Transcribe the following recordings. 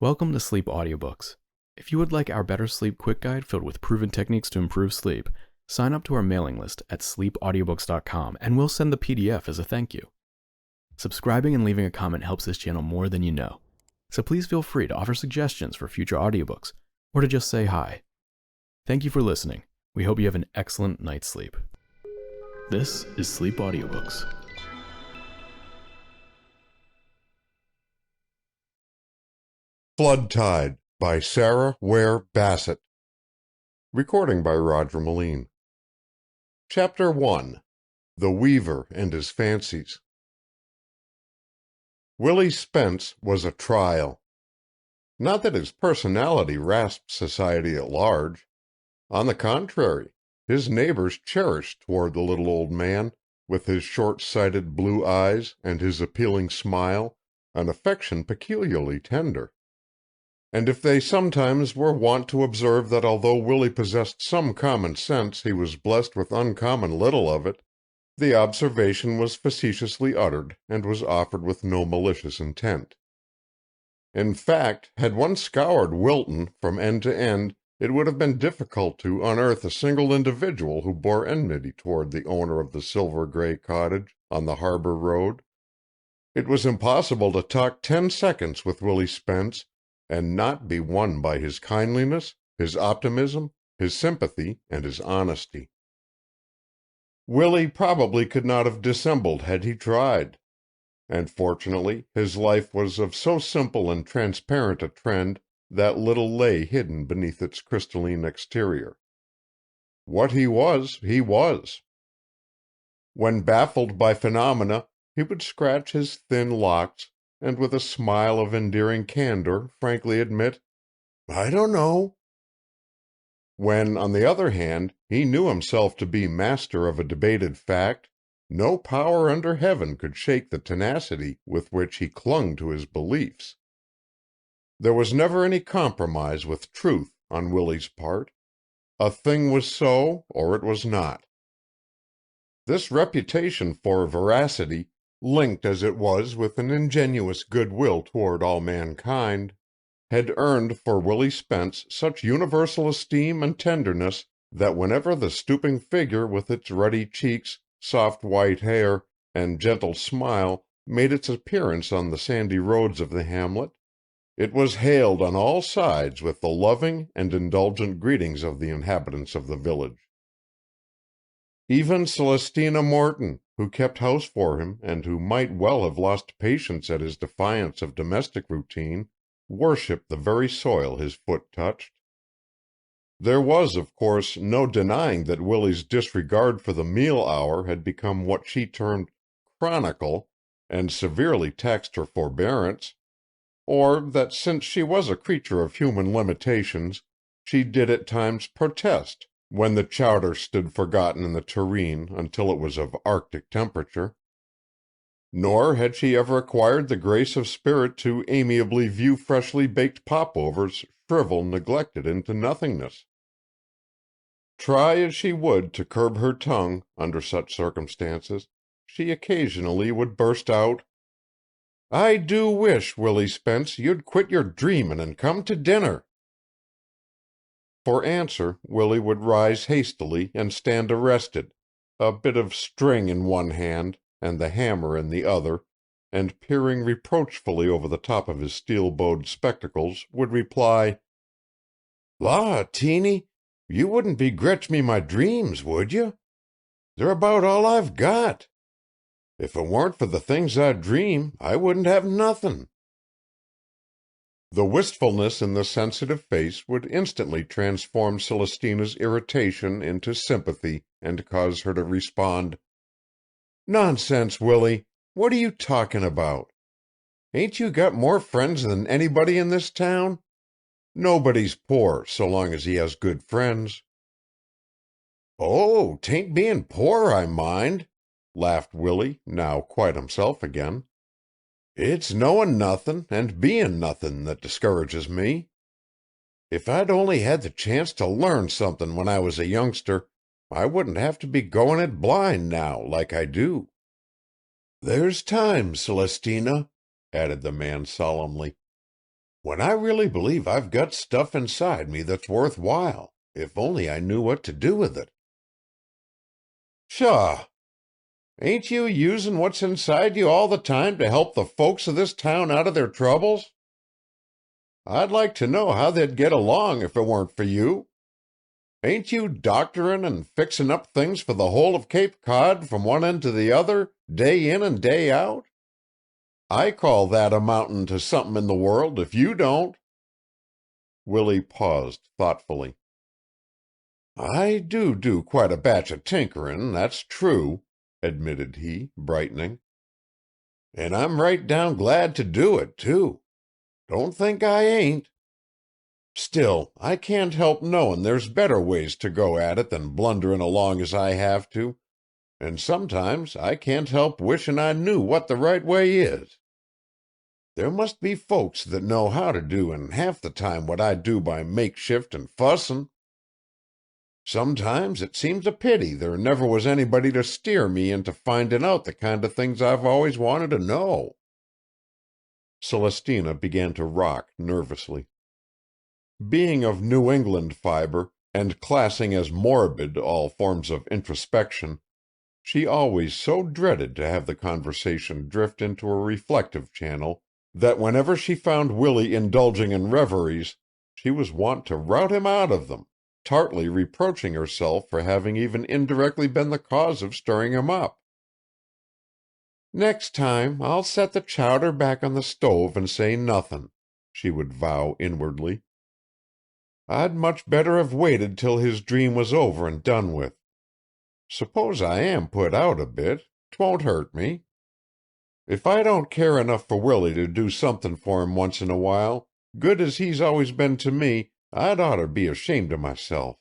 Welcome to Sleep Audiobooks. If you would like our Better Sleep Quick Guide filled with proven techniques to improve sleep, sign up to our mailing list at sleepaudiobooks.com and we'll send the PDF as a thank you. Subscribing and leaving a comment helps this channel more than you know, so please feel free to offer suggestions for future audiobooks or to just say hi. Thank you for listening. We hope you have an excellent night's sleep. This is Sleep Audiobooks. Flood Tide by Sara, Ware, Bassett. Recording by Roger Melin. Chapter 1. The Weaver and His Fancies. Willie Spence was a trial. Not that his personality rasped society at large. On the contrary, his neighbors cherished toward the little old man, with his short-sighted blue eyes and his appealing smile, an affection peculiarly tender. And if they sometimes were wont to observe that although Willie possessed some common sense, he was blessed with uncommon little of it, the observation was facetiously uttered, and was offered with no malicious intent. In fact, had one scoured Wilton from end to end, it would have been difficult to unearth a single individual who bore enmity toward the owner of the silver-gray cottage on the harbor road. It was impossible to talk 10 seconds with Willie Spence and not be won by his kindliness, his optimism, his sympathy, and his honesty. Willie probably could not have dissembled had he tried, and fortunately his life was of so simple and transparent a trend that little lay hidden beneath its crystalline exterior. What he was, he was. When baffled by phenomena, he would scratch his thin locks and with a smile of endearing candor frankly admit, "I don't know." When, on the other hand, he knew himself to be master of a debated fact, no power under heaven could shake the tenacity with which he clung to his beliefs. There was never any compromise with truth on Willie's part. A thing was so, or it was not. This reputation for veracity, linked as it was with an ingenuous goodwill toward all mankind, had earned for Willie Spence such universal esteem and tenderness that whenever the stooping figure with its ruddy cheeks, soft white hair, and gentle smile made its appearance on the sandy roads of the hamlet, it was hailed on all sides with the loving and indulgent greetings of the inhabitants of the village. Even Celestina Morton, who kept house for him and who might well have lost patience at his defiance of domestic routine, worshipped the very soil his foot touched. There was, of course, no denying that Willie's disregard for the meal hour had become what she termed chronical, and severely taxed her forbearance, or that since she was a creature of human limitations, she did at times protest when the chowder stood forgotten in the tureen until it was of Arctic temperature. Nor had she ever acquired the grace of spirit to amiably view freshly baked popovers shrivel neglected into nothingness. Try as she would to curb her tongue under such circumstances, she occasionally would burst out, "I do wish, Willie Spence, you'd quit your dreamin' and come to dinner." For answer, Willie would rise hastily and stand arrested, a bit of string in one hand and the hammer in the other, and peering reproachfully over the top of his steel-bowed spectacles, would reply, "Law, Teeny, you wouldn't begrech me my dreams, would you? They're about all I've got. If it weren't for the things I dream, I wouldn't have nothin'." The wistfulness in the sensitive face would instantly transform Celestina's irritation into sympathy and cause her to respond, "Nonsense, Willie. What are you talking about? Ain't you got more friends than anybody in this town? Nobody's poor so long as he has good friends." "Oh, 'tain't bein' poor I mind," laughed Willie, now quite himself again. "It's knowin' nothin' and bein' nothin' that discourages me. If I'd only had the chance to learn somethin' when I was a youngster, I wouldn't have to be goin' it blind now like I do." "There's time, Celestina," added the man solemnly. when I really believe I've got stuff inside me that's worthwhile, if only I knew what to do with it. Pshaw! Ain't you using what's inside you all the time to help the folks of this town out of their troubles? I'd like to know how they'd get along if it weren't for you. Ain't you doctoring and fixing up things for the whole of Cape Cod from one end to the other, day in and day out? I call that amountin' to something in the world, if you don't." Willie paused thoughtfully. "I do quite a batch of tinkerin', that's true," admitted he, brightening. "And I'm right down glad to do it, too. Don't think I ain't. Still, I can't help knowin' there's better ways to go at it than blunderin' along as I have to, and sometimes I can't help wishin' I knew what the right way is. There must be folks that know how to do in half the time what I do by makeshift and fussin'. Sometimes it seems a pity there never was anybody to steer me into findin' out the kind of things I've always wanted to know." Celestina began to rock nervously. Being of New England fiber, and classing as morbid all forms of introspection, she always so dreaded to have the conversation drift into a reflective channel that whenever she found Willie indulging in reveries, she was wont to rout him out of them, tartly reproaching herself for having even indirectly been the cause of stirring him up. "Next time I'll set the chowder back on the stove and say nothin'," she would vow inwardly. "I'd much better have waited till his dream was over and done with. Suppose I am put out a bit, 'twon't hurt me. If I don't care enough for Willie to do somethin' for him once in a while, good as he's always been to me, I'd oughter be ashamed of myself."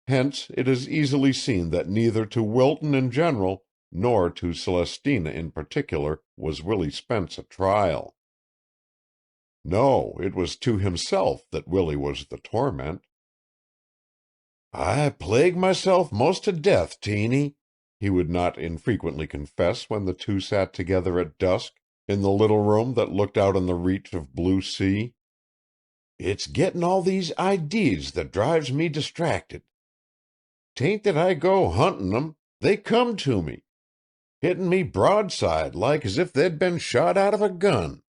Hence it is easily seen that neither to Wilton in general, nor to Celestina in particular, was Willie Spence a trial. No, it was to himself that Willie was the torment. "I plague myself most to death, Teeny," he would not infrequently confess when the two sat together at dusk in the little room that looked out on the reach of blue sea. "It's gettin' all these idees that drives me distracted. 'Tain't that I go huntin' 'em, they come to me, hittin' me broadside like as if they'd been shot out of a gun.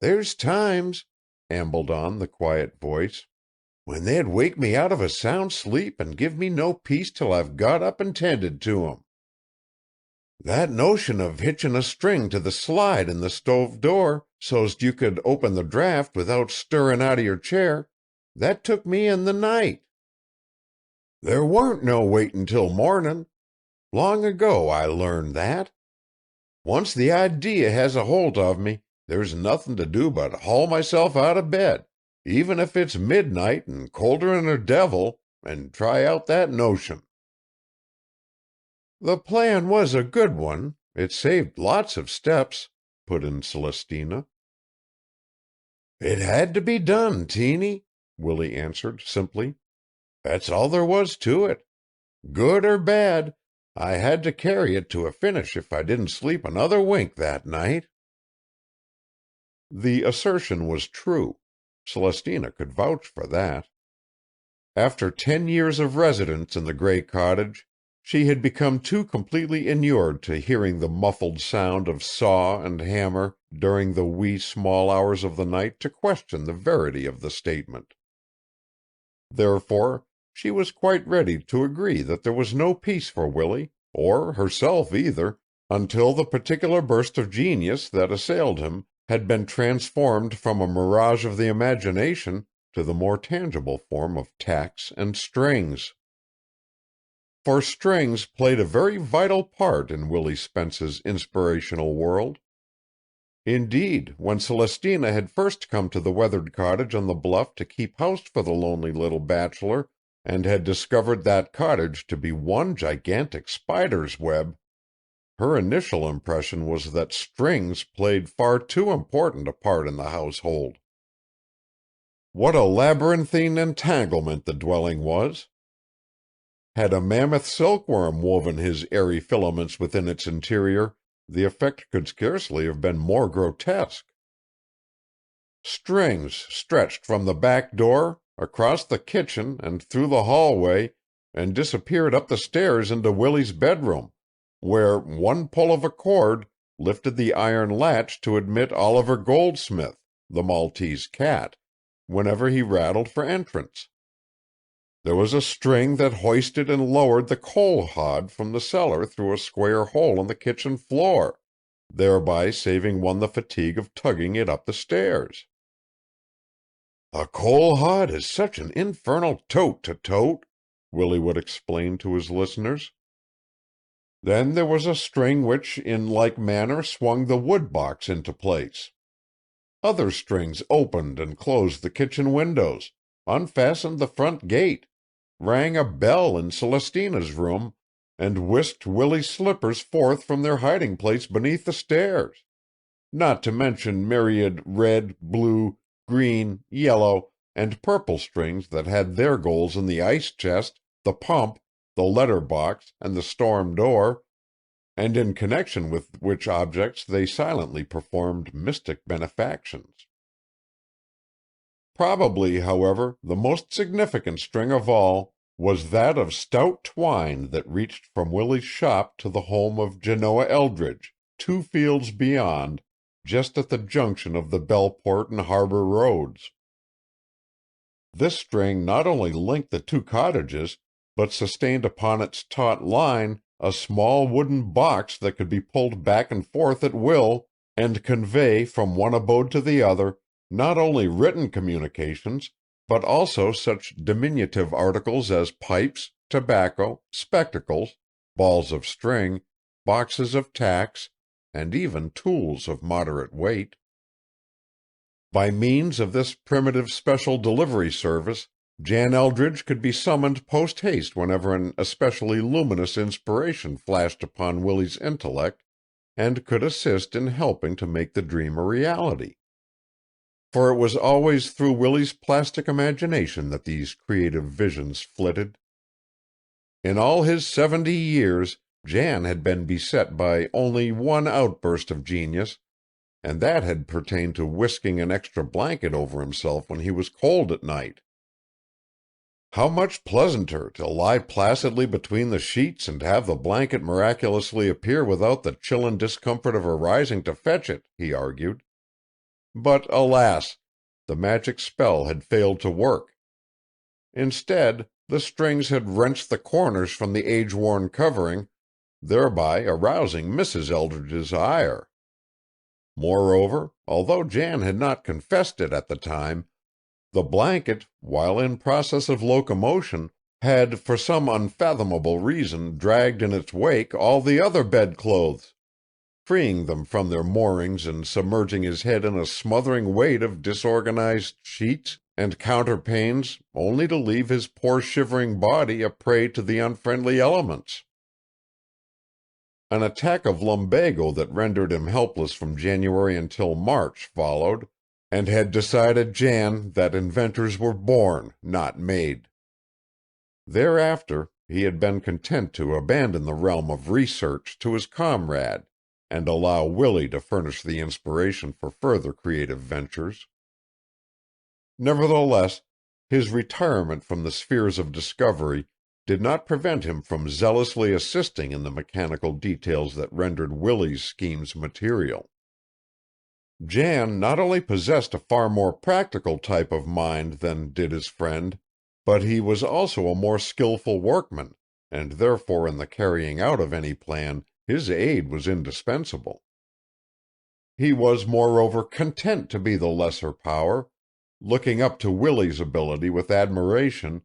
There's times," ambled on the quiet voice, "when they'd wake me out of a sound sleep and give me no peace till I've got up and tended to 'em. That notion of hitchin' a string to the slide in the stove door so'st you could open the draught without stirrin' out of your chair, that took me in the night. There warn't no waitin' till mornin'. Long ago I learned that. Once the idee has a holt of me, there's nothin' to do but haul myself out of bed, even if it's midnight and colder'n a devil, and try out that notion." "The plan was a good one. It saved lots of steps," put in Celestina. "It had to be done, Teeny," Willie answered simply. "That's all there was to it. Good or bad, I had to carry it to a finish if I didn't sleep another wink that night." The assertion was true. Celestina could vouch for that. After 10 years of residence in the gray cottage, she had become too completely inured to hearing the muffled sound of saw and hammer during the wee small hours of the night to question the verity of the statement. Therefore, she was quite ready to agree that there was no peace for Willie, or herself either, until the particular burst of genius that assailed him had been transformed from a mirage of the imagination to the more tangible form of tacks and strings. For strings played a very vital part in Willie Spence's inspirational world. Indeed, when Celestina had first come to the weathered cottage on the bluff to keep house for the lonely little bachelor, and had discovered that cottage to be one gigantic spider's web, her initial impression was that strings played far too important a part in the household. What a labyrinthine entanglement the dwelling was! Had a mammoth silkworm woven his airy filaments within its interior, the effect could scarcely have been more grotesque. Strings stretched from the back door, across the kitchen and through the hallway, and disappeared up the stairs into Willie's bedroom, where one pull of a cord lifted the iron latch to admit Oliver Goldsmith, the Maltese cat, whenever he rattled for entrance. There was a string that hoisted and lowered the coal hod from the cellar through a square hole in the kitchen floor, thereby saving one the fatigue of tugging it up the stairs. "A coal hod is such an infernal tote to tote," Willie would explain to his listeners. Then there was a string which in like manner swung the wood box into place. Other strings opened and closed the kitchen windows, unfastened the front gate, rang a bell in Celestina's room, and whisked Willie's slippers forth from their hiding place beneath the stairs, not to mention myriad red, blue, green, yellow, and purple strings that had their goals in the ice chest, the pump, the letter box, and the storm door, and in connection with which objects they silently performed mystic benefactions. Probably, however, the most significant string of all was that of stout twine that reached from Willie's shop to the home of Genoa Eldridge, 2 fields beyond, just at the junction of the Bellport and Harbor roads. This string not only linked the 2 cottages, but sustained upon its taut line a small wooden box that could be pulled back and forth at will, and convey from one abode to the other not only written communications, but also such diminutive articles as pipes, tobacco, spectacles, balls of string, boxes of tacks, and even tools of moderate weight. By means of this primitive special delivery service, Jan Eldridge could be summoned post-haste whenever an especially luminous inspiration flashed upon Willie's intellect, and could assist in helping to make the dream a reality. For it was always through Willie's plastic imagination that these creative visions flitted. In all his 70 years, Jan had been beset by only one outburst of genius, and that had pertained to whisking an extra blanket over himself when he was cold at night. How much pleasanter to lie placidly between the sheets and have the blanket miraculously appear without the chill and discomfort of arising to fetch it, he argued. But alas, the magic spell had failed to work. Instead, the strings had wrenched the corners from the age-worn covering, thereby arousing Mrs. Eldridge's ire. Moreover, although Jan had not confessed it at the time, the blanket, while in process of locomotion, had for some unfathomable reason dragged in its wake all the other bedclothes, freeing them from their moorings and submerging his head in a smothering weight of disorganized sheets and counterpanes, only to leave his poor shivering body a prey to the unfriendly elements. An attack of lumbago that rendered him helpless from January until March followed, and had decided Jan that inventors were born, not made. Thereafter he had been content to abandon the realm of research to his comrade, and allow Willie to furnish the inspiration for further creative ventures. Nevertheless, his retirement from the spheres of discovery did not prevent him from zealously assisting in the mechanical details that rendered Willie's schemes material. Jan not only possessed a far more practical type of mind than did his friend, but he was also a more skillful workman, and therefore in the carrying out of any plan his aid was indispensable. He was, moreover, content to be the lesser power, looking up to Willie's ability with admiration,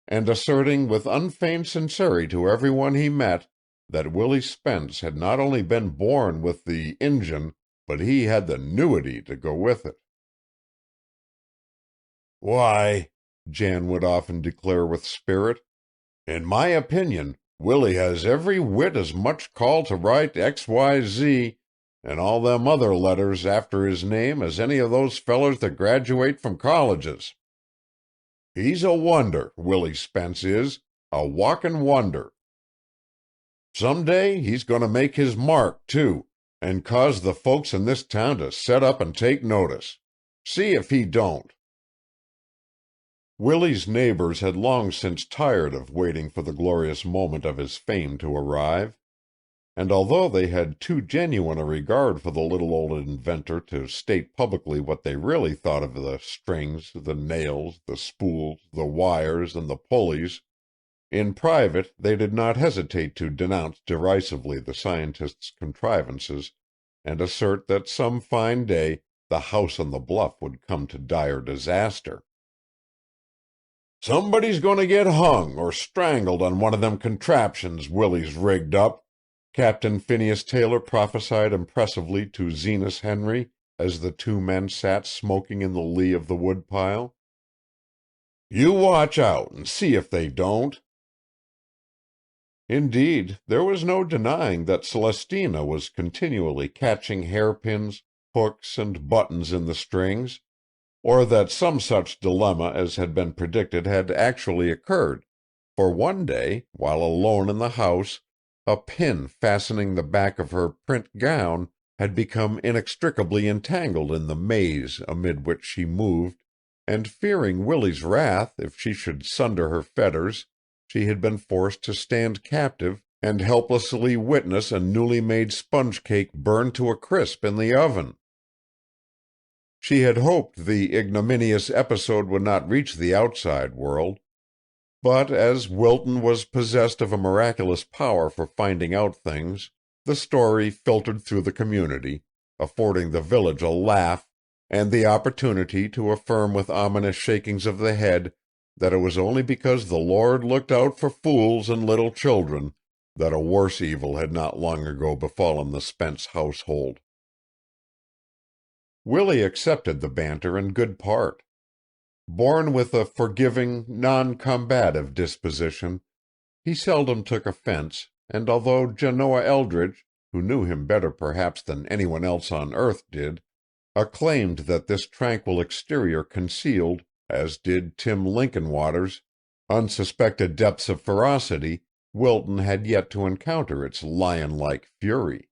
and asserting with unfeigned sincerity to every one he met that Willie Spence had not only been born with the engine, but he had the newity to go with it. "Why," Jan would often declare with spirit, "in my opinion, Willie has every whit as much call to write XYZ and all them other letters after his name as any of those fellers that graduate from colleges. He's a wonder, Willie Spence is, a walkin' wonder. Some day he's going to make his mark, too, and cause the folks in this town to set up and take notice. See if he don't." Willie's neighbors had long since tired of waiting for the glorious moment of his fame to arrive, and although they had too genuine a regard for the little old inventor to state publicly what they really thought of the strings, the nails, the spools, the wires, and the pulleys, in private they did not hesitate to denounce derisively the scientist's contrivances, and assert that some fine day the house on the bluff would come to dire disaster. "Somebody's going to get hung or strangled on one of them contraptions Willie's rigged up," Captain Phineas Taylor prophesied impressively to Zenas Henry as the two men sat smoking in the lee of the woodpile. "You watch out and see if they don't." Indeed, there was no denying that Celestina was continually catching hairpins, hooks, and buttons in the strings, or that some such dilemma as had been predicted had actually occurred, for one day, while alone in the house, a pin fastening the back of her print gown had become inextricably entangled in the maze amid which she moved, and fearing Willie's wrath if she should sunder her fetters, she had been forced to stand captive and helplessly witness a newly made sponge cake burn to a crisp in the oven. She had hoped the ignominious episode would not reach the outside world, but as Wilton was possessed of a miraculous power for finding out things, the story filtered through the community, affording the village a laugh and the opportunity to affirm with ominous shakings of the head that it was only because the Lord looked out for fools and little children that a worse evil had not long ago befallen the Spence household. Willie accepted the banter in good part. Born with a forgiving, non-combative disposition, he seldom took offense, and although Genoa Eldridge, who knew him better perhaps than anyone else on earth did, acclaimed that this tranquil exterior concealed, as did Tim Linkinwater's, unsuspected depths of ferocity, Wilton had yet to encounter its lion-like fury.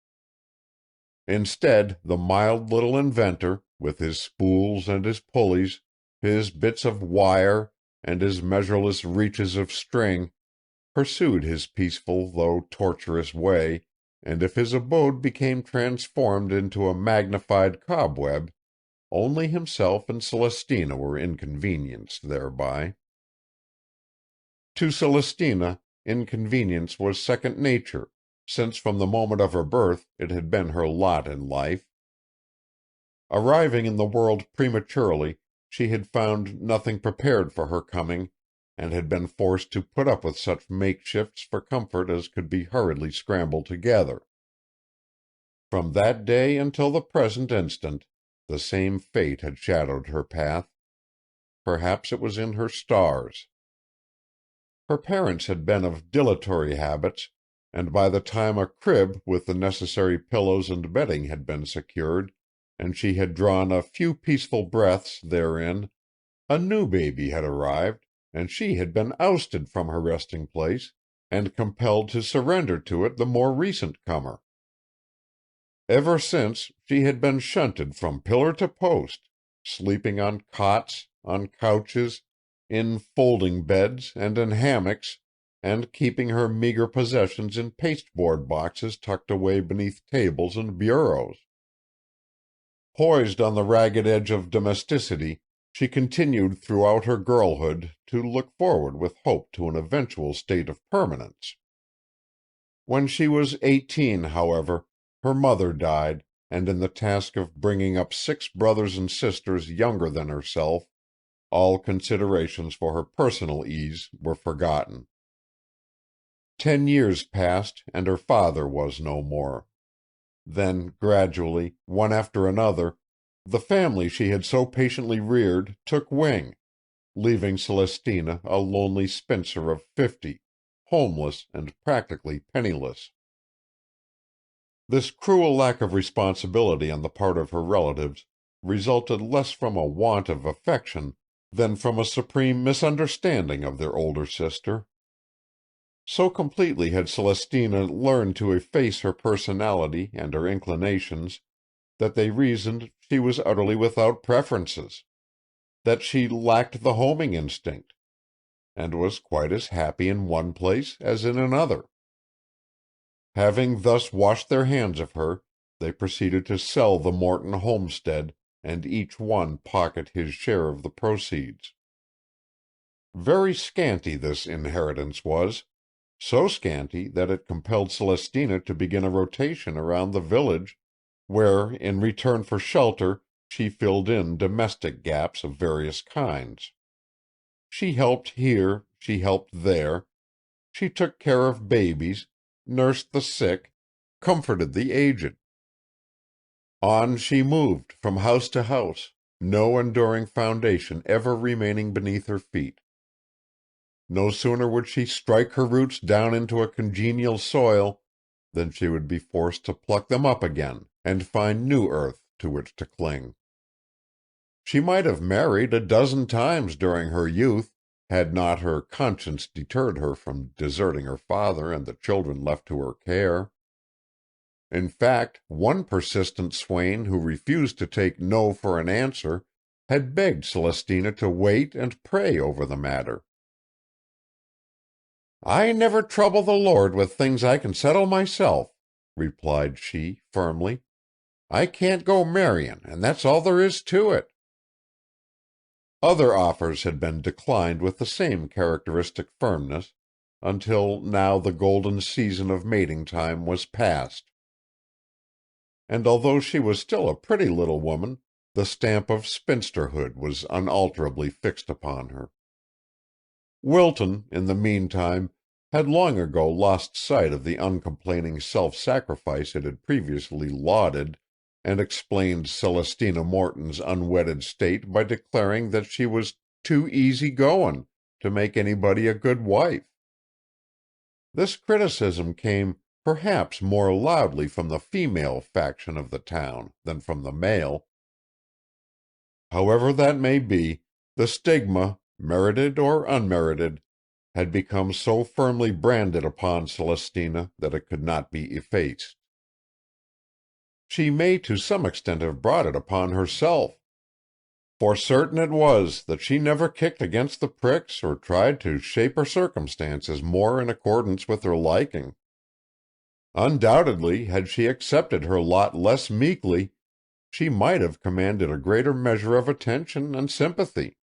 Instead, the mild little inventor, with his spools and his pulleys, his bits of wire, and his measureless reaches of string, pursued his peaceful though tortuous way, and if his abode became transformed into a magnified cobweb, only himself and Celestina were inconvenienced thereby. To Celestina, inconvenience was second nature, since from the moment of her birth it had been her lot in life. Arriving in the world prematurely, she had found nothing prepared for her coming, and had been forced to put up with such makeshifts for comfort as could be hurriedly scrambled together. From that day until the present instant, the same fate had shadowed her path. Perhaps it was in her stars. Her parents had been of dilatory habits, and by the time a crib with the necessary pillows and bedding had been secured, and she had drawn a few peaceful breaths therein, a new baby had arrived, and she had been ousted from her resting place, and compelled to surrender to it the more recent comer. Ever since, she had been shunted from pillar to post, sleeping on cots, on couches, in folding beds, and in hammocks, and keeping her meager possessions in pasteboard boxes tucked away beneath tables and bureaus. Poised on the ragged edge of domesticity, she continued throughout her girlhood to look forward with hope to an eventual state of permanence. When she was 18, however, her mother died, and in the task of bringing up 6 brothers and sisters younger than herself, all considerations for her personal ease were forgotten. 10 years passed, and her father was no more. Then, gradually, one after another, the family she had so patiently reared took wing, leaving Celestina a lonely spinster of 50, homeless and practically penniless. This cruel lack of responsibility on the part of her relatives resulted less from a want of affection than from a supreme misunderstanding of their older sister. So completely had Celestina learned to efface her personality and her inclinations that they reasoned she was utterly without preferences, that she lacked the homing instinct, and was quite as happy in one place as in another. Having thus washed their hands of her, they proceeded to sell the Morton homestead, and each one pocket his share of the proceeds. Very scanty this inheritance was, so scanty that it compelled Celestina to begin a rotation around the village, where, in return for shelter, she filled in domestic gaps of various kinds. She helped here, she helped there, she took care of babies, nursed the sick, comforted the aged. On she moved from house to house, no enduring foundation ever remaining beneath her feet. No sooner would she strike her roots down into a congenial soil than she would be forced to pluck them up again and find new earth to which to cling. She might have married a dozen times during her youth, had not her conscience deterred her from deserting her father and the children left to her care. In fact, one persistent swain who refused to take no for an answer had begged Celestina to wait and pray over the matter. "I never trouble the Lord with things I can settle myself," replied she, firmly. "I can't go marryin', and that's all there is to it." Other offers had been declined with the same characteristic firmness, until now the golden season of mating time was past. And although she was still a pretty little woman, the stamp of spinsterhood was unalterably fixed upon her. Wilton, in the meantime, had long ago lost sight of the uncomplaining self-sacrifice it had previously lauded, and explained Celestina Morton's unwedded state by declaring that she was too easy-goin' to make anybody a good wife. This criticism came perhaps more loudly from the female faction of the town than from the male. However that may be, the stigma, merited or unmerited, had become so firmly branded upon Celestina that it could not be effaced. She may to some extent have brought it upon herself, for certain it was that she never kicked against the pricks or tried to shape her circumstances more in accordance with her liking. Undoubtedly, had she accepted her lot less meekly, she might have commanded a greater measure of attention and sympathy.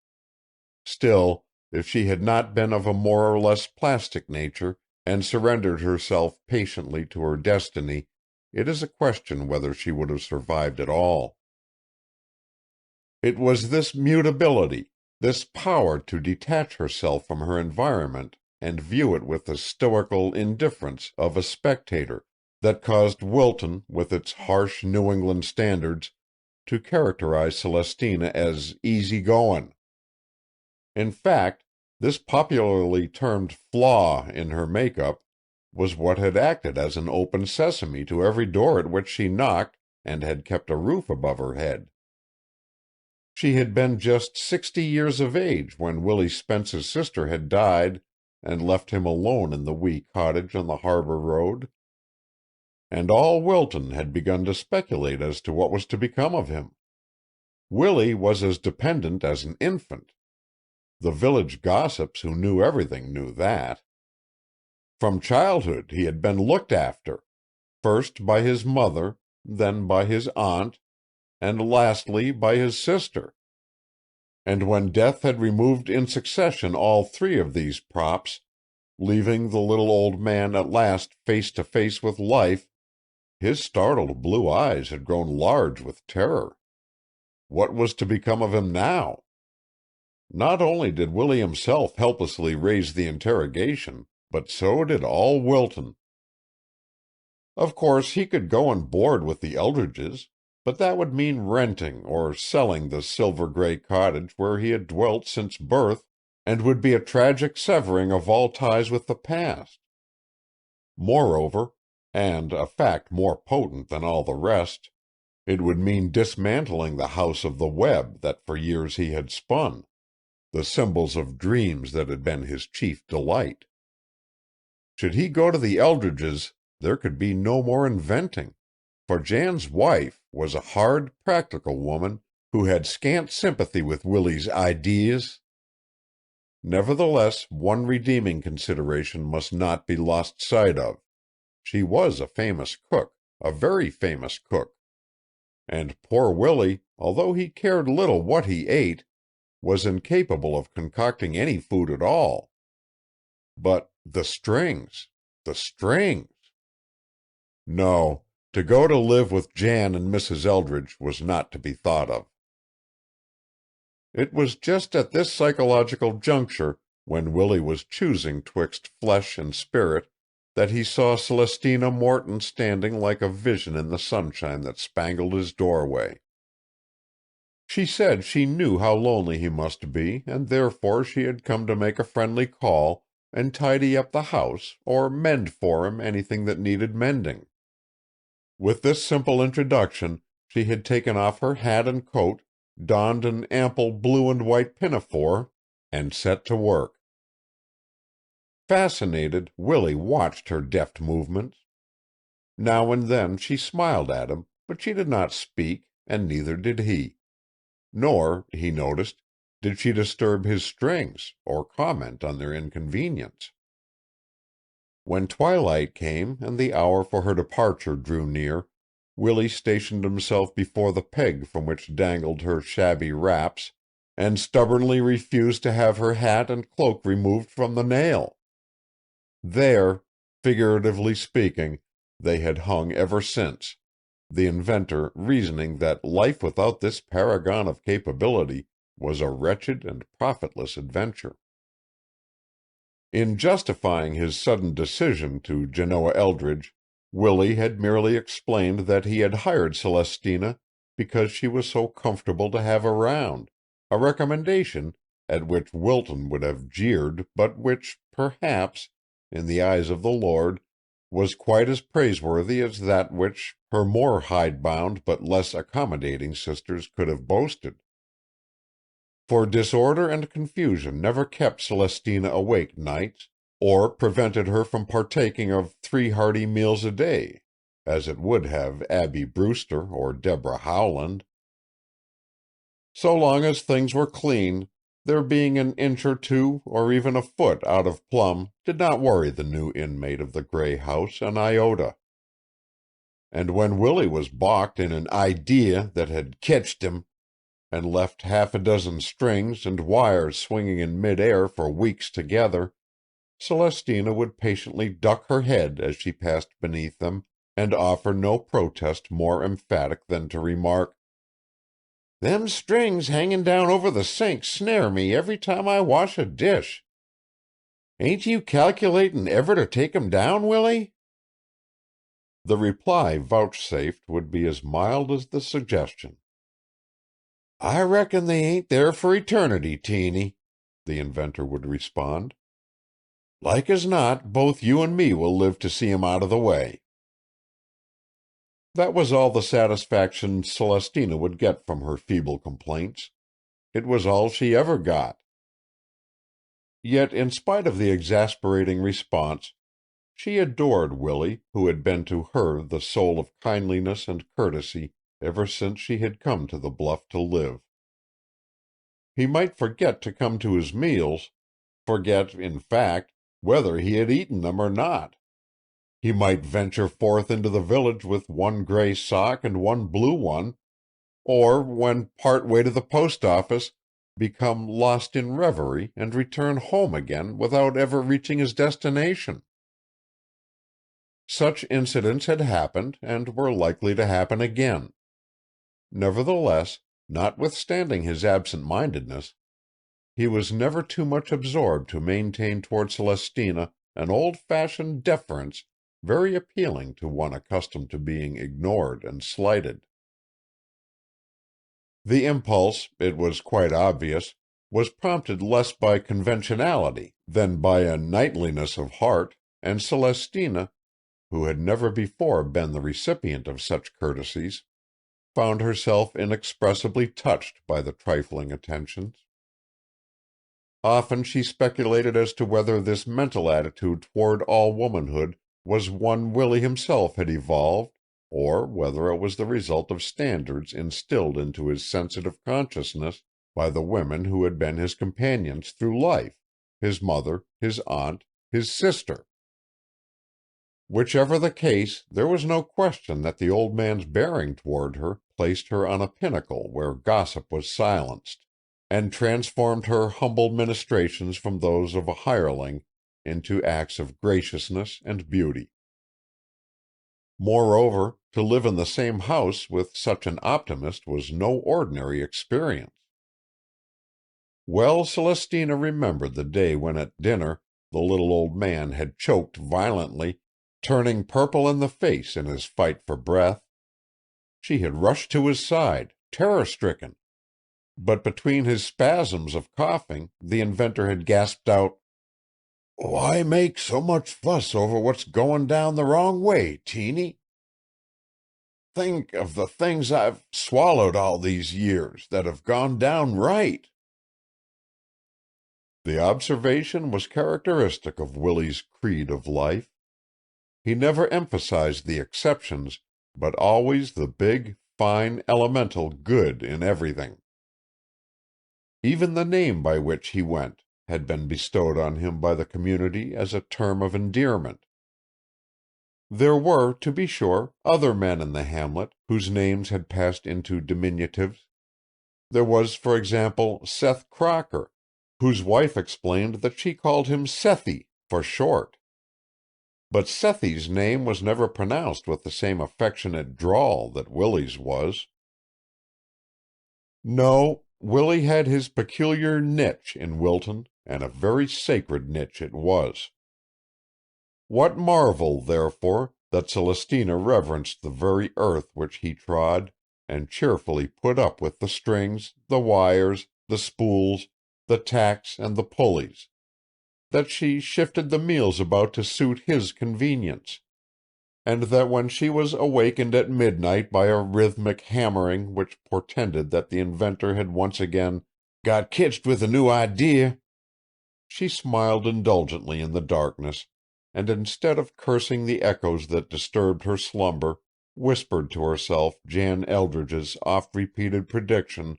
Still, if she had not been of a more or less plastic nature, and surrendered herself patiently to her destiny, it is a question whether she would have survived at all. It was this mutability, this power to detach herself from her environment and view it with the stoical indifference of a spectator, that caused Wilton, with its harsh New England standards, to characterize Celestina as easy-goin'. In fact, this popularly termed flaw in her make-up was what had acted as an open sesame to every door at which she knocked and had kept a roof above her head. She had been just 60 years of age when Willie Spence's sister had died and left him alone in the wee cottage on the harbor road. And all Wilton had begun to speculate as to what was to become of him. Willie was as dependent as an infant. The village gossips who knew everything knew that. From childhood he had been looked after, first by his mother, then by his aunt, and lastly by his sister. And when death had removed in succession all three of these props, leaving the little old man at last face to face with life, his startled blue eyes had grown large with terror. What was to become of him now? Not only did Willie himself helplessly raise the interrogation, but so did all Wilton. Of course he could go and board with the Eldridges, but that would mean renting or selling the silver-gray cottage where he had dwelt since birth, and would be a tragic severing of all ties with the past. Moreover, and a fact more potent than all the rest, it would mean dismantling the house of the web that for years he had spun, the symbols of dreams that had been his chief delight. Should he go to the Eldridges, there could be no more inventing, for Jan's wife, was a hard, practical woman who had scant sympathy with Willie's ideas. Nevertheless, one redeeming consideration must not be lost sight of. She was a famous cook, a very famous cook. And poor Willie, although he cared little what he ate, was incapable of concocting any food at all. But the strings! The strings! No, to go to live with Jan and Mrs. Eldridge was not to be thought of. It was just at this psychological juncture, when Willie was choosing twixt flesh and spirit, that he saw Celestina Morton standing like a vision in the sunshine that spangled his doorway. She said she knew how lonely he must be, and therefore she had come to make a friendly call and tidy up the house, or mend for him anything that needed mending. With this simple introduction, she had taken off her hat and coat, donned an ample blue and white pinafore, and set to work. Fascinated, Willie watched her deft movements. Now and then she smiled at him, but she did not speak, and neither did he. Nor, he noticed, did she disturb his strings, or comment on their inconvenience. When twilight came and the hour for her departure drew near, Willie stationed himself before the peg from which dangled her shabby wraps, and stubbornly refused to have her hat and cloak removed from the nail. There, figuratively speaking, they had hung ever since, the inventor reasoning that life without this paragon of capability was a wretched and profitless adventure. In justifying his sudden decision to Genoa Eldridge, Willie had merely explained that he had hired Celestina because she was so comfortable to have around, a recommendation at which Wilton would have jeered, but which, perhaps, in the eyes of the Lord, was quite as praiseworthy as that which her more hidebound but less accommodating sisters could have boasted. For disorder and confusion never kept Celestina awake nights, or prevented her from partaking of 3 hearty meals a day, as it would have Abby Brewster or Deborah Howland. So long as things were clean, their being an inch or 2, or even a foot out of plumb, did not worry the new inmate of the gray house an iota. And when Willie was balked in an idea that had ketched him, and left 6 strings and wires swinging in mid-air for weeks together, Celestina would patiently duck her head as she passed beneath them, and offer no protest more emphatic than to remark, "Them strings hanging down over the sink snare me every time I wash a dish. Ain't you calculatin' ever to take 'em down, Willie?" The reply vouchsafed would be as mild as the suggestion. "I reckon they ain't there for eternity, Teeny," the inventor would respond. "Like as not, both you and me will live to see 'em out of the way." That was all the satisfaction Celestina would get from her feeble complaints. It was all she ever got. Yet, in spite of the exasperating response, she adored Willie, who had been to her the soul of kindliness and courtesy ever since she had come to the bluff to live. He might forget to come to his meals, forget, in fact, whether he had eaten them or not. He might venture forth into the village with 1 gray sock and 1 blue one, or, when part way to the post office, become lost in reverie and return home again without ever reaching his destination. Such incidents had happened and were likely to happen again. Nevertheless, notwithstanding his absent-mindedness, he was never too much absorbed to maintain toward Celestina an old-fashioned deference very appealing to one accustomed to being ignored and slighted. The impulse, it was quite obvious, was prompted less by conventionality than by a knightliness of heart, and Celestina, who had never before been the recipient of such courtesies, found herself inexpressibly touched by the trifling attentions. Often she speculated as to whether this mental attitude toward all womanhood was one Willie himself had evolved, or whether it was the result of standards instilled into his sensitive consciousness by the women who had been his companions through life, his mother, his aunt, his sister. Whichever the case, there was no question that the old man's bearing toward her placed her on a pinnacle where gossip was silenced, and transformed her humble ministrations from those of a hireling into acts of graciousness and beauty. Moreover, to live in the same house with such an optimist was no ordinary experience. Well Celestina remembered the day when at dinner the little old man had choked violently, turning purple in the face in his fight for breath. She had rushed to his side, terror-stricken, but between his spasms of coughing the inventor had gasped out, "Why make so much fuss over what's going down the wrong way, Teeny? Think of the things I've swallowed all these years that have gone down right." The observation was characteristic of Willie's creed of life. He never emphasized the exceptions, but always the big, fine, elemental good in everything. Even the name by which he went had been bestowed on him by the community as a term of endearment. There were, to be sure, other men in the hamlet whose names had passed into diminutives. There was, for example, Seth Crocker, whose wife explained that she called him Sethy for short. But Sethy's name was never pronounced with the same affectionate drawl that Willie's was. No, Willie had his peculiar niche in Wilton, and a very sacred niche it was. What marvel, therefore, that Celestina reverenced the very earth which he trod, and cheerfully put up with the strings, the wires, the spools, the tacks, and the pulleys, that she shifted the meals about to suit his convenience, and that when she was awakened at midnight by a rhythmic hammering which portended that the inventor had once again got ketched with a new idea, she smiled indulgently in the darkness, and instead of cursing the echoes that disturbed her slumber, whispered to herself Jan Eldridge's oft-repeated prediction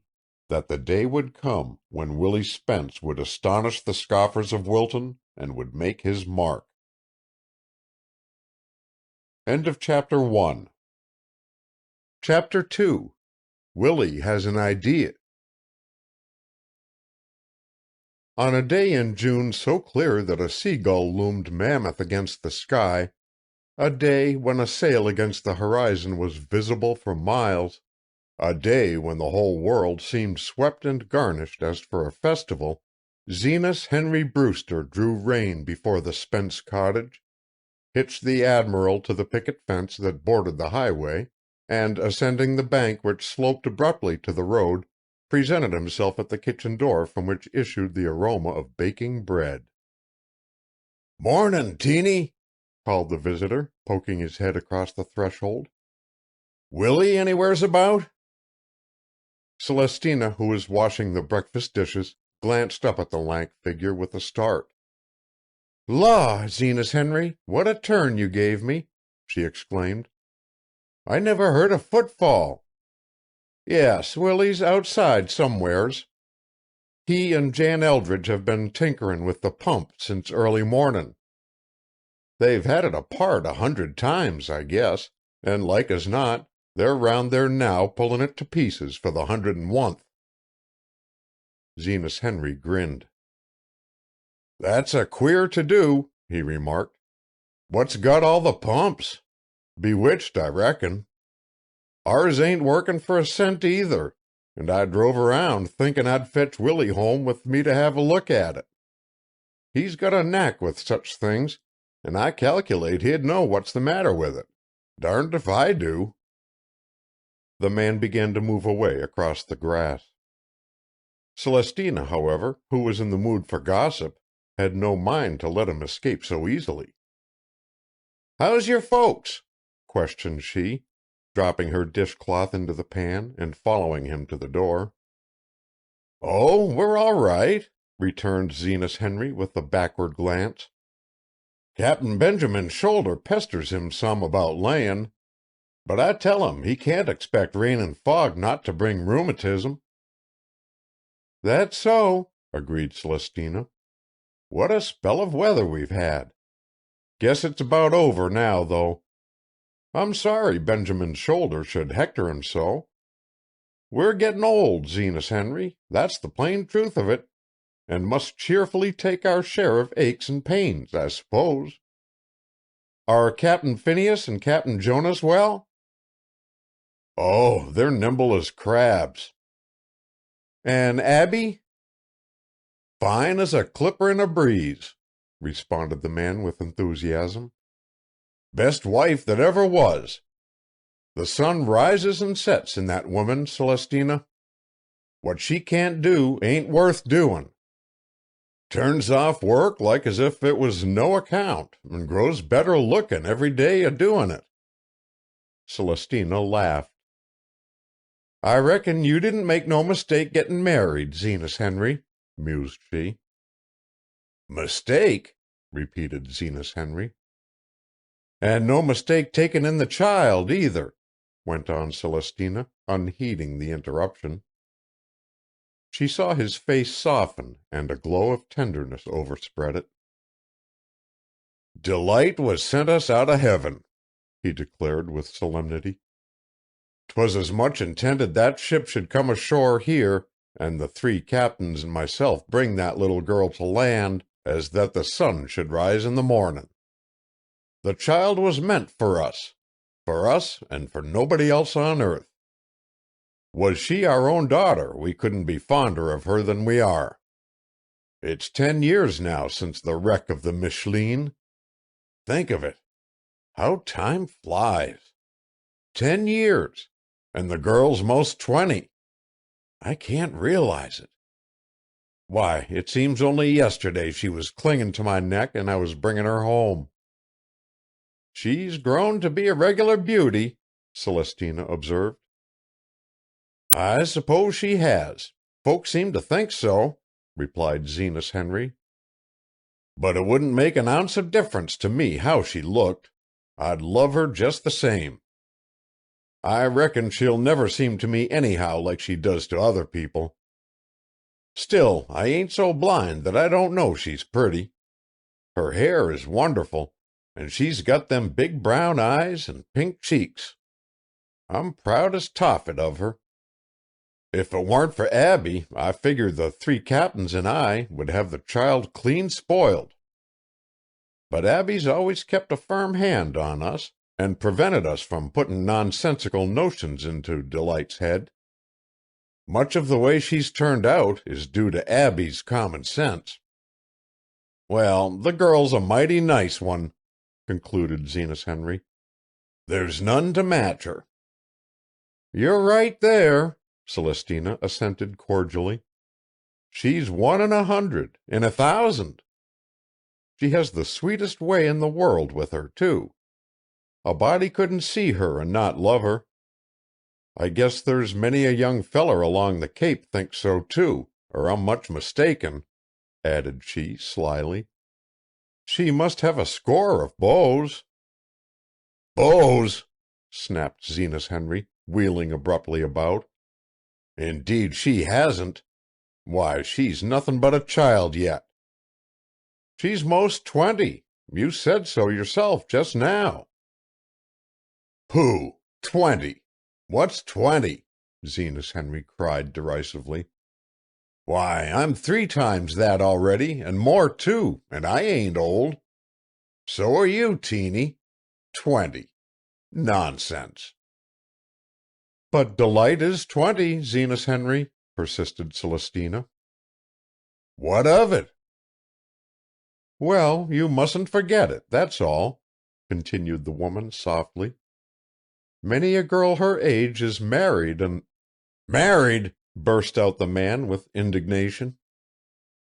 that the day would come when Willie Spence would astonish the scoffers of Wilton and would make his mark. End of Chapter 1. Chapter 2. Willie has an idea. On a day in June so clear that a seagull loomed mammoth against the sky, a day when a sail against the horizon was visible for miles, a day when the whole world seemed swept and garnished as for a festival, Zenas Henry Brewster drew rein before the Spence cottage, hitched the Admiral to the picket fence that bordered the highway, and, ascending the bank which sloped abruptly to the road, presented himself at the kitchen door from which issued the aroma of baking bread. "Mornin', Teeny," called the visitor, poking his head across the threshold. "Willie anywheres about?" Celestina, who was washing the breakfast dishes, glanced up at the lank figure with a start. "Law, Zenas Henry, what a turn you gave me!" she exclaimed. "I never heard a footfall. Yes, Willie's outside somewheres. He and Jan Eldridge have been tinkerin' with the pump since early mornin'. They've had it apart 100 times, I guess, and like as not, they're round there now pullin' it to pieces for the 101th. Zenas Henry grinned. "That's a queer to-do," he remarked. "What's got all the pumps? Bewitched, I reckon. Ours ain't workin' for a cent either, and I drove around thinkin' I'd fetch Willie home with me to have a look at it. He's got a knack with such things, and I calculate he'd know what's the matter with it. Darned if I do." The man began to move away across the grass. Celestina, however, who was in the mood for gossip, had no mind to let him escape so easily. "How's your folks?" questioned she, dropping her dishcloth into the pan and following him to the door. "Oh, we're all right," returned Zenas Henry with a backward glance. "Captain Benjamin's shoulder pesters him some about layin'. But I tell him he can't expect rain and fog not to bring rheumatism." "That's so," agreed Celestina. "What a spell of weather we've had. Guess it's about over now, though. I'm sorry Benjamin's shoulder should hector him so. We're getting old, Zenas Henry, that's the plain truth of it, and must cheerfully take our share of aches and pains, I suppose. Are Captain Phineas and Captain Jonas well?" "Oh, they're nimble as crabs." "And Abby?" "Fine as a clipper in a breeze," responded the man with enthusiasm. "Best wife that ever was. The sun rises and sets in that woman, Celestina. What she can't do ain't worth doing. Turns off work like as if it was no account, and grows better lookin' every day a doing it." Celestina laughed. "I reckon you didn't make no mistake getting married, Zenas Henry," mused she. "Mistake?" repeated Zenas Henry. "And no mistake taking in the child, either," went on Celestina, unheeding the interruption. She saw his face soften, and a glow of tenderness overspread it. "Delight was sent us out of heaven," he declared with solemnity. "'Twas as much intended that ship should come ashore here, and the 3 captains and myself bring that little girl to land, as that the sun should rise in the mornin'. The child was meant for us and for nobody else on earth. Was she our own daughter, we couldn't be fonder of her than we are. It's 10 years now since the wreck of the Micheline. Think of it. How time flies. 10 years, and the girl's most 20. I can't realize it. Why, it seems only yesterday she was clinging to my neck and I was bringing her home." "She's grown to be a regular beauty," Celestina observed. "I suppose she has. Folks seem to think so," replied Zenas Henry. "But it wouldn't make an ounce of difference to me how she looked. I'd love her just the same. I reckon she'll never seem to me anyhow like she does to other people. Still, I ain't so blind that I don't know she's pretty. Her hair is wonderful, and she's got them big brown eyes and pink cheeks. I'm proud as Tophet of her. If it warn't for Abby, I figure the 3 captains and I would have the child clean spoiled. But Abby's always kept a firm hand on us, and prevented us from putting nonsensical notions into Delight's head. Much of the way she's turned out is due to Abby's common sense. Well, the girl's a mighty nice one," concluded Zenas Henry. "There's none to match her." "You're right there," Celestina assented cordially. "She's 1 in 100, in 1,000. She has the sweetest way in the world with her, too. A body couldn't see her and not love her. I guess there's many a young feller along the Cape thinks so, too, or I'm much mistaken," added she slyly. "She must have a score of beaux." "Beaux!" snapped Zenas Henry, wheeling abruptly about. "Indeed she hasn't. Why, she's nothing but a child yet." "She's most 20. You said so yourself just now." "Pooh! 20! What's 20?" Zenas Henry cried derisively. "Why, I'm 3 times that already, and more too, and I ain't old. So are you, Teeny. 20! Nonsense." "But Delight is 20, Zenas Henry," persisted Celestina. "What of it?" "Well, you mustn't forget it, that's all," continued the woman softly. "Many a girl her age is married and—" "Married!" burst out the man with indignation.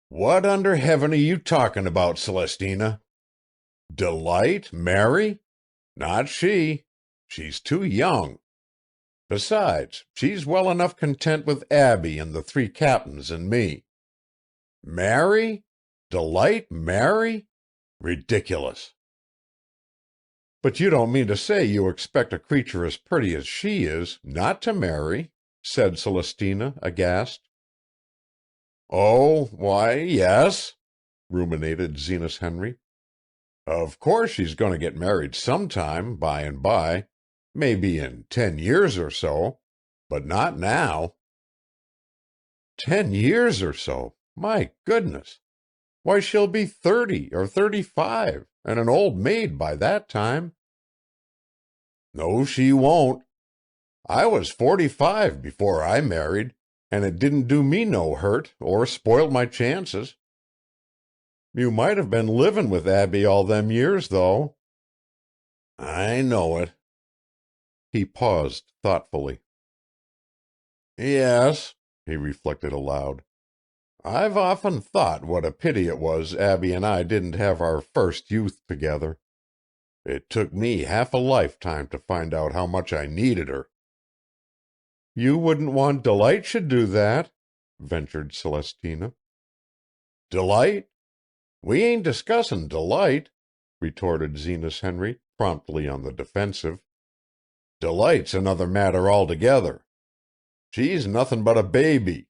"What under heaven are you talking about, Celestina? Delight marry? Not she. She's too young. Besides, she's well enough content with Abby and the 3 captains and me. Marry? Delight marry? Ridiculous." But you don't mean to say you expect a creature as pretty as she is not to marry, said Celestina, aghast. Oh, why, yes, ruminated Zenas Henry. Of course she's going to get married sometime, by and by, maybe in 10 years or so, but not now. 10 years or so? My goodness! Why, she'll be 30 or 35, and an old maid by that time. No, she won't. I was 45 before I married, and it didn't do me no hurt or spoiled my chances. You might have been livin' with Abby all them years, though. I know it. He paused thoughtfully. Yes, he reflected aloud. I've often thought what a pity it was Abby and I didn't have our first youth together. It took me half a lifetime to find out how much I needed her. You wouldn't want Delight should do that, ventured Celestina. Delight? We ain't discussin' Delight, retorted Zenas Henry, promptly on the defensive. Delight's another matter altogether. She's nothin' but a baby.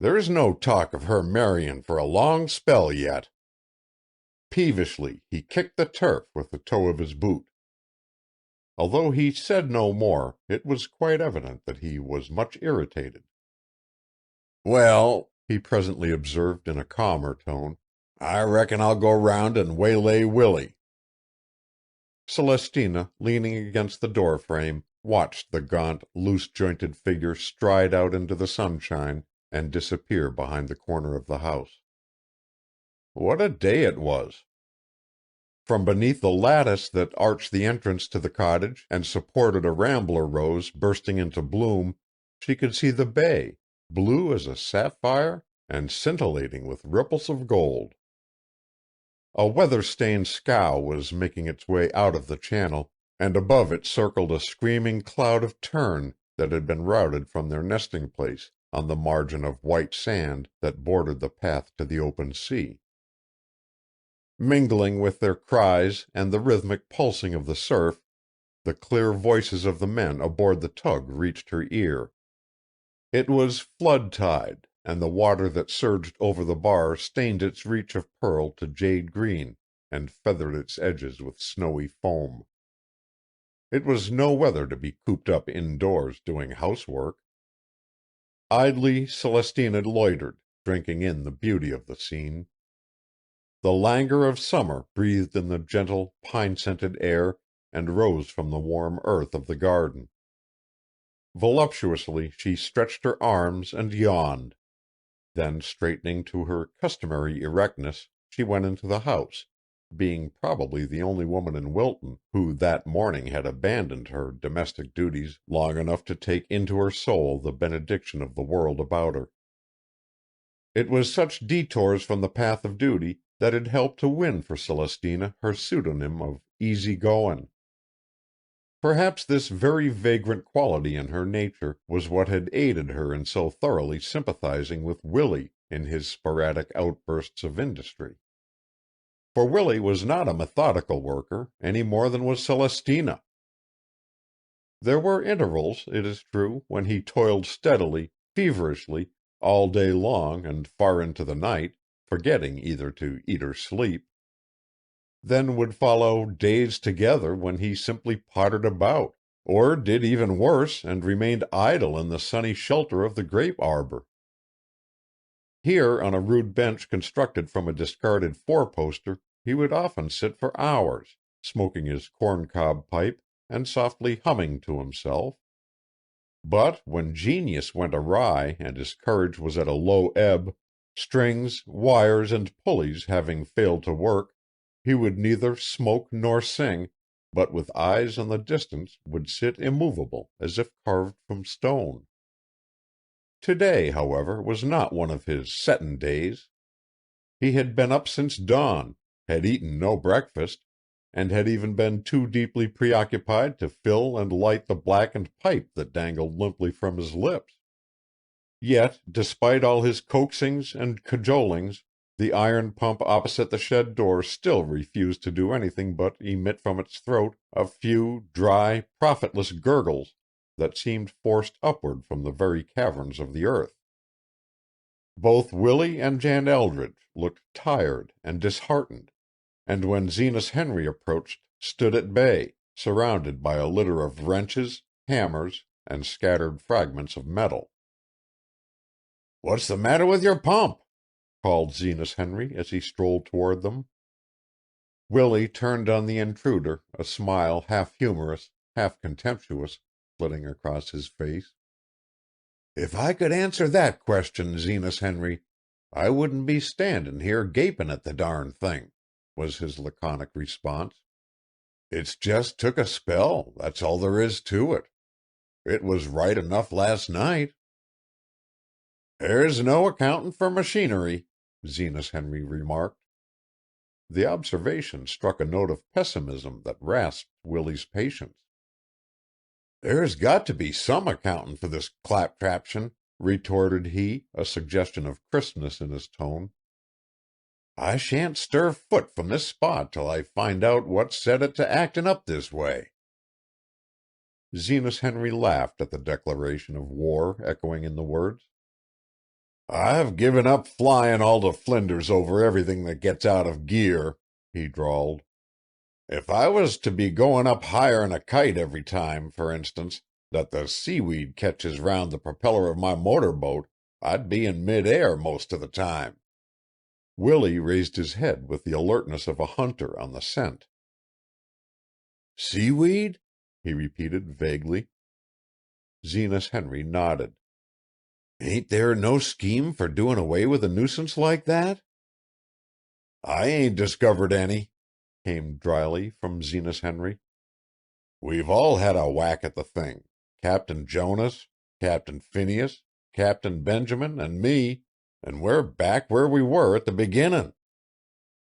There's no talk of her marryin' for a long spell yet. Peevishly he kicked the turf with the toe of his boot. Although he said no more, it was quite evident that he was much irritated. Well, he presently observed in a calmer tone, I reckon I'll go round and waylay Willie. Celestina, leaning against the door frame, watched the gaunt, loose-jointed figure stride out into the sunshine and disappear behind the corner of the house. What a day it was! From beneath the lattice that arched the entrance to the cottage and supported a rambler rose bursting into bloom, she could see the bay, blue as a sapphire and scintillating with ripples of gold. A weather-stained scow was making its way out of the channel, and above it circled a screaming cloud of tern that had been routed from their nesting place on the margin of white sand that bordered the path to the open sea. Mingling with their cries and the rhythmic pulsing of the surf, the clear voices of the men aboard the tug reached her ear. It was flood tide, and the water that surged over the bar stained its reach of pearl to jade green and feathered its edges with snowy foam. It was no weather to be cooped up indoors doing housework. Idly Celestina loitered, drinking in the beauty of the scene. The languor of summer breathed in the gentle, pine-scented air and rose from the warm earth of the garden. Voluptuously she stretched her arms and yawned. Then, straightening to her customary erectness, she went into the house, being probably the only woman in Wilton who that morning had abandoned her domestic duties long enough to take into her soul the benediction of the world about her. It was such detours from the path of duty that had helped to win for Celestina her pseudonym of Easy Goin'. Perhaps this very vagrant quality in her nature was what had aided her in so thoroughly sympathizing with Willie in his sporadic outbursts of industry. For Willie was not a methodical worker any more than was Celestina. There were intervals, it is true, when he toiled steadily, feverishly, all day long and far into the night, forgetting either to eat or sleep. Then would follow days together when he simply pottered about, or did even worse and remained idle in the sunny shelter of the grape arbor. Here, on a rude bench constructed from a discarded four-poster, he would often sit for hours, smoking his corncob pipe and softly humming to himself. But when genius went awry and his courage was at a low ebb, strings, wires, and pulleys having failed to work, he would neither smoke nor sing, but with eyes on the distance would sit immovable as if carved from stone. Today, however, was not one of his settin' days. He had been up since dawn, had eaten no breakfast, and had even been too deeply preoccupied to fill and light the blackened pipe that dangled limply from his lips. Yet, despite all his coaxings and cajolings, The iron pump opposite the shed door still refused to do anything but emit from its throat a few dry, profitless gurgles that seemed forced upward from the very caverns of the earth. Both Willie and Jan Eldridge looked tired and disheartened, and when Zenas Henry approached, stood at bay, surrounded by a litter of wrenches, hammers, and scattered fragments of metal. "What's the matter with your pump?" called Zenas Henry as he strolled toward them. Willie turned on the intruder, a smile half humorous, half contemptuous, flitting across his face. "If I could answer that question, Zenas Henry, I wouldn't be standin' here gapin' at the darn thing," was his laconic response. "It's just took a spell, that's all there is to it. It was right enough last night." "There's no accountin' for machinery," Zenas Henry remarked. The observation struck a note of pessimism that rasped Willie's patience. "There's got to be some accountin' for this claptraption," retorted he, a suggestion of crispness in his tone. "I shan't stir foot from this spot till I find out what set it to actin' up this way." Zenas Henry laughed at the declaration of war echoing in the words. "I've given up flyin' all to flinders over everything that gets out of gear," he drawled. "If I was to be goin' up higher'n a kite every time, for instance, that the seaweed catches round the propeller of my motor boat, I'd be in mid-air most of the time." Willie raised his head with the alertness of a hunter on the scent. "Seaweed?" he repeated vaguely. Zenas Henry nodded. "Ain't there no scheme for doin' away with a nuisance like that?" "I ain't discovered any," came dryly from Zenas Henry. "We've all had a whack at the thing, Captain Jonas, Captain Phineas, Captain Benjamin, and me, and we're back where we were at the beginnin'.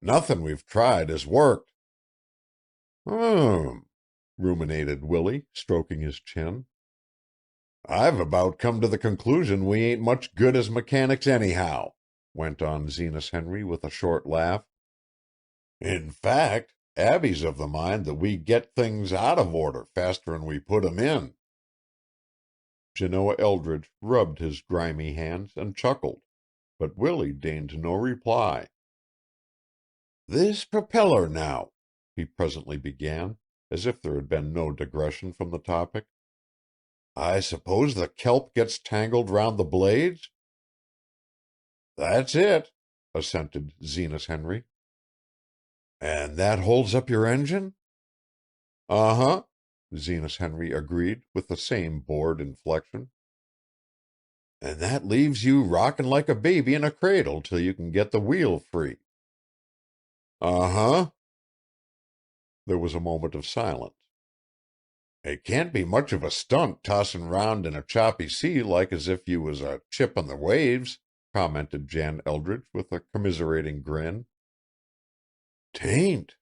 Nothin' we've tried has worked." Ruminated Willie, stroking his chin. "I've about come to the conclusion we ain't much good as mechanics anyhow," went on Zenas Henry with a short laugh. "In fact, Abby's of the mind that we get things out of order faster'n we put 'em in." Genoa Eldridge rubbed his grimy hands and chuckled, but Willie deigned no reply. "This propeller, now," he presently began, as if there had been no digression from the topic. "I suppose the kelp gets tangled round the blades?" "That's it," assented Zenas Henry. "And that holds up your engine?" "Uh-huh," Zenas Henry agreed with the same bored inflection. "And that leaves you rockin' like a baby in a cradle till you can get the wheel free." "Uh-huh." There was a moment of silence. "It can't be much of a stunt tossin' round in a choppy sea like as if you was a chip on the waves," commented Jan Eldridge with a commiserating grin. "'Tain't.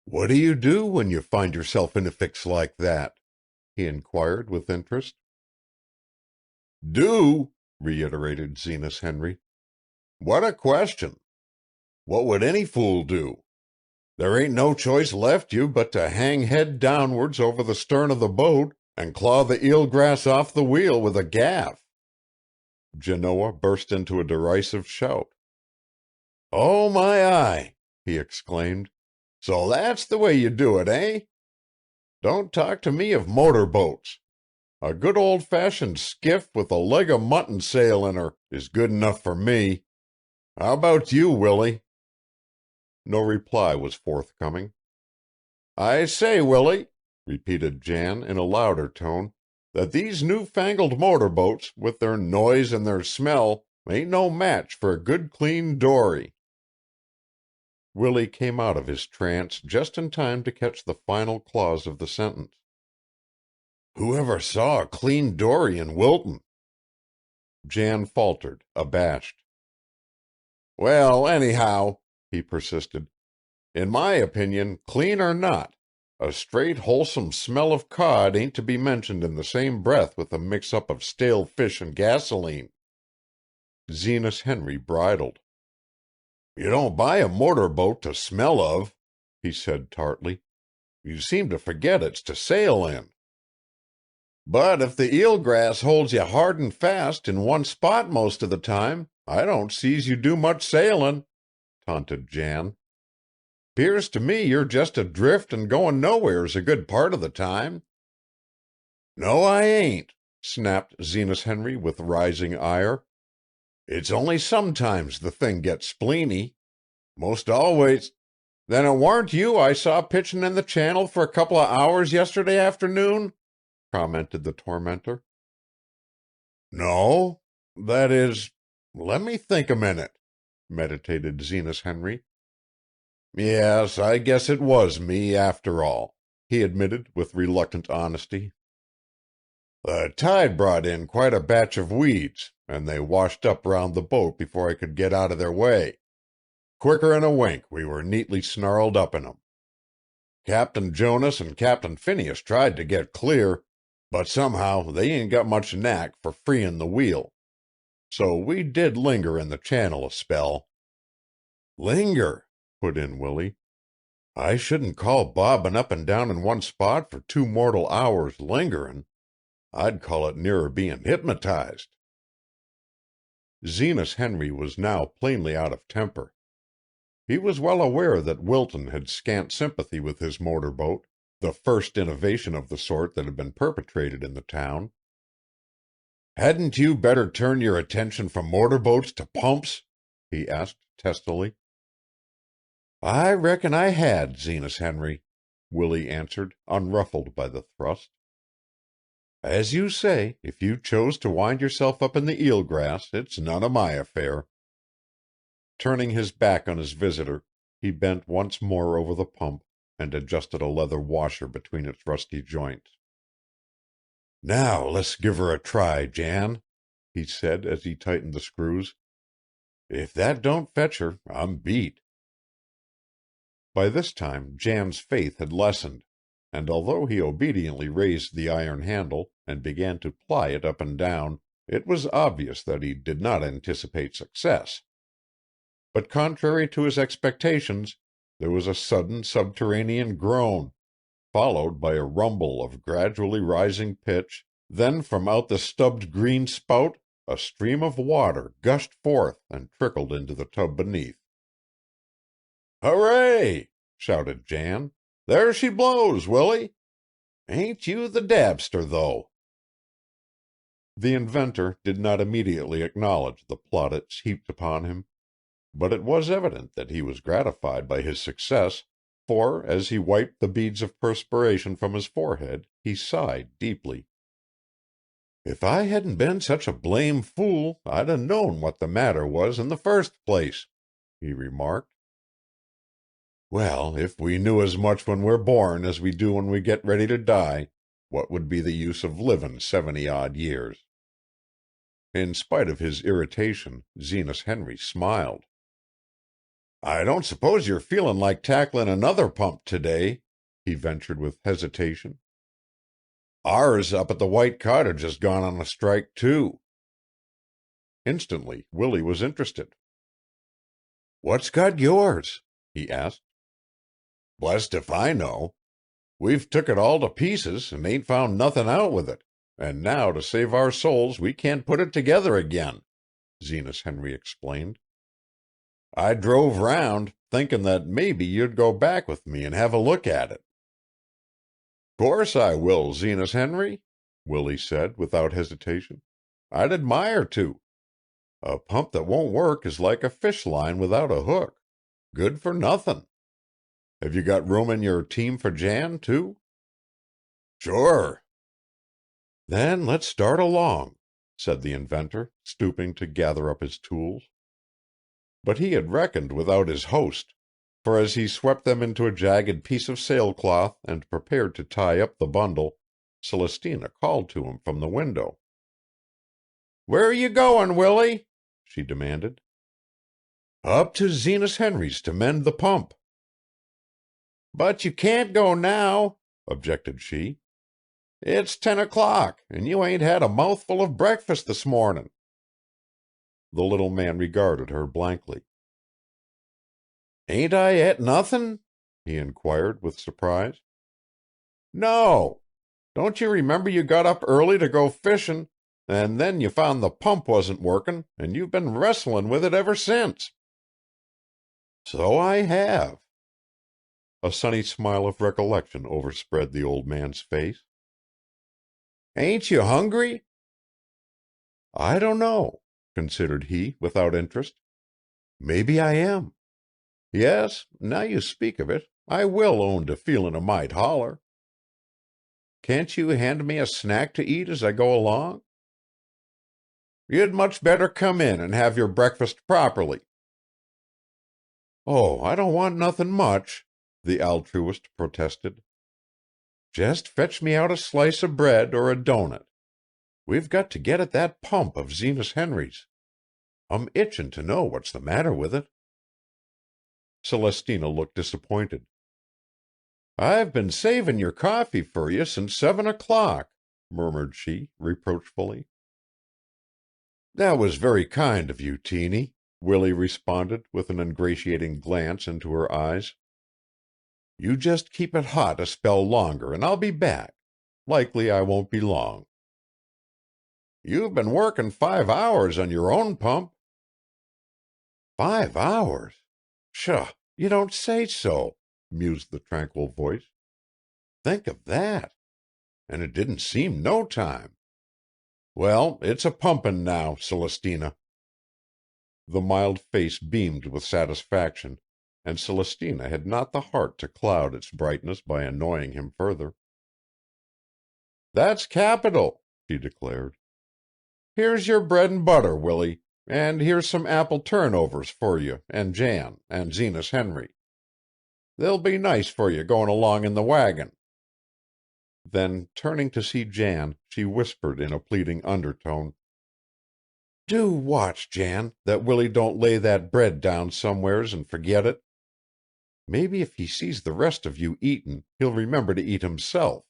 What do when you find yourself in a fix like that?" he inquired with interest. "Do?" reiterated Zenas Henry. "What a question! What would any fool do? There ain't no choice left you but to hang head downwards over the stern of the boat and claw the eel grass off the wheel with a gaff." Genoa burst into a derisive shout. "Oh, my eye!" he exclaimed. "So that's the way you do it, eh? Don't talk to me of motor boats. A good old-fashioned skiff with a leg of mutton sail in her is good enough for me. How about you, Willie?" No reply was forthcoming. "I say, Willie," repeated Jan in a louder tone, "that these new-fangled motor boats, with their noise and their smell, ain't no match for a good clean dory." Willie came out of his trance just in time to catch the final clause of the sentence. "Who ever saw a clean dory in Wilton?" Jan faltered, abashed. "Well, anyhow," he persisted, "in my opinion, clean or not, a straight wholesome smell of cod ain't to be mentioned in the same breath with a mix-up of stale fish and gasoline." Zenas Henry bridled. You don't buy a motor boat to smell of, he said tartly. You seem to forget it's to sail in. But if the eelgrass holds you hard and fast in one spot most of the time, I don't see's you do much sailin', taunted Jan. 'Pears to me you're just adrift and goin' nowheres a good part of the time. No, I ain't, snapped Zenas Henry with rising ire. It's only sometimes the thing gets spleeny. Most always. Then it warn't you I saw pitchin' in the channel for a couple of hours yesterday afternoon? Commented the tormentor. No, that is, let me think a minute, meditated Zenas Henry. Yes, I guess it was me after all, he admitted with reluctant honesty. The tide brought in quite a batch of weeds, and they washed up round the boat before I could get out of their way. Quicker'n a wink, we were neatly snarled up in 'em. Captain Jonas and Captain Phineas tried to get clear, but somehow they ain't got much knack for freeing the wheel. So we did linger in the channel a spell. Linger, put in Willie. I shouldn't call bobbing up and down in one spot for 2 mortal hours lingerin'. I'd call it nearer being hypnotized. Zenas Henry was now plainly out of temper. He was well aware that Wilton had scant sympathy with his motor boat, the first innovation of the sort that had been perpetrated in the town. Hadn't you better turn your attention from motor boats to pumps? He asked testily. I reckon I had, Zenas Henry, Willie answered, unruffled by the thrust. As you say, if you chose to wind yourself up in the eelgrass, it's none of my affair. Turning his back on his visitor, he bent once more over the pump and adjusted a leather washer between its rusty joints. Now let's give her a try, Jan, he said as he tightened the screws. If that don't fetch her, I'm beat. By this time Jan's faith had lessened, and although he obediently raised the iron handle and began to ply it up and down, it was obvious that he did not anticipate success. But contrary to his expectations, there was a sudden subterranean groan, followed by a rumble of gradually rising pitch, then from out the stubbed green spout a stream of water gushed forth and trickled into the tub beneath. Hooray! Shouted Jan. There she blows, Willie. Ain't you the dabster, though? The inventor did not immediately acknowledge the plaudits heaped upon him, but it was evident that he was gratified by his success, for as he wiped the beads of perspiration from his forehead, he sighed deeply. If I hadn't been such a blame fool, I'd 'a' known what the matter was in the first place, he remarked. Well, if we knew as much when we're born as we do when we get ready to die, what would be the use of livin' 70-odd years? In spite of his irritation, Zenas Henry smiled. I don't suppose you're feelin' like tacklin' another pump today, he ventured with hesitation. Ours up at the White Cottage has gone on a strike, too. Instantly, Willie was interested. What's got yours? He asked. Blessed if I know. We've took it all to pieces and ain't found nothin' out with it, and now to save our souls we can't put it together again, Zenas Henry explained. I drove round, thinkin' that maybe you'd go back with me and have a look at it. Course I will, Zenas Henry, Willie said without hesitation. I'd admire to. A pump that won't work is like a fish line without a hook. Good for nothin'. Have you got room in your team for Jan, too? Sure. Then let's start along, said the inventor, stooping to gather up his tools. But he had reckoned without his host, for as he swept them into a jagged piece of sailcloth and prepared to tie up the bundle, Celestina called to him from the window. Where are you going, Willie? She demanded. Up to Zenas Henry's to mend the pump. But you can't go now, objected she. It's 10 o'clock, and you ain't had a mouthful of breakfast this morning. The little man regarded her blankly. Ain't I et nothin'? He inquired with surprise. No. Don't you remember you got up early to go fishin', and then you found the pump wasn't workin', and you've been wrestlin' with it ever since? So I have. A sunny smile of recollection overspread the old man's face. Ain't you hungry? I don't know, considered he without interest. Maybe I am. Yes, now you speak of it, I will own to feelin' a mite holler. Can't you hand me a snack to eat as I go along? You'd much better come in and have your breakfast properly. Oh, I don't want nothin' much, the altruist protested. Just fetch me out a slice of bread or a doughnut. We've got to get at that pump of Zenas Henry's. I'm itchin' to know what's the matter with it. Celestina looked disappointed. I've been savin' your coffee for you since 7 o'clock, murmured she, reproachfully. That was very kind of you, Teeny, Willie responded with an ingratiating glance into her eyes. You just keep it hot a spell longer and I'll be back. Likely I won't be long. You've been working 5 hours on your own pump. 5 hours? Pshaw, you don't say so, mused the tranquil voice. Think of that. And it didn't seem no time. Well, it's a pumpin' now, Celestina. The mild face beamed with satisfaction, and Celestina had not the heart to cloud its brightness by annoying him further. That's capital, she declared. Here's your bread and butter, Willie, and here's some apple turnovers for you and Jan and Zenas Henry. They'll be nice for you going along in the wagon. Then, turning to see Jan, she whispered in a pleading undertone, Do watch, Jan, that Willie don't lay that bread down somewheres and forget it. Maybe if he sees the rest of you eatin', he'll remember to eat himself.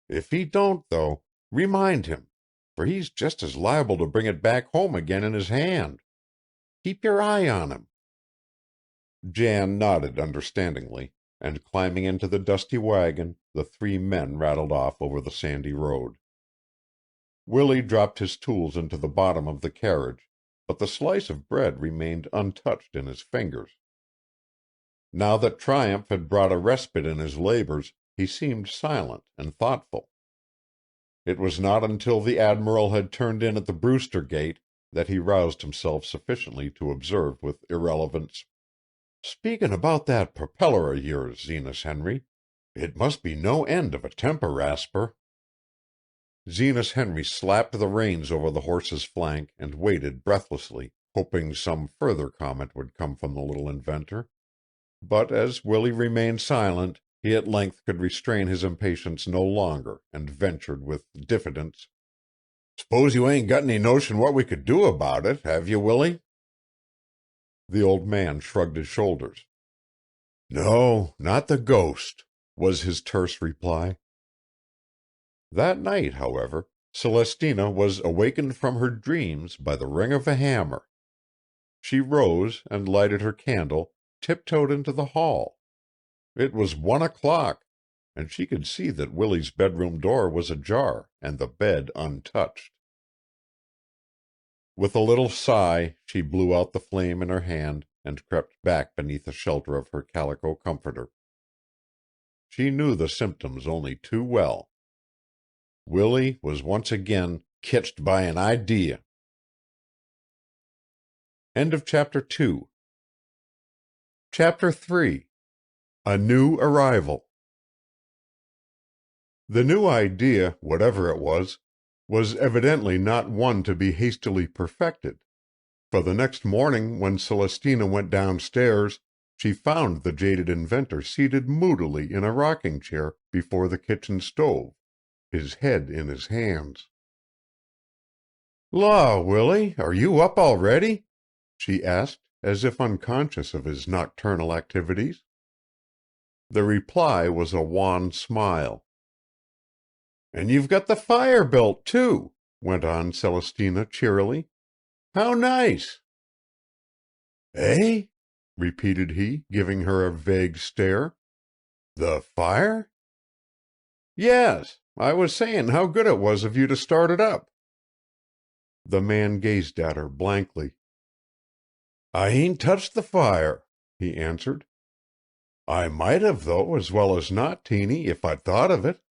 If he don't, though, remind him, for he's just as liable to bring it back home again in his hand. Keep your eye on him. Jan nodded understandingly, and climbing into the dusty wagon, the 3 men rattled off over the sandy road. Willie dropped his tools into the bottom of the carriage, but the slice of bread remained untouched in his fingers. Now that triumph had brought a respite in his labors, he seemed silent and thoughtful. It was not until the Admiral had turned in at the Brewster gate that he roused himself sufficiently to observe with irrelevance, Speakin' about that propeller of yours, Zenas Henry, it must be no end of a temper rasper. Zenas Henry slapped the reins over the horse's flank and waited breathlessly, hoping some further comment would come from the little inventor. But as Willie remained silent, he at length could restrain his impatience no longer and ventured with diffidence, S'pose you ain't got any notion what we could do about it, have you, Willie? The old man shrugged his shoulders. No, not the ghost, was his terse reply. That night, however, Celestina was awakened from her dreams by the ring of a hammer. She rose and lighted her candle, tiptoed into the hall. It was 1 o'clock, and she could see that Willie's bedroom door was ajar and the bed untouched. With a little sigh, she blew out the flame in her hand and crept back beneath the shelter of her calico comforter. She knew the symptoms only too well. Willie was once again ketched by an idea. End of Chapter 2. Chapter 3. A New Arrival. The new idea, whatever it was evidently not one to be hastily perfected, for the next morning when Celestina went downstairs, she found the jaded inventor seated moodily in a rocking-chair before the kitchen stove, his head in his hands. "Law, Willie, are you up already?" she asked, as if unconscious of his nocturnal activities. The reply was a wan smile. "And you've got the fire built, too," went on Celestina cheerily. "How nice!" "Eh? repeated he, giving her a vague stare. "The fire?" "Yes. I was saying how good it was of you to start it up." The man gazed at her blankly. "I ain't touched the fire," he answered. "I might have, though, as well as not, Teeny, if I'd thought of it."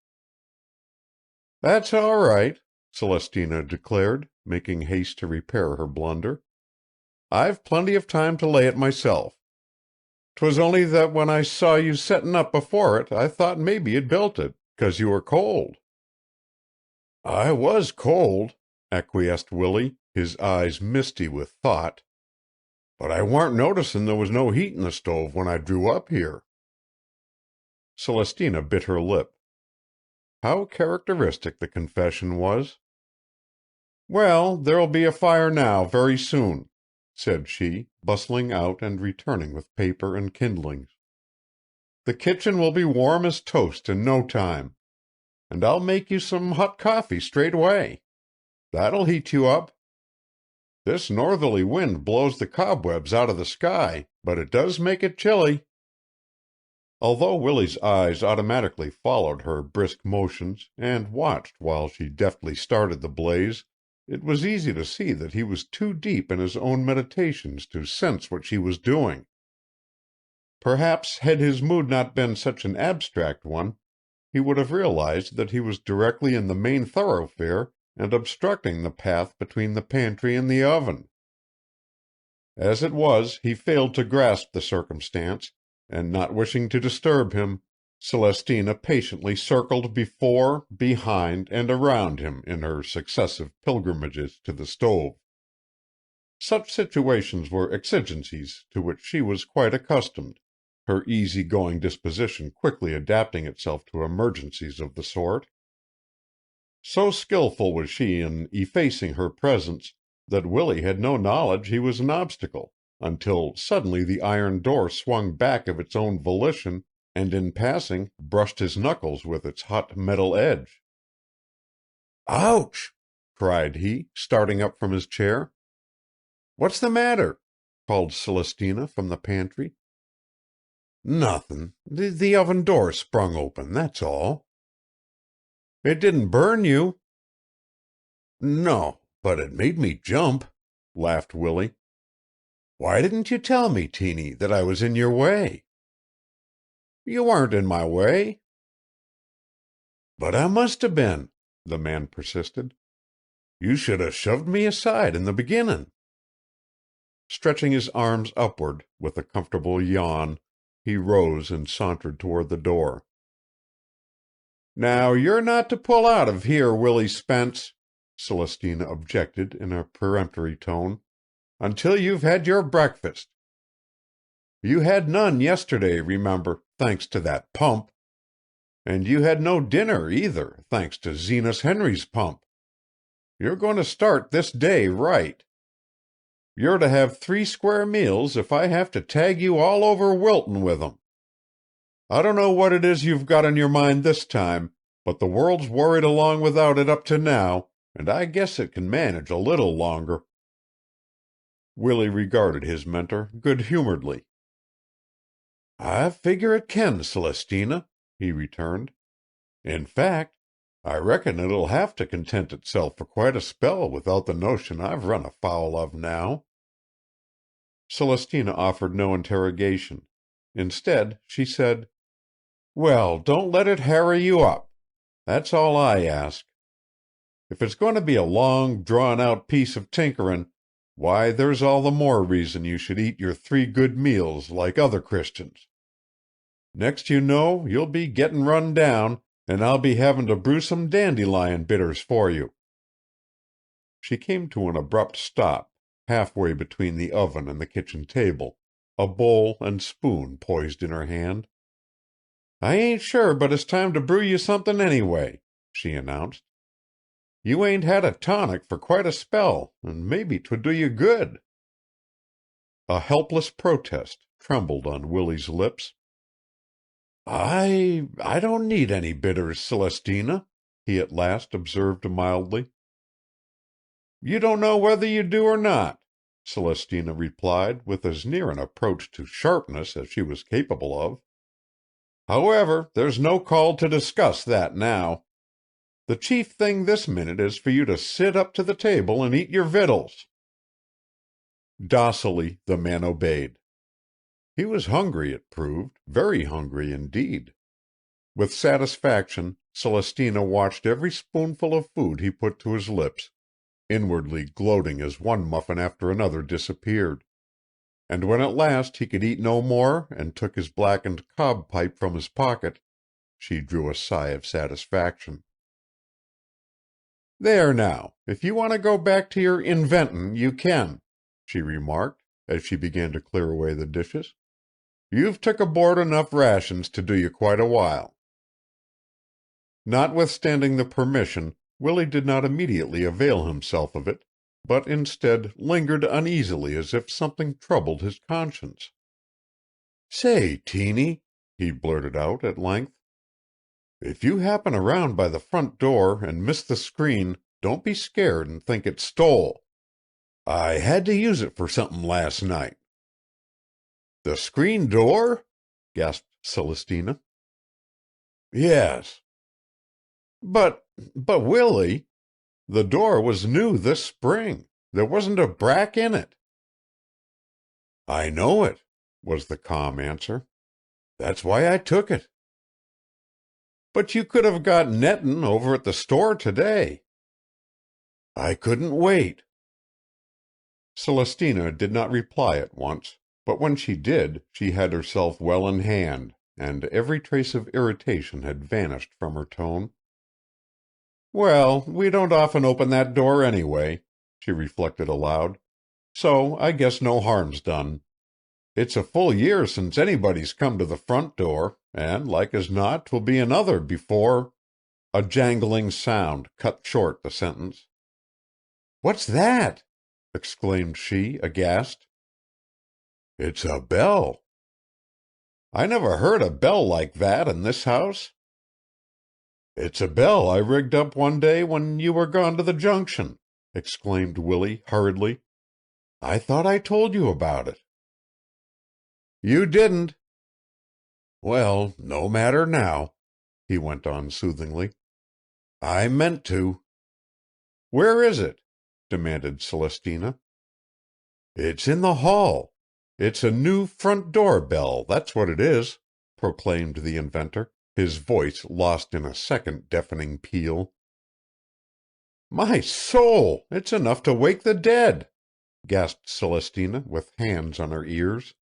"That's all right," Celestina declared, making haste to repair her blunder. "I've plenty of time to lay it myself. 'Twas only that when I saw you settin' up before it, I thought maybe you'd built it, 'cause you were cold." "I was cold," acquiesced Willie, his eyes misty with thought. "But I warn't noticin' there was no heat in the stove when I drew up here." Celestina bit her lip. How characteristic the confession was. "Well, there'll be a fire now very soon," said she, bustling out and returning with paper and kindlings. "The kitchen will be warm as toast in no time. And I'll make you some hot coffee straight away. That'll heat you up. This northerly wind blows the cobwebs out of the sky, but it does make it chilly." Although Willie's eyes automatically followed her brisk motions and watched while she deftly started the blaze, it was easy to see that he was too deep in his own meditations to sense what she was doing. Perhaps had his mood not been such an abstract one, he would have realized that he was directly in the main thoroughfare and obstructing the path between the pantry and the oven. As it was, he failed to grasp the circumstance, and not wishing to disturb him, Celestina patiently circled before, behind, and around him in her successive pilgrimages to the stove. Such situations were exigencies to which she was quite accustomed, her easy-going disposition quickly adapting itself to emergencies of the sort. So skillful was she in effacing her presence that Willie had no knowledge he was an obstacle, until suddenly the iron door swung back of its own volition and in passing brushed his knuckles with its hot metal edge. "Ouch!" cried he, starting up from his chair. "What's the matter?" called Celestina from the pantry. "Nothin'. The oven door sprung open, that's all." "It didn't burn you?" "No, but it made me jump," laughed Willie. "Why didn't you tell me, Teeny, that I was in your way?" "You weren't in my way." "But I must 'a' been," the man persisted. "You should 'a' shoved me aside in the beginnin'." Stretching his arms upward, with a comfortable yawn, he rose and sauntered toward the door. "Now you're not to pull out of here, Willie Spence," Celestina objected in a peremptory tone, "until you've had your breakfast. You had none yesterday, remember, thanks to that pump. And you had no dinner, either, thanks to Zenas Henry's pump. You're going to start this day right. You're to have 3 square meals if I have to tag you all over Wilton with 'em. I don't know what it is you've got on your mind this time, but the world's worried along without it up to now, and I guess it can manage a little longer." Willie regarded his mentor good-humoredly. "I figure it can, Celestina," he returned. "In fact, I reckon it'll have to content itself for quite a spell without the notion I've run afoul of now." Celestina offered no interrogation. Instead, she said, "Well, don't let it harry you up. That's all I ask. If it's going to be a long, drawn-out piece of tinkerin', why, there's all the more reason you should eat your 3 good meals like other Christians. Next you know, you'll be gettin' run down, and I'll be havin' to brew some dandelion bitters for you." She came to an abrupt stop, halfway between the oven and the kitchen table, a bowl and spoon poised in her hand. "I ain't sure but it's time to brew you somethin' anyway," she announced. "You ain't had a tonic for quite a spell, and maybe 'twould do you good." A helpless protest trembled on Willie's lips. I don't need any bitters, Celestina," he at last observed mildly. "You don't know whether you do or not. Celestina replied with as near an approach to sharpness as she was capable of. However, there's no call to discuss that now. The chief thing this minute is for you to sit up to the table and eat your victuals. Docilely the man obeyed. He was hungry, it proved, very hungry indeed. With satisfaction, Celestina watched every spoonful of food he put to his lips, inwardly gloating as one muffin after another disappeared. And when at last he could eat no more and took his blackened cob pipe from his pocket, she drew a sigh of satisfaction. "There now, if you want to go back to your inventin', you can," she remarked, as she began to clear away the dishes. "You've took aboard enough rations to do you quite a while." Notwithstanding the permission, Willie did not immediately avail himself of it, but instead lingered uneasily as if something troubled his conscience. "Say, Teeny," he blurted out at length, "if you happen around by the front door and miss the screen, don't be scared and think it's stole. I had to use it for something last night." "The screen door?" gasped Celestina. "Yes." But Willie, the door was new this spring. There wasn't a brack in it." "I know it," was the calm answer. "That's why I took it." "But you could have got nettin' over at the store today." "I couldn't wait." Celestina did not reply at once, but when she did, she had herself well in hand, and every trace of irritation had vanished from her tone. "Well, we don't often open that door anyway," she reflected aloud, "so I guess no harm's done. It's a full year since anybody's come to the front door, and like as not 'twill be another before—" A jangling sound cut short the sentence. "What's that?" exclaimed she, aghast. "It's a bell." "I never heard a bell like that in this house." "It's a bell I rigged up one day when you were gone to the Junction," exclaimed Willie hurriedly. "I thought I told you about it." "You didn't." "Well, no matter now," he went on soothingly. "I meant to." "Where is it?" demanded Celestina. "It's in the hall. It's a new front door bell, that's what it is," proclaimed the inventor, his voice lost in a second deafening peal. "My soul! It's enough to wake the dead!" gasped Celestina, with hands on her ears.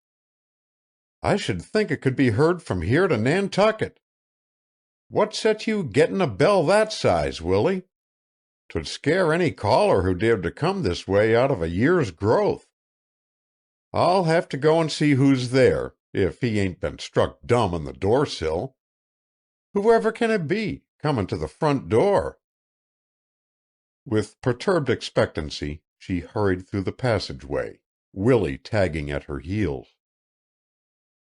"I should think it could be heard from here to Nantucket. What set you gettin' a bell that size, Willie? 'Twould scare any caller who dared to come this way out of a year's growth. I'll have to go and see who's there, if he ain't been struck dumb on the door sill. Whoever can it be, comin' to the front door?" With perturbed expectancy she hurried through the passageway, Willie tagging at her heels.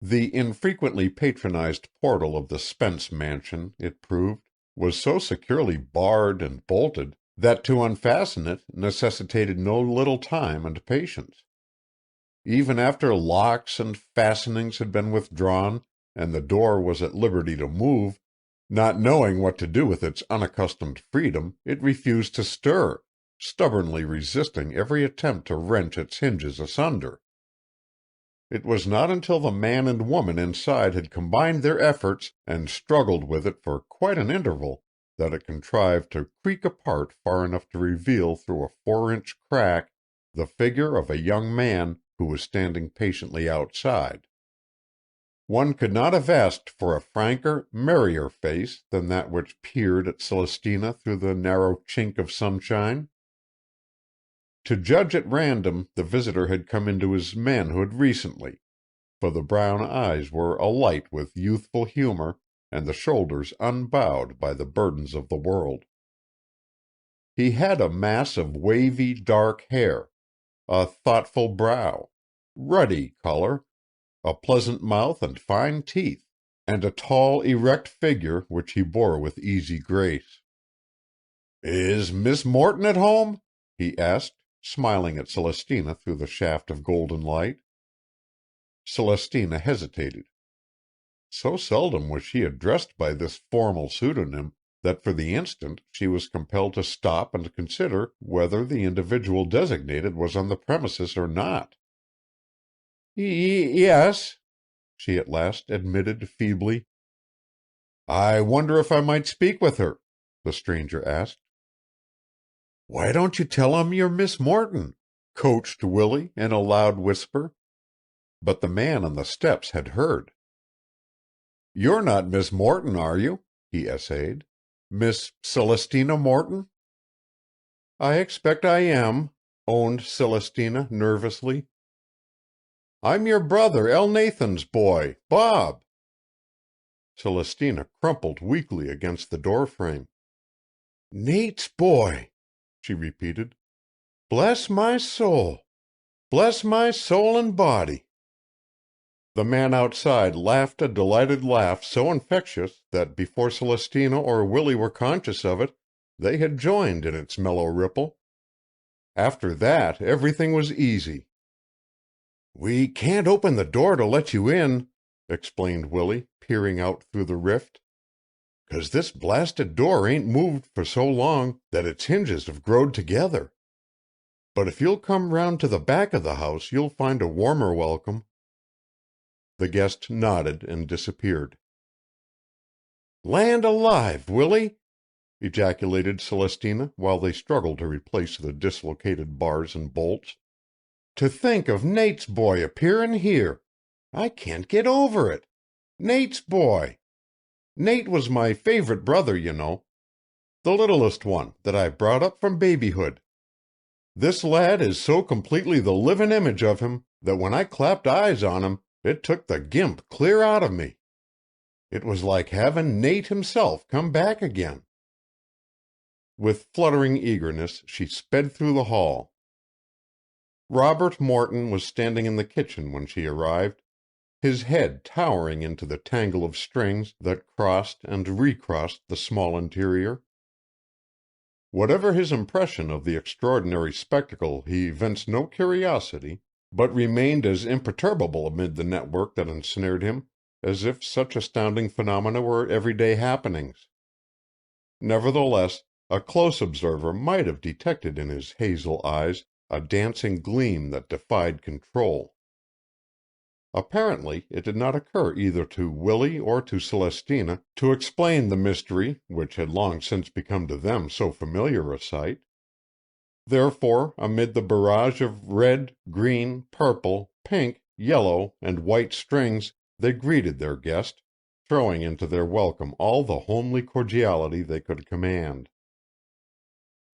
The infrequently patronized portal of the Spence mansion, it proved, was so securely barred and bolted that to unfasten it necessitated no little time and patience. Even after locks and fastenings had been withdrawn and the door was at liberty to move, not knowing what to do with its unaccustomed freedom, it refused to stir, stubbornly resisting every attempt to wrench its hinges asunder. It was not until the man and woman inside had combined their efforts and struggled with it for quite an interval that it contrived to creak apart far enough to reveal through a 4-inch crack the figure of a young man who was standing patiently outside. One could not have asked for a franker, merrier face than that which peered at Celestina through the narrow chink of sunshine. To judge at random, the visitor had come into his manhood recently, for the brown eyes were alight with youthful humor and the shoulders unbowed by the burdens of the world. He had a mass of wavy dark hair, a thoughtful brow, ruddy color, a pleasant mouth and fine teeth, and a tall, erect figure which he bore with easy grace. "Is Miss Morton at home?" he asked, smiling at Celestina through the shaft of golden light. Celestina hesitated. So seldom was she addressed by this formal pseudonym that for the instant she was compelled to stop and consider whether the individual designated was on the premises or not. Yes, she at last admitted feebly. I wonder if I might speak with her, the stranger asked. Why don't you tell him you're Miss Morton? Coached Willie in a loud whisper. But the man on the steps had heard. You're not Miss Morton, are you? He essayed. Miss Celestina Morton? I expect I am, owned Celestina nervously. I'm your brother Elnathan's boy, Bob. Celestina crumpled weakly against the doorframe. Nate's boy, she repeated. Bless my soul. Bless my soul and body. The man outside laughed a delighted laugh so infectious that before Celestina or Willie were conscious of it, they had joined in its mellow ripple. After that, everything was easy. We can't open the door to let you in, explained Willie, peering out through the rift, 'cause this blasted door ain't moved for so long that its hinges have growed together. But if you'll come round to the back of the house, you'll find a warmer welcome. The guest nodded and disappeared. Land alive, Willie! Ejaculated Celestina while they struggled to replace the dislocated bars and bolts. To think of Nate's boy appearing here! I can't get over it. Nate's boy! Nate was my favorite brother, you know. The littlest one that I brought up from babyhood. This lad is so completely the living image of him that when I clapped eyes on him, it took the gimp clear out of me. It was like having Nate himself come back again. With fluttering eagerness, she sped through the hall. Robert Morton was standing in the kitchen when she arrived, his head towering into the tangle of strings that crossed and recrossed the small interior. Whatever his impression of the extraordinary spectacle, he evinced no curiosity, but remained as imperturbable amid the network that ensnared him as if such astounding phenomena were everyday happenings. Nevertheless, a close observer might have detected in his hazel eyes a dancing gleam that defied control. Apparently, it did not occur either to Willie or to Celestina to explain the mystery which had long since become to them so familiar a sight. Therefore, amid the barrage of red, green, purple, pink, yellow, and white strings, they greeted their guest, throwing into their welcome all the homely cordiality they could command.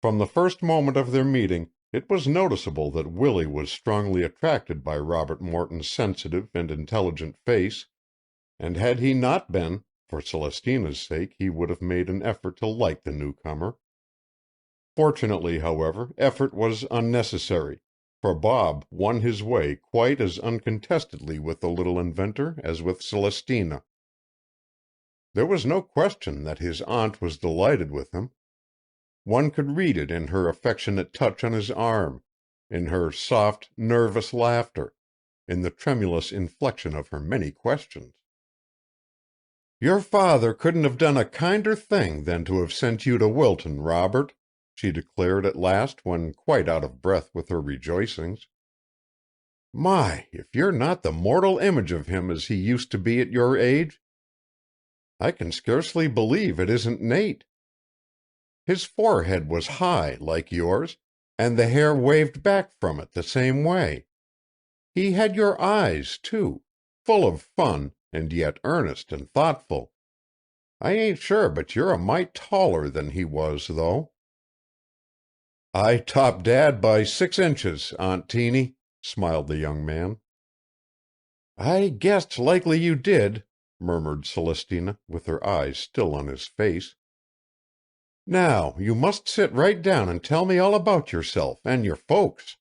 From the first moment of their meeting, it was noticeable that Willie was strongly attracted by Robert Morton's sensitive and intelligent face, and had he not been, for Celestina's sake he would have made an effort to like the newcomer. Fortunately, however, effort was unnecessary, for Bob won his way quite as uncontestedly with the little inventor as with Celestina. There was no question that his aunt was delighted with him. One could read it in her affectionate touch on his arm, in her soft, nervous laughter, in the tremulous inflection of her many questions. Your father couldn't have done a kinder thing than to have sent you to Wilton, Robert, she declared at last when quite out of breath with her rejoicings. My, if you're not the mortal image of him as he used to be at your age! I can scarcely believe it isn't Nate. His forehead was high, like yours, and the hair waved back from it the same way. He had your eyes, too, full of fun, and yet earnest and thoughtful. I ain't sure but you're a mite taller than he was, though. I topped Dad by 6 inches, Aunt Teeny, smiled the young man. I guessed likely you did, murmured Celestina, with her eyes still on his face. Now, you must sit right down and tell me all about yourself and your folks.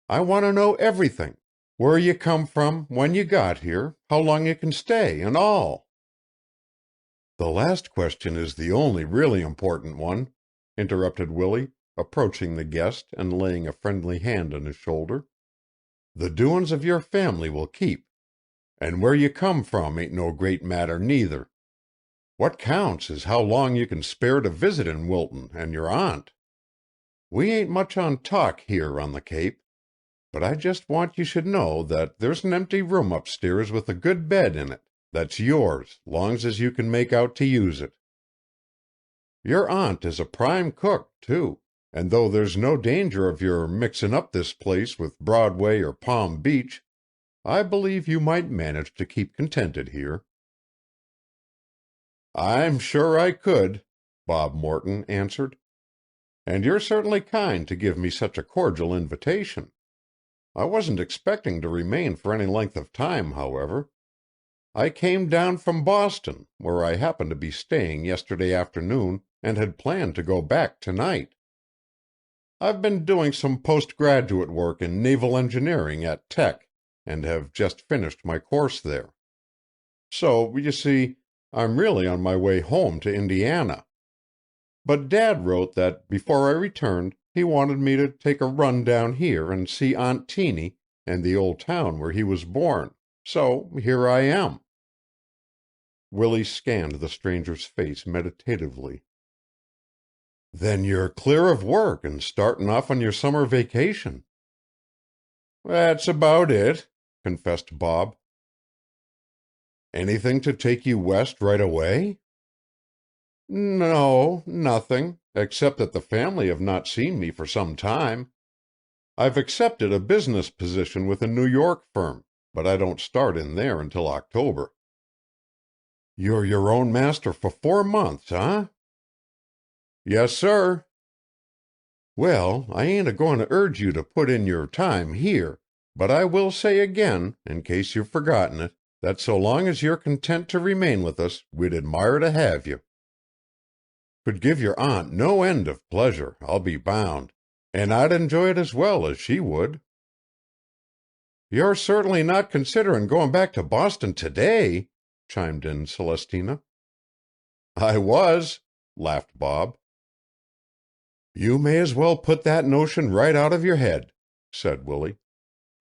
I want to know everything, where you come from, when you got here, how long you can stay, and all. The last question is the only really important one, interrupted Willie, approaching the guest and laying a friendly hand on his shoulder. "The doin's of your family will keep, and where you come from ain't no great matter neither. What counts is how long you can spare to visit in Wilton and your aunt. We ain't much on talk here on the Cape, but I just want you should know that there's an empty room upstairs with a good bed in it, that's yours long's as you can make out to use it. Your aunt is a prime cook, too, and though there's no danger of your mixin' up this place with Broadway or Palm Beach, I believe you might manage to keep contented here." "I'm sure I could," Bob Morton answered. "And you're certainly kind to give me such a cordial invitation. I wasn't expecting to remain for any length of time, however. I came down from Boston, where I happened to be staying yesterday afternoon, and had planned to go back tonight. I've been doing some postgraduate work in naval engineering at Tech, and have just finished my course there. So, you see, I'm really on my way home to Indiana. But Dad wrote that before I returned, he wanted me to take a run down here and see Aunt Teeny and the old town where he was born, so here I am." Willie scanned the stranger's face meditatively. "Then you're clear of work and startin' off on your summer vacation." "That's about it," confessed Bob. "Anything to take you west right away?" "No, nothing, except that the family have not seen me for some time. I've accepted a business position with a New York firm, but I don't start in there until October." "You're your own master for 4 months, huh?" "Yes, sir." "Well, I ain't a-going to urge you to put in your time here, but I will say again, in case you've forgotten it, that so long as you're content to remain with us, we'd admire to have you. 'Twould give your aunt no end of pleasure, I'll be bound, and I'd enjoy it as well as she would." "You're certainly not considering going back to Boston today," chimed in Celestina. "I was," laughed Bob. "You may as well put that notion right out of your head," said Willie,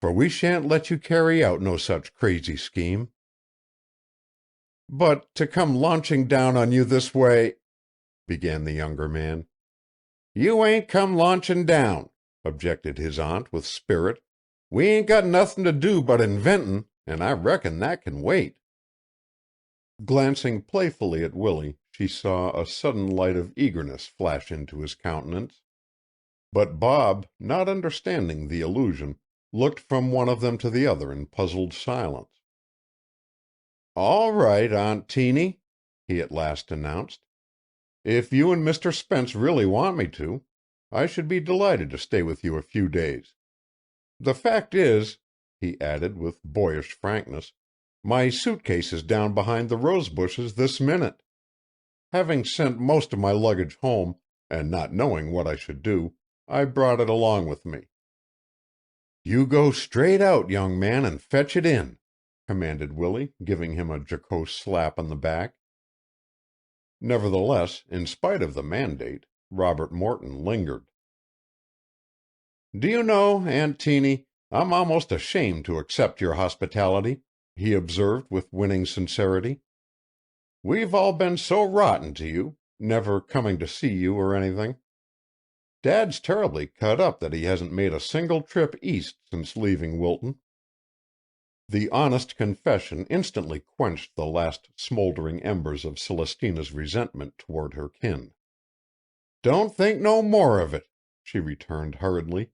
"for we shan't let you carry out no such crazy scheme." "But to come launching down on you this way," began the younger man. "You ain't come launchin' down," objected his aunt with spirit. "We ain't got nothin' to do but inventin', and I reckon that can wait." Glancing playfully at Willie, she saw a sudden light of eagerness flash into his countenance. But Bob, not understanding the allusion, looked from one of them to the other in puzzled silence. "All right, Aunt Teeny," he at last announced. "If you and Mr. Spence really want me to, I should be delighted to stay with you a few days. The fact is," he added with boyish frankness, "my suitcase is down behind the rose bushes this minute. Having sent most of my luggage home, and not knowing what I should do, I brought it along with me." "You go straight out, young man, and fetch it in," commanded Willie, giving him a jocose slap on the back. Nevertheless, in spite of the mandate, Robert Morton lingered. "Do you know, Aunt Teeny, I'm almost ashamed to accept your hospitality," he observed with winning sincerity. "We've all been so rotten to you, never coming to see you or anything. Dad's terribly cut up that he hasn't made a single trip east since leaving Wilton." The honest confession instantly quenched the last smoldering embers of Celestina's resentment toward her kin. "Don't think no more of it," she returned hurriedly.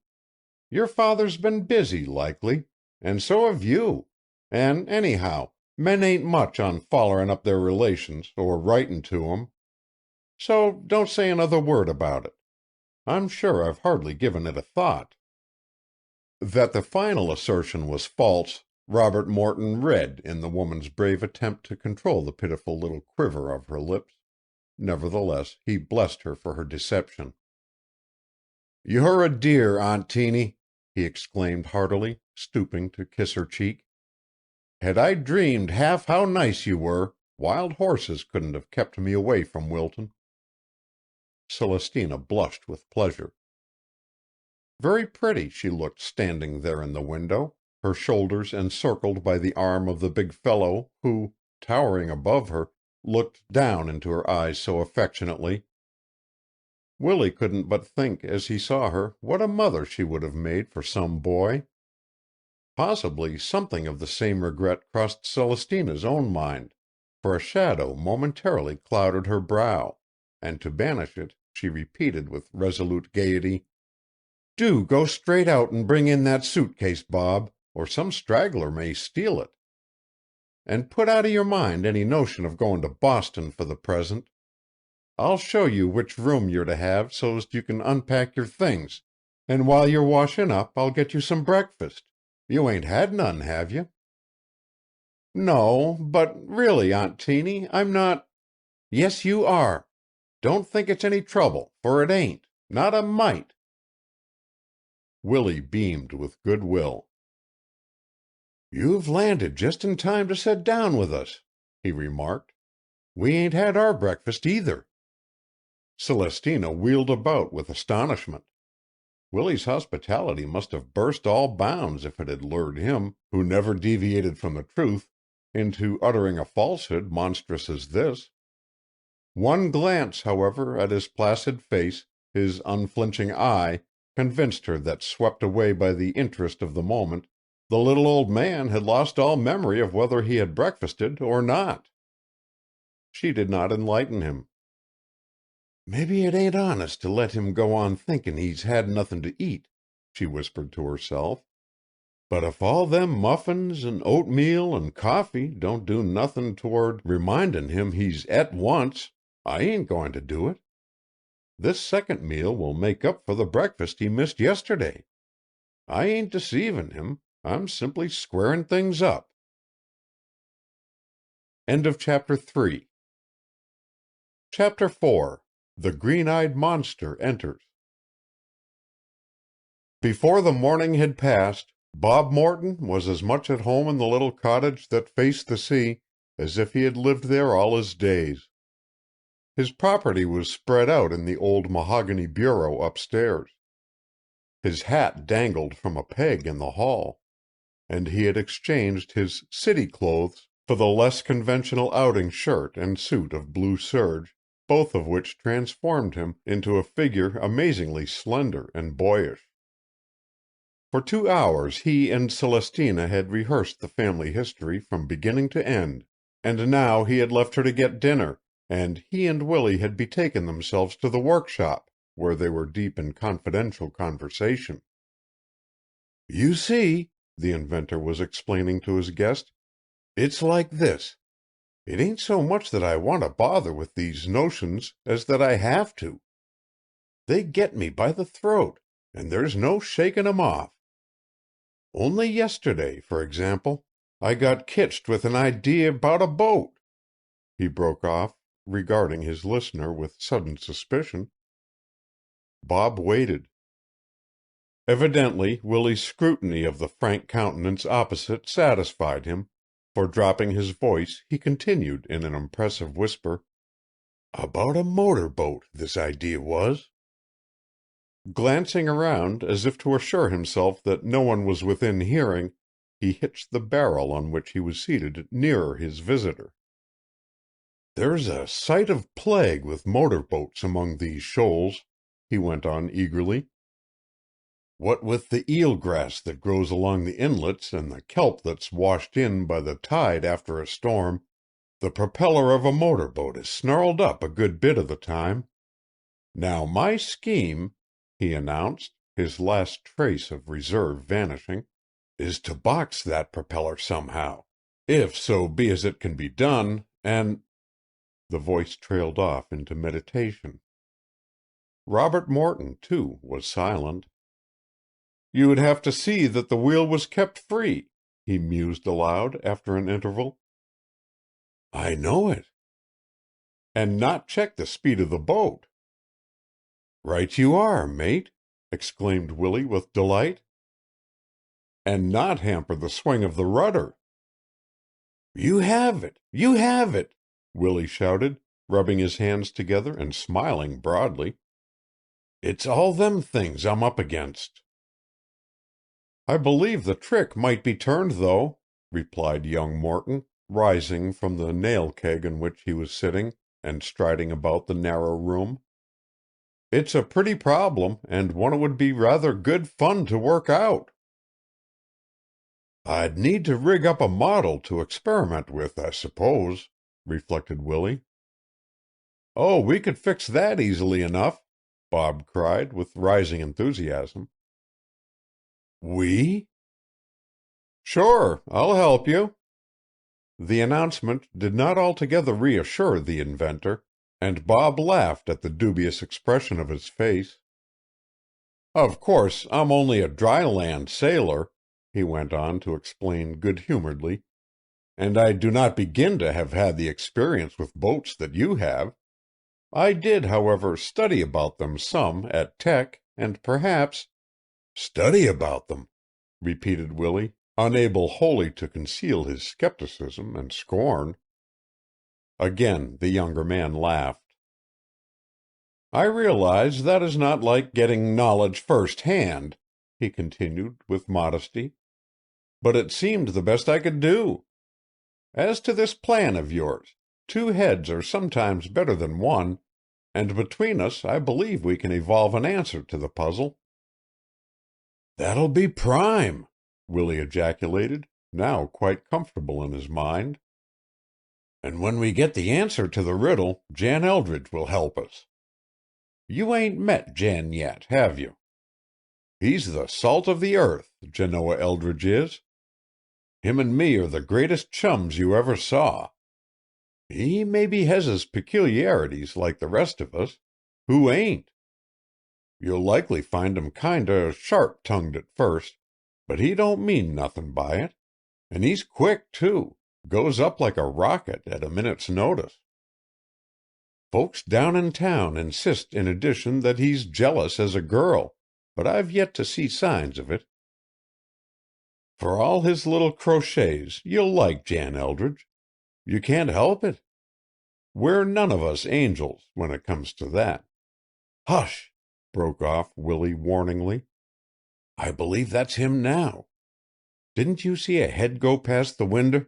"Your father's been busy, likely, and so have you, and anyhow, men ain't much on follerin' up their relations or writin' to 'em. So don't say another word about it. I'm sure I've hardly given it a thought." That the final assertion was false, Robert Morton read in the woman's brave attempt to control the pitiful little quiver of her lips. Nevertheless, he blessed her for her deception. "You're a dear, Aunt Teeny," he exclaimed heartily, stooping to kiss her cheek. "Had I dreamed half how nice you were, wild horses couldn't have kept me away from Wilton." Celestina blushed with pleasure, Very pretty she looked standing there in the window, her shoulders encircled by the arm of the big fellow who, towering above her, looked down into her eyes so affectionately. Willie couldn't but think, as he saw her, what a mother she would have made for some boy. Possibly something of the same regret crossed Celestina's own mind, for a shadow momentarily clouded her brow, and to banish it she repeated with resolute gaiety, "Do go straight out and bring in that suit-case, Bob, or some straggler may steal it. And put out of your mind any notion of going to Boston for the present. I'll show you which room you're to have so's you can unpack your things, and while you're washing up I'll get you some breakfast. You ain't had none, have you?" "No, but really, Aunt Teeny, I'm not—" "Yes, you are. Don't think it's any trouble, for it ain't. Not a mite." Willie beamed with good will. "You've landed just in time to set down with us," he remarked. "We ain't had our breakfast either." Celestina wheeled about with astonishment. Willie's hospitality must have burst all bounds if it had lured him, who never deviated from the truth, into uttering a falsehood monstrous as this. One glance, however, at his placid face, his unflinching eye, convinced her that, swept away by the interest of the moment, the little old man had lost all memory of whether he had breakfasted or not. She did not enlighten him. "Mebbe it ain't honest to let him go on thinkin' he's had nothin' to eat," she whispered to herself. "But if all them muffins and oatmeal and coffee don't do nothin' toward remindin' him he's et once, I ain't goin' to do it. This second meal will make up for the breakfast he missed yesterday. I ain't deceivin' him. I'm simply squarin' things up." End of Chapter 3. Chapter 4. The Green-Eyed Monster Enters. Before the morning had passed, Bob Morton was as much at home in the little cottage that faced the sea as if he had lived there all his days. His property was spread out in the old mahogany bureau upstairs. His hat dangled from a peg in the hall, and he had exchanged his city clothes for the less conventional outing shirt and suit of blue serge, both of which transformed him into a figure amazingly slender and boyish. For 2 hours he and Celestina had rehearsed the family history from beginning to end, and now he had left her to get dinner, and he and Willie had betaken themselves to the workshop, where they were deep in confidential conversation. "You see," the inventor was explaining to his guest, "it's like this. It ain't so much that I want to bother with these notions as that I have to. They get me by the throat, and there's no shaking 'em off. Only yesterday, for example, I got ketched with an idea about a boat." He broke off, regarding his listener with sudden suspicion. Bob waited. Evidently Willie's scrutiny of the frank countenance opposite satisfied him, for dropping his voice he continued in an impressive whisper, "About a motor boat, this idea was." Glancing around as if to assure himself that no one was within hearing, he hitched the barrel on which he was seated nearer his visitor. "There's a sight of plague with motor boats among these shoals," he went on eagerly. "What with the eel grass that grows along the inlets and the kelp that's washed in by the tide after a storm, the propeller of a motor boat is snarled up a good bit of the time. Now my scheme," he announced, his last trace of reserve vanishing, "is to box that propeller somehow, if so be as it can be done, and—" The voice trailed off into meditation. Robert Morton, too, was silent. "You would have to see that the wheel was kept free," he mused aloud after an interval. "I know it." "And not check the speed of the boat." "Right you are, mate," exclaimed Willie with delight. "And not hamper the swing of the rudder." "You have it! You have it!" Willie shouted, rubbing his hands together and smiling broadly. "It's all them things I'm up against, I believe the trick might be turned, though, replied young Morton, rising from the nail keg on which he was sitting and striding about the narrow room. It's a pretty problem, and one it would be rather good fun to work out. I'd need to rig up a model to experiment with, I suppose, reflected Willie. Oh, we could fix that easily enough, Bob cried with rising enthusiasm. We? Sure, I'll help you. The announcement did not altogether reassure the inventor, and Bob laughed at the dubious expression of his face. Of course, I'm only a dry-land sailor, he went on to explain good-humoredly, and I do not begin to have had the experience with boats that you have. I did, however, study about them some at Tech, and perhaps— Study about them, repeated Willie, unable wholly to conceal his skepticism and scorn. Again the younger man laughed. I realize that is not like getting knowledge first-hand, he continued with modesty, but it seemed the best I could do. As to this plan of yours, 2 heads are sometimes better than 1, and between us I believe we can evolve an answer to the puzzle. That'll be prime, Willie ejaculated, now quite comfortable in his mind. And when we get the answer to the riddle, Jan Eldridge will help us. You ain't met Jan yet, have you? He's the salt of the earth, Genoa Eldridge is. Him and me are the greatest chums you ever saw. He maybe has his peculiarities like the rest of us. Who ain't? You'll likely find him kinda sharp-tongued at first, but he don't mean nothin' by it. And he's quick, too. Goes up like a rocket at a minute's notice. Folks down in town insist in addition that he's jealous as a girl, but I've yet to see signs of it. For all his little crotchets, you'll like Jan Eldridge. You can't help it. We're none of us angels when it comes to that. Hush! Broke off Willie warningly. I believe that's him now. Didn't you see a head go past the window?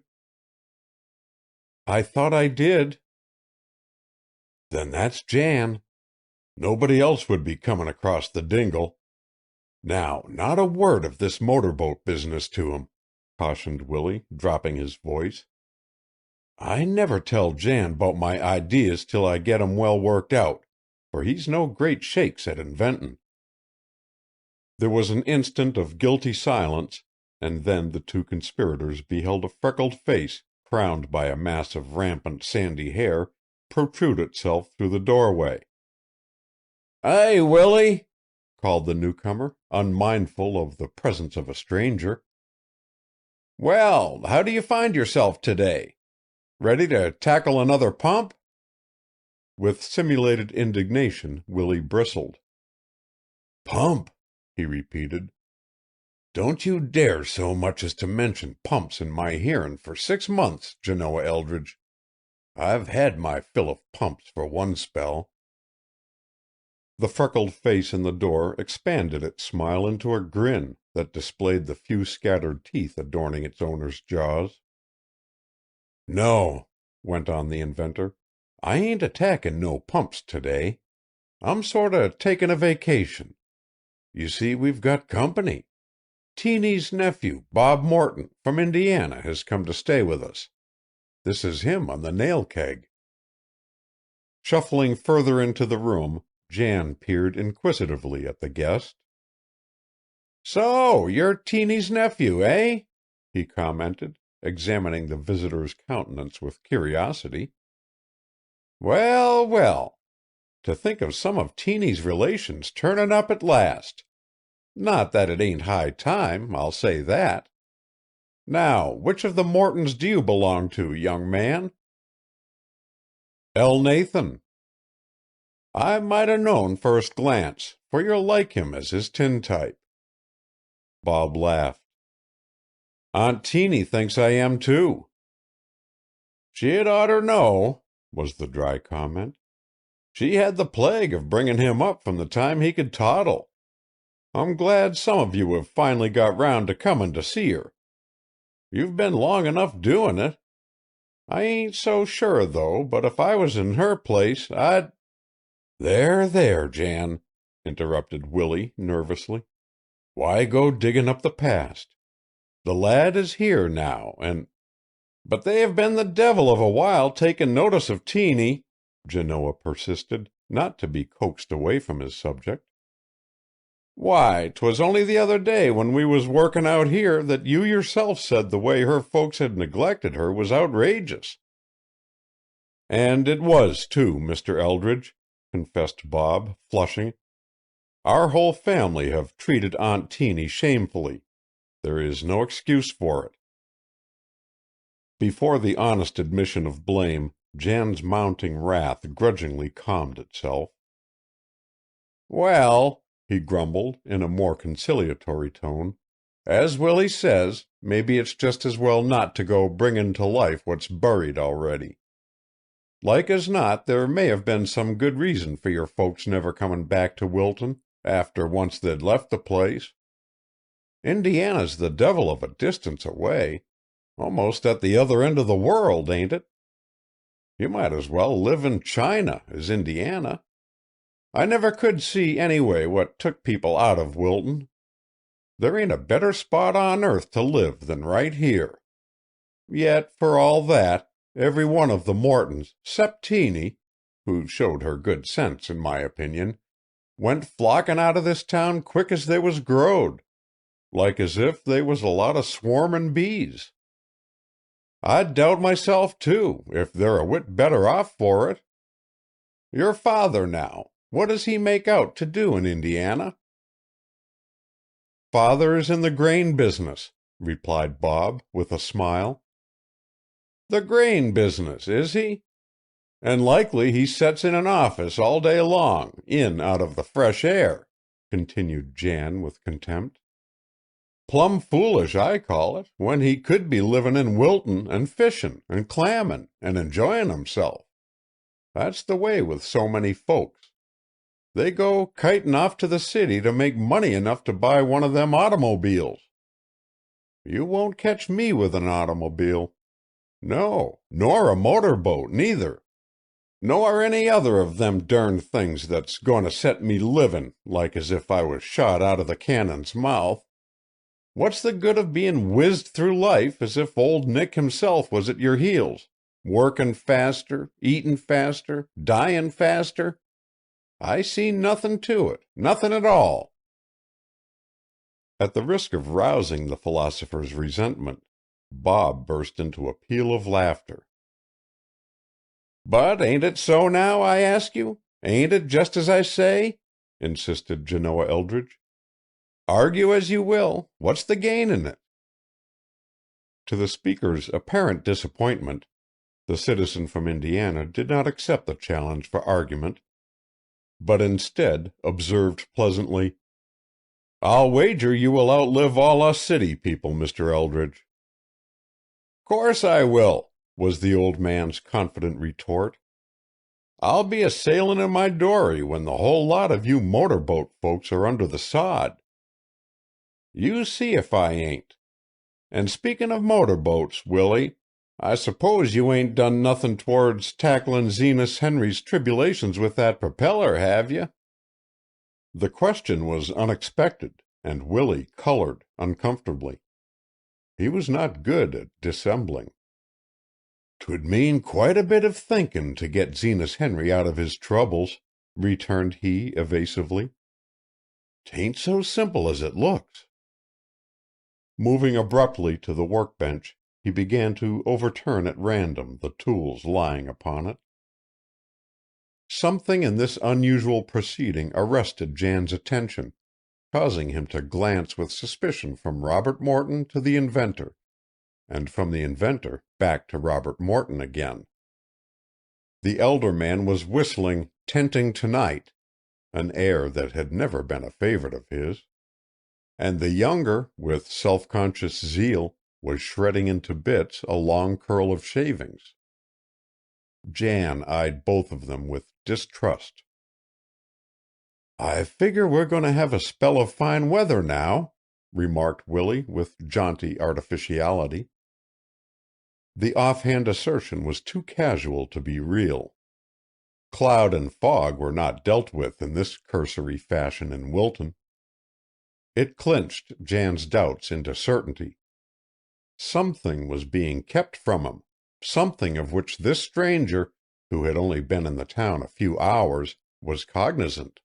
I thought I did. Then that's Jan. Nobody else would be comin' across the dingle. Now, not a word of this motorboat business to him, cautioned Willie, dropping his voice. I never tell Jan 'bout my ideas till I get 'em well worked out, for he's no great shakes at inventin'. There was an instant of guilty silence, and then the 2 conspirators beheld a freckled face, crowned by a mass of rampant sandy hair, protrude itself through the doorway. "Hey, Willie!" called the newcomer, unmindful of the presence of a stranger. "Well, how do you find yourself today? Ready to tackle another pump?" With simulated indignation, Willie bristled. "Pump?" he repeated. "Don't you dare so much as to mention pumps in my hearin' for 6 months, Genoa Eldridge. I've had my fill of pumps for one spell." The freckled face in the door expanded its smile into a grin that displayed the few scattered teeth adorning its owner's jaws. "No," went on the inventor, "I ain't attackin' no pumps today. I'm sorta takin' a vacation. You see, we've got company. Teeny's nephew, Bob Morton, from Indiana, has come to stay with us. This is him on the nail keg." Shuffling further into the room, Jan peered inquisitively at the guest. "So you're Teeny's nephew, eh?" he commented, examining the visitor's countenance with curiosity. "Well, well, to think of some of Teeny's relations turnin' up at last. Not that it ain't high time, I'll say that. Now, which of the Mortons do you belong to, young man?" "L. Nathan." "I might 'a' known first glance, for you're like him as his tintype." Bob laughed. "Aunt Teeny thinks I am, too." "She'd oughter know," was the dry comment. "She had the plague of bringin' him up from the time he could toddle. I'm glad some of you have finally got round to comin' to see her. You've been long enough doin' it. I ain't so sure, though, but if I was in her place, I'd—" There, Jan," interrupted Willie nervously. "Why go diggin' up the past? The lad is here now, and—" "But they have been the devil of a while takin' notice of Teeny," Genoa persisted, not to be coaxed away from his subject. "Why, 'twas only the other day when we was workin' out here that you yourself said the way her folks had neglected her was outrageous." "And it was, too, Mr. Eldridge," confessed Bob, flushing. "Our whole family have treated Aunt Teeny shamefully. There is no excuse for it." Before the honest admission of blame, Jan's mounting wrath grudgingly calmed itself. "Well," he grumbled, in a more conciliatory tone, "as Willie says, maybe it's just as well not to go bringin' to life what's buried already. Like as not there may have been some good reason for your folks never comin' back to Wilton, after once they'd left the place. Indiana's the devil of a distance away, almost at the other end of the world, ain't it? You might as well live in China as Indiana. I never could see, anyway, what took people out of Wilton. There ain't a better spot on earth to live than right here. Yet, for all that, every one of the Mortons, 'cept Teeny, who showed her good sense, in my opinion, went flockin' out of this town quick as they was growed, like as if they was a lot of swarmin' bees. I'd doubt myself, too, if they're a whit better off for it. Your father, now, what does he make out to do in Indiana?" "Father is in the grain business," replied Bob, with a smile. "The grain business, is he? And likely he sets in an office all day long, in out of the fresh air," continued Jan with contempt. "Plumb foolish, I call it, when he could be livin' in Wilton and fishin' and clammin' and enjoyin' himself. That's the way with so many folks. They go kitin' off to the city to make money enough to buy one of them automobiles. You won't catch me with an automobile. No, nor a motor boat, neither. Nor any other of them derned things that's goin' to set me livin' like as if I was shot out of the cannon's mouth. What's the good of bein' whizzed through life as if old Nick himself was at your heels, workin' faster, eatin' faster, dyin' faster? I see nothin' to it, nothin' at all." At the risk of rousing the philosopher's resentment, Bob burst into a peal of laughter. "But ain't it so now, I ask you? Ain't it just as I say?" insisted Genoa Eldridge. "Argue as you will, what's the gain in it?" To the speaker's apparent disappointment, the citizen from Indiana did not accept the challenge for argument, but instead observed pleasantly, "I'll wager you will outlive all us city people, Mr. Eldridge." "Course I will," was the old man's confident retort. "I'll be a sailin' in my dory when the whole lot of you motor boat folks are under the sod. You see if I ain't. And speakin' of motor boats, Willie, I suppose you ain't done nothin' towards tacklin' Zenas Henry's tribulations with that propeller, have you?" The question was unexpected, and Willie colored uncomfortably. He was not good at dissembling. "'Twould mean quite a bit of thinkin' to get Zenas Henry out of his troubles," returned he evasively. "'Tain't so simple as it looks." Moving abruptly to the workbench, he began to overturn at random the tools lying upon it. Something in this unusual proceeding arrested Jan's attention, causing him to glance with suspicion from Robert Morton to the inventor, and from the inventor back to Robert Morton again. The elder man was whistling "Tenting Tonight," an air that had never been a favorite of his, and the younger, with self-conscious zeal, was shredding into bits a long curl of shavings. Jan eyed both of them with distrust. I figure we're going to have a spell of fine weather now, remarked Willie with jaunty artificiality. The offhand assertion was too casual to be real. Cloud and fog were not dealt with in this cursory fashion in Wilton. It clinched Jan's doubts into certainty. Something was being kept from him, something of which this stranger, who had only been in the town a few hours, was cognizant.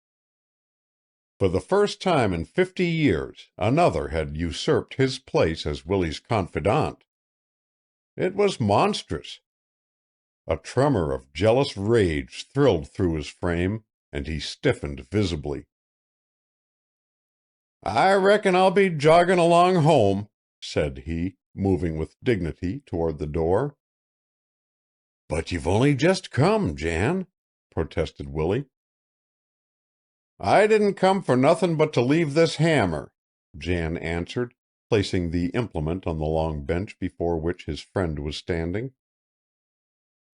For the first time in 50 years, another had usurped his place as Willie's confidant. It was monstrous. A tremor of jealous rage thrilled through his frame, and he stiffened visibly. "I reckon I'll be jogging along home," said he, moving with dignity toward the door. "But you've only just come, Jan," protested Willie. "I didn't come for nothing but to leave this hammer," Jan answered, placing the implement on the long bench before which his friend was standing.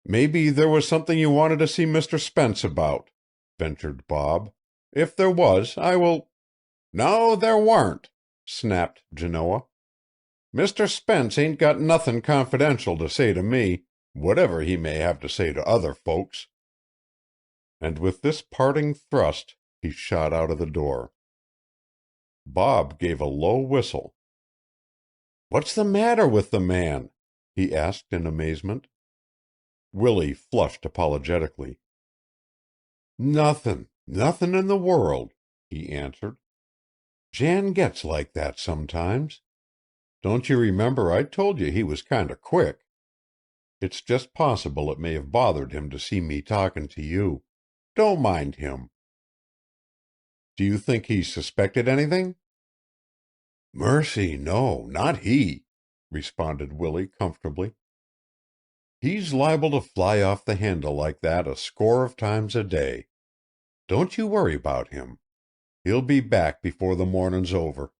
"Maybe there was something you wanted to see Mr. Spence about," ventured Bob. "If there was, I will—" "No, there warn't," snapped Genoa. "Mr. Spence ain't got nothin' confidential to say to me, whatever he may have to say to other folks." And with this parting thrust, he shot out of the door. Bob gave a low whistle. "What's the matter with the man?" he asked in amazement. Willie flushed apologetically. Nothin' in the world," he answered. "Jan gets like that sometimes. Don't you remember I told you he was kinder quick? It's just possible it may have bothered him to see me talking to you. Don't mind him." "Do you think he suspected anything?" "Mercy, no, not he," responded Willie comfortably. "He's liable to fly off the handle like that a score of times a day. Don't you worry about him. He'll be back before the mornin's over."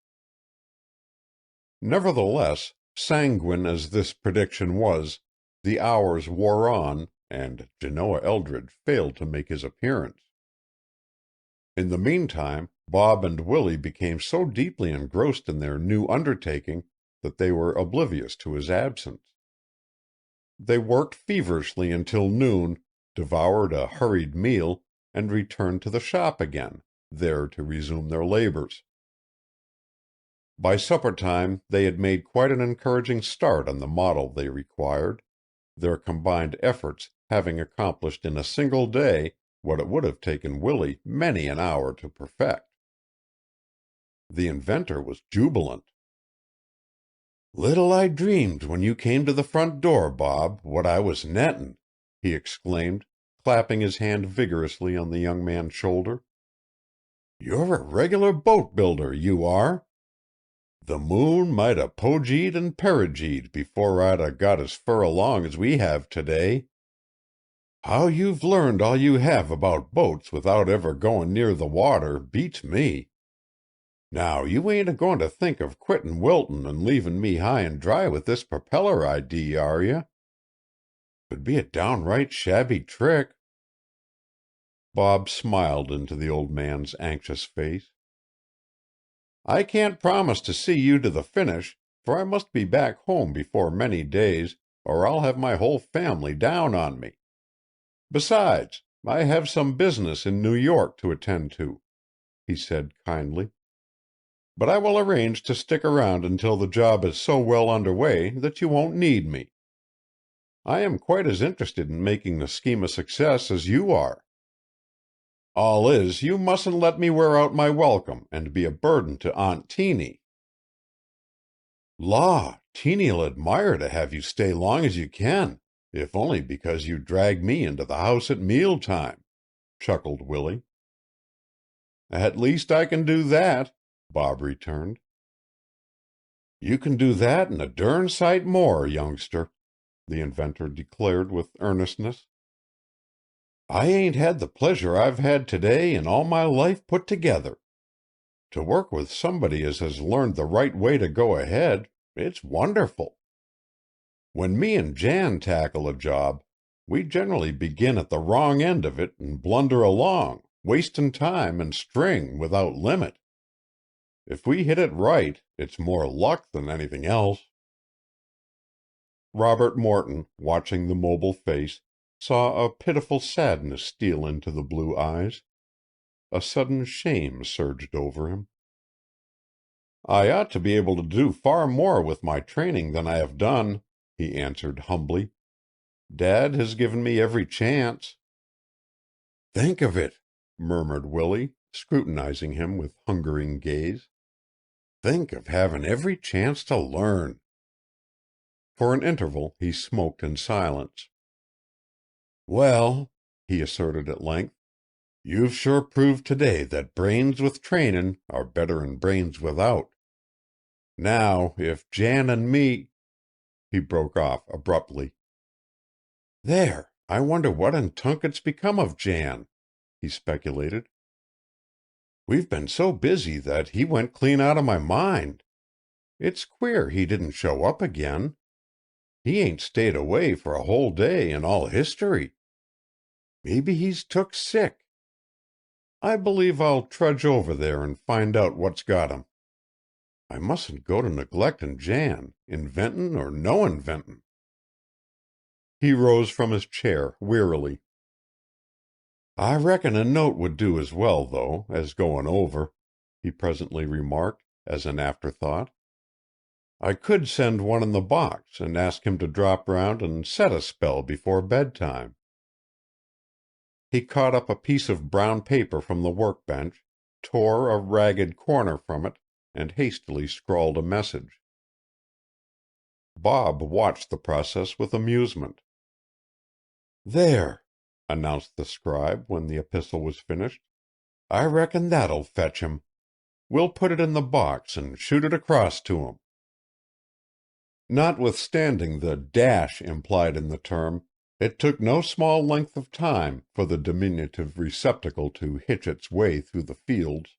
Nevertheless, sanguine as this prediction was, the hours wore on, and Genoa Eldridge failed to make his appearance. In the meantime, Bob and Willie became so deeply engrossed in their new undertaking that they were oblivious to his absence. They worked feverishly until noon, devoured a hurried meal, and returned to the shop again, there to resume their labors. By supper time they had made quite an encouraging start on the model they required, their combined efforts having accomplished in a single day what it would have taken Willie many an hour to perfect. The inventor was jubilant. "Little I dreamed when you came to the front door, Bob, what I was nettin'," he exclaimed, clapping his hand vigorously on the young man's shoulder. "You're a regular boat builder, you are. The moon might 'a' pogeed and perigeed before I'd 'a' got as fur along as we have today. How you've learned all you have about boats without ever goin' near the water beats me. Now you ain't a-goin' to think of quittin' Wilton and leavin' me high and dry with this propeller idee, are you? 'Twould be a downright shabby trick." Bob smiled into the old man's anxious face. "I can't promise to see you to the finish, for I must be back home before many days, or I'll have my whole family down on me. Besides, I have some business in New York to attend to," he said kindly. "But I will arrange to stick around until the job is so well under way that you won't need me. I am quite as interested in making the scheme a success as you are. All is, you mustn't let me wear out my welcome and be a burden to Aunt Teeny." "Law, Teeny'll admire to have you stay long as you can, if only because you drag me into the house at meal time," chuckled Willie. "At least I can do that," Bob returned. "You can do that and a dern sight more, youngster," the inventor declared with earnestness. "I ain't had the pleasure I've had today in all my life put together. To work with somebody as has learned the right way to go ahead, it's wonderful. When me and Jan tackle a job, we generally begin at the wrong end of it and blunder along, wastin' time and string without limit. If we hit it right, it's more luck than anything else." Robert Morton, watching the mobile face, saw a pitiful sadness steal into the blue eyes. A sudden shame surged over him. "I ought to be able to do far more with my training than I have done," he answered humbly. "Dad has given me every chance." "Think of it," murmured Willie, scrutinizing him with hungering gaze. "Think of having every chance to learn." For an interval he smoked in silence. "Well," he asserted at length, "you've sure proved today that brains with trainin' are better'n brains without. Now, if Jan and me—" He broke off abruptly. "There, I wonder what in tunket's become of Jan," he speculated. "We've been so busy that he went clean out of my mind. It's queer he didn't show up again. He ain't stayed away for a whole day in all history. Maybe he's took sick. I believe I'll trudge over there and find out what's got him. I mustn't go to neglectin' Jan, inventin' or no inventin'." He rose from his chair wearily. "I reckon a note would do as well, though, as goin' over," he presently remarked, as an afterthought. "I could send one in the box and ask him to drop round and set a spell before bedtime." He caught up a piece of brown paper from the workbench, tore a ragged corner from it, and hastily scrawled a message. Bob watched the process with amusement. "There," announced the scribe when the epistle was finished. "I reckon that'll fetch him. We'll put it in the box and shoot it across to him." Notwithstanding the dash implied in the term, it took no small length of time for the diminutive receptacle to hitch its way through the fields.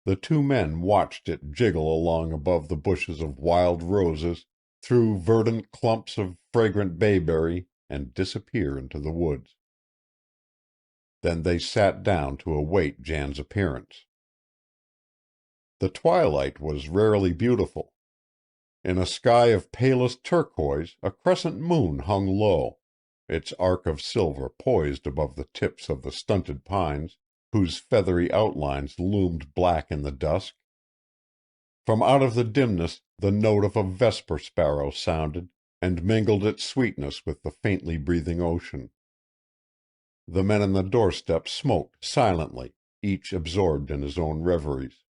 The two men watched it jiggle along above the bushes of wild roses, through verdant clumps of fragrant bayberry, and disappear into the woods. Then they sat down to await Jan's appearance. The twilight was rarely beautiful. In a sky of palest turquoise a crescent moon hung low, its arc of silver poised above the tips of the stunted pines, whose feathery outlines loomed black in the dusk. From out of the dimness the note of a vesper sparrow sounded, and mingled its sweetness with the faintly breathing ocean. The men on the doorstep smoked silently, each absorbed in his own reveries.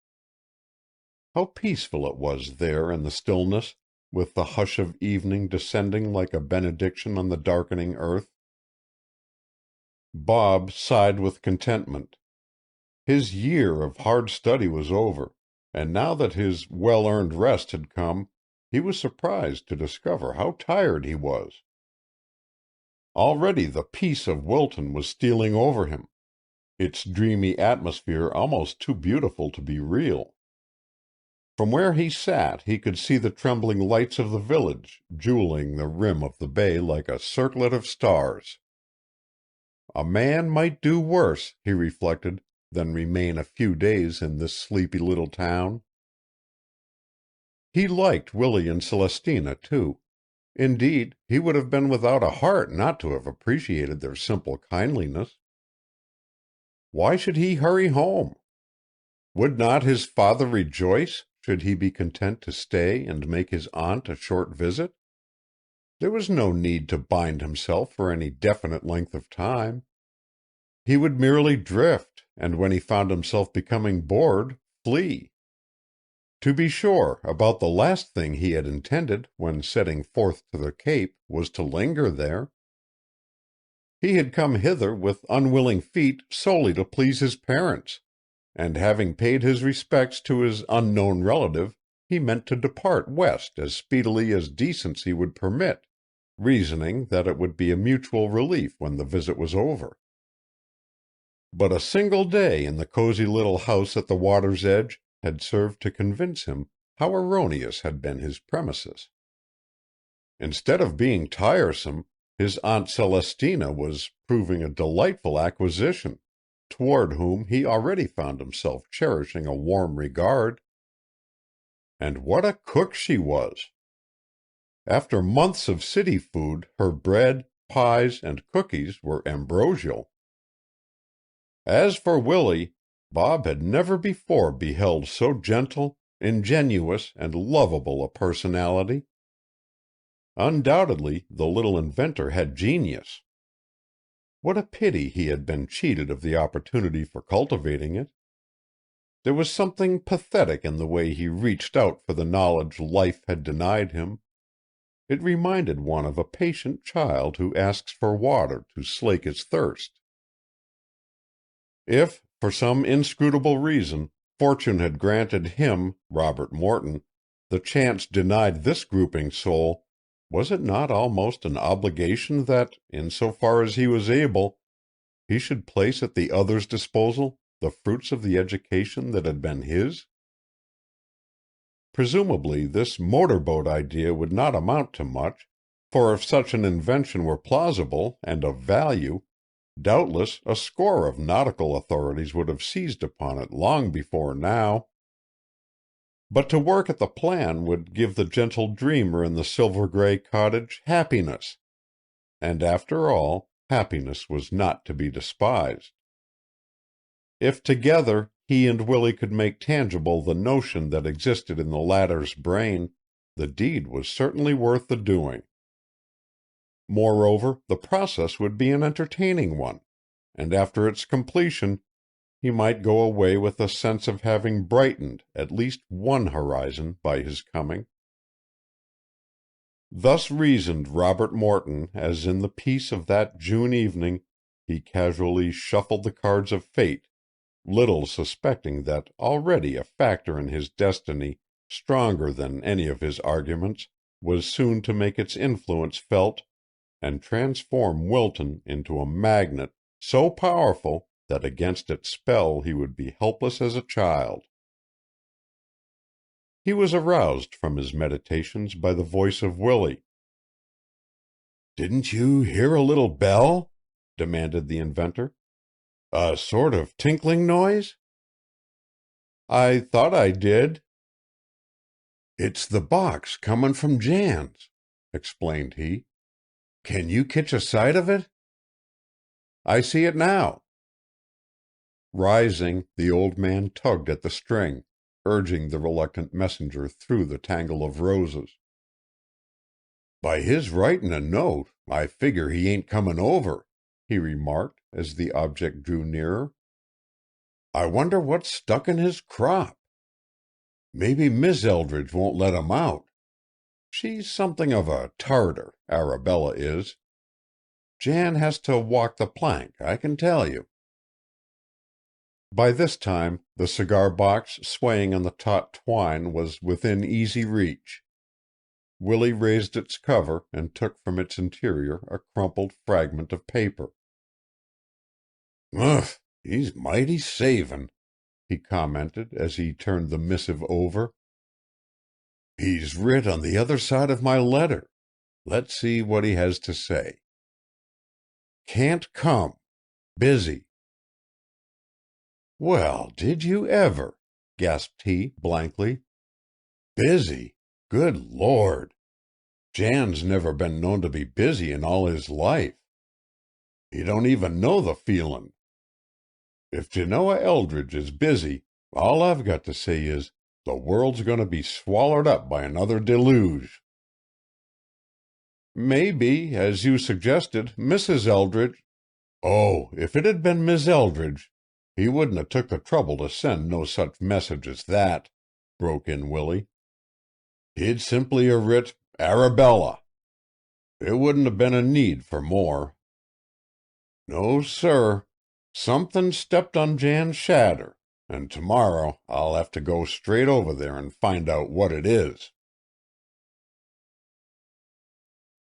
How peaceful it was there in the stillness, with the hush of evening descending like a benediction on the darkening earth. Bob sighed with contentment. His year of hard study was over, and now that his well-earned rest had come, he was surprised to discover how tired he was. Already the peace of Wilton was stealing over him, its dreamy atmosphere almost too beautiful to be real. From where he sat he could see the trembling lights of the village jewelling the rim of the bay like a circlet of stars. A man might do worse, he reflected, than remain a few days in this sleepy little town. He liked Willie and Celestina, too. Indeed, he would have been without a heart not to have appreciated their simple kindliness. Why should he hurry home? Would not his father rejoice should he be content to stay and make his aunt a short visit? There was no need to bind himself for any definite length of time. He would merely drift, and when he found himself becoming bored, flee. To be sure, about the last thing he had intended, when setting forth to the Cape, was to linger there. He had come hither with unwilling feet solely to please his parents, and having paid his respects to his unknown relative, he meant to depart west as speedily as decency would permit, reasoning that it would be a mutual relief when the visit was over. But a single day in the cozy little house at the water's edge had served to convince him how erroneous had been his premises. Instead of being tiresome, his Aunt Celestina was proving a delightful acquisition, toward whom he already found himself cherishing a warm regard. And what a cook she was! After months of city food, her bread, pies, and cookies were ambrosial. As for Willie, Bob had never before beheld so gentle, ingenuous, and lovable a personality. Undoubtedly, the little inventor had genius. What a pity he had been cheated of the opportunity for cultivating it. There was something pathetic in the way he reached out for the knowledge life had denied him. It reminded one of a patient child who asks for water to slake his thirst. If, for some inscrutable reason, fortune had granted him, Robert Morton, the chance denied this grouping soul, was it not almost an obligation that, in so far as he was able, he should place at the other's disposal the fruits of the education that had been his? Presumably this motor-boat idea would not amount to much, for if such an invention were plausible and of value, doubtless a score of nautical authorities would have seized upon it long before now. But to work at the plan would give the gentle dreamer in the silver-gray cottage happiness, and after all, happiness was not to be despised. If together he and Willie could make tangible the notion that existed in the latter's brain, the deed was certainly worth the doing. Moreover, the process would be an entertaining one, and after its completion he might go away with a sense of having brightened at least one horizon by his coming. Thus reasoned Robert Morton as in the peace of that June evening he casually shuffled the cards of fate, little suspecting that already a factor in his destiny stronger than any of his arguments was soon to make its influence felt and transform Wilton into a magnet so powerful that against its spell he would be helpless as a child. He was aroused from his meditations by the voice of Willie. "Didn't you hear a little bell?" demanded the inventor. "A sort of tinkling noise?" "I thought I did." "It's the box comin' from Jan's," explained he. "Can you kitch a sight of it?" "I see it now." Rising, the old man tugged at the string, urging the reluctant messenger through the tangle of roses. "By his writin' a note, I figure he ain't comin' over," he remarked as the object drew nearer. "I wonder what's stuck in his crop. Maybe Mis' Eldridge won't let him out. She's something of a tartar, Arabella is. Jan has to walk the plank, I can tell you." By this time the cigar-box swaying on the taut twine was within easy reach. Willie raised its cover and took from its interior a crumpled fragment of paper. "Umph, he's mighty savin'," he commented as he turned the missive over. "He's writ on the other side of my letter. Let's see what he has to say. Can't come. Busy." "Well, did you ever?" gasped he, blankly. "Busy? Good Lord! Jan's never been known to be busy in all his life. He don't even know the feelin'. If Genoa Eldridge is busy, all I've got to say is, the world's going to be swallowed up by another deluge." "Maybe, as you suggested, Mrs. Eldridge—" "Oh, if it had been Mis' Eldridge, he wouldn't 'a' took the trouble to send no such message as that," broke in Willie. "He'd simply 'a' writ Arabella. There wouldn't 'a' been a need for more. No, sir. Somethin' stepped on Jan's shadder, and tomorrow I'll have to go straight over there and find out what it is."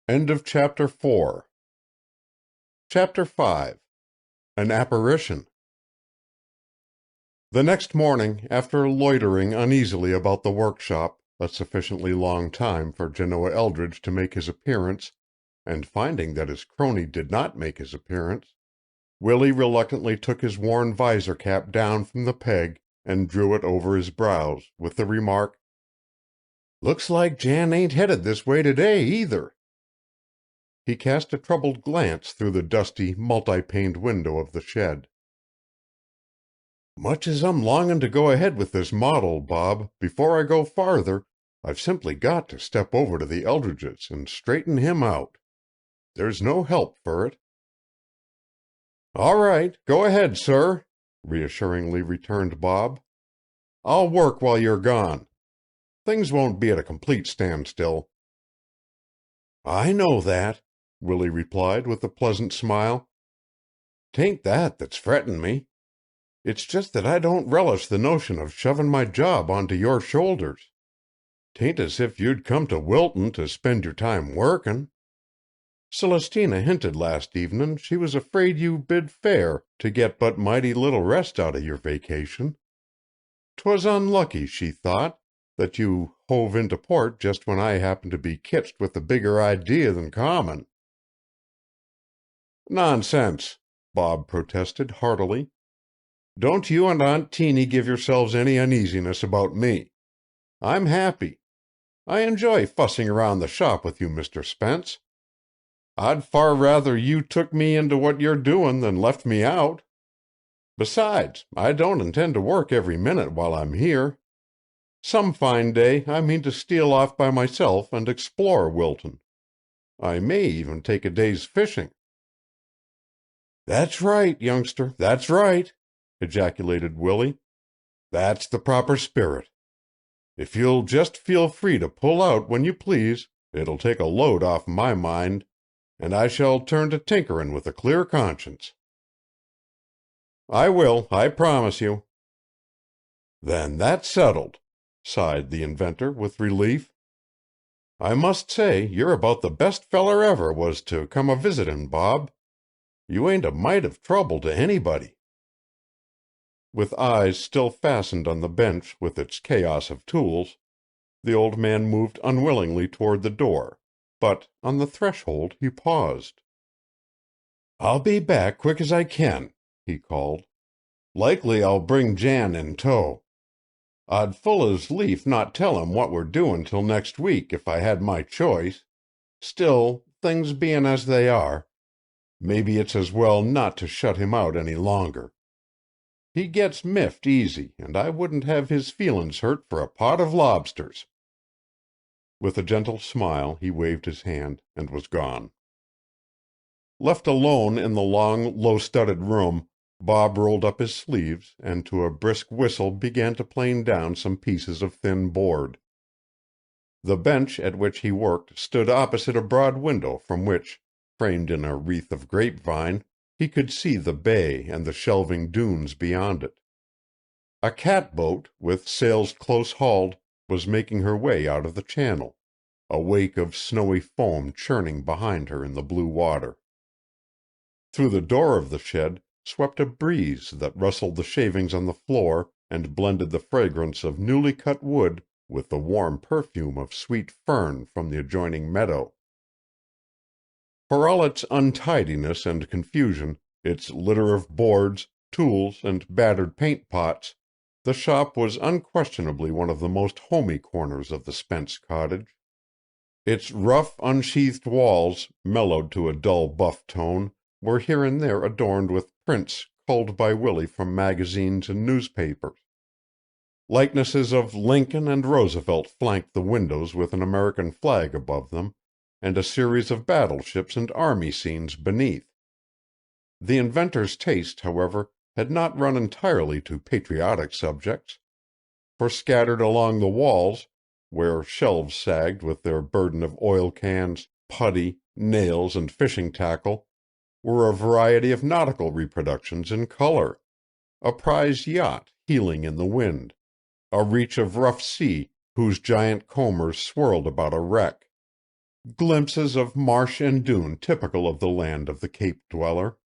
End of Chapter 4. Chapter 5. An Apparition. The next morning, after loitering uneasily about the workshop, a sufficiently long time for Genoa Eldridge to make his appearance, and finding that his crony did not make his appearance, Willie reluctantly took his worn visor cap down from the peg and drew it over his brows, with the remark, "Looks like Jan ain't headed this way today, either." He cast a troubled glance through the dusty, multi-paned window of the shed. "Much as I'm longin' to go ahead with this model, Bob, before I go farther, I've simply got to step over to the Eldridges and straighten him out. There's no help for it." "All right, go ahead, sir," reassuringly returned Bob. "I'll work while you're gone. Things won't be at a complete standstill." "I know that," Willie replied with a pleasant smile. "'Tain't that's frettin' me. It's just that I don't relish the notion of shovin' my job onto your shoulders. 'Tain't as if you'd come to Wilton to spend your time workin'. Celestina hinted last evenin' she was afraid you bid fair to get but mighty little rest out of your vacation. 'Twas unlucky, she thought, that you hove into port just when I happened to be ketched with a bigger idea than common." "Nonsense," Bob protested heartily. "Don't you and Aunt Teeny give yourselves any uneasiness about me. I'm happy. I enjoy fussing around the shop with you, Mr. Spence. I'd far rather you took me into what you're doing than left me out. Besides, I don't intend to work every minute while I'm here. Some fine day I mean to steal off by myself and explore Wilton. I may even take a day's fishing." "That's right, youngster, that's right," ejaculated Willie. "That's the proper spirit. If you'll just feel free to pull out when you please, it'll take a load off my mind, and I shall turn to tinkerin' with a clear conscience." "I will, I promise you." "Then that's settled," sighed the inventor with relief. "I must say you're about the best feller ever was to come a visitin', Bob. You ain't a mite of trouble to anybody." With eyes still fastened on the bench with its chaos of tools, the old man moved unwillingly toward the door, but on the threshold he paused. "I'll be back quick as I can," he called. "Likely I'll bring Jan in tow. I'd full as lief not tell him what we're doin' till next week if I had my choice. Still, things bein' as they are, maybe it's as well not to shut him out any longer. He gets miffed easy, and I wouldn't have his feelin's hurt for a pot of lobsters." With a gentle smile he waved his hand and was gone. Left alone in the long, low-studded room, Bob rolled up his sleeves and to a brisk whistle began to plane down some pieces of thin board. The bench at which he worked stood opposite a broad window from which, framed in a wreath of grapevine, he could see the bay and the shelving dunes beyond it. A catboat, with sails close hauled, was making her way out of the channel, a wake of snowy foam churning behind her in the blue water. Through the door of the shed swept a breeze that rustled the shavings on the floor and blended the fragrance of newly cut wood with the warm perfume of sweet fern from the adjoining meadow. For all its untidiness and confusion, its litter of boards, tools, and battered paint pots, the shop was unquestionably one of the most homey corners of the Spence cottage. Its rough, unsheathed walls, mellowed to a dull buff tone, were here and there adorned with prints culled by Willie from magazines and newspapers. Likenesses of Lincoln and Roosevelt flanked the windows with an American flag above them, and a series of battleships and army scenes beneath. The inventor's taste, however, had not run entirely to patriotic subjects, for scattered along the walls, where shelves sagged with their burden of oil cans, putty, nails, and fishing tackle, were a variety of nautical reproductions in color: a prize yacht heeling in the wind, a reach of rough sea whose giant combers swirled about a wreck, glimpses of marsh and dune typical of the land of the Cape dweller.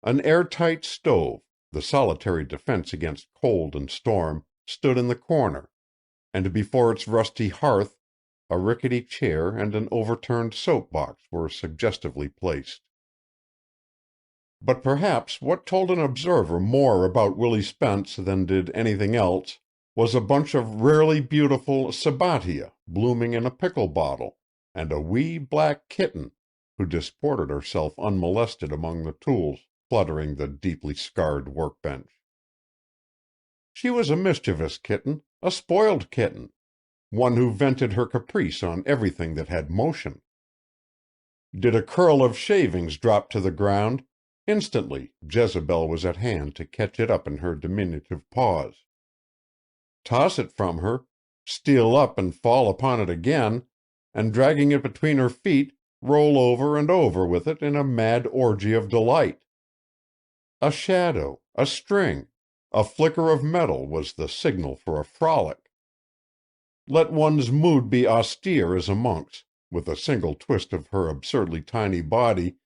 An airtight stove, the solitary defense against cold and storm, stood in the corner, and before its rusty hearth a rickety chair and an overturned soap box were suggestively placed. But perhaps what told an observer more about Willie Spence than did anything else was a bunch of rarely beautiful sabbatia blooming in a pickle bottle, and a wee black kitten who disported herself unmolested among the tools cluttering the deeply scarred workbench. She was a mischievous kitten, a spoiled kitten, one who vented her caprice on everything that had motion. Did a curl of shavings drop to the ground, instantly Jezebel was at hand to catch it up in her diminutive paws. Toss it from her, steal up and fall upon it again, and dragging it between her feet, roll over and over with it in a mad orgy of delight. A shadow, a string, a flicker of metal was the signal for a frolic. Let one's mood be austere as a monk's, with a single twist of her absurdly tiny body,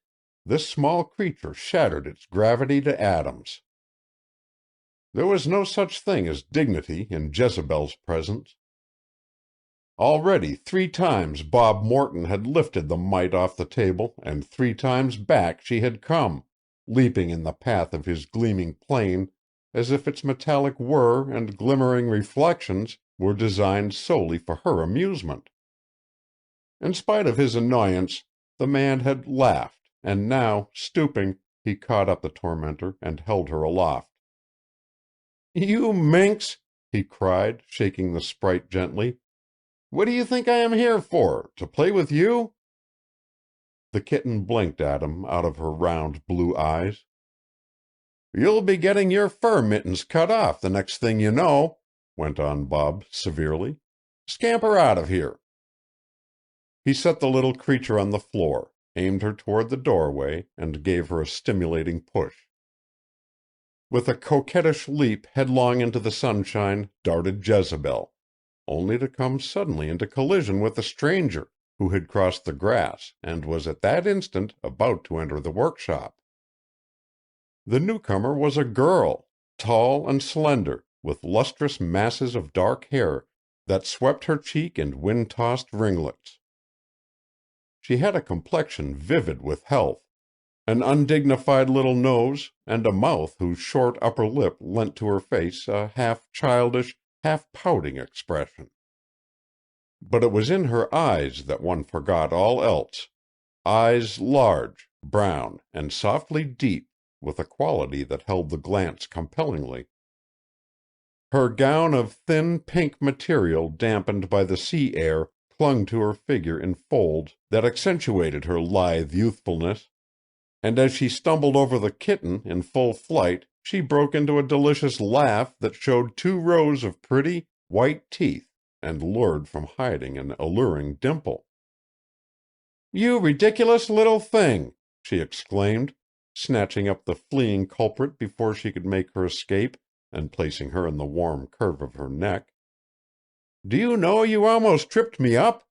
this small creature shattered its gravity to atoms. There was no such thing as dignity in Jezebel's presence. Already 3 times Bob Morton had lifted the mite off the table, and 3 times back she had come, leaping in the path of his gleaming plane as if its metallic whir and glimmering reflections were designed solely for her amusement. In spite of his annoyance, the man had laughed, and now, stooping, he caught up the tormentor and held her aloft. "You minx!" he cried, shaking the sprite gently. "What do you think I am here for? To play with you?" The kitten blinked at him out of her round blue eyes. "You'll be getting your fur mittens cut off the next thing you know," went on Bob severely. "Scamper out of here." He set the little creature on the floor, aimed her toward the doorway, and gave her a stimulating push. With a coquettish leap headlong into the sunshine darted Jezebel, only to come suddenly into collision with a stranger who had crossed the grass and was at that instant about to enter the workshop. The newcomer was a girl, tall and slender, with lustrous masses of dark hair that swept her cheek in wind-tossed ringlets. She had a complexion vivid with health, an undignified little nose, and a mouth whose short upper lip lent to her face a half-childish, half-pouting expression. But it was in her eyes that one forgot all else, eyes large, brown, and softly deep, with a quality that held the glance compellingly. Her gown of thin pink material dampened by the sea air clung to her figure in folds that accentuated her lithe youthfulness, and as she stumbled over the kitten in full flight she broke into a delicious laugh that showed 2 rows of pretty, white teeth and lured from hiding an alluring dimple. "You ridiculous little thing!" she exclaimed, snatching up the fleeing culprit before she could make her escape and placing her in the warm curve of her neck. "Do you know you almost tripped me up?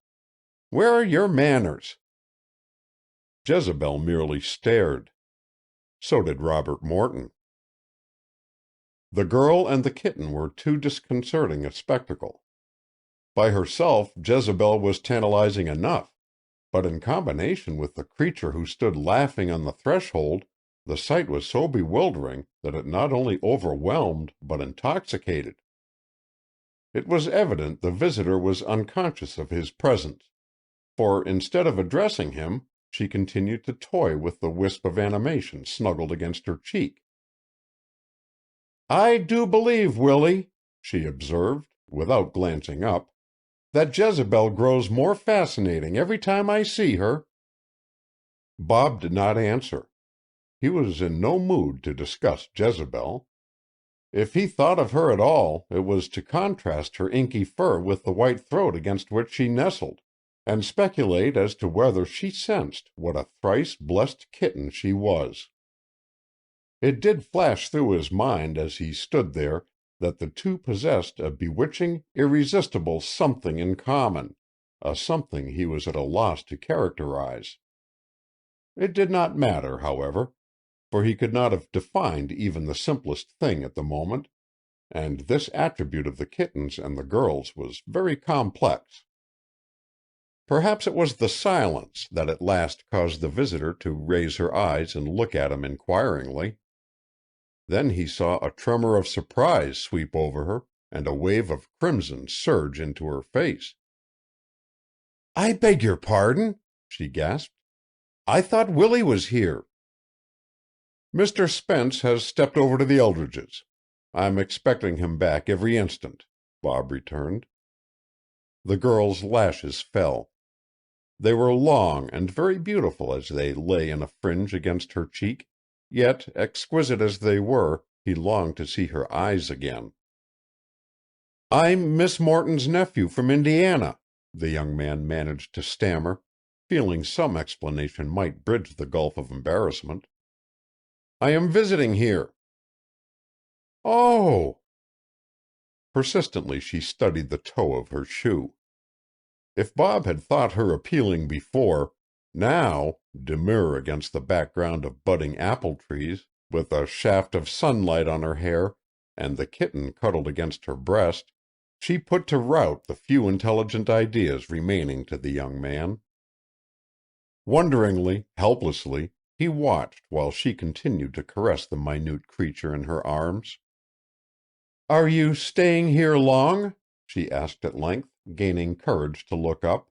Where are your manners?" Jezebel merely stared. So did Robert Morton. The girl and the kitten were too disconcerting a spectacle. By herself Jezebel was tantalizing enough, but in combination with the creature who stood laughing on the threshold, the sight was so bewildering that it not only overwhelmed but intoxicated. It was evident the visitor was unconscious of his presence, for instead of addressing him, she continued to toy with the wisp of animation snuggled against her cheek. "I do believe, Willie," she observed, without glancing up, "that Jezebel grows more fascinating every time I see her." Bob did not answer. He was in no mood to discuss Jezebel. If he thought of her at all, it was to contrast her inky fur with the white throat against which she nestled, and speculate as to whether she sensed what a thrice blessed kitten she was. It did flash through his mind as he stood there that the two possessed a bewitching, irresistible something in common, a something he was at a loss to characterize. It did not matter, however, for he could not have defined even the simplest thing at the moment, and this attribute of the kitten's and the girl's was very complex. Perhaps it was the silence that at last caused the visitor to raise her eyes and look at him inquiringly. Then he saw a tremor of surprise sweep over her, and a wave of crimson surge into her face. "I beg your pardon," she gasped. "I thought Willie was here." "Mr. Spence has stepped over to the Eldridges. I'm expecting him back every instant," Bob returned. The girl's lashes fell. They were long and very beautiful as they lay in a fringe against her cheek, yet, exquisite as they were, he longed to see her eyes again. "I'm Miss Morton's nephew from Indiana," the young man managed to stammer, feeling some explanation might bridge the gulf of embarrassment. "I am visiting here." "Oh!" Persistently she studied the toe of her shoe. If Bob had thought her appealing before, now, demure against the background of budding apple trees, with a shaft of sunlight on her hair and the kitten cuddled against her breast, she put to rout the few intelligent ideas remaining to the young man. Wonderingly, helplessly, he watched while she continued to caress the minute creature in her arms. "Are you staying here long?" she asked at length, gaining courage to look up.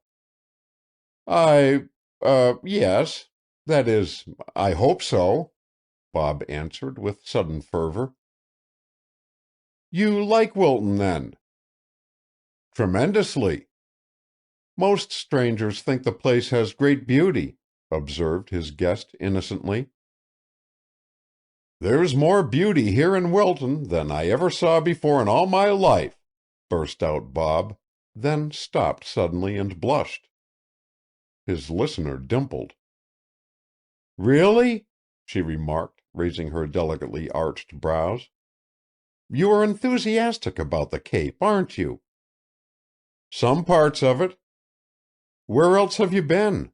Yes. That is, I hope so," Bob answered with sudden fervor. "You like Wilton, then?" "Tremendously." "Most strangers think the place has great beauty," observed his guest innocently. "There's more beauty here in Wilton than I ever saw before in all my life," burst out Bob, then stopped suddenly and blushed. His listener dimpled. "Really?" she remarked, raising her delicately arched brows. "You are enthusiastic about the Cape, aren't you?" "Some parts of it." "Where else have you been?"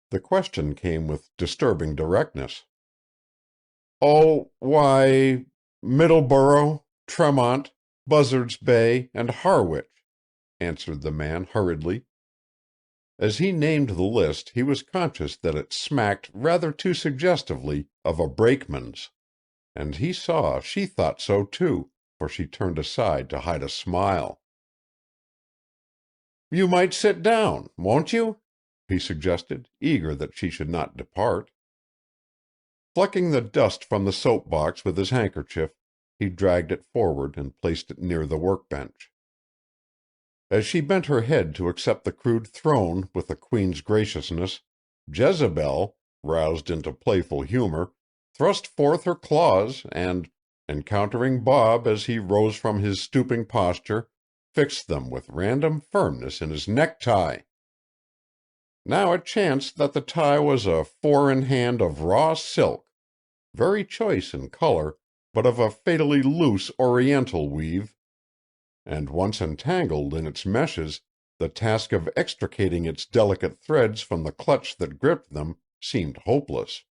The question came with disturbing directness. "Oh, why, Middleborough, Tremont, Buzzards Bay, and Harwich," answered the man hurriedly. As he named the list, he was conscious that it smacked rather too suggestively of a brakeman's, and he saw she thought so too, for she turned aside to hide a smile. "You might sit down, won't you?" he suggested, eager that she should not depart. Flecking the dust from the soap box with his handkerchief, he dragged it forward and placed it near the workbench. As she bent her head to accept the crude throne with a queen's graciousness, Jezebel, roused into playful humor, thrust forth her claws and, encountering Bob as he rose from his stooping posture, fixed them with random firmness in his necktie. Now it chanced that the tie was a 4-in-hand of raw silk, very choice in color, but of a fatally loose oriental weave, and once entangled in its meshes, the task of extricating its delicate threads from the clutch that gripped them seemed hopeless.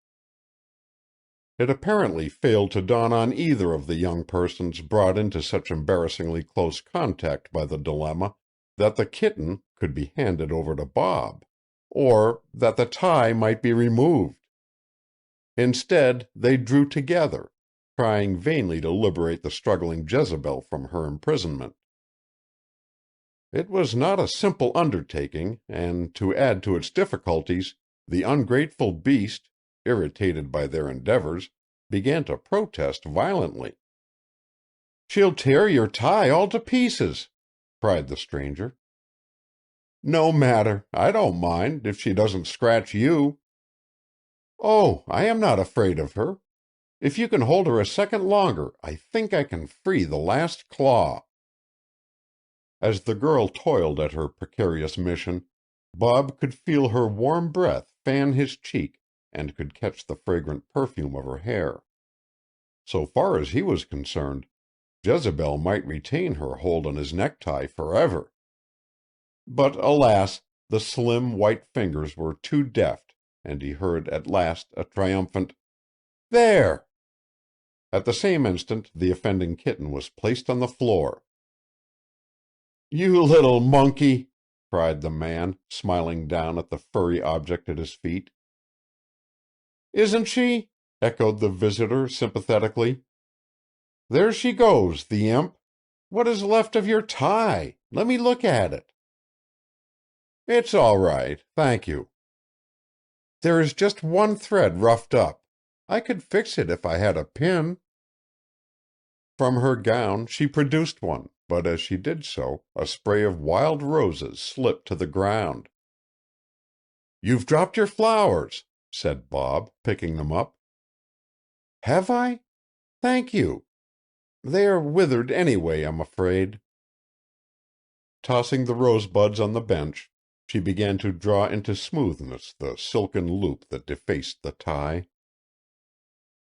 It apparently failed to dawn on either of the young persons brought into such embarrassingly close contact by the dilemma that the kitten could be handed over to Bob, or that the tie might be removed. Instead, they drew together, trying vainly to liberate the struggling Jezebel from her imprisonment. It was not a simple undertaking, and, to add to its difficulties, the ungrateful beast, irritated by their endeavors, began to protest violently. "She'll tear your tie all to pieces," cried the stranger. "No matter, I don't mind, if she doesn't scratch you." "Oh, I am not afraid of her. If you can hold her a second longer, I think I can free the last claw." As the girl toiled at her precarious mission, Bob could feel her warm breath fan his cheek and could catch the fragrant perfume of her hair. So far as he was concerned, Jezebel might retain her hold on his necktie forever. But alas, the slim white fingers were too deft, and he heard at last a triumphant "There!" At the same instant the offending kitten was placed on the floor. "You little monkey!" cried the man, smiling down at the furry object at his feet. "Isn't she?" echoed the visitor sympathetically. "There she goes, the imp! What is left of your tie? Let me look at it." "It's all right, thank you. There is just one thread roughed up. I could fix it if I had a pin." From her gown she produced one, but as she did so, a spray of wild roses slipped to the ground. "You've dropped your flowers," said Bob, picking them up. "Have I? Thank you. They are withered anyway, I'm afraid." Tossing the rosebuds on the bench, she began to draw into smoothness the silken loop that defaced the tie.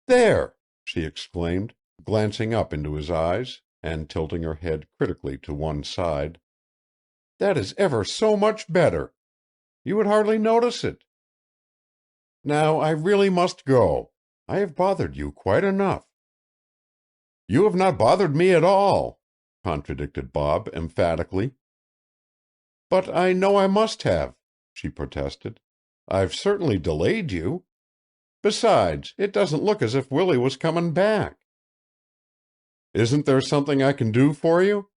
"There!" she exclaimed, glancing up into his eyes, and tilting her head critically to one side. "That is ever so much better. You would hardly notice it. Now I really must go. I have bothered you quite enough." "You have not bothered me at all," contradicted Bob emphatically. "But I know I must have," she protested. "I've certainly delayed you. Besides, it doesn't look as if Willie was coming back." "Isn't there something I can do for you?"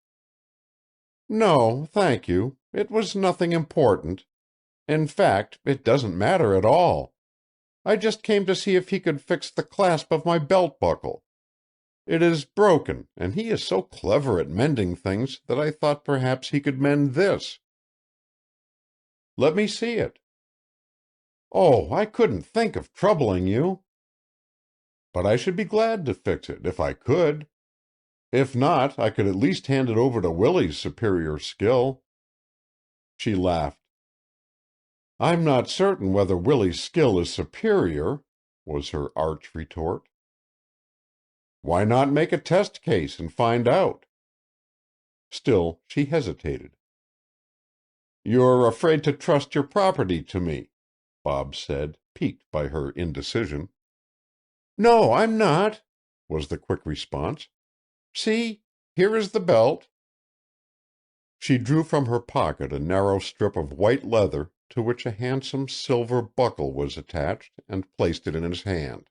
"No, thank you. It was nothing important. In fact, it doesn't matter at all. I just came to see if he could fix the clasp of my belt buckle. It is broken, and he is so clever at mending things that I thought perhaps he could mend this." "Let me see it." "Oh, I couldn't think of troubling you." "But I should be glad to fix it, if I could. If not, I could at least hand it over to Willie's superior skill." She laughed. "I'm not certain whether Willie's skill is superior," was her arch retort. "Why not make a test case and find out?" Still she hesitated. "You're afraid to trust your property to me," Bob said, piqued by her indecision. "No, I'm not," was the quick response. "See, here is the belt." She drew from her pocket a narrow strip of white leather to which a handsome silver buckle was attached, and placed it in his hand.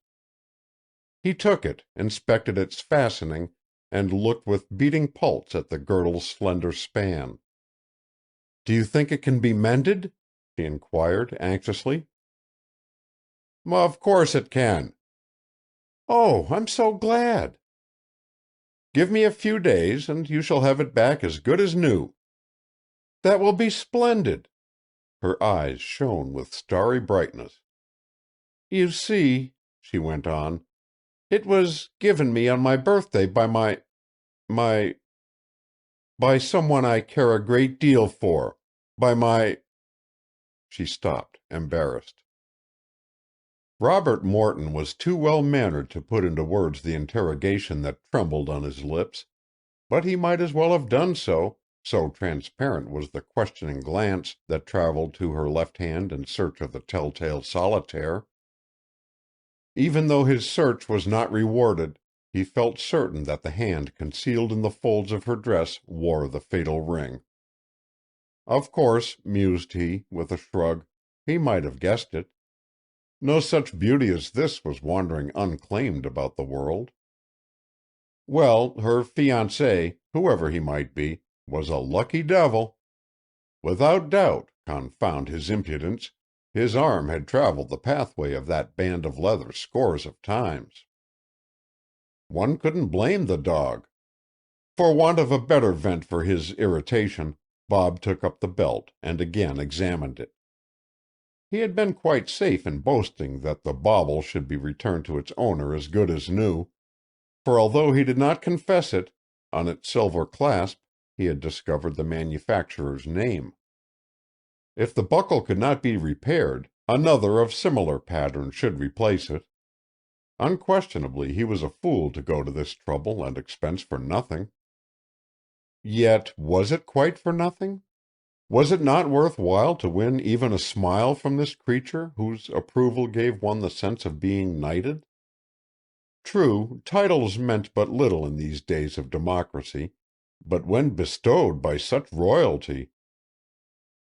He took it, inspected its fastening, and looked with beating pulse at the girdle's slender span. "Do you think it can be mended?" she inquired anxiously. "Of course it can." "Oh, I'm so glad." "Give me a few days, and you shall have it back as good as new." "That will be splendid." Her eyes shone with starry brightness. "You see," she went on, "it was given me on my birthday by by someone I care a great deal for, by my—" She stopped, embarrassed. Robert Morton was too well mannered to put into words the interrogation that trembled on his lips, but he might as well have done so, so transparent was the questioning glance that traveled to her left hand in search of the telltale solitaire. Even though his search was not rewarded, he felt certain that the hand concealed in the folds of her dress wore the fatal ring. Of course, mused he, with a shrug, he might have guessed it. No such beauty as this was wandering unclaimed about the world. Well, her fiancé, whoever he might be, was a lucky devil. Without doubt, confound his impudence, his arm had traveled the pathway of that band of leather scores of times. One couldn't blame the dog. For want of a better vent for his irritation, Bob took up the belt and again examined it. He had been quite safe in boasting that the bauble should be returned to its owner as good as new, for although he did not confess it, on its silver clasp he had discovered the manufacturer's name. If the buckle could not be repaired, another of similar pattern should replace it. Unquestionably he was a fool to go to this trouble and expense for nothing. Yet was it quite for nothing? Was it not worth while to win even a smile from this creature whose approval gave one the sense of being knighted? True, titles meant but little in these days of democracy, but when bestowed by such royalty—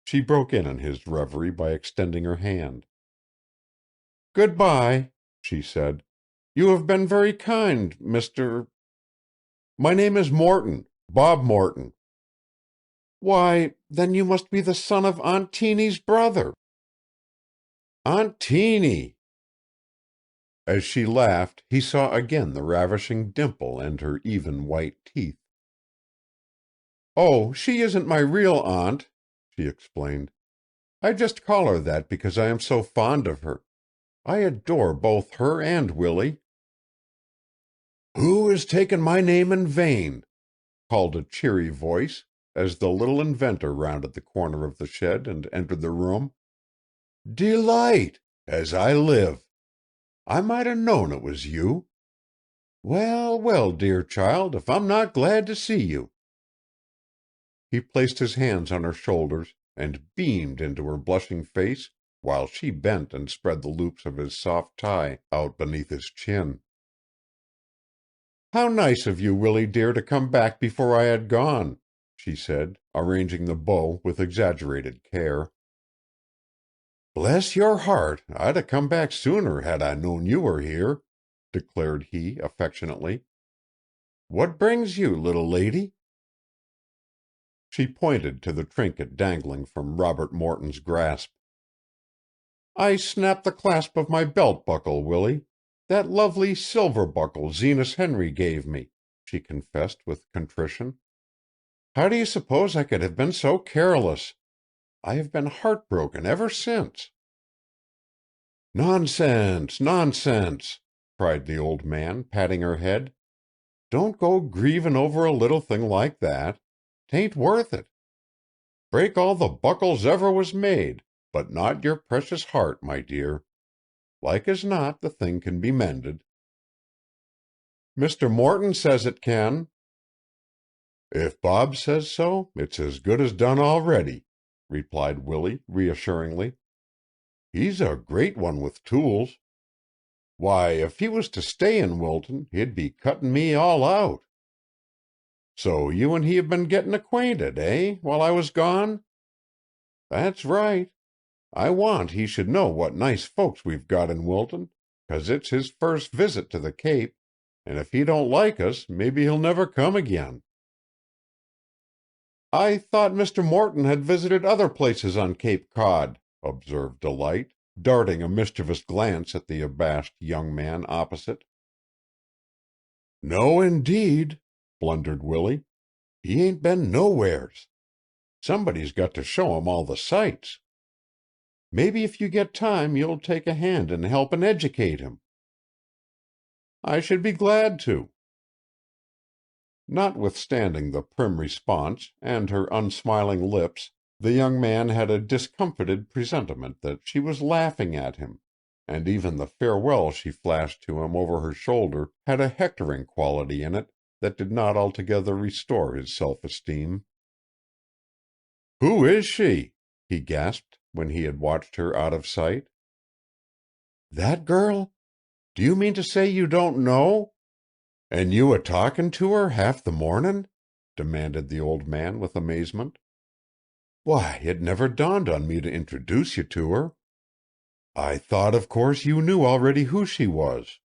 She broke in on his reverie by extending her hand. "Good-bye," she said. "You have been very kind, Mr. My name is Morton, Bob Morton." "Why, then you must be the son of Aunt Teeny's brother." "Aunt Teeny!" As she laughed, he saw again the ravishing dimple and her even white teeth. "Oh, she isn't my real aunt," she explained. "I just call her that because I am so fond of her. I adore both her and Willie." "Who has taken my name in vain?" called a cheery voice, as the little inventor rounded the corner of the shed and entered the room. "Delight! As I live! I might 'a' known it was you. Well, well, dear child, if I'm not glad to see you." He placed his hands on her shoulders and beamed into her blushing face while she bent and spread the loops of his soft tie out beneath his chin. "How nice of you, Willie dear, to come back before I had gone," she said, arranging the bow with exaggerated care. "Bless your heart, I'd 'a' come back sooner had I known you were here," declared he affectionately. "What brings you, little lady?" She pointed to the trinket dangling from Robert Morton's grasp. "I snapped the clasp of my belt buckle, Willie. That lovely silver buckle Zenas Henry gave me," she confessed with contrition. "How do you suppose I could have been so careless? I have been heartbroken ever since." "Nonsense, nonsense!" cried the old man, patting her head. "Don't go grievin' over a little thing like that. 'Tain't worth it. Break all the buckles ever was made, but not your precious heart, my dear. Like as not the thing can be mended." "Mr. Morton says it can." "If Bob says so, it's as good as done already," replied Willie reassuringly. "He's a great one with tools. Why, if he was to stay in Wilton, he'd be cutting me all out. So you and he have been getting acquainted, eh, while I was gone? That's right. I want he should know what nice folks we've got in Wilton, 'cause it's his first visit to the Cape, and if he don't like us, maybe he'll never come again." "I thought Mr. Morton had visited other places on Cape Cod," observed Delight, darting a mischievous glance at the abashed young man opposite. "No, indeed," blundered Willie. "He ain't been nowheres. Somebody's got to show him all the sights. Maybe if you get time you'll take a hand in helpin' educate him." "I should be glad to." Notwithstanding the prim response and her unsmiling lips, the young man had a discomfited presentiment that she was laughing at him, and even the farewell she flashed to him over her shoulder had a hectoring quality in it that did not altogether restore his self-esteem. "Who is she?" he gasped, when he had watched her out of sight. "That girl? Do you mean to say you don't know? And you a talking to her half the mornin'?" demanded the old man with amazement. "Why, it never dawned on me to introduce you to her. I thought of course you knew already who she was.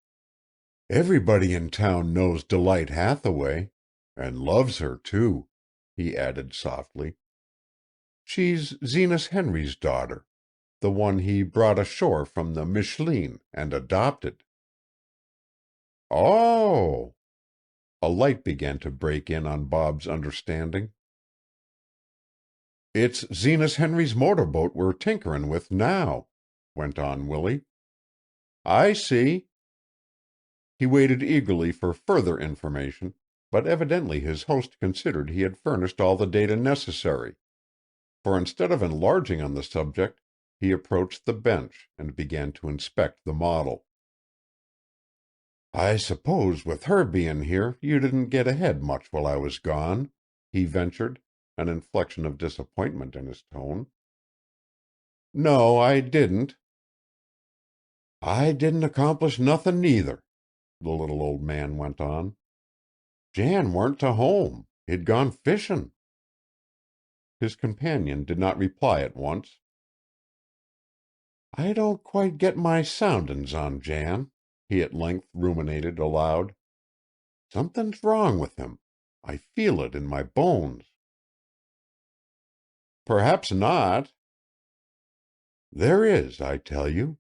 Everybody in town knows Delight Hathaway, and loves her, too," he added softly. "She's Zenas Henry's daughter, the one he brought ashore from the Michleen and adopted." "Oh!" A light began to break in on Bob's understanding. "It's Zenas Henry's motorboat we're tinkerin' with now," went on Willie. "I see." He waited eagerly for further information, but evidently his host considered he had furnished all the data necessary, for instead of enlarging on the subject, he approached the bench and began to inspect the model. "I suppose with her bein' here you didn't get ahead much while I was gone," he ventured, an inflection of disappointment in his tone. "No, I didn't." "I didn't accomplish nothin' neither," the little old man went on. "Jan warn't to home. He'd gone fishin'." His companion did not reply at once. "I don't quite get my soundin's on Jan," he at length ruminated aloud. "Something's wrong with him. I feel it in my bones." "Perhaps not." "There is, I tell you.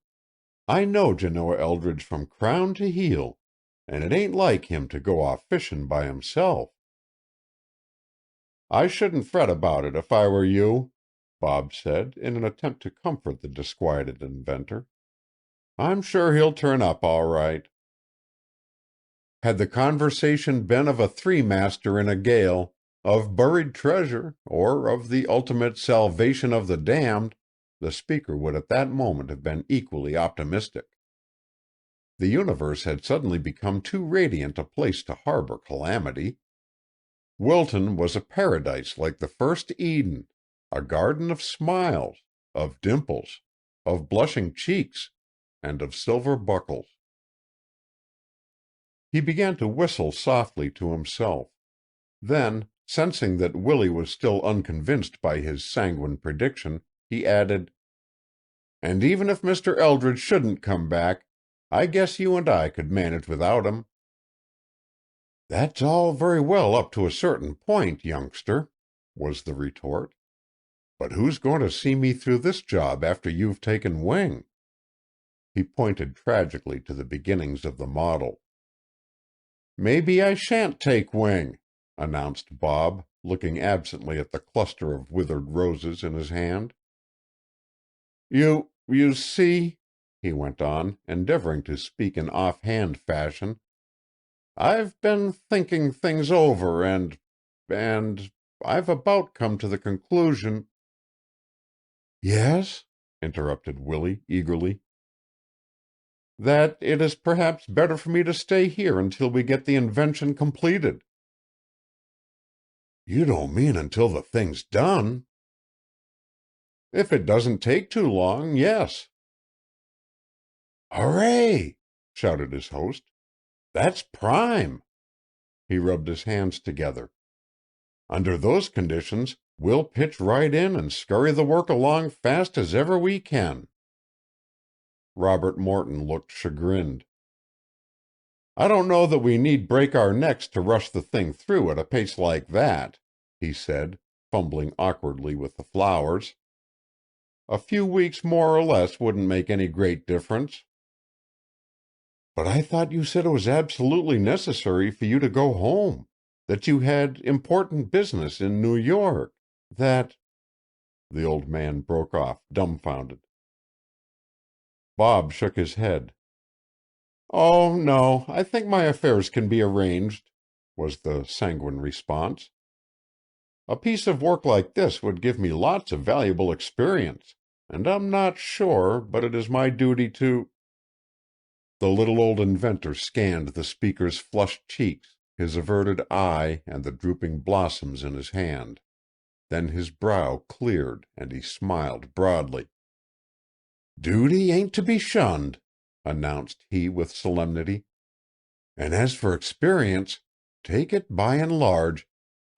I know Janoah Eldridge from crown to heel, and it ain't like him to go off fishin' by himself." "I shouldn't fret about it if I were you," Bob said in an attempt to comfort the disquieted inventor. "I'm sure he'll turn up all right." Had the conversation been of a three-master in a gale, of buried treasure, or of the ultimate salvation of the damned, the speaker would at that moment have been equally optimistic. The universe had suddenly become too radiant a place to harbor calamity. Wilton was a paradise like the first Eden, a garden of smiles, of dimples, of blushing cheeks, and of silver buckles. He began to whistle softly to himself. Then, sensing that Willie was still unconvinced by his sanguine prediction, he added, "And even if Mr. Eldridge shouldn't come back, I guess you and I could manage without him." "That's all very well up to a certain point, youngster," was the retort. "But who's going to see me through this job after you've taken wing?" He pointed tragically to the beginnings of the model. "Maybe I shan't take wing," announced Bob, looking absently at the cluster of withered roses in his hand. You see," he went on, endeavoring to speak in offhand fashion, "I've been thinking things over and I've about come to the conclusion—" "Yes?" interrupted Willie eagerly. "That it is perhaps better for me to stay here until we get the invention completed." "You don't mean until the thing's done?" "If it doesn't take too long, yes." "Hooray!" shouted his host. "That's prime." He rubbed his hands together. "Under those conditions, we'll pitch right in and scurry the work along fast as ever we can." Robert Morton looked chagrined. "I don't know that we need break our necks to rush the thing through at a pace like that," he said, fumbling awkwardly with the flowers. "A few weeks more or less wouldn't make any great difference." "But I thought you said it was absolutely necessary for you to go home, that you had important business in New York, that—" The old man broke off, dumbfounded. Bob shook his head. "Oh, no, I think my affairs can be arranged," was the sanguine response. "A piece of work like this would give me lots of valuable experience, and I'm not sure but it is my duty to—" The little old inventor scanned the speaker's flushed cheeks, his averted eye, and the drooping blossoms in his hand. Then his brow cleared and he smiled broadly. "Duty ain't to be shunned," announced he with solemnity. "And as for experience, take it by and large,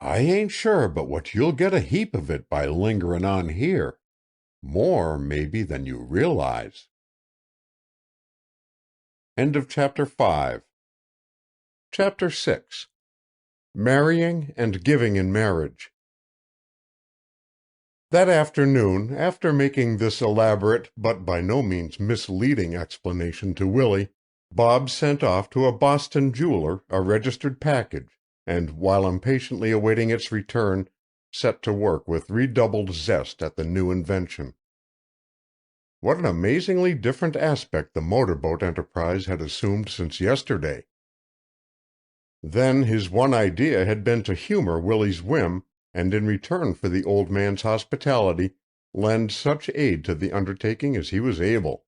I ain't sure but what you'll get a heap of it by lingerin' on here. More, maybe, than you realize." End of Chapter 5. Chapter 6. Marrying and Giving in Marriage. That afternoon, after making this elaborate but by no means misleading explanation to Willie, Bob sent off to a Boston jeweler a registered package, and while impatiently awaiting its return, set to work with redoubled zest at the new invention. What an amazingly different aspect the motorboat enterprise had assumed since yesterday! Then his one idea had been to humor Willie's whim, and in return for the old man's hospitality, lend such aid to the undertaking as he was able.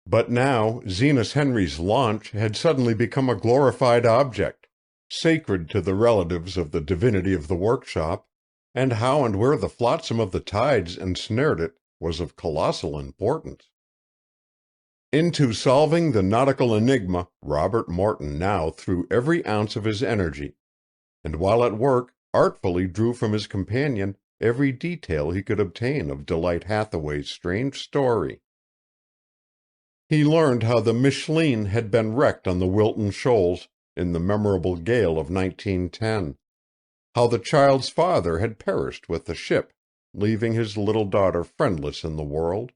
But now Zenas Henry's launch had suddenly become a glorified object, sacred to the relatives of the divinity of the workshop, and how and where the flotsam of the tides ensnared it was of colossal importance. Into solving the nautical enigma Robert Morton now threw every ounce of his energy, and while at work artfully drew from his companion every detail he could obtain of Delight Hathaway's strange story. He learned how the Micheline had been wrecked on the Wilton Shoals in the memorable gale of 1910, how the child's father had perished with the ship, leaving his little daughter friendless in the world,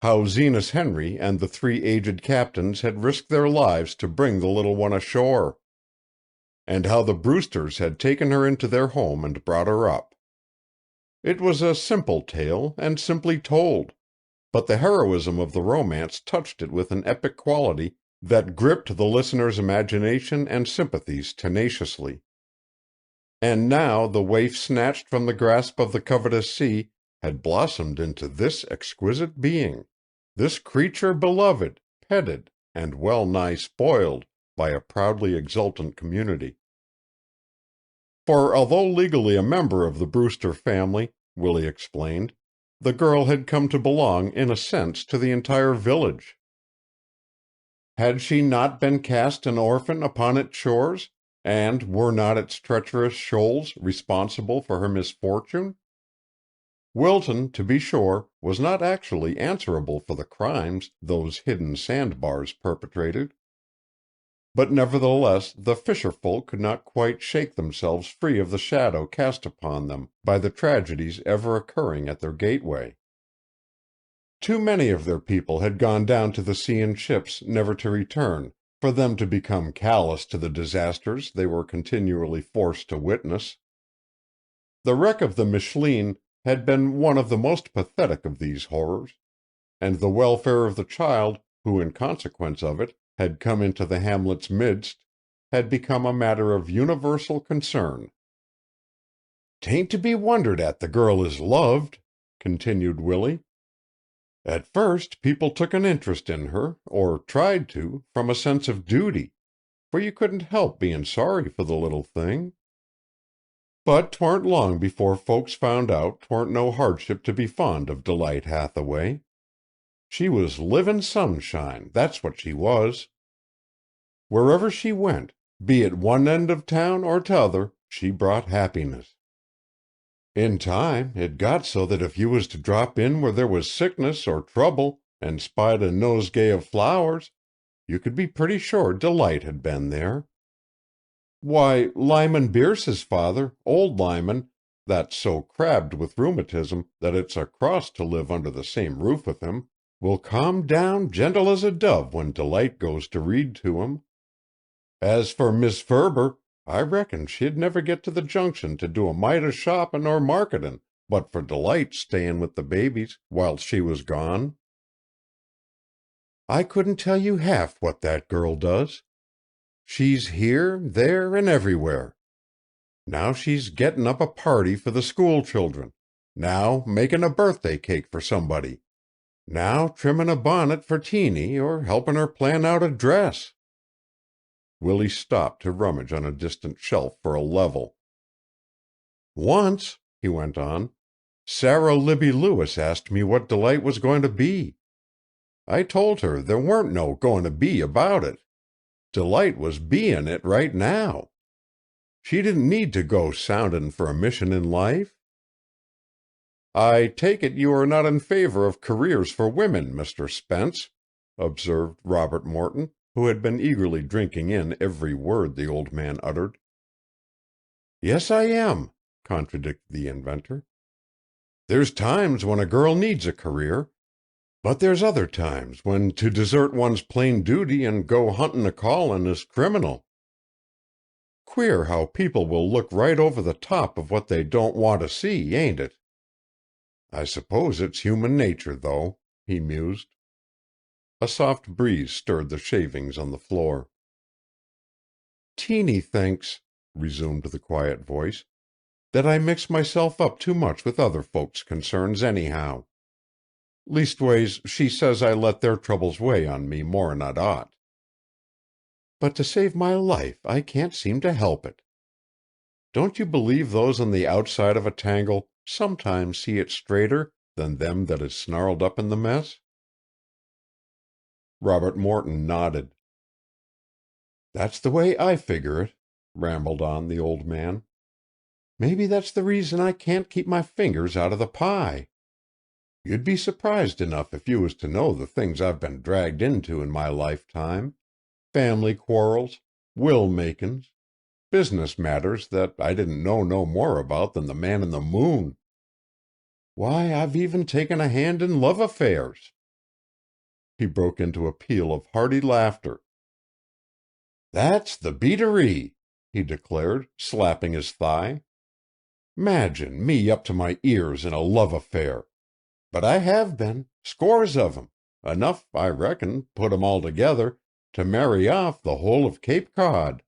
how Zenas Henry and the 3 aged captains had risked their lives to bring the little one ashore, and how the Brewsters had taken her into their home and brought her up. It was a simple tale and simply told, but the heroism of the romance touched it with an epic quality that gripped the listener's imagination and sympathies tenaciously. And now the waif snatched from the grasp of the covetous sea had blossomed into this exquisite being, this creature beloved, petted, and well-nigh spoiled by a proudly exultant community. For although legally a member of the Brewster family, Willie explained, the girl had come to belong in a sense to the entire village. Had she not been cast an orphan upon its shores, and were not its treacherous shoals responsible for her misfortune? Wilton, to be sure, was not actually answerable for the crimes those hidden sandbars perpetrated. But nevertheless the fisher-folk could not quite shake themselves free of the shadow cast upon them by the tragedies ever occurring at their gateway. Too many of their people had gone down to the sea in ships never to return, for them to become callous to the disasters they were continually forced to witness. The wreck of the Micheline had been one of the most pathetic of these horrors, and the welfare of the child, who in consequence of it had come into the hamlet's midst, had become a matter of universal concern. "'Tain't to be wondered at the girl is loved," continued Willie. "At first people took an interest in her, or tried to, from a sense of duty, for you couldn't help bein' sorry for the little thing. But 'twarn't long before folks found out 'twarn't no hardship to be fond of Delight Hathaway. She was livin' sunshine, that's what she was. Wherever she went, be it one end of town or t'other, she brought happiness. In time it got so that if you was to drop in where there was sickness or trouble, and spied a nosegay of flowers, you could be pretty sure Delight had been there. Why, Lyman Bierce's father, old Lyman, that's so crabbed with rheumatism that it's a cross to live under the same roof with him, will calm down gentle as a dove when Delight goes to read to him. As for Mis' Ferber, I reckon she'd never get to the Junction to do a mite of shoppin' or marketin' but for Delight stayin' with the babies whilst she was gone. I couldn't tell you half what that girl does. She's here, there, and everywhere. Now she's gettin' up a party for the school children, now makin' a birthday cake for somebody, now trimmin' a bonnet for Teeny or helpin' her plan out a dress. Willie stopped to rummage on a distant shelf for a level. "Once," he went on, "Sara Libby Lewis asked me what Delight was going to be. I told her there weren't no going to be about it. Delight was bein' it right now. She didn't need to go soundin' for a mission in life." "I take it you are not in favor of careers for women, Mr. Spence," observed Robert Morton, who had been eagerly drinking in every word the old man uttered. "Yes, I am," contradicted the inventor. "There's times when a girl needs a career, but there's other times when to desert one's plain duty and go huntin' a callin' is criminal. Queer how people will look right over the top of what they don't want to see, ain't it? I suppose it's human nature, though," he mused. A soft breeze stirred the shavings on the floor. "Teeny thinks," resumed the quiet voice, "that I mix myself up too much with other folks' concerns anyhow. Leastways, she says I let their troubles weigh on me more'n I'd ought. But to save my life I can't seem to help it. Don't you believe those on the outside of a tangle sometimes see it straighter than them that is snarled up in the mess?" Robert Morton nodded. "That's the way I figure it," rambled on the old man. Maybe that's the reason I can't keep my fingers out of the pie. You'd be surprised enough if you was to know the things I've been dragged into in my lifetime. Family quarrels, will-makin's, business matters that I didn't know no more about than the man in the moon. Why, I've even taken a hand in love affairs." He broke into a peal of hearty laughter. "That's the beatery," he declared, slapping his thigh. "'Magine me up to my ears in a love affair. But I have been, scores of 'em, enough, I reckon, put 'em all together, to marry off the whole of Cape Cod."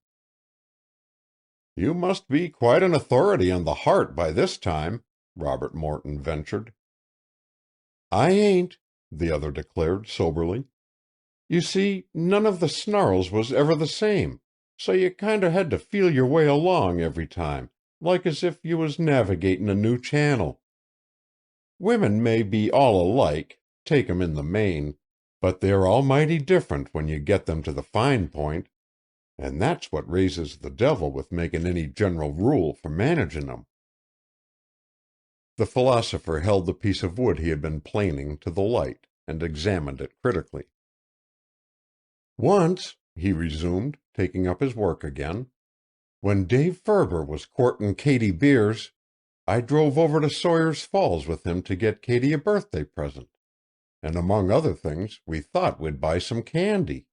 "You must be quite an authority on the heart by this time," Robert Morton ventured. "I ain't," the other declared soberly. "You see, none of the snarls was ever the same, so you kinder had to feel your way along every time, like as if you was navigatin' a new channel. Women may be all alike, take 'em in the main, but they're almighty different when you get them to the fine point, and that's what raises the devil with making any general rule for managing 'em." The philosopher held the piece of wood he had been planing to the light, and examined it critically. "Once," he resumed, taking up his work again, "when Dave Ferber was courtin' Katy Beers, I drove over to Sawyer's Falls with him to get Katy a birthday present, and among other things we thought we'd buy some candy.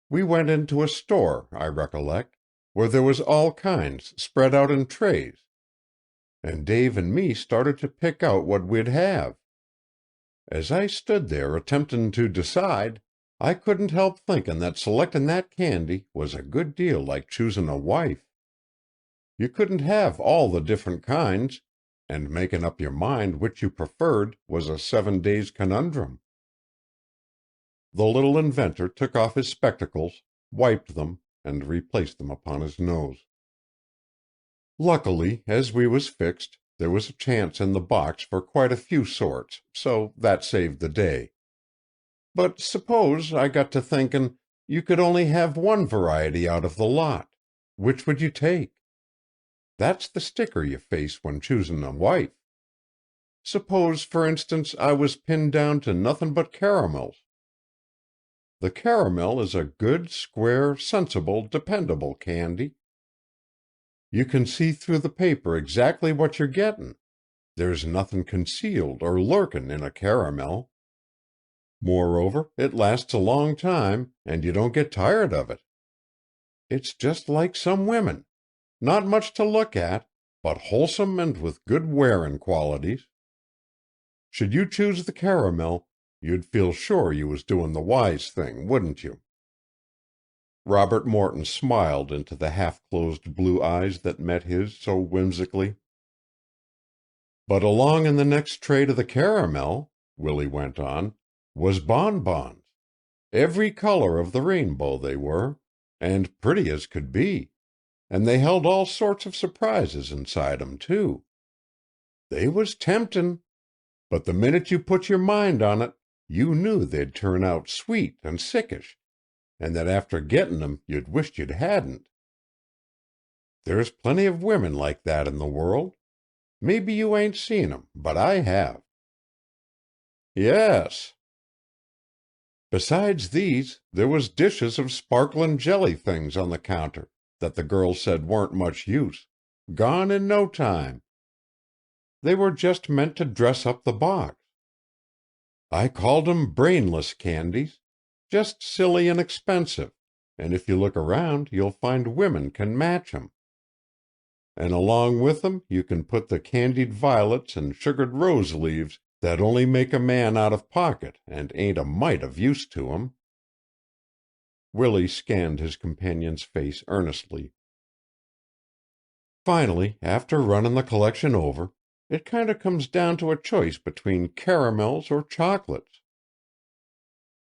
We went into a store, I recollect, where there was all kinds spread out in trays, and Dave and me started to pick out what we'd have. As I stood there attemptin' to decide, I couldn't help thinkin' that selectin' that candy was a good deal like choosin' a wife. You couldn't have all the different kinds, and making up your mind which you preferred was a 7 days conundrum." The little inventor took off his spectacles, wiped them, and replaced them upon his nose. "Luckily, as we was fixed, there was a chance in the box for quite a few sorts, so that saved the day. But suppose, I got to thinkin', you could only have one variety out of the lot. Which would you take? That's the sticker you face when choosin' a wife. Suppose, for instance, I was pinned down to nothin' but caramels. The caramel is a good, square, sensible, dependable candy. You can see through the paper exactly what you're gettin'. There's nothin' concealed or lurkin' in a caramel. Moreover, it lasts a long time, and you don't get tired of it. It's just like some women. Not much to look at, but wholesome and with good wearin' qualities. Should you choose the caramel, you'd feel sure you was doin' the wise thing, wouldn't you?" Robert Morton smiled into the half-closed blue eyes that met his so whimsically. "But along in the next tray to the caramel," Willie went on, "was bonbons. Every color of the rainbow they were, and pretty as could be, and they held all sorts of surprises inside 'em, too. They was temptin', but the minute you put your mind on it, you knew they'd turn out sweet and sickish, and that after gettin' 'em you'd wished you hadn't. There's plenty of women like that in the world. Maybe you ain't seen 'em, but I have." "Yes." "Besides these, there was dishes of sparklin' jelly things on the counter that the girl said weren't much use, gone in no time. They were just meant to dress up the box. I called 'em brainless candies, just silly and expensive, and if you look around you'll find women can match 'em. And along with 'em you can put the candied violets and sugared rose leaves that only make a man out of pocket and ain't a mite of use to 'em." Willie scanned his companion's face earnestly. "Finally, after runnin' the collection over, it kinder comes down to a choice between caramels or chocolates.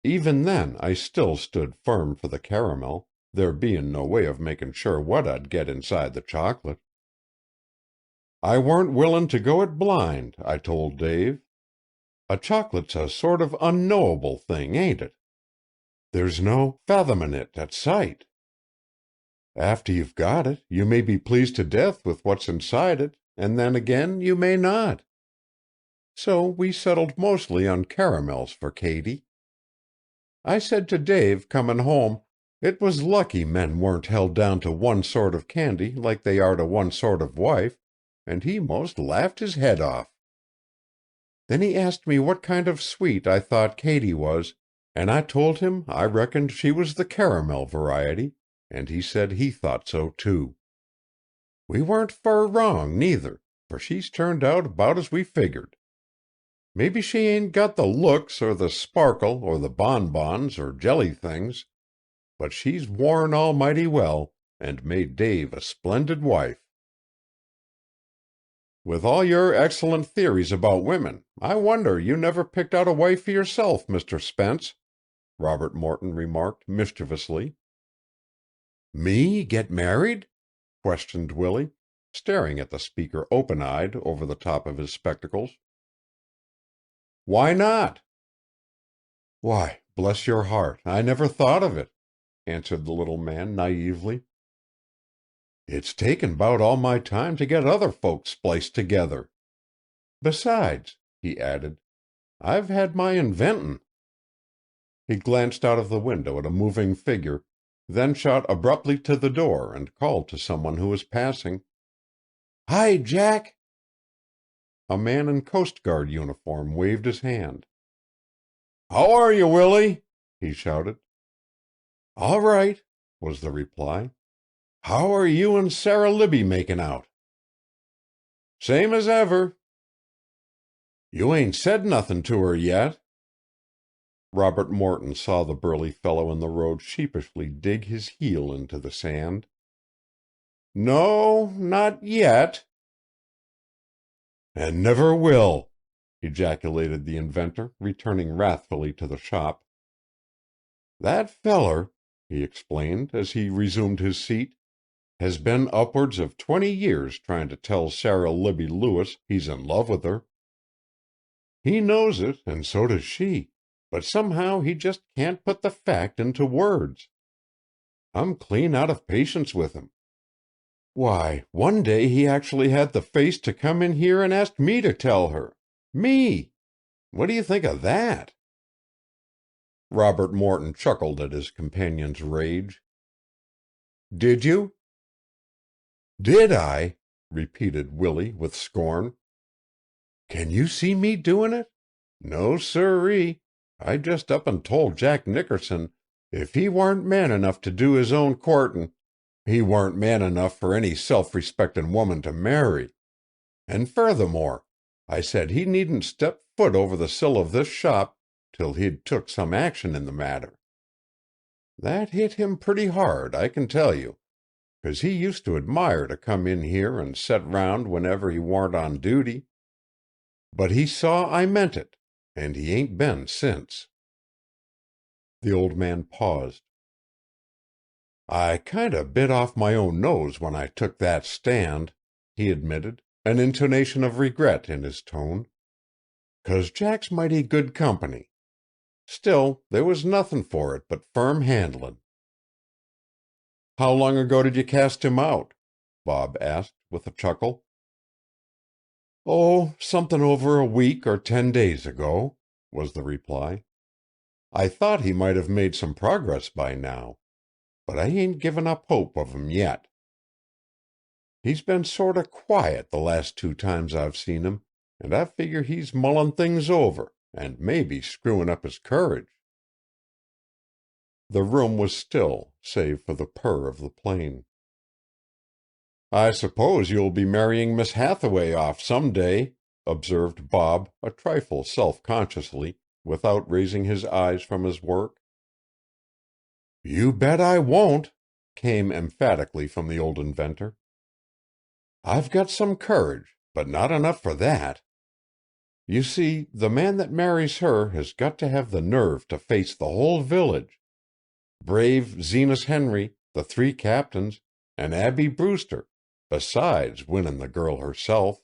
Even then I still stood firm for the caramel, there bein' no way of making sure what I'd get inside the chocolate. I weren't willin' to go it blind, I told Dave. A chocolate's a sort of unknowable thing, ain't it? There's no fathomin' it at sight. After you've got it, you may be pleased to death with what's inside it, and then again you may not. So we settled mostly on caramels for Katy. I said to Dave, comin' home, it was lucky men weren't held down to one sort of candy like they are to one sort of wife, and he most laughed his head off. Then he asked me what kind of sweet I thought Katy was, and I told him I reckoned she was the caramel variety, and he said he thought so too. We weren't fur wrong, neither, for she's turned out about as we figured. Maybe she ain't got the looks or the sparkle or the bonbons or jelly things, but she's worn almighty well and made Dave a splendid wife. With all your excellent theories about women, I wonder you never picked out a wife for yourself, Mr. Spence, Robert Morton remarked mischievously. Me get married? Questioned Willie, staring at the speaker open-eyed over the top of his spectacles. Why not? Why, bless your heart, I never thought of it, answered the little man naively. It's taken 'bout all my time to get other folks spliced together. Besides, he added, I've had my inventin'. He glanced out of the window at a moving figure, then shot abruptly to the door and called to someone who was passing. Hi, Jack! A man in Coast Guard uniform waved his hand. How are you, Willie? He shouted. All right, was the reply. How are you and Sara Libby making out? Same as ever. You ain't said nothing to her yet. Robert Morton saw the burly fellow in the road sheepishly dig his heel into the sand. No, not yet. And never will, ejaculated the inventor, returning wrathfully to the shop. That feller, he explained as he resumed his seat, has been upwards of 20 years trying to tell Sara Libby Lewis he's in love with her. He knows it, and so does she, but somehow he just can't put the fact into words. I'm clean out of patience with him. Why, one day he actually had the face to come in here and ask me to tell her. Me! What do you think of that? Robert Morton chuckled at his companion's rage. Did you? Did I? Repeated Willie with scorn. Can you see me doing it? No, sirree. I just up and told Jack Nickerson if he warn't man enough to do his own courtin', he warn't man enough for any self-respectin' woman to marry. And furthermore, I said he needn't step foot over the sill of this shop till he'd took some action in the matter. That hit him pretty hard, I can tell you, 'cause he used to admire to come in here and set round whenever he warn't on duty. But he saw I meant it, and he ain't been since. The old man paused. I kinda bit off my own nose when I took that stand, he admitted, an intonation of regret in his tone. 'Cause Jack's mighty good company. Still, there was nothin' for it but firm handlin'. How long ago did you cast him out? Bob asked with a chuckle. Oh, something over a week or 10 days ago, was the reply. I thought he might have made some progress by now, but I ain't given up hope of him yet. He's been sort of quiet the last 2 times I've seen him, and I figure he's mullin' things over, and maybe screwing up his courage. The room was still, save for the purr of the plane. I suppose you'll be marrying Miss Hathaway off some day, observed Bob a trifle self-consciously, without raising his eyes from his work. You bet I won't, came emphatically from the old inventor. I've got some courage, but not enough for that. You see, the man that marries her has got to have the nerve to face the whole village. Brave Zenas Henry, the 3 captains, and Abby Brewster, besides winnin' the girl herself.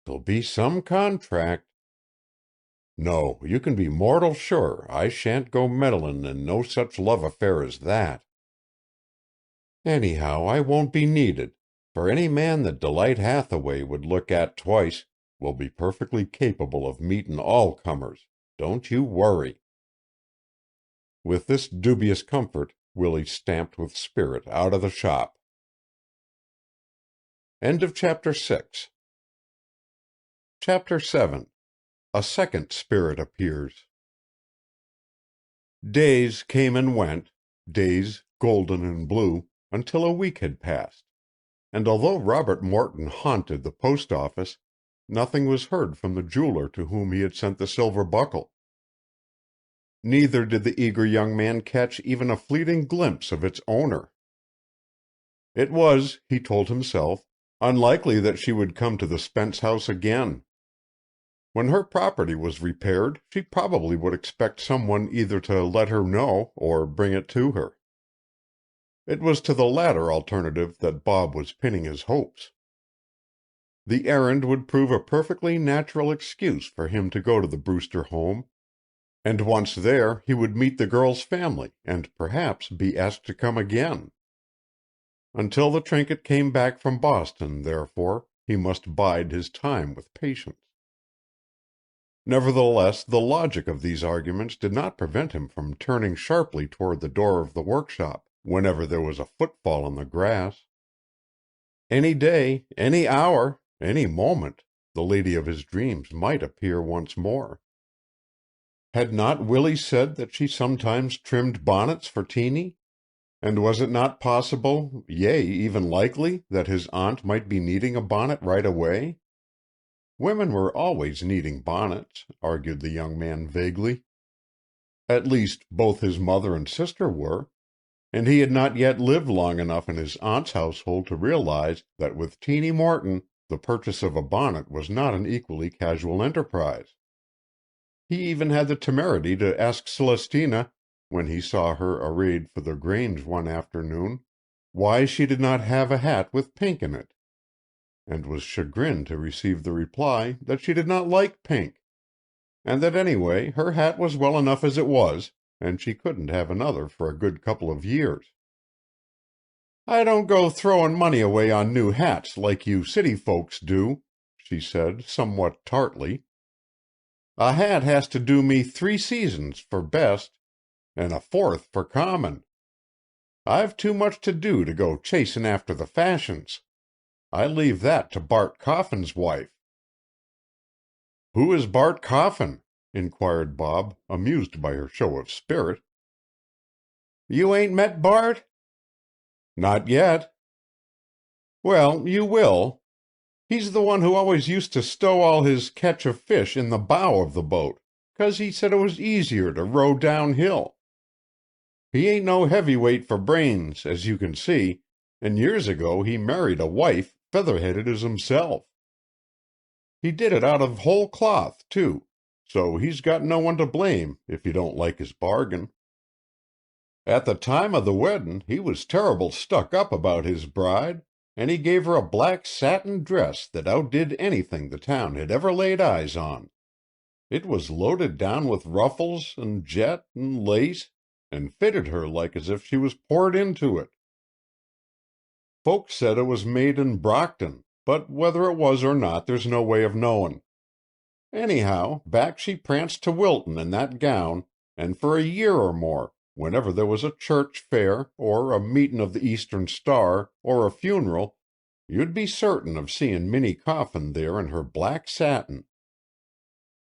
'Twill be some contract. No, you can be mortal sure I shan't go meddlin' in no such love affair as that. Anyhow, I won't be needed, for any man that Delight Hathaway would look at twice will be perfectly capable of meetin' all comers. Don't you worry." With this dubious comfort, Willie stamped with spirit out of the shop. End of Chapter 6. Chapter 7. A second spirit appears. Days came and went, days golden and blue, until a week had passed, and although Robert Morton haunted the post office, nothing was heard from the jeweler to whom he had sent the silver buckle. Neither did the eager young man catch even a fleeting glimpse of its owner. It was, he told himself, unlikely that she would come to the Spence house again. When her property was repaired, she probably would expect someone either to let her know or bring it to her. It was to the latter alternative that Bob was pinning his hopes. The errand would prove a perfectly natural excuse for him to go to the Brewster home, and once there he would meet the girl's family and perhaps be asked to come again. Until the trinket came back from Boston, therefore, he must bide his time with patience. Nevertheless, the logic of these arguments did not prevent him from turning sharply toward the door of the workshop whenever there was a footfall on the grass. Any day, any hour, any moment, the lady of his dreams might appear once more. Had not Willie said that she sometimes trimmed bonnets for Teeny? And was it not possible, yea, even likely, that his aunt might be needing a bonnet right away? Women were always needing bonnets, argued the young man vaguely. At least, both his mother and sister were, and he had not yet lived long enough in his aunt's household to realize that with Teeny Morton the purchase of a bonnet was not an equally casual enterprise. He even had the temerity to ask Celestina, when he saw her arrayed for the Grange one afternoon, why she did not have a hat with pink in it, and was chagrined to receive the reply that she did not like pink, and that anyway her hat was well enough as it was, and she couldn't have another for a good couple of years. "I don't go throwing money away on new hats like you city folks do," she said, somewhat tartly. "A hat has to do me 3 seasons for best, and a 4th for common. I've too much to do to go chasing after the fashions. I leave that to Bart Coffin's wife." "Who is Bart Coffin?" inquired Bob, amused by her show of spirit. "You ain't met Bart?" "Not yet." "Well, you will. He's the one who always used to stow all his catch of fish in the bow of the boat, 'cause he said it was easier to row downhill. He ain't no heavyweight for brains, as you can see, and years ago he married a wife feather-headed as himself. He did it out of whole cloth, too, so he's got no one to blame if you don't like his bargain. At the time of the weddin' he was terrible stuck up about his bride, and he gave her a black satin dress that outdid anything the town had ever laid eyes on. It was loaded down with ruffles and jet and lace, and fitted her like as if she was poured into it. Folks said it was made in Brockton, but whether it was or not there's no way of knowin'. Anyhow, back she pranced to Wilton in that gown, and for a year or more, whenever there was a church fair, or a meetin' of the Eastern Star, or a funeral, you'd be certain of seein' Minnie Coffin there in her black satin.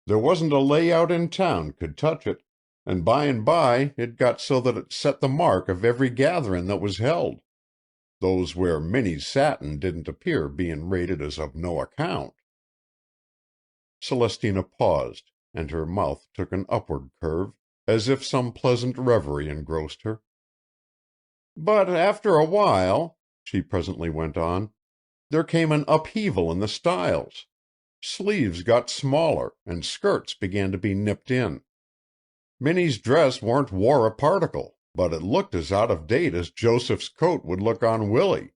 There wasn't a layout in town could touch it, and by it got so that it set the mark of every gatherin' that was held, those where Minnie's satin didn't appear bein' rated as of no account." Celestina paused, and her mouth took an upward curve, as if some pleasant reverie engrossed her. "But after a while," she presently went on, "there came an upheaval in the styles. Sleeves got smaller, and skirts began to be nipped in. Minnie's dress warn't wore a particle, but it looked as out of date as Joseph's coat would look on Willie.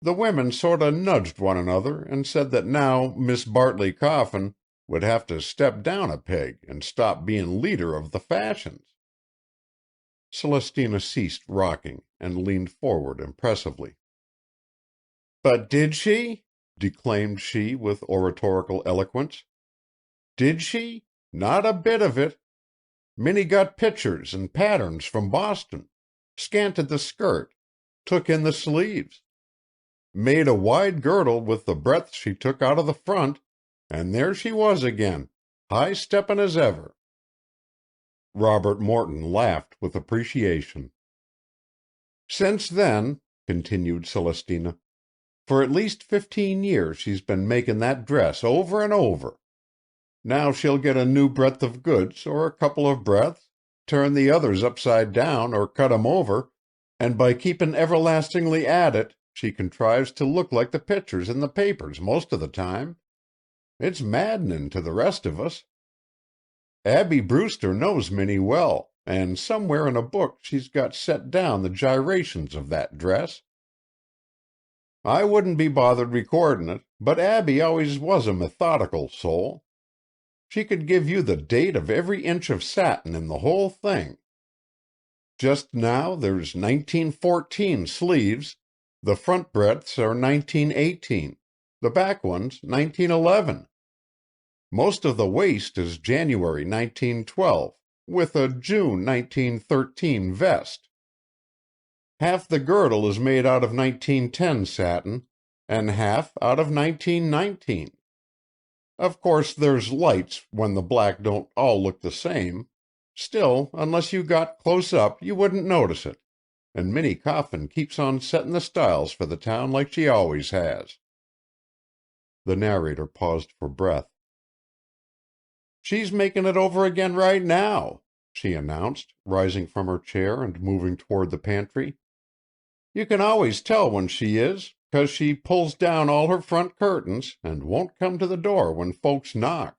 The women sort o' nudged one another and said that now Miss Bartley Coffin would have to step down a peg and stop bein' leader of the fashions." Celestina ceased rocking and leaned forward impressively. "But did she?" declaimed she with oratorical eloquence. "Did she? Not a bit of it. Minnie got pictures and patterns from Boston, scanted the skirt, took in the sleeves, made a wide girdle with the breadth she took out of the front, and there she was again, high-steppin' as ever." Robert Morton laughed with appreciation. "Since then," continued Celestina, "for at least 15 years she's been making that dress over and over. Now she'll get a new breadth of goods, or a couple of breadths, turn the others upside down or cut 'em over, and by keepin' everlastingly at it, she contrives to look like the pictures in the papers most of the time. It's maddening to the rest of us. Abby Brewster knows Minnie well, and somewhere in a book she's got set down the gyrations of that dress. I wouldn't be bothered recordin' it, but Abby always was a methodical soul. She could give you the date of every inch of satin in the whole thing. Just now there's 1914 sleeves, the front breadths are 1918, the back ones 1911. Most of the waist is January 1912, with a June 1913 vest. Half the girdle is made out of 1910 satin, and half out of 1919. Of course there's lights when the black don't all look the same. Still, unless you got close up, you wouldn't notice it, and Minnie Coffin keeps on setting the styles for the town like she always has." The narrator paused for breath. "She's making it over again right now," she announced, rising from her chair and moving toward the pantry. "You can always tell when she is, 'cause she pulls down all her front curtains, and won't come to the door when folks knock.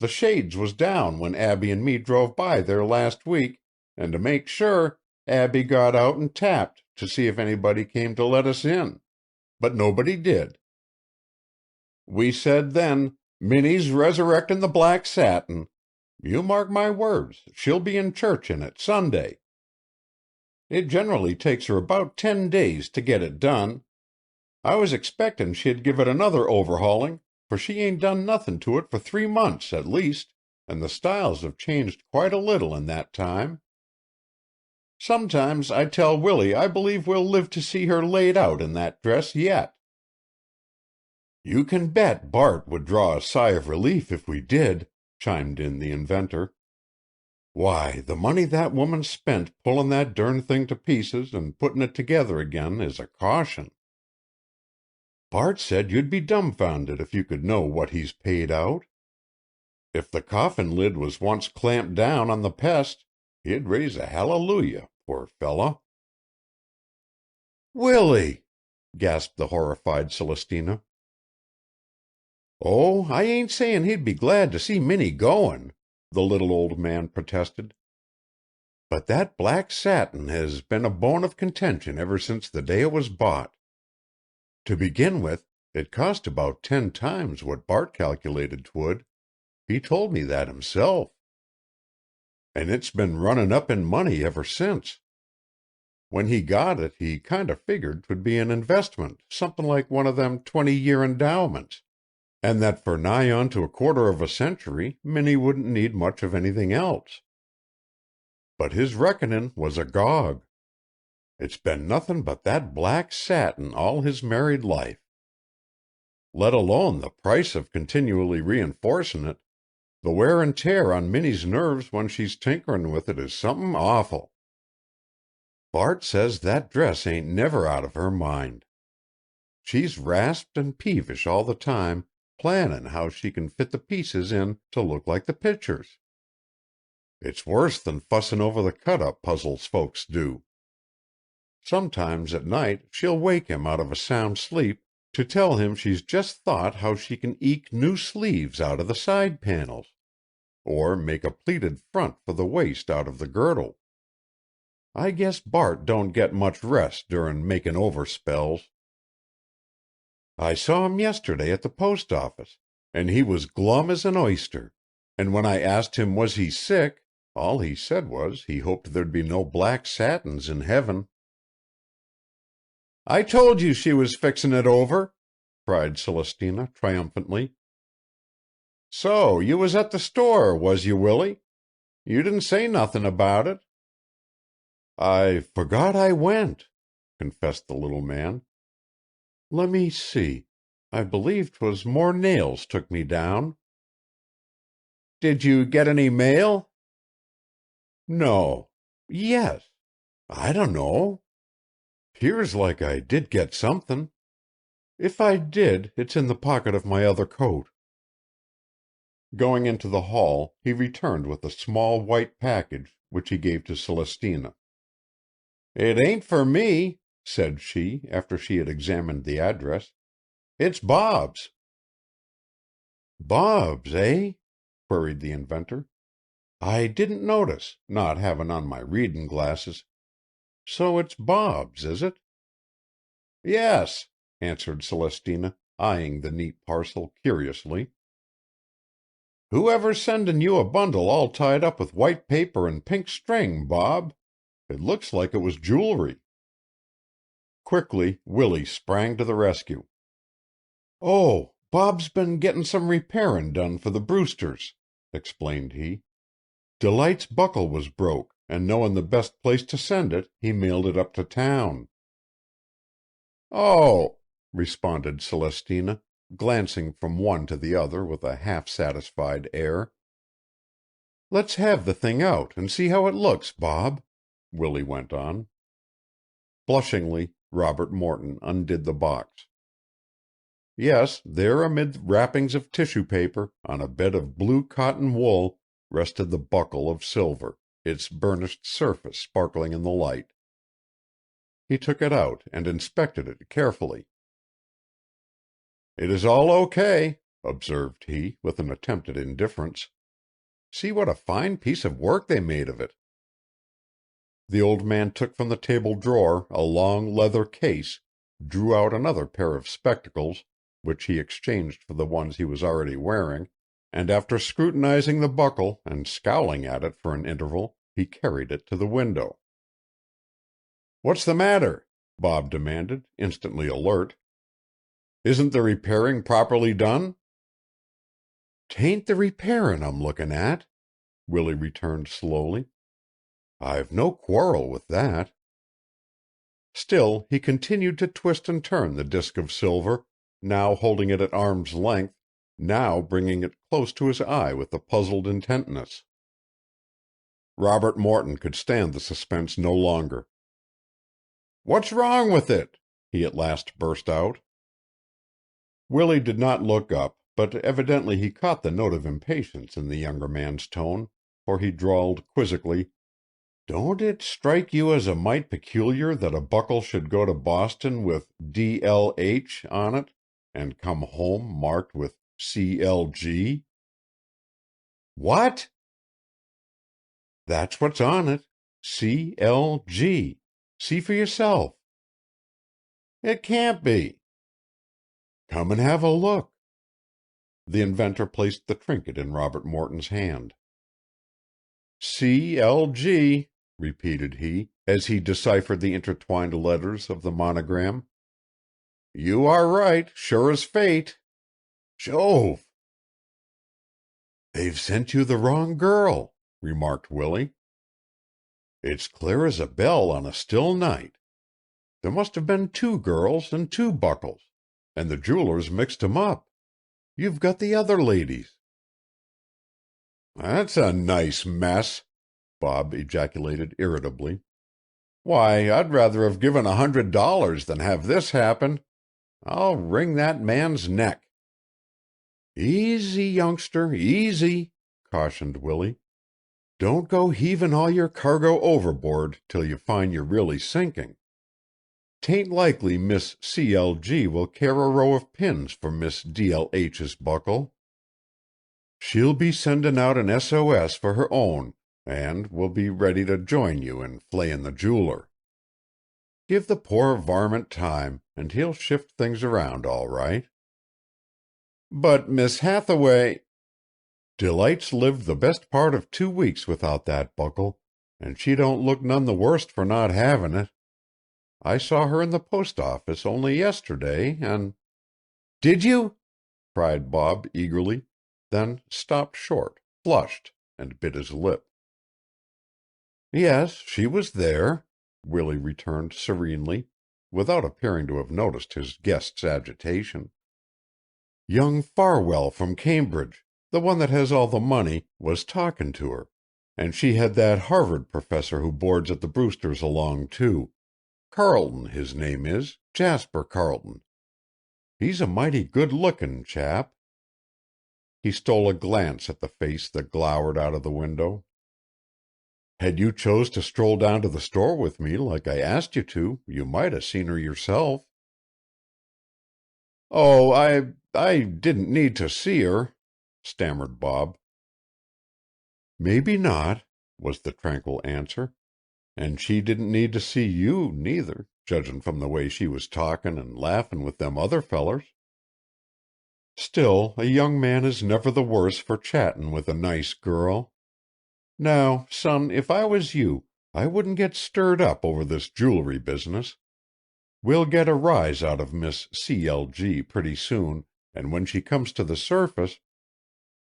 The shades was down when Abby and me drove by there last week, and to make sure, Abby got out and tapped to see if anybody came to let us in. But nobody did. We said then, Minnie's resurrectin' the black satin. You mark my words, she'll be in church in it Sunday. It generally takes her about 10 days to get it done. I was expectin' she'd give it another overhauling, for she ain't done nothin' to it for 3 months at least, and the styles have changed quite a little in that time. Sometimes I tell Willie I believe we'll live to see her laid out in that dress yet." "You can bet Bart would draw a sigh of relief if we did," chimed in the inventor. "Why, the money that woman spent pulling that darn thing to pieces and putting it together again is a caution. Bart said you'd be dumbfounded if you could know what he's paid out. If the coffin lid was once clamped down on the pest, he'd raise a hallelujah, poor fellow." "Willie!" gasped the horrified Celestina. "Oh, I ain't sayin' he'd be glad to see Minnie goin'," the little old man protested. "But that black satin has been a bone of contention ever since the day it was bought. To begin with, it cost about 10 times what Bart calculated 'twould. He told me that himself. And it's been runnin' up in money ever since. When he got it, he kinder figured 'twould be an investment, somethin' like one of them 20-year endowments, and that for nigh on to a quarter of a century Minnie wouldn't need much of anything else. But his reckonin' was agog. It's been nothin' but that black satin all his married life. Let alone the price of continually reinforcin' it, the wear and tear on Minnie's nerves when she's tinkerin' with it is somethin' awful. Bart says that dress ain't never out of her mind. She's rasped and peevish all the time, plannin' how she can fit the pieces in to look like the pictures. It's worse than fussin' over the cut-up puzzles folks do. Sometimes at night she'll wake him out of a sound sleep to tell him she's just thought how she can eke new sleeves out of the side panels, or make a pleated front for the waist out of the girdle. I guess Bart don't get much rest durin' makin' over spells. I saw him yesterday at the post office, and he was glum as an oyster, and when I asked him was he sick, all he said was he hoped there'd be no black satins in heaven. I told you she was fixin' it over," cried Celestina triumphantly. "So you was at the store, was you, Willie? You didn't say nothin' about it." "I forgot I went," confessed the little man. "Lemme see. I believe 'twas more nails took me down." "Did you get any mail?" "No. Yes. I dunno. 'Pears like I did get somethin'. If I did, it's in the pocket of my other coat." Going into the hall, he returned with a small white package, which he gave to Celestina. "It ain't for me," said she, after she had examined the address. "It's Bob's." "Bob's, eh?" queried the inventor. "I didn't notice, not havin' on my readin' glasses. So it's Bob's, is it?" "Yes," answered Celestina, eyeing the neat parcel curiously. "Whoever's sendin' you a bundle all tied up with white paper and pink string, Bob? It looks like it was jewelry." Quickly Willie sprang to the rescue. "Oh, Bob's been gettin' some repairin' done for the Brewsters," explained he. "Delight's buckle was broke, and knowin' the best place to send it, he mailed it up to town." "Oh," responded Celestina, glancing from one to the other with a half-satisfied air. "Let's have the thing out and see how it looks, Bob," Willie went on. Blushingly, Robert Morton undid the box. Yes, there amid wrappings of tissue paper, on a bed of blue cotton wool, rested the buckle of silver, its burnished surface sparkling in the light. He took it out and inspected it carefully. "It is all O.K.," observed he, with an attempt at indifference. "See what a fine piece of work they made of it." The old man took from the table drawer a long leather case, drew out another pair of spectacles, which he exchanged for the ones he was already wearing, and after scrutinizing the buckle and scowling at it for an interval, he carried it to the window. "What's the matter?" Bob demanded, instantly alert. "Isn't the repairing properly done?" "'Tain't the repairin' I'm lookin' at," Willie returned slowly. "I've no quarrel with that." Still he continued to twist and turn the disk of silver, now holding it at arm's length, now bringing it close to his eye with a puzzled intentness. Robert Morton could stand the suspense no longer. "What's wrong with it?" he at last burst out. Willie did not look up, but evidently he caught the note of impatience in the younger man's tone, for he drawled quizzically, "Don't it strike you as a mite peculiar that a buckle should go to Boston with D.L.H. on it and come home marked with C.L.G.?" "What?" "That's what's on it. C.L.G. See for yourself." "It can't be." "Come and have a look." The inventor placed the trinket in Robert Morton's hand. "C.L.G.," repeated he, as he deciphered the intertwined letters of the monogram. "You are right, sure as fate. Jove!" "They've sent you the wrong girl," remarked Willie. "It's clear as a bell on a still night. There must have been two girls and two buckles, and the jewelers mixed 'em up. You've got the other lady's." "That's a nice mess," Bob ejaculated irritably. "Why, I'd rather have given $100 than have this happen. I'll wring that man's neck." "Easy, youngster, easy," cautioned Willie. "Don't go heaving all your cargo overboard till you find you're really sinking. 'Tain't likely Miss C.L.G. will care a row of pins for Miss D.L.H.'s buckle. She'll be sending out an S.O.S. for her own, and will be ready to join you in flayin' the jeweler. Give the poor varmint time, and he'll shift things around all right." "But Miss Hathaway—" "Delight's lived the best part of 2 weeks without that buckle, and she don't look none the worse for not having it. I saw her in the post office only yesterday, and—" "Did you?" cried Bob eagerly, then stopped short, flushed, and bit his lip. "Yes, she was there," Willie returned serenely, without appearing to have noticed his guest's agitation. "Young Farwell from Cambridge, the one that has all the money, was talking to her, and she had that Harvard professor who boards at the Brewsters along, too. Carlton, his name is, Jasper Carlton. He's a mighty good-looking chap." He stole a glance at the face that glowered out of the window. "Had you chose to stroll down to the store with me like I asked you to, you might 'a' seen her yourself." "Oh, I didn't need to see her," stammered Bob. "Maybe not," was the tranquil answer. "And she didn't need to see you, neither, judgin' from the way she was talkin' and laughin' with them other fellers. Still, a young man is never the worse for chattin' with a nice girl. Now, son, if I was you, I wouldn't get stirred up over this jewelry business. We'll get a rise out of Miss C.L.G. pretty soon, and when she comes to the surface—"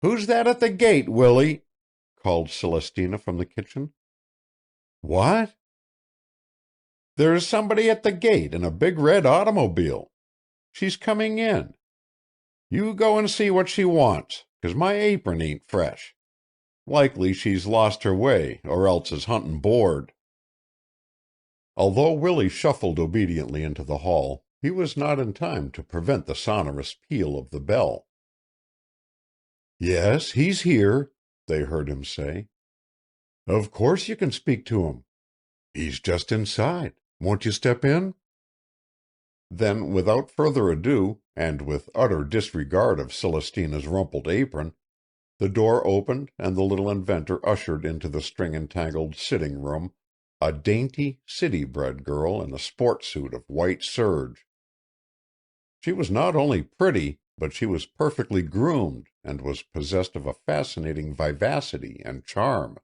"Who's that at the gate, Willie?" called Celestina from the kitchen. "What?" "There's somebody at the gate in a big red automobile. She's coming in. You go and see what she wants, 'cause my apron ain't fresh. Likely she's lost her way, or else is huntin' board." Although Willie shuffled obediently into the hall, he was not in time to prevent the sonorous peal of the bell. "Yes, he's here," they heard him say. "Of course you can speak to him. He's just inside. Won't you step in?" Then, without further ado, and with utter disregard of Celestina's rumpled apron, the door opened and the little inventor ushered into the string-entangled sitting-room a dainty, city-bred girl in a sport suit of white serge. She was not only pretty, but she was perfectly groomed and was possessed of a fascinating vivacity and charm.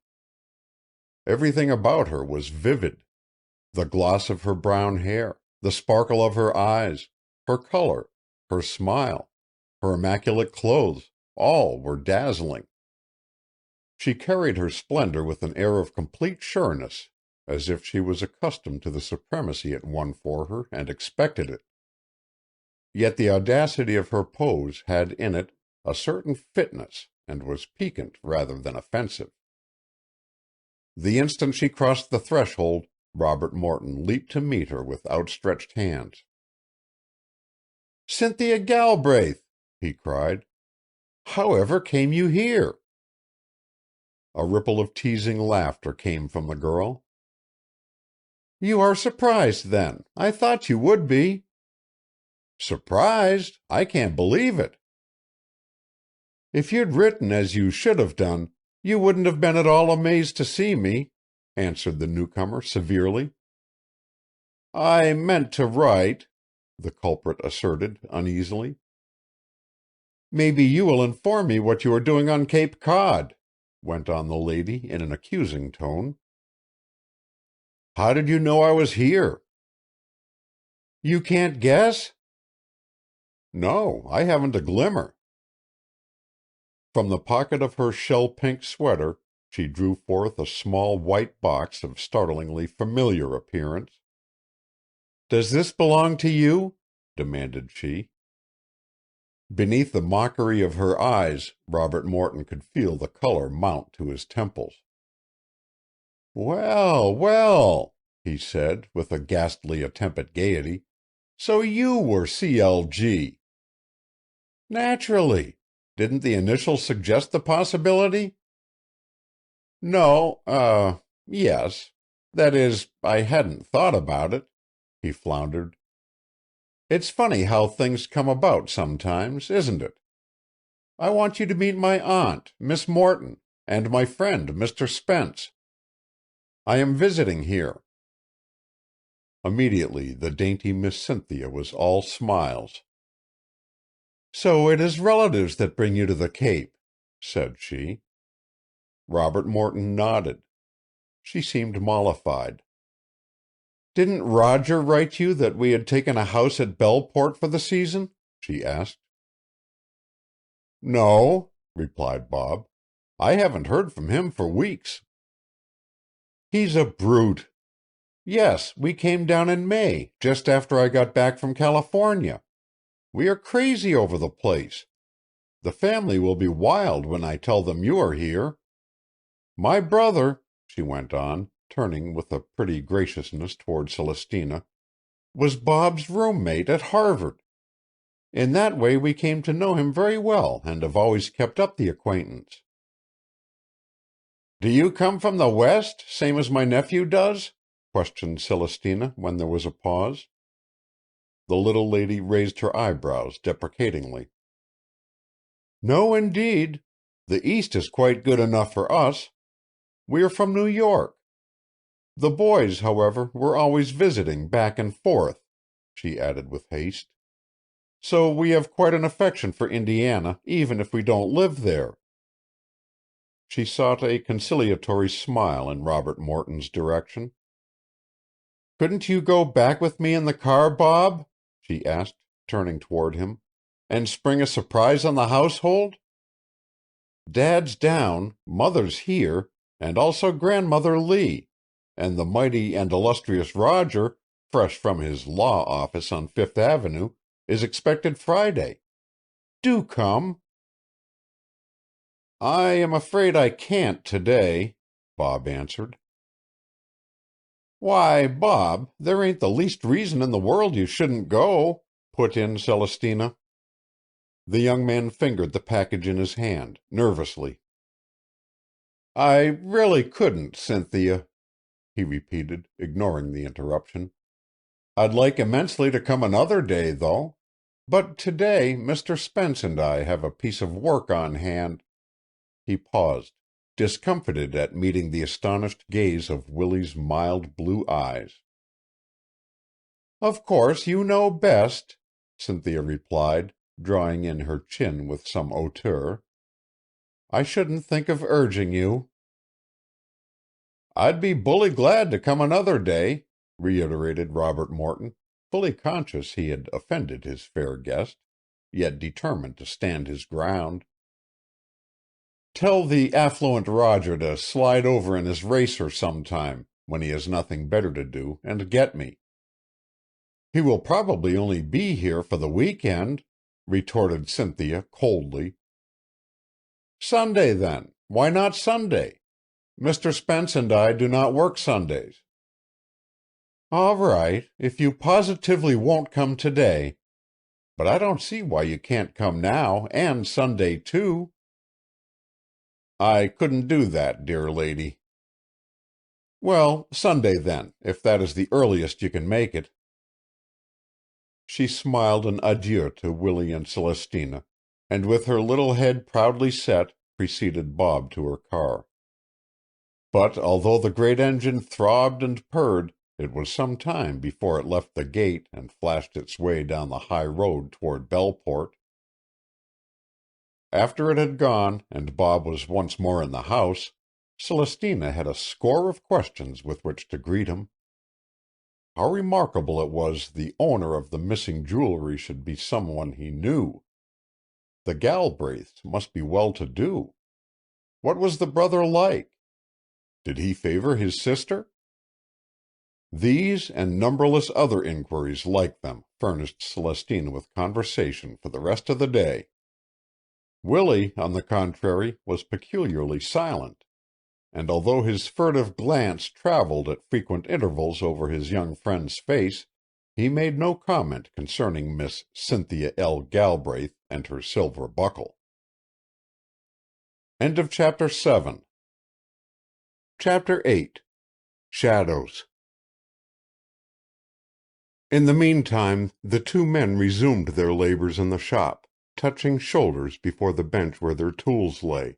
Everything about her was vivid. The gloss of her brown hair, the sparkle of her eyes, her color, her smile, her immaculate clothes, all were dazzling. She carried her splendor with an air of complete sureness, as if she was accustomed to the supremacy it won for her and expected it. Yet the audacity of her pose had in it a certain fitness and was piquant rather than offensive. The instant she crossed the threshold, Robert Morton leaped to meet her with outstretched hands. "Cynthia Galbraith!" he cried. "However came you here?" A ripple of teasing laughter came from the girl. "You are surprised, then. I thought you would be." "Surprised? I can't believe it." "If you'd written as you should have done, you wouldn't have been at all amazed to see me," answered the newcomer severely. "I meant to write," the culprit asserted uneasily. "Maybe you will inform me what you are doing on Cape Cod," went on the lady in an accusing tone. "How did you know I was here?" "You can't guess?" "No, I haven't a glimmer." From the pocket of her shell-pink sweater she drew forth a small white box of startlingly familiar appearance. "Does this belong to you?" demanded she. Beneath the mockery of her eyes, Robert Morton could feel the color mount to his temples. "Well, well," he said, with a ghastly attempt at gaiety, "so you were C.L.G." "Naturally. Didn't the initials suggest the possibility?" "No, yes. That is, I hadn't thought about it," he floundered. "It's funny how things come about sometimes, isn't it? I want you to meet my aunt, Miss Morton, and my friend, Mr. Spence. I am visiting here." Immediately the dainty Miss Cynthia was all smiles. "So it is relatives that bring you to the Cape," said she. Robert Morton nodded. She seemed mollified. "Didn't Roger write you that we had taken a house at Bellport for the season?" she asked. "No," replied Bob. "I haven't heard from him for weeks." "He's a brute. Yes, we came down in May, just after I got back from California. We are crazy over the place. The family will be wild when I tell them you are here. My brother," she went on, turning with a pretty graciousness toward Celestina, "was Bob's roommate at Harvard. In that way we came to know him very well and have always kept up the acquaintance." "Do you come from the West, same as my nephew does?" questioned Celestina when there was a pause. The little lady raised her eyebrows deprecatingly. "No, indeed. The East is quite good enough for us. We are from New York. The boys, however, were always visiting back and forth," she added with haste. "So we have quite an affection for Indiana, even if we don't live there." She sought a conciliatory smile in Robert Morton's direction. "Couldn't you go back with me in the car, Bob?" she asked, turning toward him, "and spring a surprise on the household? Dad's down, Mother's here, and also Grandmother Lee, and the mighty and illustrious Roger, fresh from his law office on Fifth Avenue, is expected Friday. Do come." "I am afraid I can't today," Bob answered. "Why, Bob, there ain't the least reason in the world you shouldn't go," put in Celestina. The young man fingered the package in his hand, nervously. "I really couldn't, Cynthia," he repeated, ignoring the interruption. "I'd like immensely to come another day, though. But today Mr. Spence and I have a piece of work on hand." He paused, discomfited at meeting the astonished gaze of Willie's mild blue eyes. "Of course you know best," Cynthia replied, drawing in her chin with some hauteur. "I shouldn't think of urging you." "I'd be bully glad to come another day," reiterated Robert Morton, fully conscious he had offended his fair guest, yet determined to stand his ground. "Tell the affluent Roger to slide over in his racer sometime, when he has nothing better to do, and get me." "He will probably only be here for the week-end," retorted Cynthia coldly. "Sunday, then. Why not Sunday? Mr. Spence and I do not work Sundays." "All right, if you positively won't come today. But I don't see why you can't come now, and Sunday, too." "I couldn't do that, dear lady." "Well, Sunday, then, if that is the earliest you can make it." She smiled an adieu to Willie and Celestina, and with her little head proudly set, preceded Bob to her car. But although the great engine throbbed and purred, it was some time before it left the gate and flashed its way down the high road toward Bellport. After it had gone, and Bob was once more in the house, Celestina had a score of questions with which to greet him. How remarkable it was the owner of the missing jewelry should be someone he knew. The Galbraiths must be well-to-do. What was the brother like? Did he favor his sister? These and numberless other inquiries like them furnished Celestina with conversation for the rest of the day. Willie, on the contrary, was peculiarly silent, and although his furtive glance traveled at frequent intervals over his young friend's face, he made no comment concerning Miss Cynthia L. Galbraith and her silver buckle. End of Chapter 7. Chapter 8. Shadows. In the meantime, the two men resumed their labors in the shop, touching shoulders before the bench where their tools lay.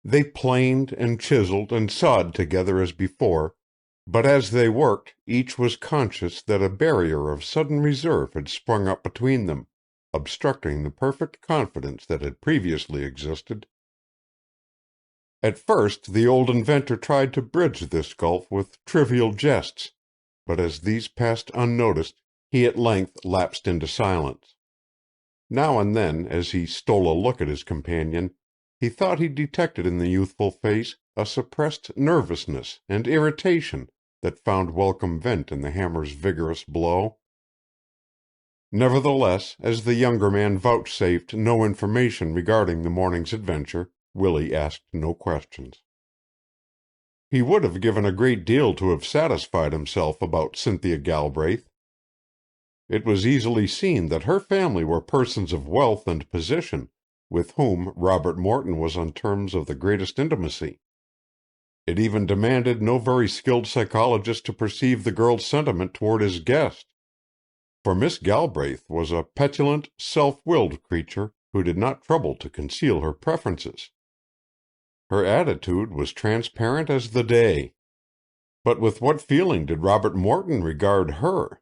They planed and chiseled and sawed together as before, but as they worked, each was conscious that a barrier of sudden reserve had sprung up between them, obstructing the perfect confidence that had previously existed. At first the old inventor tried to bridge this gulf with trivial jests, but as these passed unnoticed, he at length lapsed into silence. Now and then, as he stole a look at his companion, he thought he detected in the youthful face a suppressed nervousness and irritation that found welcome vent in the hammer's vigorous blow. Nevertheless, as the younger man vouchsafed no information regarding the morning's adventure, Willie asked no questions. He would have given a great deal to have satisfied himself about Cynthia Galbraith. It was easily seen that her family were persons of wealth and position, with whom Robert Morton was on terms of the greatest intimacy. It even demanded no very skilled psychologist to perceive the girl's sentiment toward his guest, for Miss Galbraith was a petulant, self-willed creature who did not trouble to conceal her preferences. Her attitude was transparent as the day. But with what feeling did Robert Morton regard her?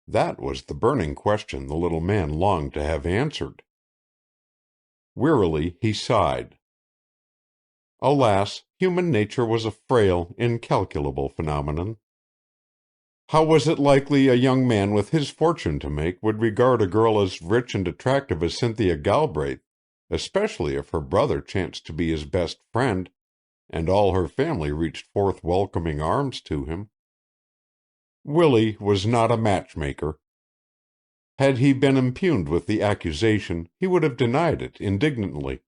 That was the burning question the little man longed to have answered. Wearily he sighed. Alas, human nature was a frail, incalculable phenomenon. How was it likely a young man with his fortune to make would regard a girl as rich and attractive as Cynthia Galbraith, especially if her brother chanced to be his best friend, and all her family reached forth welcoming arms to him? Willie was not a matchmaker. Had he been impugned with the accusation, he would have denied it indignantly.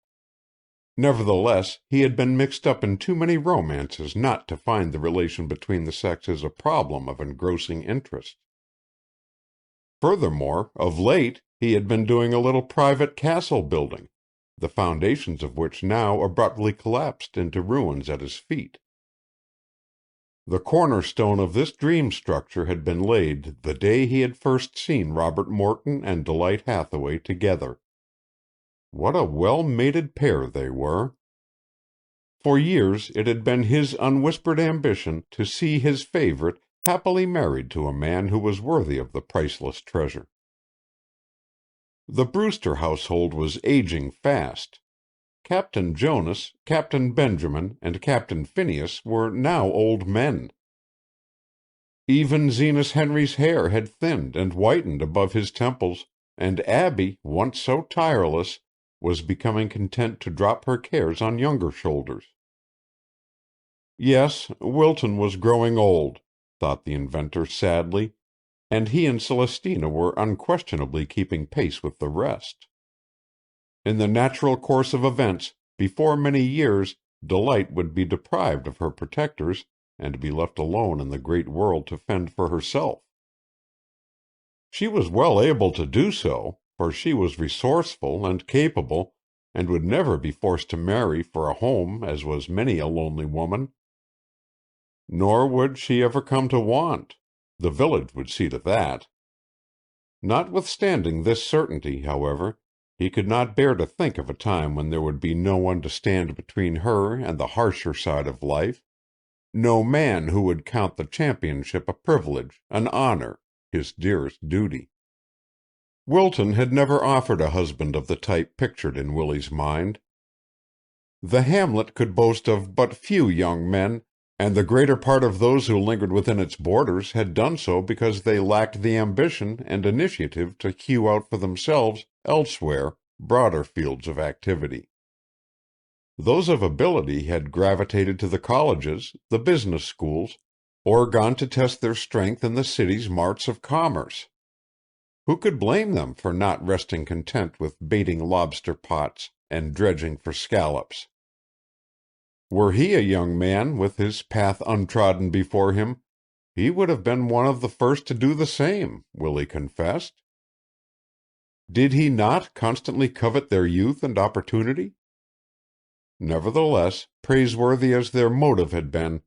Nevertheless, he had been mixed up in too many romances not to find the relation between the sexes a problem of engrossing interest. Furthermore, of late, he had been doing a little private castle building, the foundations of which now abruptly collapsed into ruins at his feet. The cornerstone of this dream structure had been laid the day he had first seen Robert Morton and Delight Hathaway together. What a well-mated pair they were! For years it had been his unwhispered ambition to see his favorite happily married to a man who was worthy of the priceless treasure. The Brewster household was aging fast. Captain Jonas, Captain Benjamin, and Captain Phineas were now old men. Even Zenas Henry's hair had thinned and whitened above his temples, and Abby, once so tireless, was becoming content to drop her cares on younger shoulders. Yes, Wilton was growing old, thought the inventor sadly, and he and Celestina were unquestionably keeping pace with the rest. In the natural course of events, before many years, Delight would be deprived of her protectors, and be left alone in the great world to fend for herself. She was well able to do so, for she was resourceful and capable, and would never be forced to marry for a home as was many a lonely woman. Nor would she ever come to want. The village would see to that. Notwithstanding this certainty, however, he could not bear to think of a time when there would be no one to stand between her and the harsher side of life, no man who would count the championship a privilege, an honor, his dearest duty. Wilton had never offered a husband of the type pictured in Willie's mind. The hamlet could boast of but few young men, and the greater part of those who lingered within its borders had done so because they lacked the ambition and initiative to hew out for themselves elsewhere broader fields of activity. Those of ability had gravitated to the colleges, the business schools, or gone to test their strength in the city's marts of commerce. Who could blame them for not resting content with baiting lobster pots and dredging for scallops? Were he a young man with his path untrodden before him, he would have been one of the first to do the same, Willie confessed. Did he not constantly covet their youth and opportunity? Nevertheless, praiseworthy as their motive had been,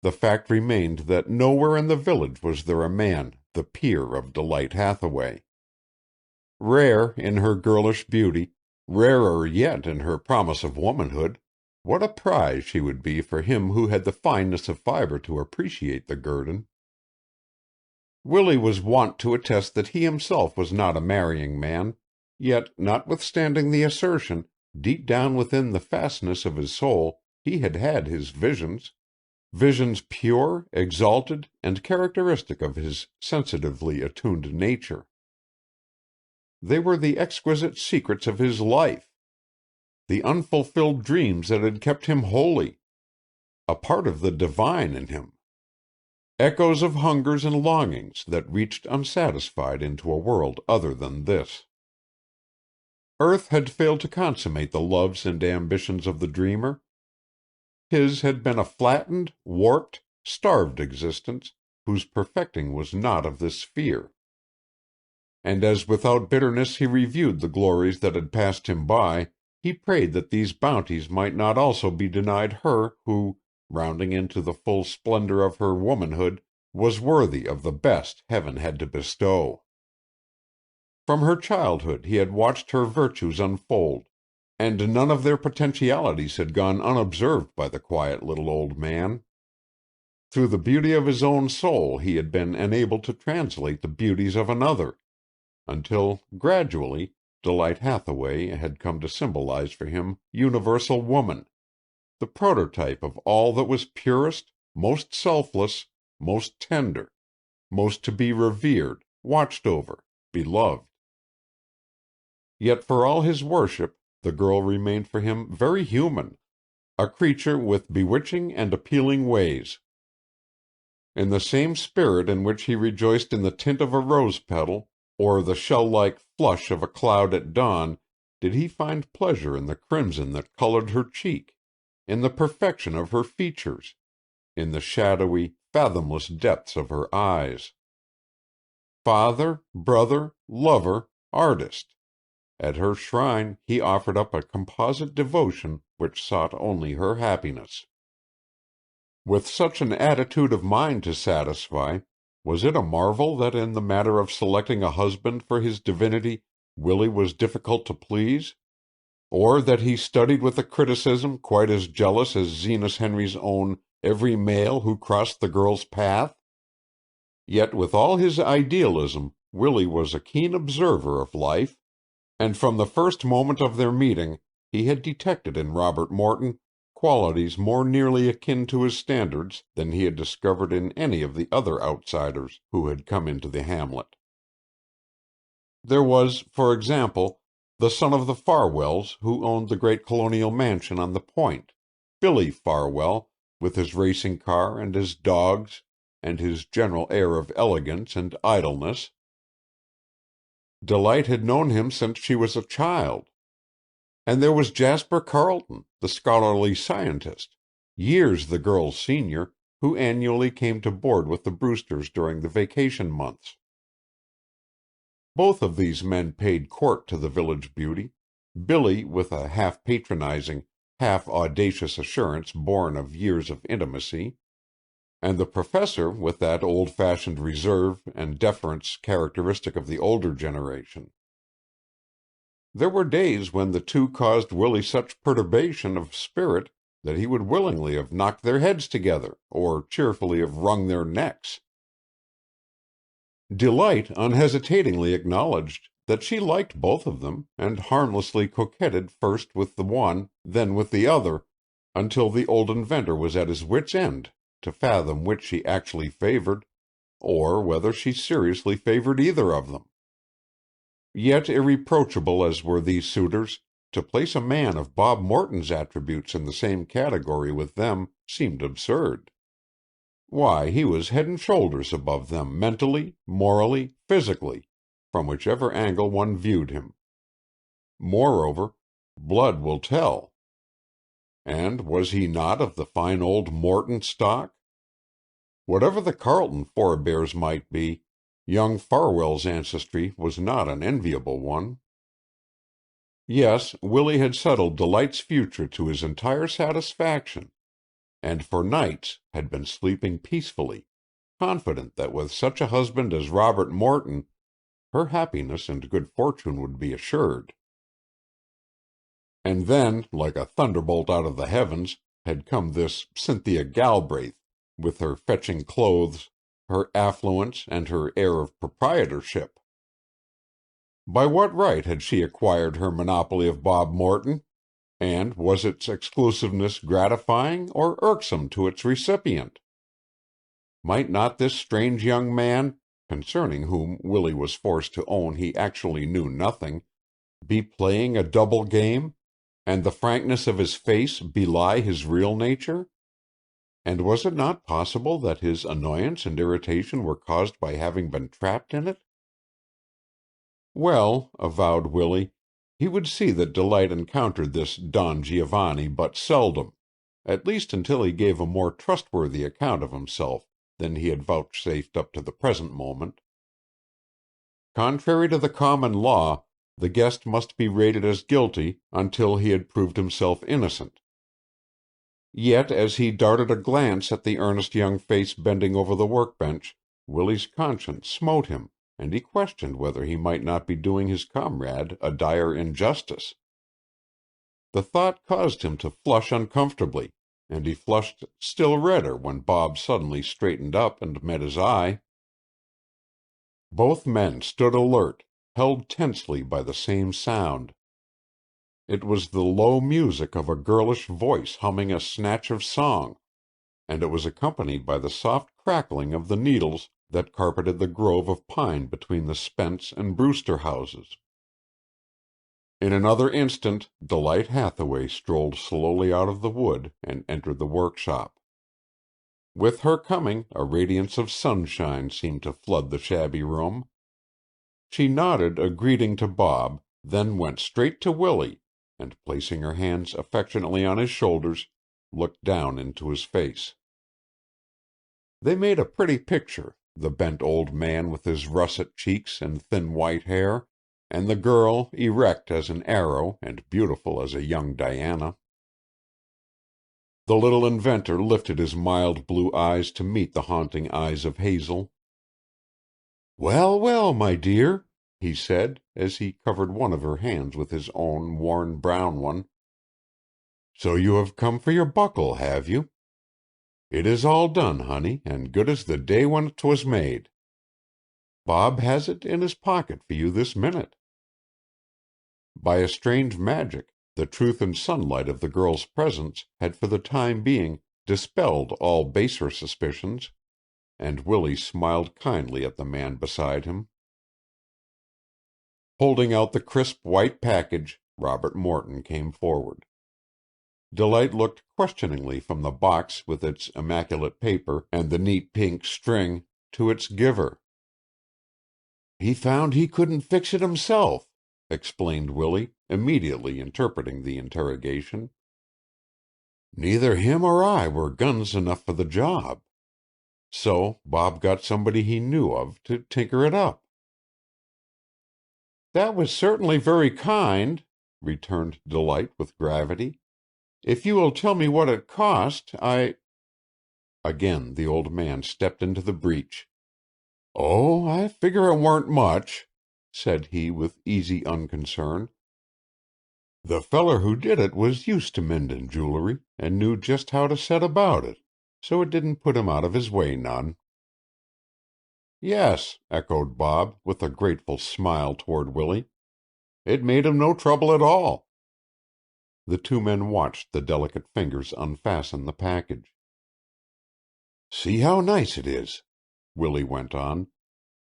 the fact remained that nowhere in the village was there a man the peer of Delight Hathaway. Rare in her girlish beauty, rarer yet in her promise of womanhood, what a prize she would be for him who had the fineness of fiber to appreciate the guerdon. Willie was wont to attest that he himself was not a marrying man, yet, notwithstanding the assertion, deep down within the fastness of his soul, he had had his visions. visions pure, exalted, and characteristic of his sensitively attuned nature. They were the exquisite secrets of his life, the unfulfilled dreams that had kept him holy, a part of the divine in him, echoes of hungers and longings that reached unsatisfied into a world other than this. Earth had failed to consummate the loves and ambitions of the dreamer. His had been a flattened, warped, starved existence whose perfecting was not of this sphere. And as without bitterness he reviewed the glories that had passed him by, he prayed that these bounties might not also be denied her who, rounding into the full splendor of her womanhood, was worthy of the best heaven had to bestow. From her childhood he had watched her virtues unfold, and none of their potentialities had gone unobserved by the quiet little old man. Through the beauty of his own soul he had been enabled to translate the beauties of another, until gradually Delight Hathaway had come to symbolize for him universal woman, the prototype of all that was purest, most selfless, most tender, most to be revered, watched over, beloved. Yet for all his worship, the girl remained for him very human, a creature with bewitching and appealing ways. In the same spirit in which he rejoiced in the tint of a rose petal, or the shell-like flush of a cloud at dawn, did he find pleasure in the crimson that colored her cheek, in the perfection of her features, in the shadowy, fathomless depths of her eyes. Father, brother, lover, artist, at her shrine he offered up a composite devotion which sought only her happiness. With such an attitude of mind to satisfy, was it a marvel that in the matter of selecting a husband for his divinity Willie was difficult to please, or that he studied with a criticism quite as jealous as Zenas Henry's own every male who crossed the girl's path? Yet with all his idealism Willie was a keen observer of life, and from the first moment of their meeting he had detected in Robert Morton qualities more nearly akin to his standards than he had discovered in any of the other outsiders who had come into the hamlet. There was, for example, the son of the Farwells who owned the great colonial mansion on the Point, Billy Farwell, with his racing car and his dogs and his general air of elegance and idleness. Delight had known him since she was a child. And there was Jasper Carleton, the scholarly scientist, years the girl's senior, who annually came to board with the Brewsters during the vacation months. Both of these men paid court to the village beauty, Billy with a half-patronizing, half-audacious assurance born of years of intimacy, and the professor with that old-fashioned reserve and deference characteristic of the older generation. There were days when the two caused Willie such perturbation of spirit that he would willingly have knocked their heads together, or cheerfully have wrung their necks. Delight unhesitatingly acknowledged that she liked both of them, and harmlessly coquetted first with the one, then with the other, until the old inventor was at his wits' end to fathom which she actually favored, or whether she seriously favored either of them. Yet irreproachable as were these suitors, to place a man of Bob Morton's attributes in the same category with them seemed absurd. Why, he was head and shoulders above them mentally, morally, physically, from whichever angle one viewed him. Moreover, blood will tell. And was he not of the fine old Morton stock? Whatever the Carleton forebears might be, young Farwell's ancestry was not an enviable one. Yes, Willie had settled Delight's future to his entire satisfaction, and for nights had been sleeping peacefully, confident that with such a husband as Robert Morton, her happiness and good fortune would be assured. And then, like a thunderbolt out of the heavens, had come this Cynthia Galbraith, with her fetching clothes, her affluence, and her air of proprietorship. By what right had she acquired her monopoly of Bob Morton? And was its exclusiveness gratifying or irksome to its recipient? Might not this strange young man, concerning whom Willie was forced to own he actually knew nothing, be playing a double game, and the frankness of his face belie his real nature? And was it not possible that his annoyance and irritation were caused by having been trapped in it? Well, avowed Willie, he would see that Delight encountered this Don Giovanni but seldom, at least until he gave a more trustworthy account of himself than he had vouchsafed up to the present moment. Contrary to the common law, the guest must be rated as guilty until he had proved himself innocent. Yet as he darted a glance at the earnest young face bending over the workbench, Willie's conscience smote him, and he questioned whether he might not be doing his comrade a dire injustice. The thought caused him to flush uncomfortably, and he flushed still redder when Bob suddenly straightened up and met his eye. Both men stood alert, held tensely by the same sound. It was the low music of a girlish voice humming a snatch of song, and it was accompanied by the soft crackling of the needles that carpeted the grove of pine between the Spence and Brewster houses. In another instant Delight Hathaway strolled slowly out of the wood and entered the workshop. With her coming, a radiance of sunshine seemed to flood the shabby room. She nodded a greeting to Bob, then went straight to Willie, and placing her hands affectionately on his shoulders, looked down into his face. They made a pretty picture, the bent old man with his russet cheeks and thin white hair, and the girl erect as an arrow and beautiful as a young Diana. The little inventor lifted his mild blue eyes to meet the haunting eyes of Hazel. "Well, well, my dear," he said, as he covered one of her hands with his own worn brown one. "So you have come for your buckle, have you? It is all done, honey, and good as the day when 'twas made. Bob has it in his pocket for you this minute." By a strange magic, the truth and sunlight of the girl's presence had for the time being dispelled all baser suspicions, and Willie smiled kindly at the man beside him. Holding out the crisp white package, Robert Morton came forward. Delight looked questioningly from the box with its immaculate paper and the neat pink string to its giver. "He found he couldn't fix it himself," explained Willie, immediately interpreting the interrogation. "Neither him or I were guns enough for the job. So Bob got somebody he knew of to tinker it up." "That was certainly very kind," returned Delight with gravity. "If you will tell me what it cost, Again the old man stepped into the breach. "Oh, I figure it warn't much," said he with easy unconcern. "The feller who did it was used to mendin' jewelry, and knew just how to set about it, so it didn't put him out of his way none." "Yes," echoed Bob, with a grateful smile toward Willie. "It made him no trouble at all." The two men watched the delicate fingers unfasten the package. "See how nice it is," Willie went on.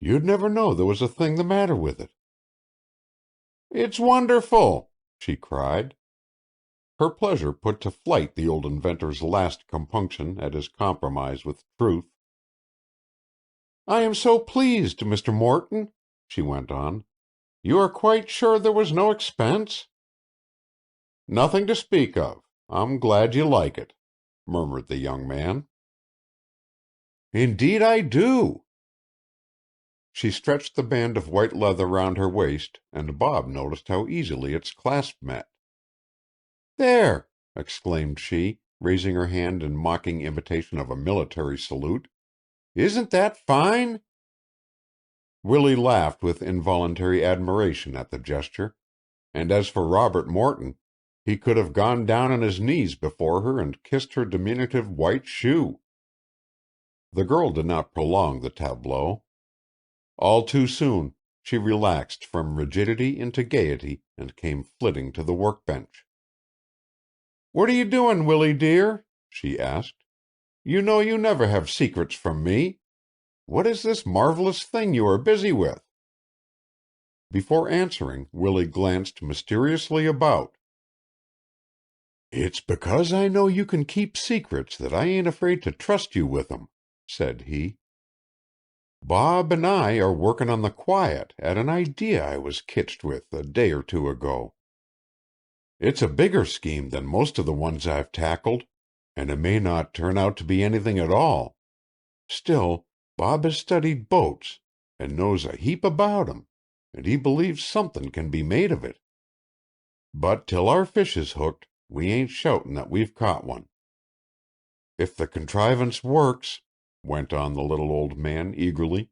"You'd never know there was a thing the matter with it." "It's wonderful!" she cried. Her pleasure put to flight the old inventor's last compunction at his compromise with truth. "I am so pleased, Mr. Morton," she went on. "You are quite sure there was no expense?" "Nothing to speak of. I'm glad you like it," murmured the young man. "Indeed I do." She stretched the band of white leather round her waist, and Bob noticed how easily its clasp met. "There!" exclaimed she, raising her hand in mocking imitation of a military salute. "Isn't that fine?" Willie laughed with involuntary admiration at the gesture, and as for Robert Morton, he could have gone down on his knees before her and kissed her diminutive white shoe. The girl did not prolong the tableau. All too soon she relaxed from rigidity into gaiety and came flitting to the workbench. "What are you doing, Willie dear?" she asked. "You know you never have secrets from me. What is this marvelous thing you are busy with?" Before answering, Willie glanced mysteriously about. "It's because I know you can keep secrets that I ain't afraid to trust you with 'em," said he. "Bob and I are working on the quiet at an idea I was ketched with a day or two ago. It's a bigger scheme than most of the ones I've tackled, and it may not turn out to be anything at all. Still, Bob has studied boats, and knows a heap about 'em, and he believes something can be made of it. But till our fish is hooked, we ain't shouting that we've caught one. If the contrivance works," went on the little old man eagerly,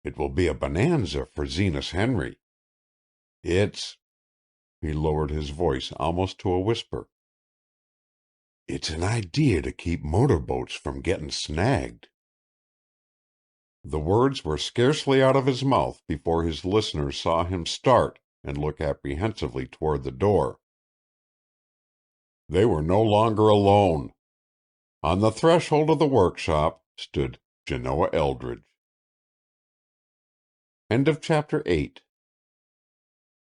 "it will be a bonanza for Zenas Henry. It's—" he lowered his voice almost to a whisper, "it's an idea to keep motorboats from getting snagged." The words were scarcely out of his mouth before his listeners saw him start and look apprehensively toward the door. They were no longer alone. On the threshold of the workshop stood Genoa Eldridge. End of Chapter 8.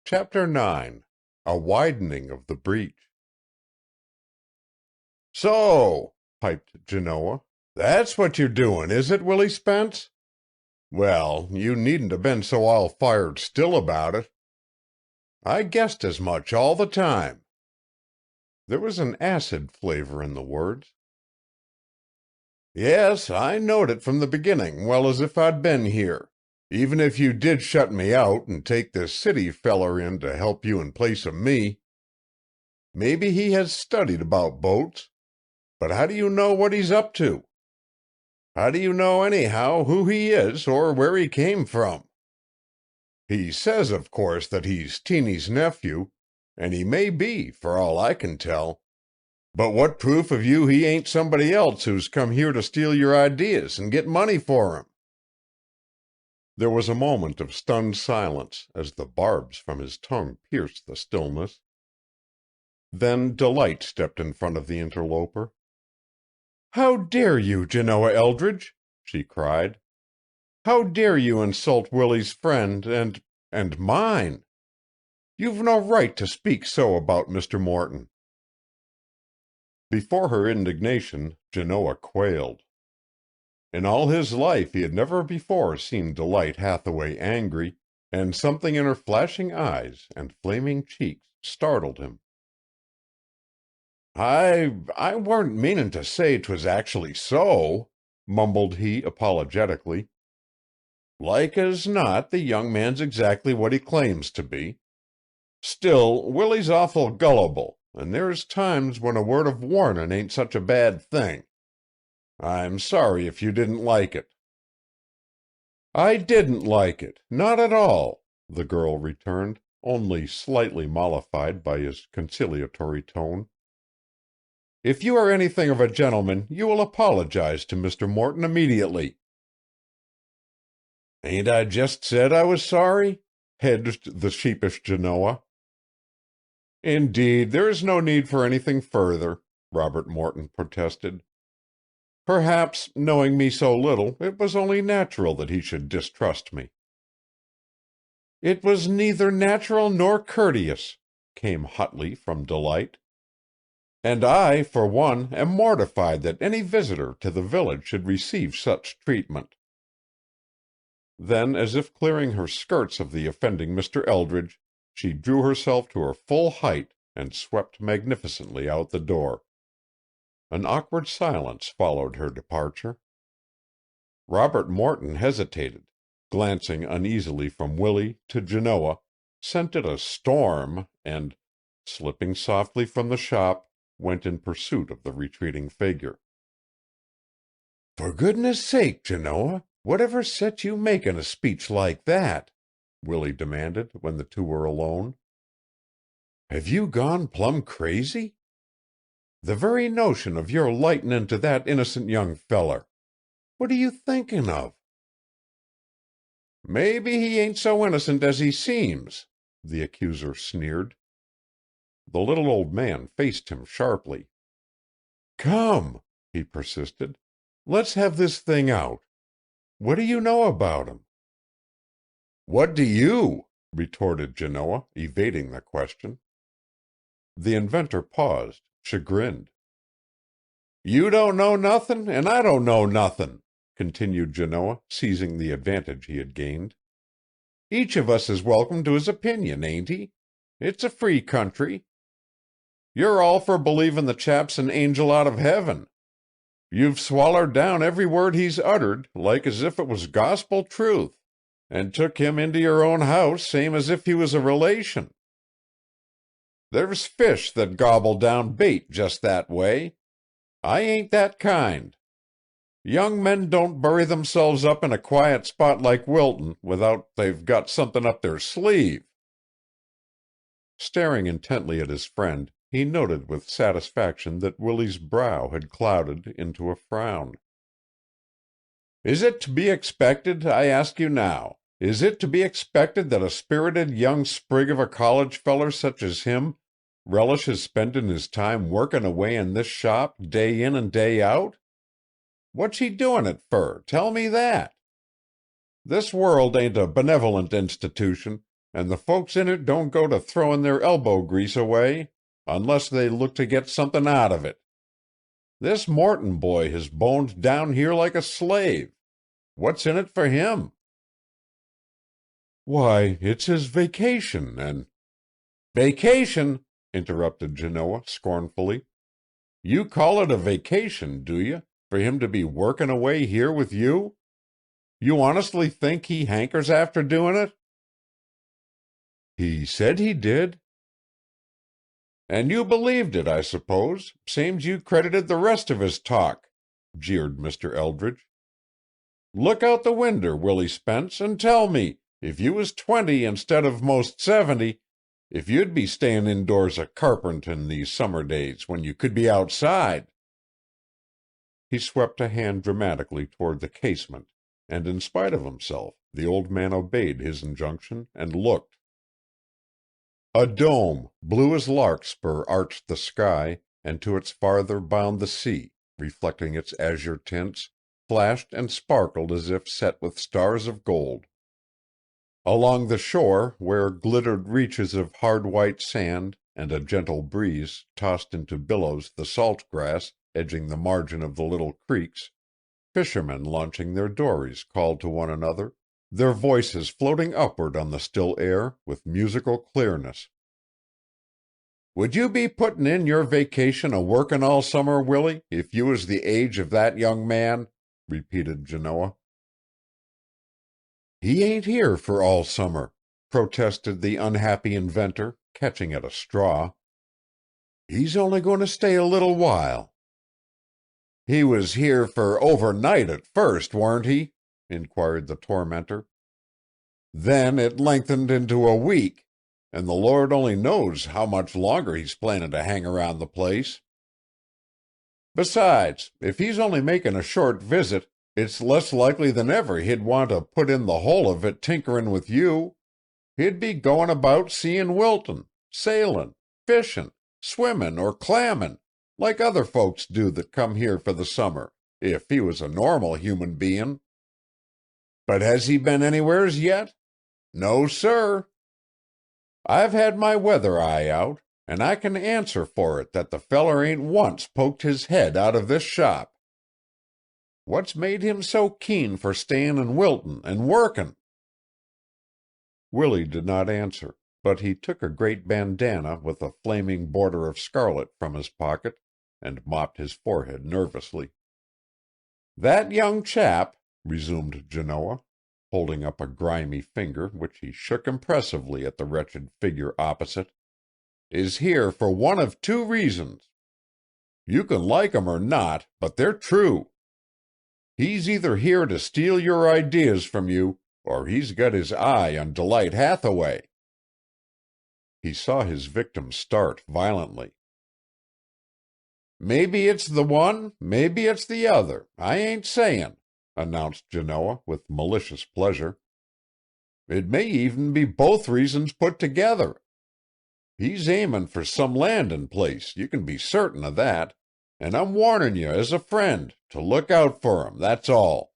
Chapter 9. A Widening of the Breach. "So," piped Genoa, "that's what you're doing, is it, Willie Spence? Well, you needn't have been so all-fired still about it. I guessed as much all the time." There was an acid flavor in the words. "Yes, I knowed it from the beginning, well as if I'd been here, even if you did shut me out and take this city feller in to help you in place of me. Maybe he has studied about boats, but how do you know what he's up to? How do you know, anyhow, who he is or where he came from? He says, of course, that he's Teeny's nephew, and he may be, for all I can tell. But what proof have you he ain't somebody else who's come here to steal your ideas and get money for 'em?" There was a moment of stunned silence as the barbs from his tongue pierced the stillness. Then Delight stepped in front of the interloper. "How dare you, Genoa Eldridge?" she cried. "How dare you insult Willie's friend and mine? You've no right to speak so about Mr. Morton." Before her indignation, Genoa quailed. In all his life he had never before seen Delight Hathaway angry, and something in her flashing eyes and flaming cheeks startled him. I weren't meanin' to say 'twas actually so," mumbled he apologetically. "Like as not the young man's exactly what he claims to be. Still, Willie's awful gullible, and there's times when a word of warnin' ain't such a bad thing. I'm sorry if you didn't like it." "I didn't like it, not at all," the girl returned, only slightly mollified by his conciliatory tone. "If you are anything of a gentleman, you will apologize to Mr. Morton immediately." "Ain't I just said I was sorry?" hedged the sheepish Genoa. "Indeed, there is no need for anything further," Robert Morton protested. "Perhaps, knowing me so little, it was only natural that he should distrust me." "It was neither natural nor courteous," came hotly from Delight. "And I, for one, am mortified that any visitor to the village should receive such treatment." Then, as if clearing her skirts of the offending Mr. Eldridge, she drew herself to her full height and swept magnificently out the door. An awkward silence followed her departure. Robert Morton hesitated, glancing uneasily from Willie to Genoa, scented a storm, and, slipping softly from the shop, went in pursuit of the retreating figure. "For goodness' sake, Genoa, whatever set you making a speech like that?" Willie demanded when the two were alone. "Have you gone plumb crazy? The very notion of your lightin' into that innocent young feller. What are you thinking of?" "Maybe he ain't so innocent as he seems," the accuser sneered. The little old man faced him sharply. "Come," he persisted. "Let's have this thing out. What do you know about him?" "What do you?" retorted Genoa, evading the question. The inventor paused, chagrined. "You don't know nothin', and I don't know nothin'," continued Genoa, seizing the advantage he had gained. "Each of us is welcome to his opinion, ain't he? It's a free country. You're all for believin' the chap's an angel out of heaven. You've swallered down every word he's uttered, like as if it was gospel truth, and took him into your own house same as if he was a relation. There's fish that gobble down bait just that way. I ain't that kind. Young men don't bury themselves up in a quiet spot like Wilton without they've got something up their sleeve." Staring intently at his friend, he noted with satisfaction that Willie's brow had clouded into a frown. "Is it to be expected, I ask you now, is it to be expected that a spirited young sprig of a college feller such as him relishes spendin' his time workin' away in this shop day in and day out? What's he doin' it fer, tell me that? This world ain't a benevolent institution, and the folks in it don't go to throwin' their elbow grease away unless they look to get somethin' out of it. This Morton boy has boned down here like a slave. What's in it for him?" "Why, it's his vacation, and—" "Vacation!" interrupted Genoa, scornfully. "You call it a vacation, do you, for him to be workin' away here with you? You honestly think he hankers after doin' it?" "He said he did." "And you believed it, I suppose, same's you credited the rest of his talk," jeered Mr. Eldridge. "Look out the winder, Willie Spence, and tell me, if you was 20 instead of most 70, if you'd be stayin' indoors a carpentin' these summer days when you could be outside." He swept a hand dramatically toward the casement, and in spite of himself, the old man obeyed his injunction and looked. A dome, blue as larkspur, arched the sky, and to its farther bound the sea, reflecting its azure tints, flashed and sparkled as if set with stars of gold. Along the shore, where glittered reaches of hard white sand and a gentle breeze tossed into billows the salt grass edging the margin of the little creeks, fishermen launching their dories called to one another, their voices floating upward on the still air with musical clearness. "Would you be puttin' in your vacation a workin' all summer, Willie, if you was the age of that young man?" repeated Genoa. "He ain't here for all summer," protested the unhappy inventor, catching at a straw. "He's only going to stay a little while." "He was here for overnight at first, warn't he?" inquired the tormentor. "Then it lengthened into a week, and the Lord only knows how much longer he's planning to hang around the place. Besides, if he's only making a short visit, it's less likely than ever he'd want to put in the whole of it tinkerin' with you. He'd be goin' about seein' Wilton, sailin', fishin', swimmin' or clammin', like other folks do that come here for the summer, if he was a normal human bein'. But has he been anywheres yet? No, sir. I've had my weather eye out, and I can answer for it that the feller ain't once poked his head out of this shop. What's made him so keen for stayin' in Wilton and workin'?" Willie did not answer, but he took a great bandana with a flaming border of scarlet from his pocket and mopped his forehead nervously. "That young chap," resumed Genoa, holding up a grimy finger which he shook impressively at the wretched figure opposite, "is here for one of two reasons. You can like 'em or not, but they're true. He's either here to steal your ideas from you, or he's got his eye on Delight Hathaway." He saw his victim start violently. "Maybe it's the one, maybe it's the other, I ain't sayin'," announced Genoa with malicious pleasure. "It may even be both reasons put together. He's aimin' for some landin' place, you can be certain of that, and I'm warnin' you as a friend to look out for him, that's all."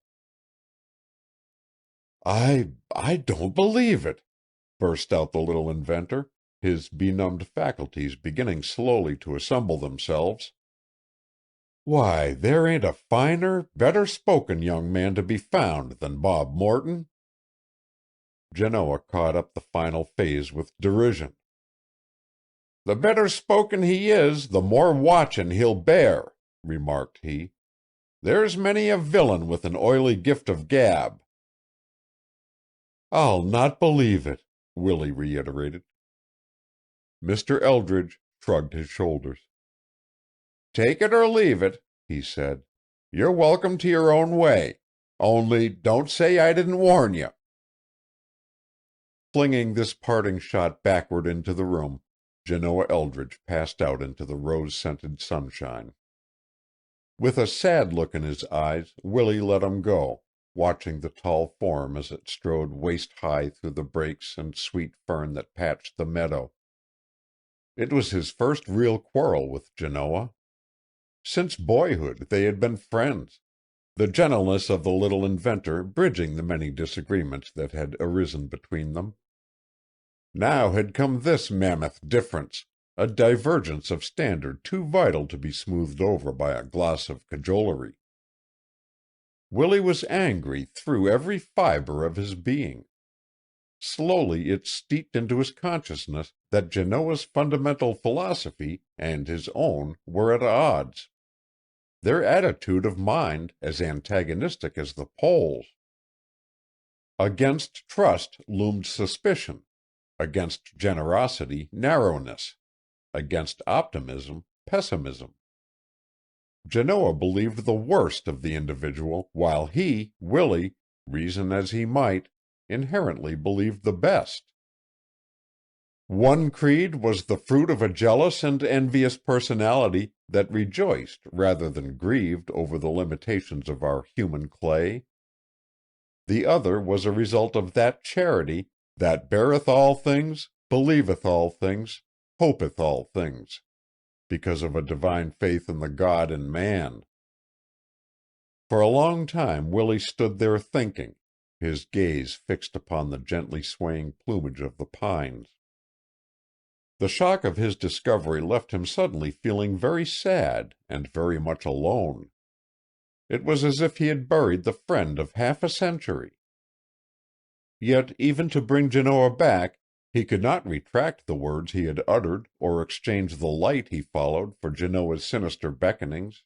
"I don't believe it," burst out the little inventor, his benumbed faculties beginning slowly to assemble themselves. "Why, there ain't a finer, better spoken young man to be found than Bob Morton." Genoa caught up the final phase with derision. "The better spoken he is, the more watchin' he'll bear," remarked he. "There's many a villain with an oily gift of gab." "I'll not believe it," Willie reiterated. Mr. Eldridge shrugged his shoulders. "Take it or leave it," he said. "You're welcome to your own way. Only don't say I didn't warn you." Flinging this parting shot backward into the room, Genoa Eldridge passed out into the rose-scented sunshine. With a sad look in his eyes, Willie let him go, watching the tall form as it strode waist-high through the brakes and sweet fern that patched the meadow. It was his first real quarrel with Genoa. Since boyhood they had been friends, the gentleness of the little inventor bridging the many disagreements that had arisen between them. Now had come this mammoth difference, a divergence of standard too vital to be smoothed over by a gloss of cajolery. Willie was angry through every fiber of his being. Slowly it steeped into his consciousness that Genoa's fundamental philosophy and his own were at odds, their attitude of mind as antagonistic as the poles. Against trust loomed suspicion, against generosity narrowness, against optimism pessimism. Genoa believed the worst of the individual, while he, Willie, reason as he might, inherently believed the best. One creed was the fruit of a jealous and envious personality that rejoiced rather than grieved over the limitations of our human clay. The other was a result of that charity that beareth all things, believeth all things, hopeth all things, because of a divine faith in the God in man. For a long time Willie stood there thinking, his gaze fixed upon the gently swaying plumage of the pines. The shock of his discovery left him suddenly feeling very sad and very much alone. It was as if he had buried the friend of half a century. Yet even to bring Genoa back, he could not retract the words he had uttered or exchange the light he followed for Genoa's sinister beckonings.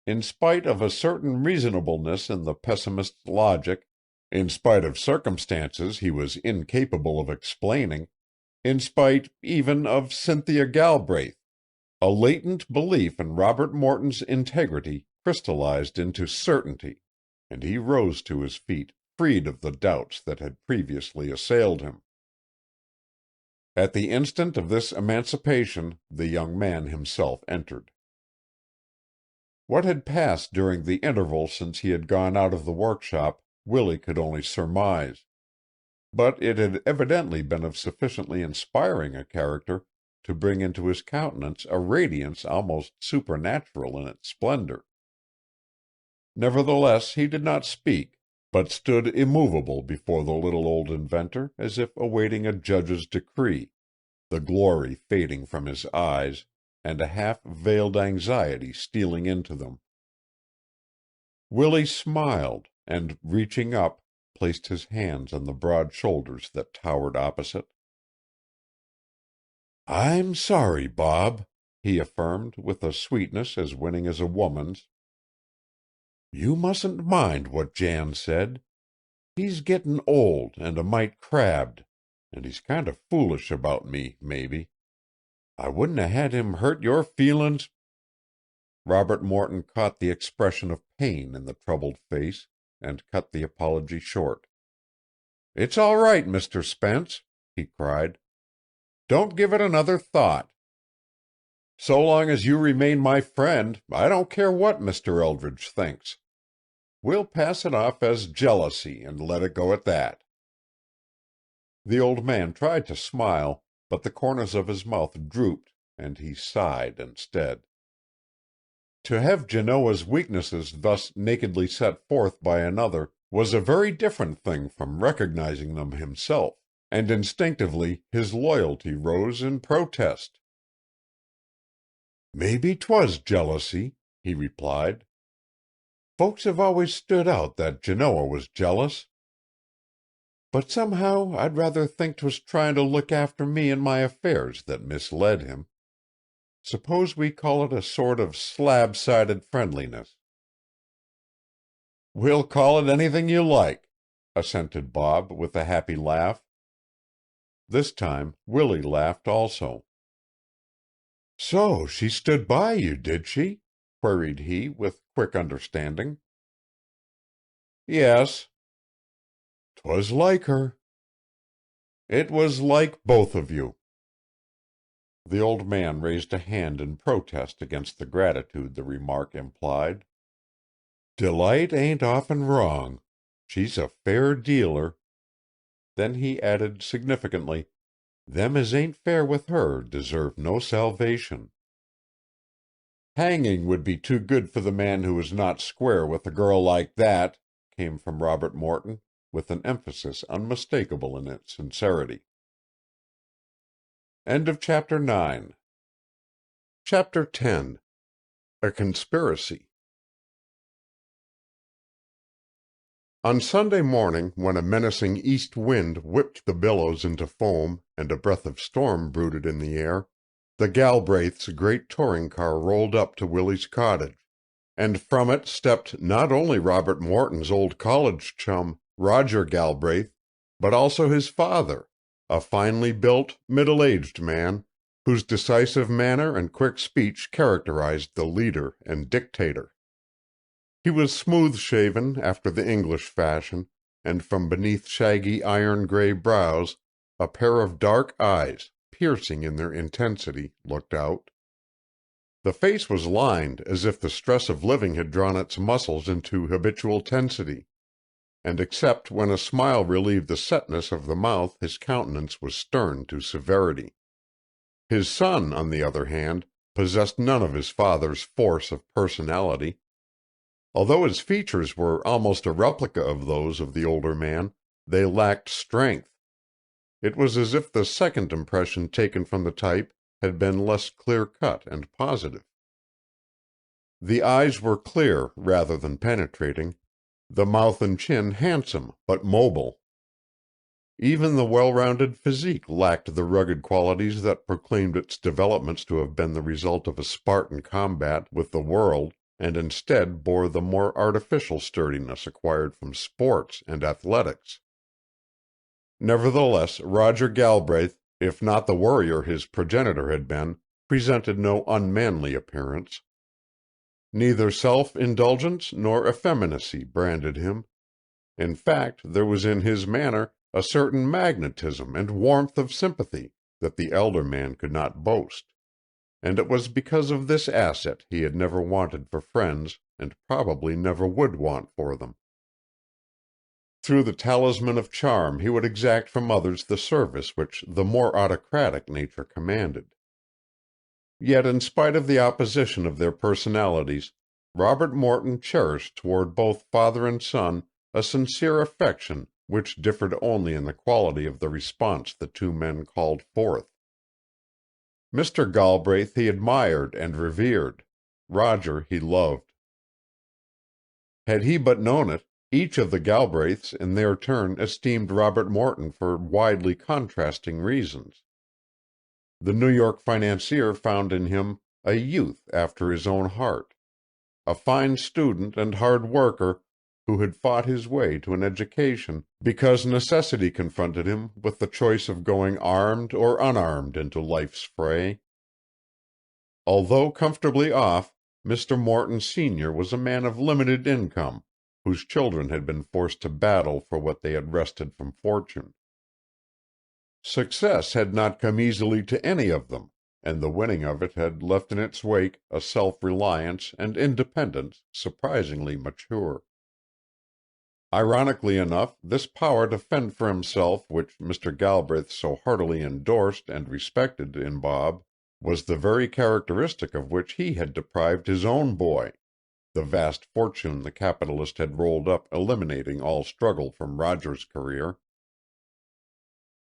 In spite of a certain reasonableness in the pessimist's logic, in spite of circumstances he was incapable of explaining, in spite even of Cynthia Galbraith, a latent belief in Robert Morton's integrity crystallized into certainty, and he rose to his feet, freed of the doubts that had previously assailed him. At the instant of this emancipation, the young man himself entered. What had passed during the interval since he had gone out of the workshop, Willie could only surmise, but it had evidently been of sufficiently inspiring a character to bring into his countenance a radiance almost supernatural in its splendor. Nevertheless, he did not speak, but stood immovable before the little old inventor, as if awaiting a judge's decree, the glory fading from his eyes, and a half-veiled anxiety stealing into them. Willie smiled, and, reaching up, placed his hands on the broad shoulders that towered opposite. "I'm sorry, Bob," he affirmed, with a sweetness as winning as a woman's. "You mustn't mind what Jan said. He's gettin' old and a mite crabbed, and he's kind of foolish about me, maybe. I wouldn't 'a' had him hurt your feelin's—" Robert Morton caught the expression of pain in the troubled face, and cut the apology short. "It's all right, Mr. Spence," he cried. "Don't give it another thought. So long as you remain my friend, I don't care what Mr. Eldridge thinks. We'll pass it off as jealousy and let it go at that." The old man tried to smile, but the corners of his mouth drooped, and he sighed instead. To have Genoa's weaknesses thus nakedly set forth by another was a very different thing from recognizing them himself, and instinctively his loyalty rose in protest. "Maybe 'twas jealousy," he replied. "Folks have always stood out that Genoa was jealous. But somehow I'd rather think 'twas trying to look after me and my affairs that misled him. Suppose we call it a sort of slab-sided friendliness." "We'll call it anything you like," assented Bob with a happy laugh. This time Willie laughed also. "So she stood by you, did she?" queried he with quick understanding. "Yes." "'Twas like her." "It was like both of you." The old man raised a hand in protest against the gratitude the remark implied. "Delight ain't often wrong. She's a fair dealer." Then he added significantly, "Them as ain't fair with her deserve no salvation." "Hanging would be too good for the man who is not square with a girl like that," came from Robert Morton, with an emphasis unmistakable in its sincerity. Chapter 10. A Conspiracy. On Sunday morning, when a menacing east wind whipped the billows into foam and a breath of storm brooded in the air, the Galbraith's great touring car rolled up to Willie's cottage, and from it stepped not only Robert Morton's old college chum, Roger Galbraith, but also his father, a finely built, middle-aged man, whose decisive manner and quick speech characterized the leader and dictator. He was smooth-shaven after the English fashion, and from beneath shaggy iron-gray brows a pair of dark eyes, piercing in their intensity, looked out. The face was lined as if the stress of living had drawn its muscles into habitual tensity, and except when a smile relieved the setness of the mouth his countenance was stern to severity. His son, on the other hand, possessed none of his father's force of personality. Although his features were almost a replica of those of the older man, they lacked strength. It was as if the second impression taken from the type had been less clear-cut and positive. The eyes were clear rather than penetrating, the mouth and chin handsome but mobile. Even the well-rounded physique lacked the rugged qualities that proclaimed its developments to have been the result of a Spartan combat with the world, and instead bore the more artificial sturdiness acquired from sports and athletics. Nevertheless, Roger Galbraith, if not the warrior his progenitor had been, presented no unmanly appearance. Neither self-indulgence nor effeminacy branded him. In fact, there was in his manner a certain magnetism and warmth of sympathy that the elder man could not boast, and it was because of this asset he had never wanted for friends and probably never would want for them. Through the talisman of charm he would exact from others the service which the more autocratic nature commanded. Yet in spite of the opposition of their personalities, Robert Morton cherished toward both father and son a sincere affection which differed only in the quality of the response the two men called forth. Mr. Galbraith he admired and revered. Roger he loved. Had he but known it, each of the Galbraiths in their turn esteemed Robert Morton for widely contrasting reasons. The New York financier found in him a youth after his own heart, a fine student and hard worker who had fought his way to an education because necessity confronted him with the choice of going armed or unarmed into life's fray. Although comfortably off, Mr. Morton Sr. was a man of limited income, whose children had been forced to battle for what they had wrested from fortune. Success had not come easily to any of them, and the winning of it had left in its wake a self-reliance and independence surprisingly mature. Ironically enough, this power to fend for himself which Mr. Galbraith so heartily endorsed and respected in Bob was the very characteristic of which he had deprived his own boy, the vast fortune the capitalist had rolled up eliminating all struggle from Roger's career.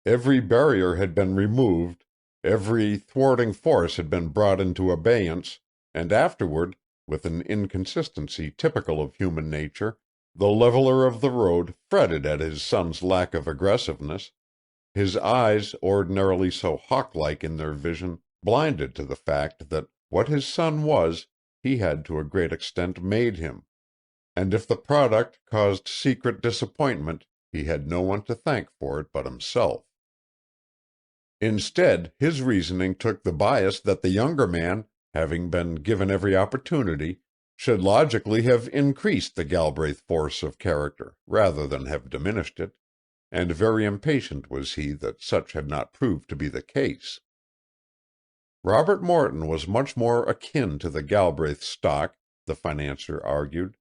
Every barrier had been removed, every thwarting force had been brought into abeyance, and afterward, with an inconsistency typical of human nature, the leveler of the road fretted at his son's lack of aggressiveness, his eyes, ordinarily so hawk-like in their vision, blinded to the fact that what his son was, he had to a great extent made him, and if the product caused secret disappointment, he had no one to thank for it but himself. Instead, his reasoning took the bias that the younger man, having been given every opportunity, should logically have increased the Galbraith force of character, rather than have diminished it, and very impatient was he that such had not proved to be the case. Robert Morton was much more akin to the Galbraith stock, the financier argued.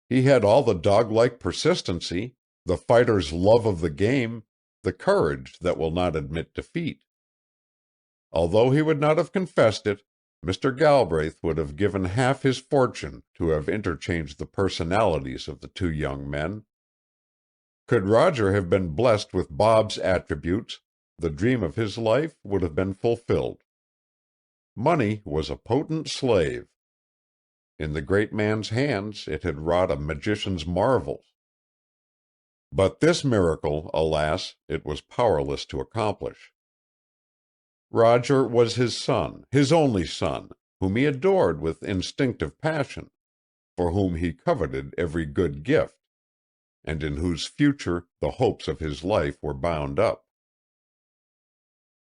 He had all the dog-like persistency, the fighter's love of the game, the courage that will not admit defeat. Although he would not have confessed it, Mr. Galbraith would have given half his fortune to have interchanged the personalities of the two young men. Could Roger have been blessed with Bob's attributes, the dream of his life would have been fulfilled. Money was a potent slave. In the great man's hands it had wrought a magician's marvels. But this miracle, alas, it was powerless to accomplish. Roger was his son, his only son, whom he adored with instinctive passion, for whom he coveted every good gift, and in whose future the hopes of his life were bound up.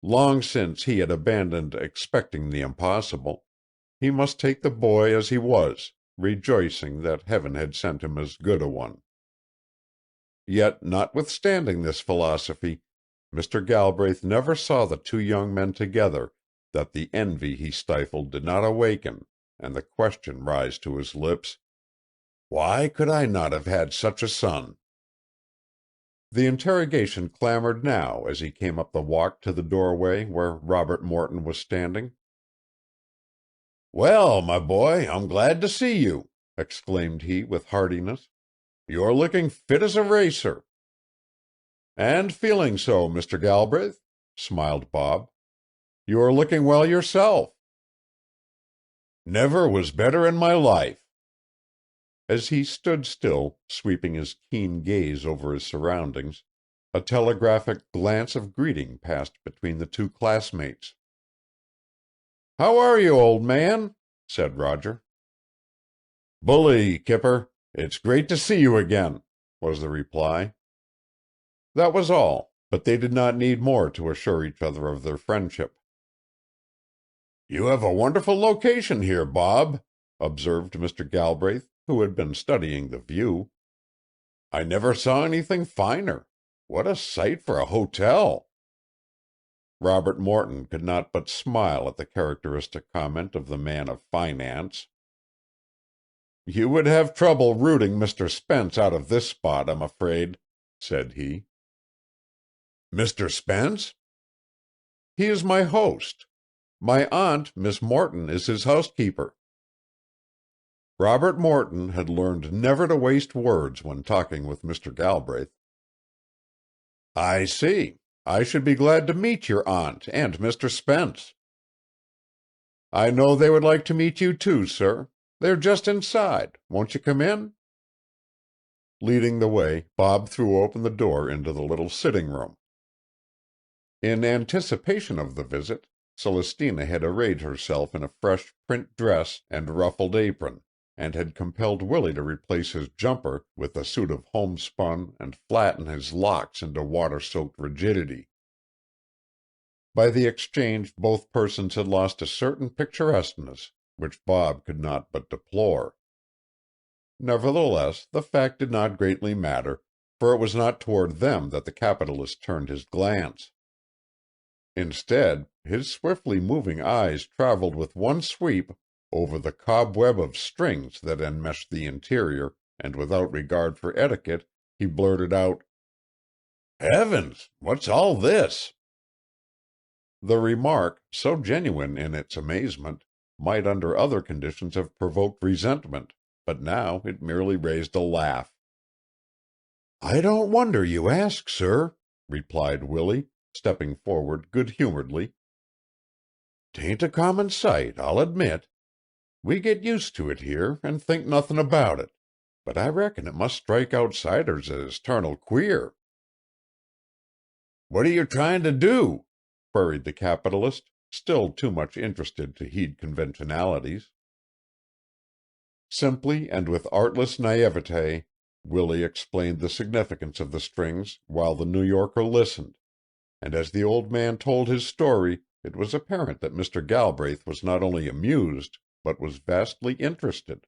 Long since he had abandoned expecting the impossible. He must take the boy as he was, rejoicing that heaven had sent him as good a one. Yet, notwithstanding this philosophy, Mr. Galbraith never saw the two young men together, that the envy he stifled did not awaken, and the question rise to his lips, "Why could I not have had such a son?" The interrogation clamored now as he came up the walk to the doorway where Robert Morton was standing. "Well, my boy, I'm glad to see you," exclaimed he with heartiness. "You are looking fit as a racer." "And feeling so, Mr. Galbraith," smiled Bob. "You are looking well yourself." "Never was better in my life." As he stood still, sweeping his keen gaze over his surroundings, a telegraphic glance of greeting passed between the two classmates. "How are you, old man?" said Roger. "Bully, Kipper. It's great to see you again," was the reply. That was all, but they did not need more to assure each other of their friendship. "You have a wonderful location here, Bob," observed Mr. Galbraith, who had been studying the view. "I never saw anything finer. What a site for a hotel!" Robert Morton could not but smile at the characteristic comment of the man of finance. "You would have trouble rooting Mr. Spence out of this spot, I'm afraid," said he. "Mr. Spence?" "He is my host. My aunt, Miss Morton, is his housekeeper." Robert Morton had learned never to waste words when talking with Mr. Galbraith. "I see. I should be glad to meet your aunt and Mr. Spence." "I know they would like to meet you too, sir. They're just inside. Won't you come in?" Leading the way, Bob threw open the door into the little sitting room. In anticipation of the visit, Celestina had arrayed herself in a fresh print dress and ruffled apron, and had compelled Willie to replace his jumper with a suit of homespun and flatten his locks into water-soaked rigidity. By the exchange both persons had lost a certain picturesqueness which Bob could not but deplore. Nevertheless, the fact did not greatly matter, for it was not toward them that the capitalist turned his glance. Instead, his swiftly moving eyes traveled with one sweep over the cobweb of strings that enmeshed the interior, and without regard for etiquette, he blurted out, "Heavens, what's all this?" The remark, so genuine in its amazement, might under other conditions have provoked resentment, but now it merely raised a laugh. "I don't wonder you ask, sir," replied Willie, stepping forward good-humoredly. "'Tain't a common sight, I'll admit. We get used to it here, and think nothin' about it, but I reckon it must strike outsiders as tarnal queer." "What are you trying to do?" queried the capitalist, still too much interested to heed conventionalities. Simply and with artless naïveté, Willie explained the significance of the strings while the New Yorker listened, and as the old man told his story it was apparent that Mr. Galbraith was not only amused, but was vastly interested.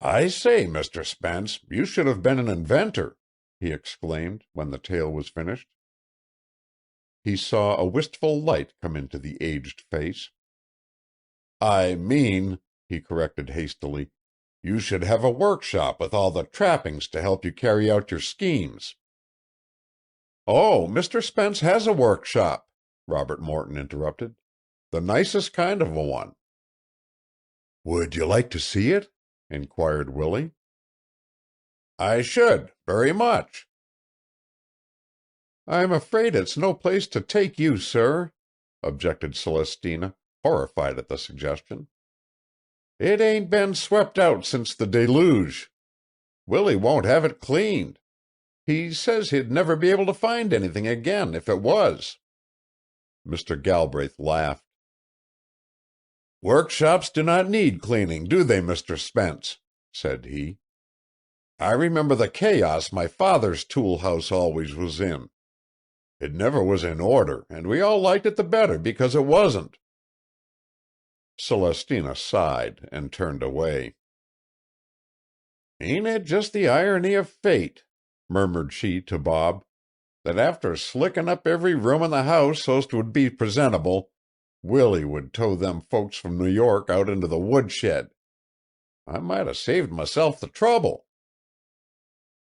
"I say, Mr. Spence, you should have been an inventor," he exclaimed when the tale was finished. He saw a wistful light come into the aged face. "I mean," he corrected hastily, "you should have a workshop with all the trappings to help you carry out your schemes." "Oh, Mr. Spence has a workshop," Robert Morton interrupted. "The nicest kind of a one." "Would you like to see it?" inquired Willie. "I should, very much." "I'm afraid it's no place to take you, sir," objected Celestina, horrified at the suggestion. "It ain't been swept out since the deluge. Willie won't have it cleaned. He says he'd never be able to find anything again if it was." Mr. Galbraith laughed. "Workshops do not need cleaning, do they, Mr. Spence?" said he. "I remember the chaos my father's tool house always was in. It never was in order, and we all liked it the better because it wasn't." Celestina sighed and turned away. "Ain't it just the irony of fate," murmured she to Bob, "that after slickin' up every room in the house so's 'twould be presentable, Willie would tow them folks from New York out into the woodshed. I might 'a' saved myself the trouble."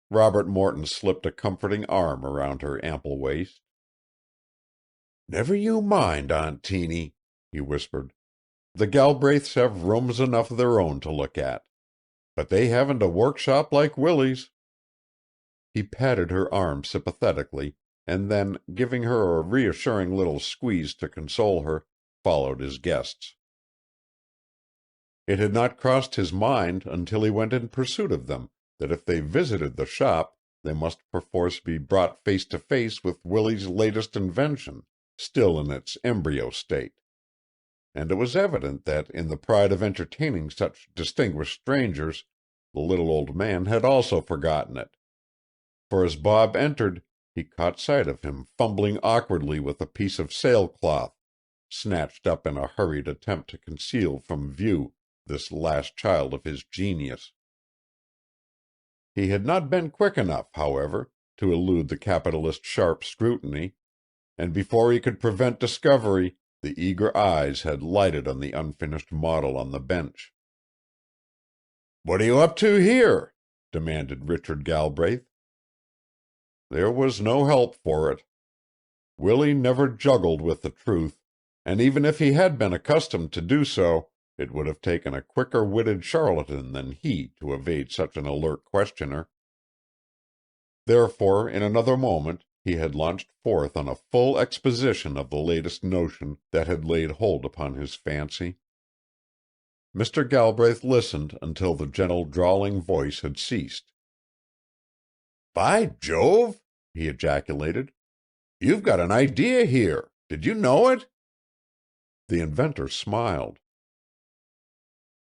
Robert Morton slipped a comforting arm around her ample waist. "Never you mind, Aunt Teeny," he whispered. "The Galbraiths have rooms enough of their own to look at. But they haven't a workshop like Willie's." He patted her arm sympathetically, and then, giving her a reassuring little squeeze to console her, followed his guests. It had not crossed his mind until he went in pursuit of them that if they visited the shop they must perforce be brought face to face with Willie's latest invention, still in its embryo state. And it was evident that in the pride of entertaining such distinguished strangers the little old man had also forgotten it. For as Bob entered he caught sight of him fumbling awkwardly with a piece of sailcloth, snatched up in a hurried attempt to conceal from view this last child of his genius. He had not been quick enough, however, to elude the capitalist's sharp scrutiny, and before he could prevent discovery the eager eyes had lighted on the unfinished model on the bench. "What are you up to here?" demanded Richard Galbraith. There was no help for it. Willie never juggled with the truth, and even if he had been accustomed to do so, it would have taken a quicker-witted charlatan than he to evade such an alert questioner. Therefore, in another moment, he had launched forth on a full exposition of the latest notion that had laid hold upon his fancy. Mr. Galbraith listened until the gentle drawling voice had ceased. "By Jove!" he ejaculated. "You've got an idea here. Did you know it?" The inventor smiled.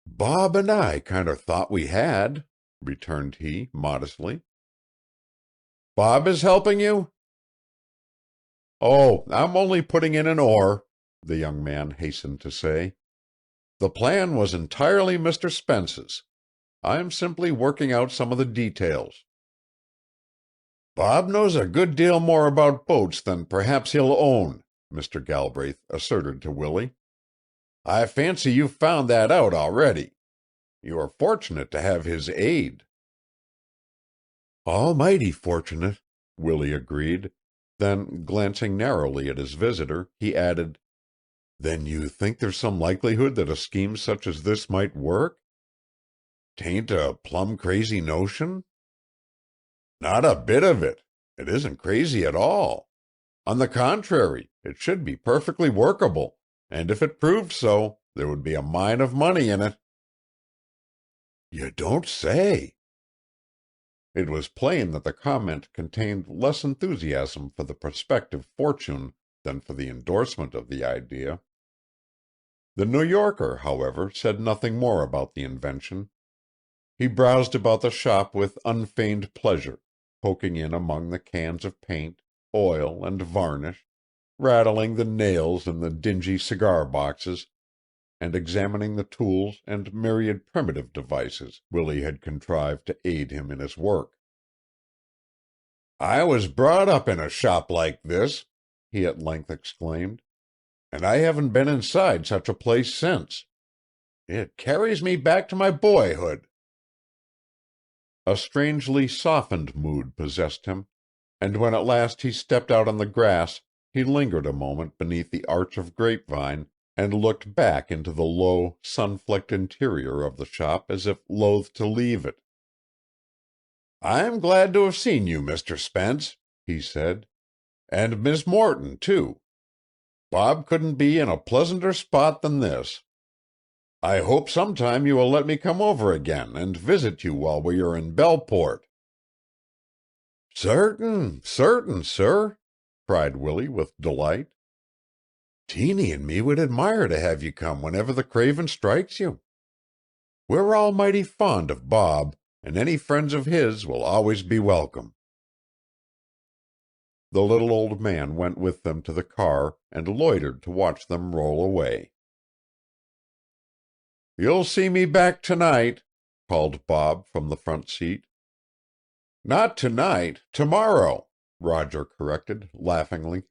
"Bob and I kinder thought we had," returned he, modestly. "Bob is helping you?" "Oh, I'm only putting in an oar," the young man hastened to say. "The plan was entirely Mr. Spence's. I'm simply working out some of the details." "Bob knows a good deal more about boats than perhaps he'll own," Mr. Galbraith asserted to Willie. "I fancy you've found that out already. You are fortunate to have his aid." "Almighty fortunate," Willie agreed. Then, glancing narrowly at his visitor, he added, "Then you think there's some likelihood that a scheme such as this might work? 'Tain't a plumb crazy notion?" "Not a bit of it. It isn't crazy at all. On the contrary, it should be perfectly workable, and if it proved so, there would be a mine of money in it." "You don't say!" It was plain that the comment contained less enthusiasm for the prospective fortune than for the endorsement of the idea. The New Yorker, however, said nothing more about the invention. He browsed about the shop with unfeigned pleasure, poking in among the cans of paint, oil, and varnish, rattling the nails in the dingy cigar boxes, and examining the tools and myriad primitive devices Willie had contrived to aid him in his work. "I was brought up in a shop like this," he at length exclaimed, "and I haven't been inside such a place since. It carries me back to my boyhood." A strangely softened mood possessed him, and when at last he stepped out on the grass, he lingered a moment beneath the arch of grapevine and looked back into the low, sun-flecked interior of the shop as if loath to leave it. "I'm glad to have seen you, Mr. Spence," he said, "and Miss Morton, too. Bob couldn't be in a pleasanter spot than this. I hope sometime you will let me come over again and visit you while we are in Belport." "Certain, sir," cried Willie with delight. "Teeny and me would admire to have you come whenever the craving strikes you. We're all mighty fond of Bob, and any friends of his will always be welcome." The little old man went with them to the car and loitered to watch them roll away. "You'll see me back tonight," called Bob from the front seat. "Not tonight, tomorrow," Roger corrected, laughingly.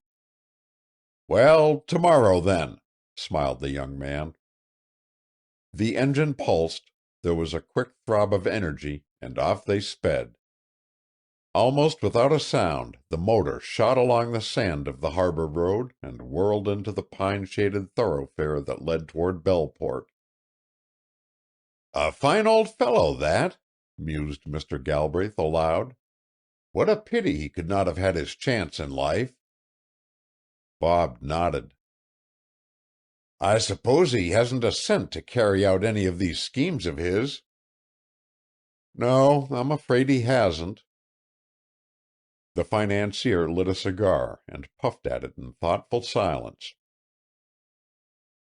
"Well, tomorrow, then," smiled the young man. The engine pulsed, there was a quick throb of energy, and off they sped. Almost without a sound, the motor shot along the sand of the harbor road and whirled into the pine-shaded thoroughfare that led toward Belport. "A fine old fellow, that," mused Mr. Galbraith aloud. "What a pity he could not have had his chance in life." Bob nodded. "I suppose he hasn't a cent to carry out any of these schemes of his." "No, I'm afraid he hasn't." The financier lit a cigar and puffed at it in thoughtful silence.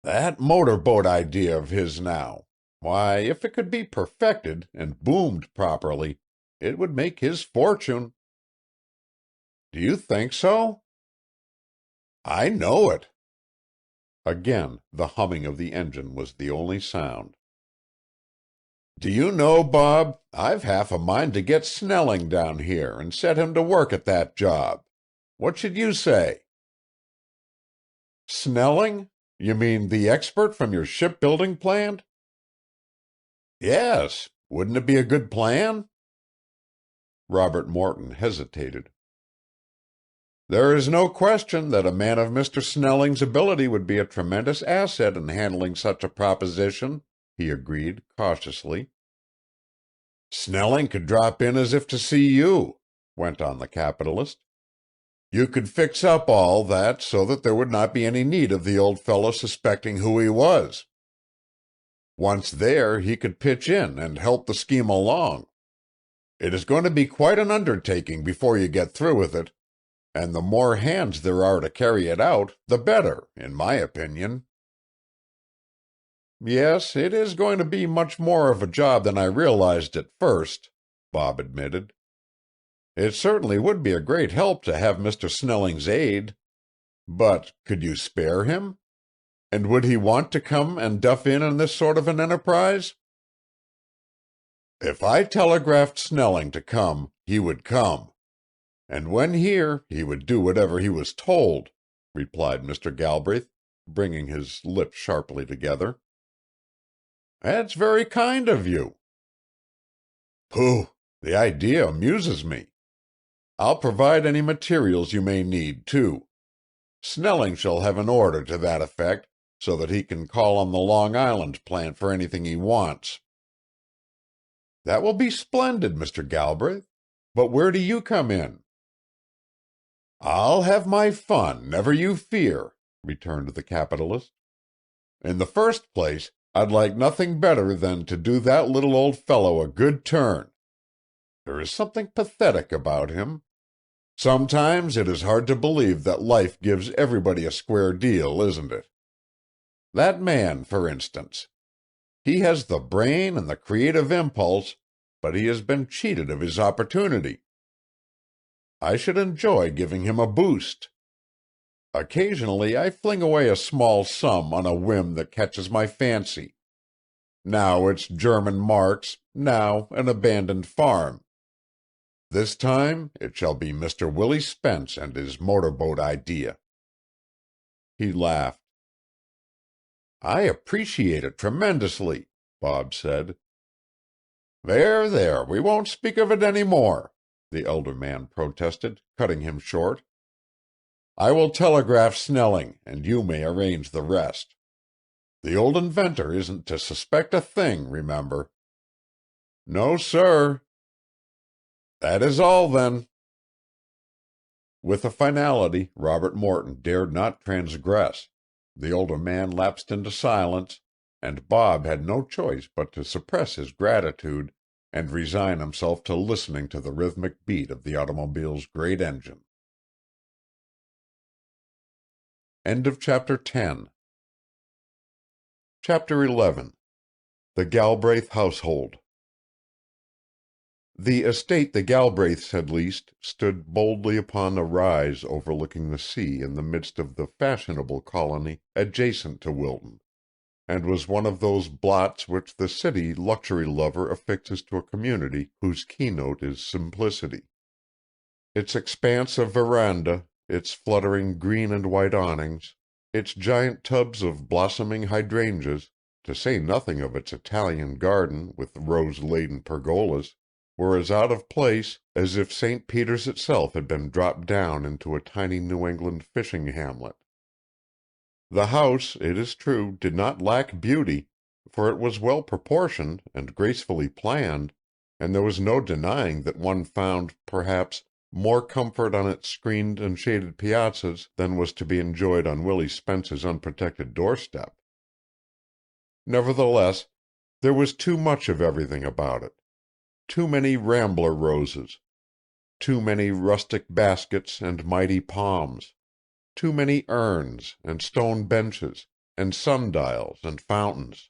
"That motor boat idea of his now, why, if it could be perfected and boomed properly, it would make his fortune." "Do you think so?" "I know it." Again the humming of the engine was the only sound. "Do you know, Bob, I've half a mind to get Snelling down here and set him to work at that job. What should you say?" "Snelling? You mean the expert from your shipbuilding plant?" "Yes. Wouldn't it be a good plan?" Robert Morton hesitated. "There is no question that a man of Mr. Snelling's ability would be a tremendous asset in handling such a proposition," he agreed cautiously. "Snelling could drop in as if to see you," went on the capitalist. "You could fix up all that so that there would not be any need of the old fellow suspecting who he was. Once there, he could pitch in and help the scheme along. It is going to be quite an undertaking before you get through with it, and the more hands there are to carry it out, the better, in my opinion." "Yes, it is going to be much more of a job than I realized at first," Bob admitted. "It certainly would be a great help to have Mr. Snelling's aid. But could you spare him? And would he want to come and duff in on this sort of an enterprise?" "If I telegraphed Snelling to come, he would come. And when here, he would do whatever he was told," replied Mr. Galbraith, bringing his lips sharply together. That's very kind of you." "Pooh! The idea amuses me. I'll provide any materials you may need, too. Snelling shall have an order to that effect, so that he can call on the Long Island plant for anything he wants." "That will be splendid, Mr. Galbraith. But where do you come in?" "I'll have my fun, never you fear," returned the capitalist. "In the first place, I'd like nothing better than to do that little old fellow a good turn. There is something pathetic about him. Sometimes it is hard to believe that life gives everybody a square deal, isn't it? That man, for instance. He has the brain and the creative impulse, but he has been cheated of his opportunity. I should enjoy giving him a boost. Occasionally I fling away a small sum on a whim that catches my fancy. Now it's German marks, now an abandoned farm. This time it shall be Mr. Willie Spence and his motorboat idea." He laughed. "I appreciate it tremendously," Bob said. "There, there, we won't speak of it any more," the elder man protested, cutting him short. "I will telegraph Snelling, and you may arrange the rest. The old inventor isn't to suspect a thing, remember." "No, sir." "That is all, then." With a finality Robert Morton dared not transgress, the older man lapsed into silence, and Bob had no choice but to suppress his gratitude and resign himself to listening to the rhythmic beat of the automobile's great engine. End of Chapter 10. Chapter 11. The Galbraith Household. The estate the Galbraiths had leased stood boldly upon a rise overlooking the sea in the midst of the fashionable colony adjacent to Wilton, and was one of those blots which the city luxury lover affixes to a community whose keynote is simplicity. Its expanse of veranda, its fluttering green and white awnings, its giant tubs of blossoming hydrangeas, to say nothing of its Italian garden with rose-laden pergolas, were as out of place as if St. Peter's itself had been dropped down into a tiny New England fishing hamlet. The house, it is true, did not lack beauty, for it was well proportioned and gracefully planned, and there was no denying that one found, perhaps, more comfort on its screened and shaded piazzas than was to be enjoyed on Willie Spence's unprotected doorstep. Nevertheless, there was too much of everything about it. Too many rambler roses, too many rustic baskets and mighty palms, too many urns and stone benches and sundials and fountains.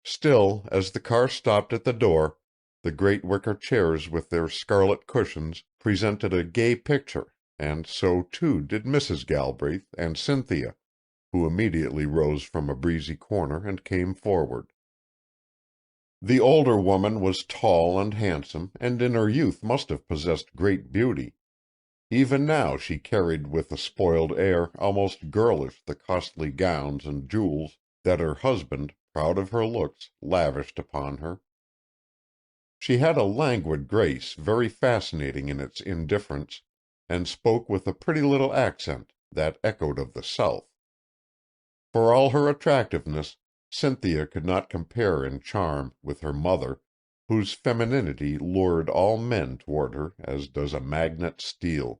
Still, as the car stopped at the door, the great wicker chairs with their scarlet cushions presented a gay picture, and so too did Mrs. Galbraith and Cynthia, who immediately rose from a breezy corner and came forward. The older woman was tall and handsome, and in her youth must have possessed great beauty. Even now she carried with a spoiled air almost girlish the costly gowns and jewels that her husband, proud of her looks, lavished upon her. She had a languid grace very fascinating in its indifference, and spoke with a pretty little accent that echoed of the South. For all her attractiveness, Cynthia could not compare in charm with her mother, whose femininity lured all men toward her as does a magnet steel.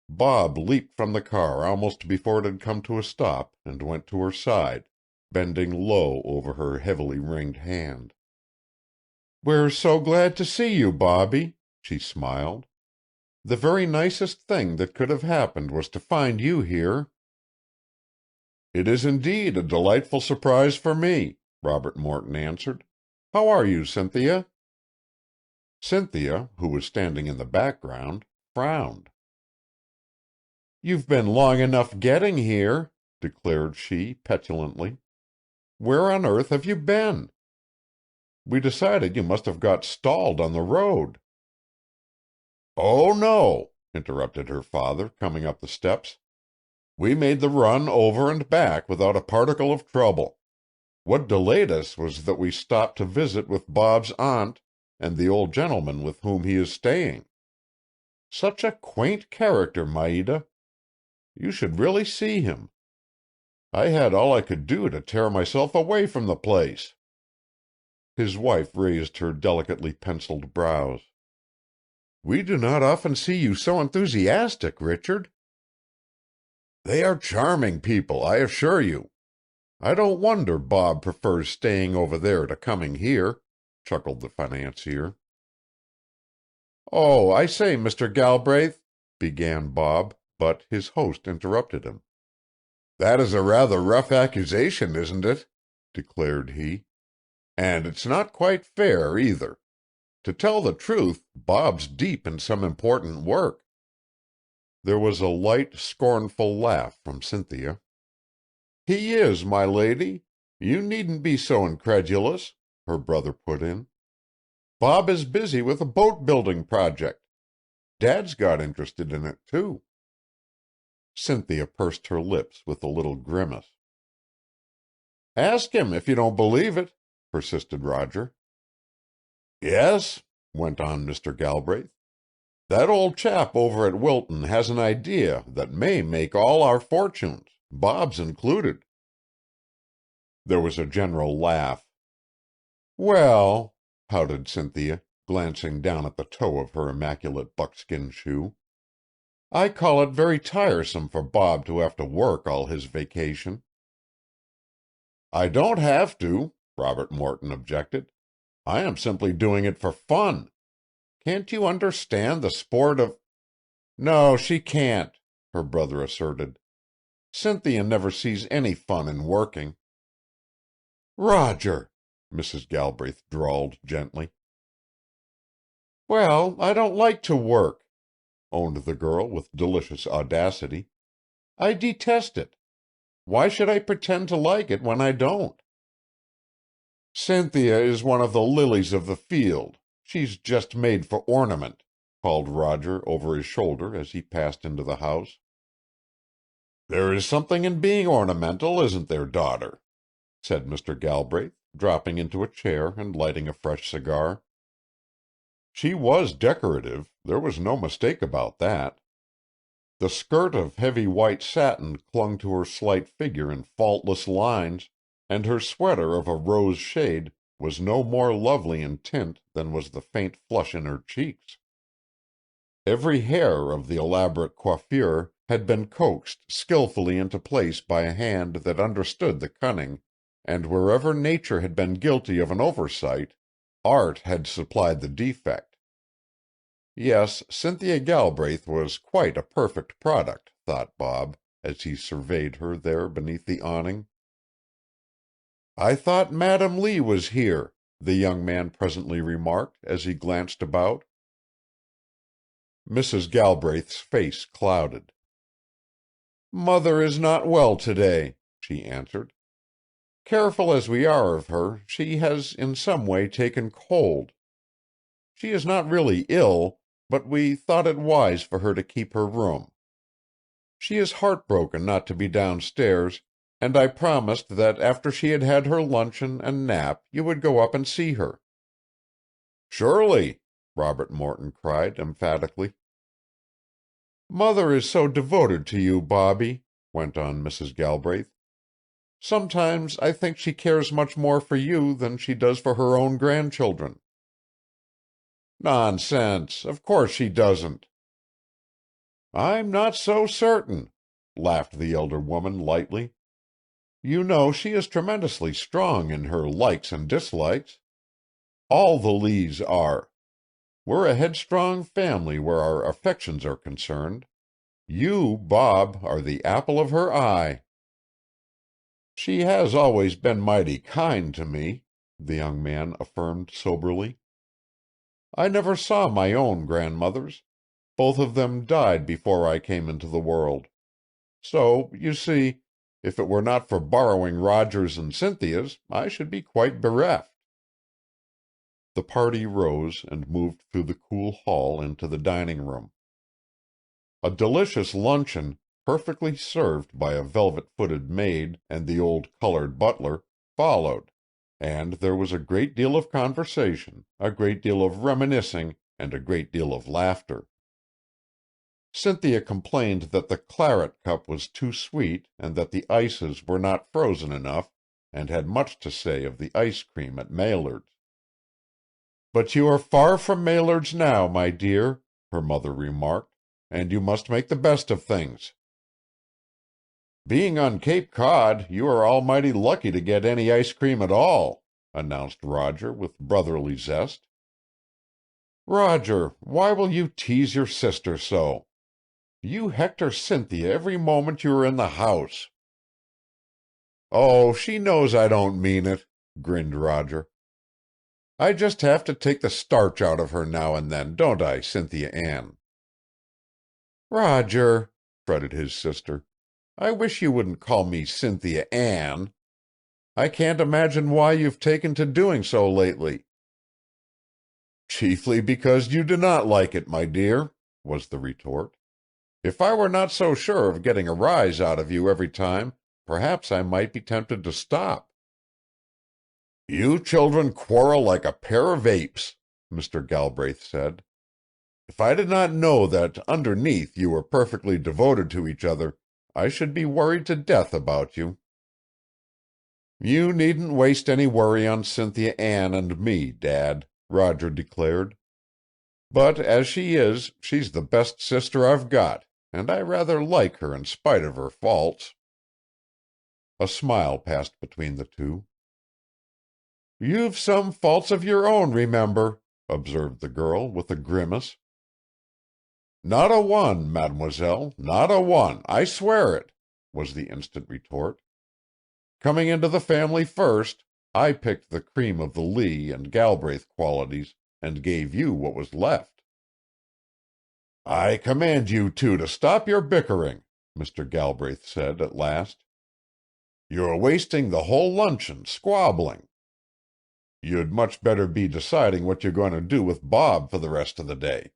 Bob leaped from the car almost before it had come to a stop and went to her side, bending low over her heavily ringed hand. "We're so glad to see you, Bobby," she smiled. "The very nicest thing that could have happened was to find you here." "It is indeed a delightful surprise for me," Robert Morton answered. "How are you, Cynthia?" Cynthia, who was standing in the background, frowned. "You've been long enough getting here," declared she petulantly. "Where on earth have you been? We decided you must have got stalled on the road." "Oh, no," interrupted her father, coming up the steps. "We made the run over and back without a particle of trouble. What delayed us was that we stopped to visit with Bob's aunt and the old gentleman with whom he is staying. Such a quaint character, Maida. You should really see him. I had all I could do to tear myself away from the place." His wife raised her delicately penciled brows. "We do not often see you so enthusiastic, Richard." "They are charming people, I assure you. I don't wonder Bob prefers staying over there to coming here," chuckled the financier. "Oh, I say, Mr. Galbraith," began Bob, but his host interrupted him. "That is a rather rough accusation, isn't it?" declared he. "And it's not quite fair, either. To tell the truth, Bob's deep in some important work." There was a light, scornful laugh from Cynthia. "He is, my lady. You needn't be so incredulous," her brother put in. "Bob is busy with a boat-building project. Dad's got interested in it, too." Cynthia pursed her lips with a little grimace. "Ask him if you don't believe it," persisted Roger. "Yes," went on Mr. Galbraith, "that old chap over at Wilton has an idea that may make all our fortunes, Bob's included." There was a general laugh. "Well," pouted Cynthia, glancing down at the toe of her immaculate buckskin shoe, "I call it very tiresome for Bob to have to work all his vacation." "I don't have to," Robert Morton objected. "I am simply doing it for fun. Can't you understand the sport of—" "No, she can't," her brother asserted. "Cynthia never sees any fun in working." "Roger!" Mrs. Galbraith drawled gently. "Well, I don't like to work," owned the girl with delicious audacity. "I detest it. Why should I pretend to like it when I don't?" "Cynthia is one of the lilies of the field. She's just made for ornament," called Roger over his shoulder as he passed into the house. "There is something in being ornamental, isn't there, daughter?" said Mr. Galbraith, dropping into a chair and lighting a fresh cigar. She was decorative, there was no mistake about that. The skirt of heavy white satin clung to her slight figure in faultless lines, and her sweater of a rose shade was no more lovely in tint than was the faint flush in her cheeks. Every hair of the elaborate coiffure had been coaxed skilfully into place by a hand that understood the cunning, and wherever nature had been guilty of an oversight, art had supplied the defect. Yes, Cynthia Galbraith was quite a perfect product, thought Bob, as he surveyed her there beneath the awning. "I thought Madam Lee was here," the young man presently remarked, as he glanced about. Mrs. Galbraith's face clouded. "Mother is not well today," she answered. "Careful as we are of her, she has in some way taken cold. She is not really ill, but we thought it wise for her to keep her room. She is heartbroken not to be downstairs, and I promised that after she had had her luncheon and nap you would go up and see her." "Surely," Robert Morton cried emphatically. "Mother is so devoted to you, Bobby," went on Mrs. Galbraith. "Sometimes I think she cares much more for you than she does for her own grandchildren." "Nonsense! Of course she doesn't." "I'm not so certain," laughed the elder woman lightly. "You know she is tremendously strong in her likes and dislikes. All the Lees are. We're a headstrong family where our affections are concerned. You, Bob, are the apple of her eye." "She has always been mighty kind to me," the young man affirmed soberly. "I never saw my own grandmothers. Both of them died before I came into the world. So, you see, if it were not for borrowing Roger's and Cynthia's, I should be quite bereft." The party rose and moved through the cool hall into the dining room. A delicious luncheon, perfectly served by a velvet-footed maid and the old colored butler, followed, and there was a great deal of conversation, a great deal of reminiscing, and a great deal of laughter. Cynthia complained that the claret cup was too sweet, and that the ices were not frozen enough, and had much to say of the ice cream at Maillard's. "But you are far from Maillard's now, my dear," her mother remarked, "and you must make the best of things." "Being on Cape Cod, you are almighty lucky to get any ice cream at all," announced Roger with brotherly zest. "Roger, why will you tease your sister so? You hector Cynthia every moment you are in the house." "Oh, she knows I don't mean it," grinned Roger. "I just have to take the starch out of her now and then, don't I, Cynthia Ann?" "Roger," fretted his sister, "I wish you wouldn't call me Cynthia Ann. I can't imagine why you've taken to doing so lately." "Chiefly because you do not like it, my dear," was the retort. "If I were not so sure of getting a rise out of you every time, perhaps I might be tempted to stop." "You children quarrel like a pair of apes," Mr. Galbraith said. "If I did not know that underneath you were perfectly devoted to each other, I should be worried to death about you." "You needn't waste any worry on Cynthia Ann and me, Dad," Roger declared. "But as she is, she's the best sister I've got, and I rather like her in spite of her faults." A smile passed between the two. "You've some faults of your own, remember," observed the girl, with a grimace. "Not a one, mademoiselle, not a one, I swear it," was the instant retort. "Coming into the family first, I picked the cream of the Lee and Galbraith qualities, and gave you what was left." "I command you two to stop your bickering," Mr. Galbraith said at last. "You're wasting the whole luncheon squabbling. You'd much better be deciding what you're going to do with Bob for the rest of the day."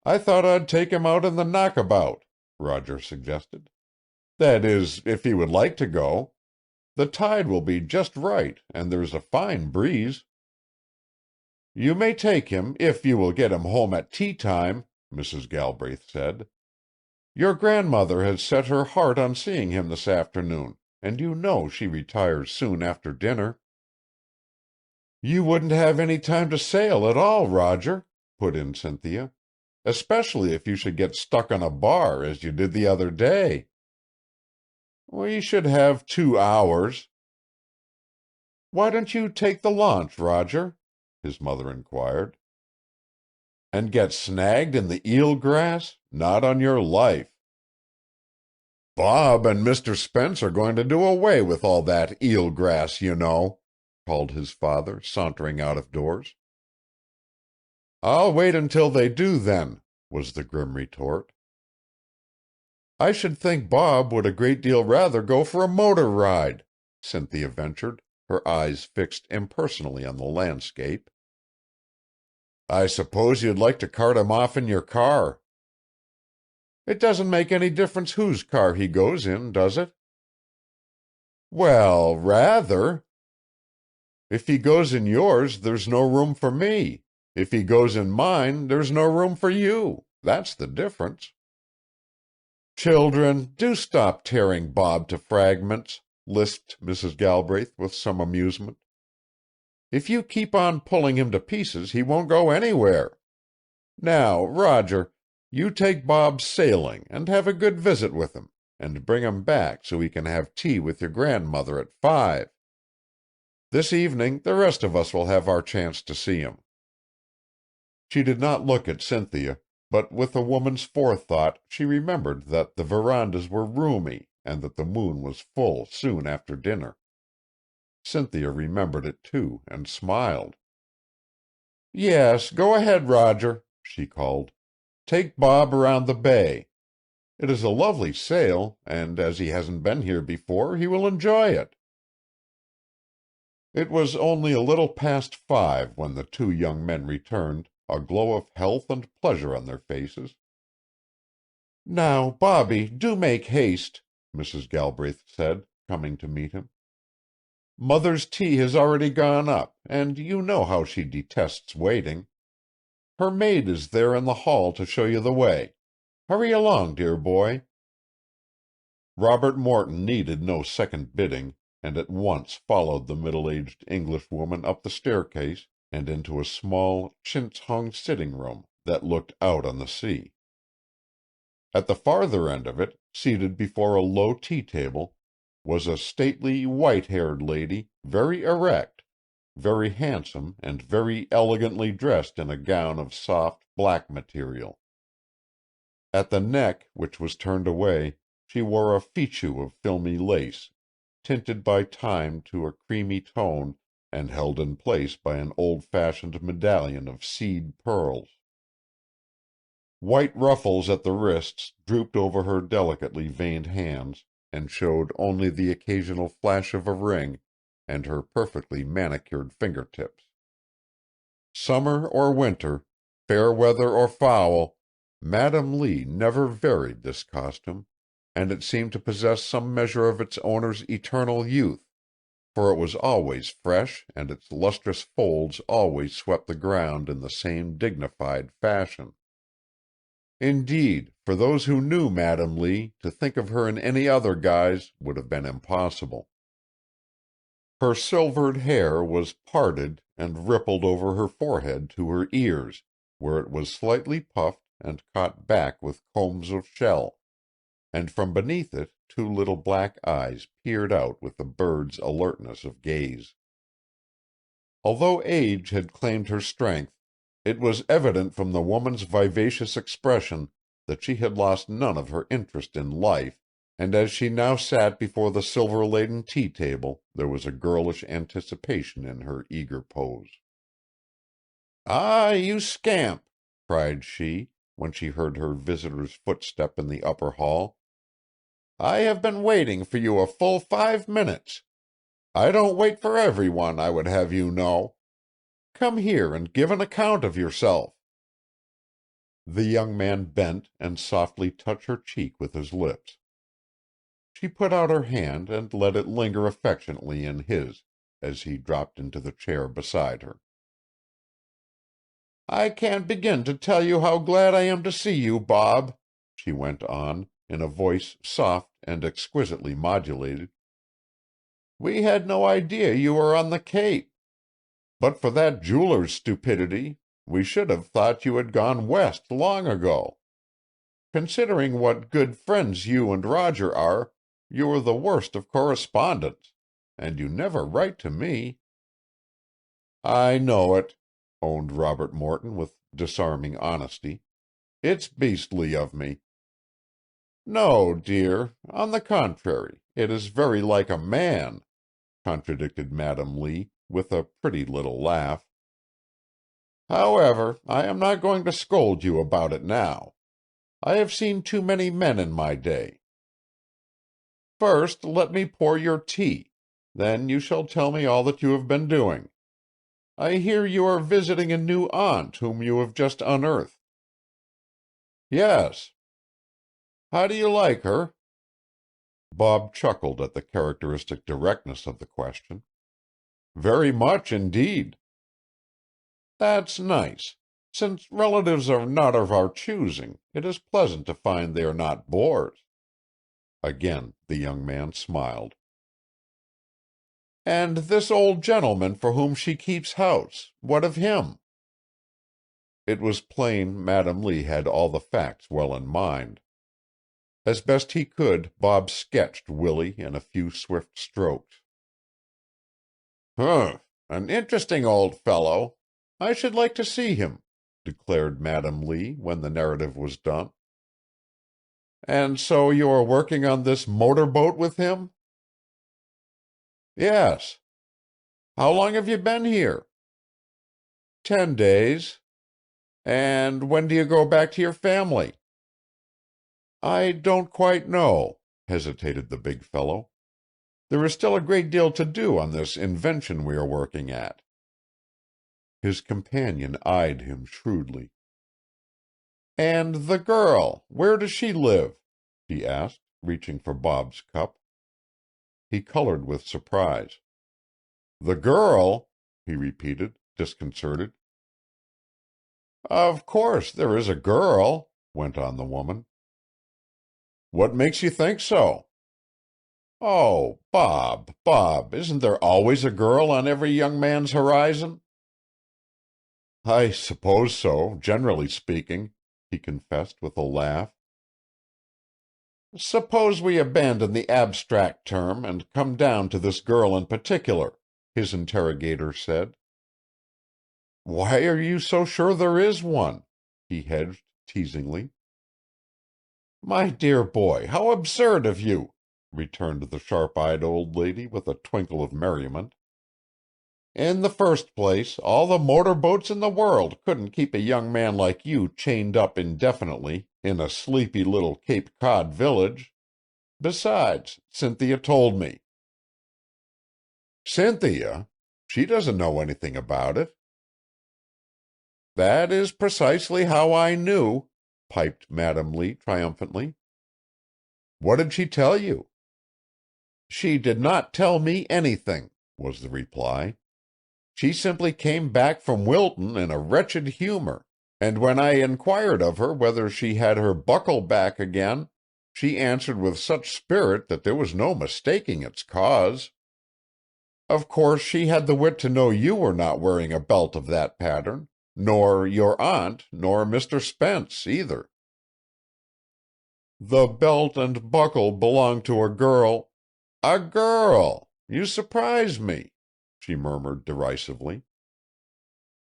"I thought I'd take him out in the knockabout," Roger suggested. "That is, if he would like to go. The tide will be just right, and there's a fine breeze." "You may take him, if you will get him home at tea time," Mrs. Galbraith said. "Your grandmother has set her heart on seeing him this afternoon, and you know she retires soon after dinner." "You wouldn't have any time to sail at all, Roger," put in Cynthia, "especially if you should get stuck on a bar, as you did the other day." "We should have 2 hours." "Why don't you take the launch, Roger?" his mother inquired. "And get snagged in the eel grass? Not on your life." "Bob and Mr. Spence are going to do away with all that eel grass, you know," called his father, sauntering out of doors. "I'll wait until they do, then," was the grim retort. "I should think Bob would a great deal rather go for a motor ride," Cynthia ventured, her eyes fixed impersonally on the landscape. "I suppose you'd like to cart him off in your car." "It doesn't make any difference whose car he goes in, does it?" "Well, rather. If he goes in yours, there's no room for me. If he goes in mine, there's no room for you. That's the difference." "Children, do stop tearing Bob to fragments," lisped Mrs. Galbraith with some amusement. "If you keep on pulling him to pieces, he won't go anywhere. Now, Roger, you take Bob sailing and have a good visit with him, and bring him back so he can have tea with your grandmother at 5. This evening the rest of us will have our chance to see him." She did not look at Cynthia, but with a woman's forethought she remembered that the verandas were roomy and that the moon was full soon after dinner. Cynthia remembered it too, and smiled. "Yes, go ahead, Roger," she called. "Take Bob around the bay. It is a lovely sail, and as he hasn't been here before, he will enjoy it." It was only a little past 5 when the two young men returned, a glow of health and pleasure on their faces. "Now, Bobby, do make haste," Mrs. Galbraith said, coming to meet him. Mother's tea has already gone up, and you know how she detests waiting. Her maid is there in the hall to show you the way. Hurry along, dear boy." Robert Morton needed no second bidding, and at once followed the middle-aged Englishwoman up the staircase and into a small, chintz-hung sitting-room that looked out on the sea. At the farther end of it, seated before a low tea-table, was a stately, white-haired lady, very erect, very handsome, and very elegantly dressed in a gown of soft, black material. At the neck, which was turned away, she wore a fichu of filmy lace, tinted by time to a creamy tone and held in place by an old-fashioned medallion of seed pearls. White ruffles at the wrists drooped over her delicately veined hands, and showed only the occasional flash of a ring and her perfectly manicured finger-tips. Summer or winter, fair weather or foul, Madam Lee never varied this costume, and it seemed to possess some measure of its owner's eternal youth, for it was always fresh and its lustrous folds always swept the ground in the same dignified fashion. Indeed, for those who knew Madam Lee, to think of her in any other guise would have been impossible. Her silvered hair was parted and rippled over her forehead to her ears, where it was slightly puffed and caught back with combs of shell, and from beneath it 2 little black eyes peered out with a bird's alertness of gaze. Although age had claimed her strength, it was evident from the woman's vivacious expression that she had lost none of her interest in life, and as she now sat before the silver-laden tea-table there was a girlish anticipation in her eager pose. "Ah, you scamp!" cried she, when she heard her visitor's footstep in the upper hall. "I have been waiting for you a full 5 minutes. I don't wait for every one, I would have you know. Come here and give an account of yourself." The young man bent and softly touched her cheek with his lips. She put out her hand and let it linger affectionately in his as he dropped into the chair beside her. "I can't begin to tell you how glad I am to see you, Bob," she went on, in a voice soft and exquisitely modulated. "We had no idea you were on the Cape. But for that jeweler's stupidity, we should have thought you had gone west long ago. Considering what good friends you and Roger are, you are the worst of correspondents, and you never write to me." "I know it," owned Robert Morton with disarming honesty. "It's beastly of me." "No, dear. On the contrary, it is very like a man," contradicted Madam Lee, with a pretty little laugh. "However, I am not going to scold you about it now. I have seen too many men in my day. First, let me pour your tea. Then you shall tell me all that you have been doing. I hear you are visiting a new aunt whom you have just unearthed." "Yes." "How do you like her?" Bob chuckled at the characteristic directness of the question. "Very much, indeed." "That's nice. Since relatives are not of our choosing, it is pleasant to find they are not bores." Again the young man smiled. "And this old gentleman for whom she keeps house, what of him?" It was plain Madam Lee had all the facts well in mind. As best he could, Bob sketched Willie in a few swift strokes. "Humph! An interesting old fellow. I should like to see him," declared Madam Lee, when the narrative was done. "And so you are working on this motor boat with him?" "Yes." "How long have you been here?" "10 days." "And when do you go back to your family?" "I don't quite know," hesitated the big fellow. "There is still a great deal to do on this invention we are working at." His companion eyed him shrewdly. "And the girl, where does she live?" he asked, reaching for Bob's cup. He colored with surprise. The girl?" he repeated, disconcerted. "Of course there is a girl," went on the woman. "What makes you think so?" "Oh, Bob, isn't there always a girl on every young man's horizon?" "I suppose so, generally speaking," he confessed with a laugh. "Suppose we abandon the abstract term and come down to this girl in particular," his interrogator said. "Why are you so sure there is one?" he hedged teasingly. "My dear boy, how absurd of you!" returned the sharp-eyed old lady with a twinkle of merriment. "In the first place, all the motor boats in the world couldn't keep a young man like you chained up indefinitely in a sleepy little Cape Cod village. Besides, Cynthia told me." "Cynthia? She doesn't know anything about it." "That is precisely how I knew," piped Madam Lee triumphantly. "What did she tell you?" "She did not tell me anything," was the reply. "She simply came back from Wilton in a wretched humor, and when I inquired of her whether she had her buckle back again, she answered with such spirit that there was no mistaking its cause. Of course she had the wit to know you were not wearing a belt of that pattern, nor your aunt, nor Mr. Spence, either." "The belt and buckle belonged to a girl—" "A girl! You surprise me," she murmured derisively.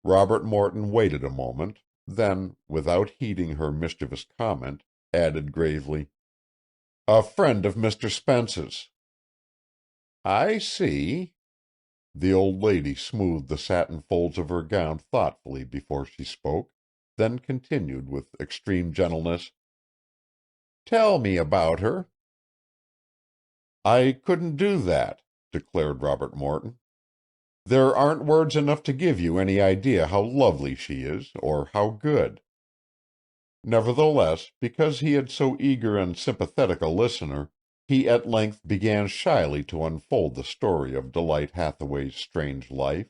Robert Morton waited a moment, then, without heeding her mischievous comment, added gravely, "A friend of Mr. Spence's." "I see." The old lady smoothed the satin folds of her gown thoughtfully before she spoke, then continued with extreme gentleness, "Tell me about her." "I couldn't do that," declared Robert Morton. "There aren't words enough to give you any idea how lovely she is, or how good." Nevertheless, because he had so eager and sympathetic a listener, he at length began shyly to unfold the story of Delight Hathaway's strange life.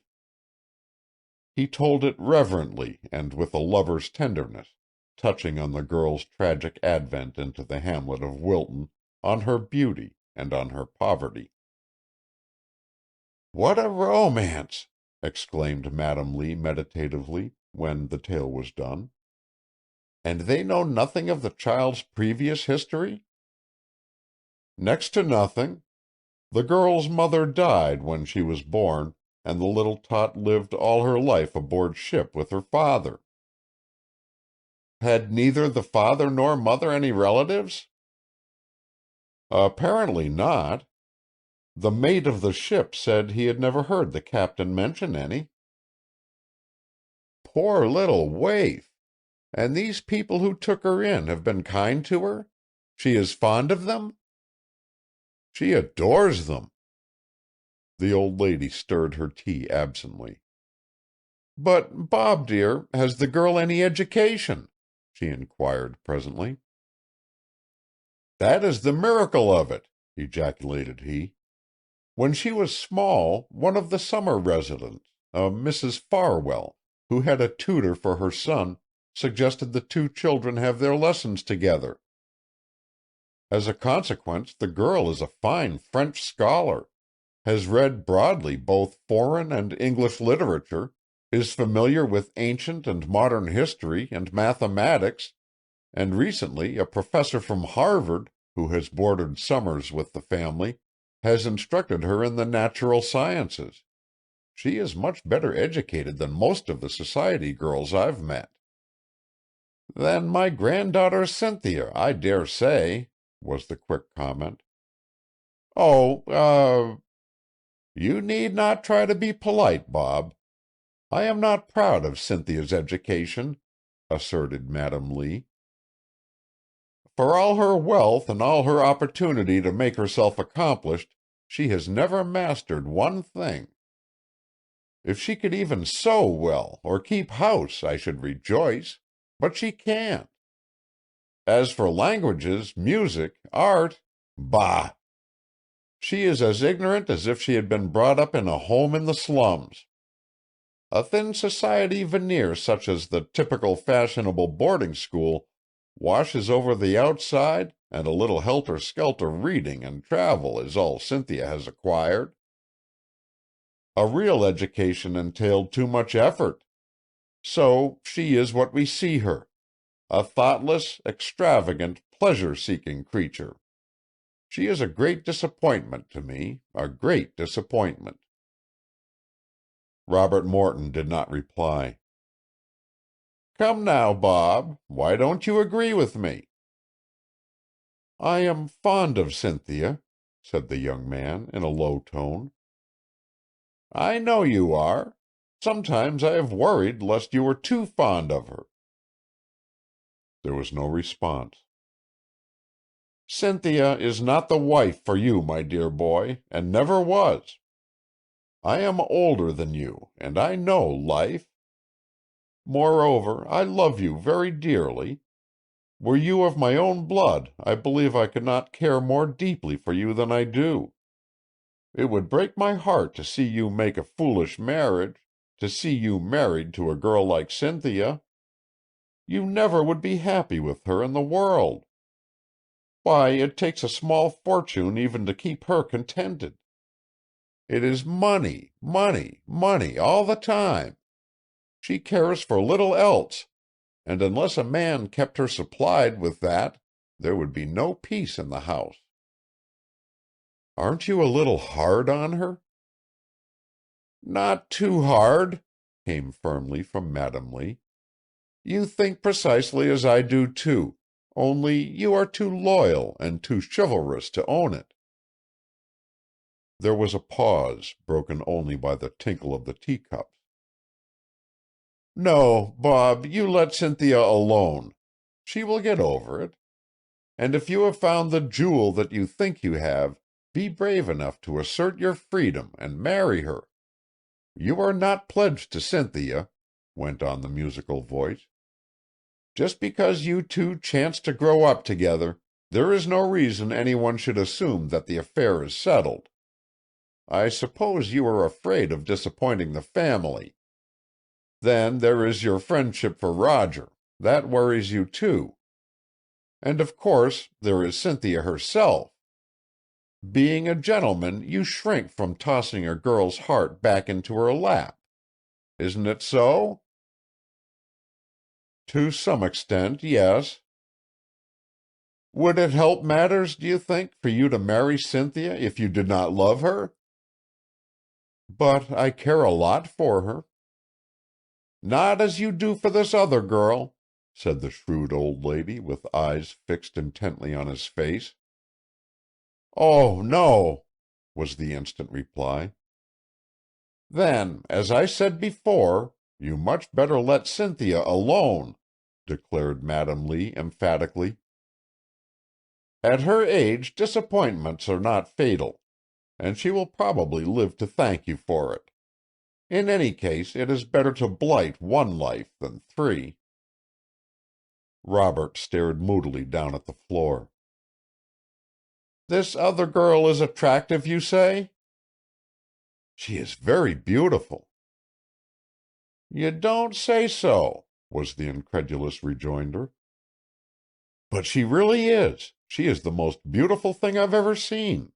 He told it reverently and with a lover's tenderness, touching on the girl's tragic advent into the hamlet of Wilton, on her beauty, and on her poverty. "What a romance!" exclaimed Madam Lee meditatively, when the tale was done. "And they know nothing of the child's previous history?" "Next to nothing. The girl's mother died when she was born, and the little tot lived all her life aboard ship with her father." "Had neither the father nor mother any relatives?" "Apparently not. The mate of the ship said he had never heard the captain mention any." "Poor little waif! And these people who took her in have been kind to her? She is fond of them?" "She adores them." The old lady stirred her tea absently. "But, Bob dear, has the girl any education?" she inquired presently. "That is the miracle of it!" ejaculated he. "When she was small, one of the summer residents, a Mrs. Farwell, who had a tutor for her son, suggested the two children have their lessons together. As a consequence, the girl is a fine French scholar, has read broadly both foreign and English literature, is familiar with ancient and modern history and mathematics, and recently a professor from Harvard, who has boarded summers with the family, has instructed her in the natural sciences. She is much better educated than most of the society girls I've met." "Than my granddaughter Cynthia, I dare say," was the quick comment. "Oh, you need not try to be polite, Bob. I am not proud of Cynthia's education," asserted Madam Lee. "For all her wealth and all her opportunity to make herself accomplished, she has never mastered one thing. If she could even sew well or keep house, I should rejoice, but she can't. As for languages, music, art, bah! She is as ignorant as if she had been brought up in a home in the slums. A thin society veneer such as the typical fashionable boarding school washes over the outside, and a little helter-skelter reading and travel is all Cynthia has acquired. A real education entailed too much effort. So she is what we see her, a thoughtless, extravagant, pleasure-seeking creature. She is a great disappointment to me, a great disappointment." Robert Morton did not reply. "Come now, Bob, why don't you agree with me?" "I am fond of Cynthia," said the young man in a low tone. "I know you are. Sometimes I have worried lest you were too fond of her." There was no response. "Cynthia is not the wife for you, my dear boy, and never was. I am older than you, and I know life. Moreover, I love you very dearly. Were you of my own blood, I believe I could not care more deeply for you than I do. It would break my heart to see you make a foolish marriage, to see you married to a girl like Cynthia. You never would be happy with her in the world. Why, it takes a small fortune even to keep her contented. It is money, money, money, all the time. She cares for little else, and unless a man kept her supplied with that, there would be no peace in the house." "Aren't you a little hard on her?" "Not too hard," came firmly from Madam Lee. "You think precisely as I do, too, only you are too loyal and too chivalrous to own it." There was a pause, broken only by the tinkle of the teacups. "No, Bob, you let Cynthia alone. She will get over it. And if you have found the jewel that you think you have, be brave enough to assert your freedom and marry her. You are not pledged to Cynthia," went on the musical voice. "Just because you two chance to grow up together, there is no reason anyone should assume that the affair is settled. I suppose you are afraid of disappointing the family. Then there is your friendship for Roger. That worries you, too. And of course there is Cynthia herself. Being a gentleman, you shrink from tossing a girl's heart back into her lap. Isn't it so?" "To some extent, yes." "Would it help matters, do you think, for you to marry Cynthia if you did not love her?" "But I care a lot for her." "Not as you do for this other girl," said the shrewd old lady, with eyes fixed intently on his face. "Oh, no," was the instant reply. "Then, as I said before, you much better let Cynthia alone," declared Madam Lee emphatically. "At her age disappointments are not fatal, and she will probably live to thank you for it. In any case, it is better to blight one life than three." Robert stared moodily down at the floor. "This other girl is attractive, you say?" "She is very beautiful." "You don't say so," was the incredulous rejoinder. "But she really is. She is the most beautiful thing I've ever seen."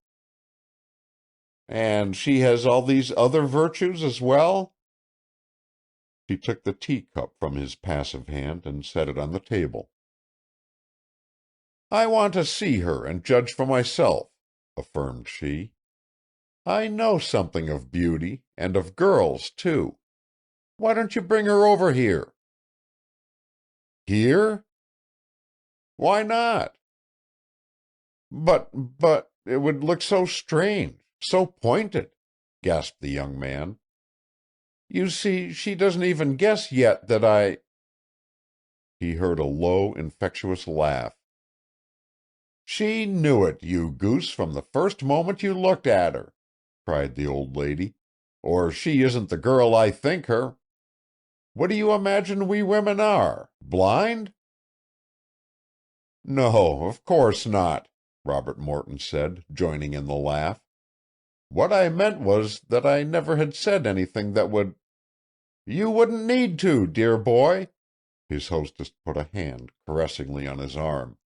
"And she has all these other virtues as well?" She took the teacup from his passive hand and set it on the table. "I want to see her and judge for myself," affirmed she. "I know something of beauty, and of girls, too. Why don't you bring her over here?" "Here?" "Why not?" But, it would look so strange, so pointed," gasped the young man. "You see, she doesn't even guess yet that I—" He heard a low, infectious laugh. "She knew it, you goose, from the first moment you looked at her," cried the old lady, "or she isn't the girl I think her. What do you imagine we women are, blind?" "No, of course not," Robert Morton said, joining in the laugh. What I meant was that I never had said anything that would—" "You wouldn't need to, dear boy." His hostess put a hand caressingly on his arm.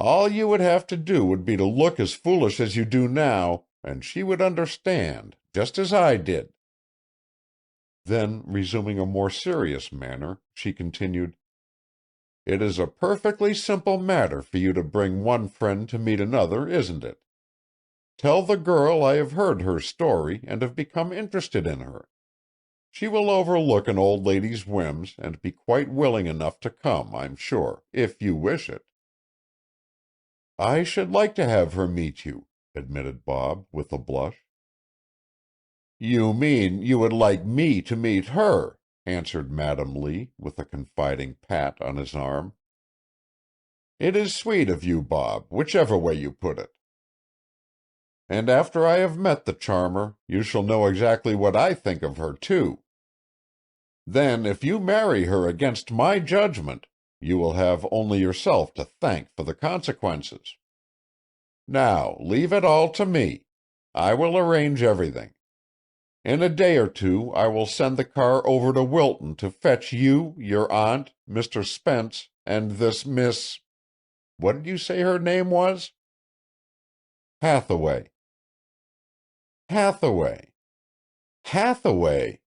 "All you would have to do would be to look as foolish as you do now, and she would understand, just as I did." Then, resuming a more serious manner, she continued, "It is a perfectly simple matter for you to bring one friend to meet another, isn't it? Tell the girl I have heard her story and have become interested in her. She will overlook an old lady's whims and be quite willing enough to come, I'm sure, if you wish it." "I should like to have her meet you," admitted Bob, with a blush. "You mean you would like me to meet her," answered Madam Lee, with a confiding pat on his arm. "It is sweet of you, Bob, whichever way you put it. And after I have met the charmer, you shall know exactly what I think of her, too. Then, if you marry her against my judgment, you will have only yourself to thank for the consequences. Now, leave it all to me. I will arrange everything. In a day or two I will send the car over to Wilton to fetch you, your aunt, Mr. Spence, and this Miss—what did you say her name was?" "Hathaway." "Hathaway. Hathaway!"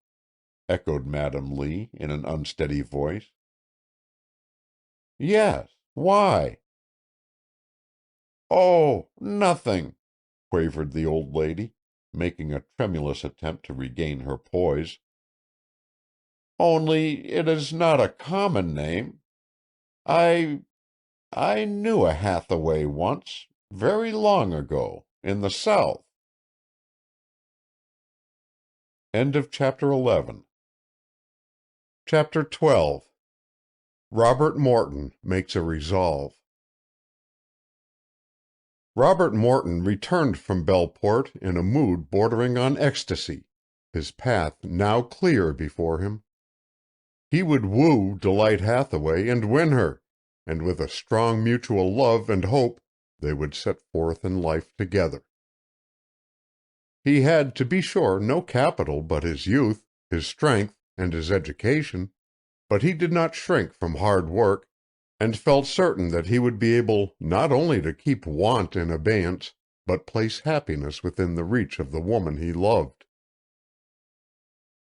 echoed Madam Lee, in an unsteady voice. "Yes. Why?" "Oh, nothing," quavered the old lady, making a tremulous attempt to regain her poise. "Only it is not a common name. I knew a Hathaway once, very long ago, in the South." End of chapter 11. Chapter 12. Robert Morton makes a resolve. Robert Morton returned from Belleport in a mood bordering on ecstasy, his path now clear before him. He would woo Delight Hathaway and win her, and with a strong mutual love and hope they would set forth in life together. He had, to be sure, no capital but his youth, his strength, and his education, but he did not shrink from hard work, and felt certain that he would be able not only to keep want in abeyance, but place happiness within the reach of the woman he loved.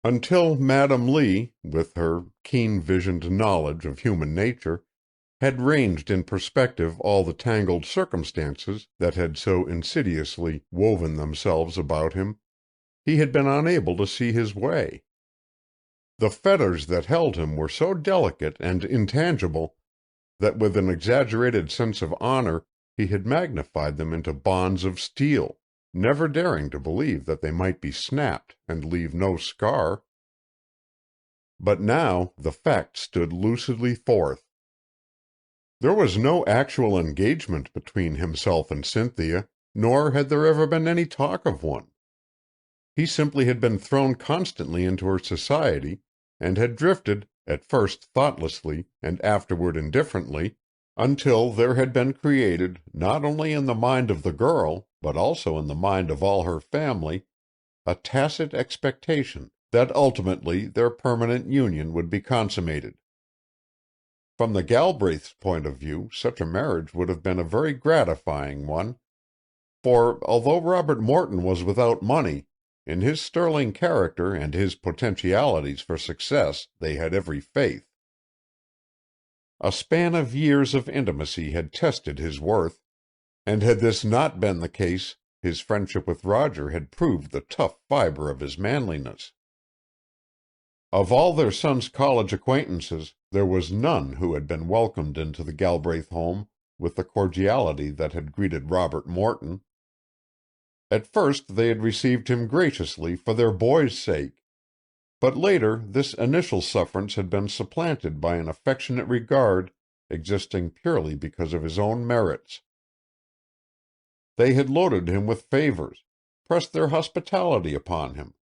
Until Madam Lee, with her keen-visioned knowledge of human nature, had ranged in perspective all the tangled circumstances that had so insidiously woven themselves about him, he had been unable to see his way. The fetters that held him were so delicate and intangible that with an exaggerated sense of honor he had magnified them into bonds of steel, never daring to believe that they might be snapped and leave no scar. But now the fact stood lucidly forth. There was no actual engagement between himself and Cynthia, nor had there ever been any talk of one. He simply had been thrown constantly into her society, and had drifted, at first thoughtlessly and afterward indifferently, until there had been created, not only in the mind of the girl, but also in the mind of all her family, a tacit expectation that ultimately their permanent union would be consummated. From the Galbraiths' point of view, such a marriage would have been a very gratifying one, for, although Robert Morton was without money, in his sterling character and his potentialities for success they had every faith. A span of years of intimacy had tested his worth, and had this not been the case, his friendship with Roger had proved the tough fiber of his manliness. Of all their son's college acquaintances, there was none who had been welcomed into the Galbraith home with the cordiality that had greeted Robert Morton. At first they had received him graciously for their boy's sake, but later this initial sufferance had been supplanted by an affectionate regard existing purely because of his own merits. They had loaded him with favors, pressed their hospitality upon him,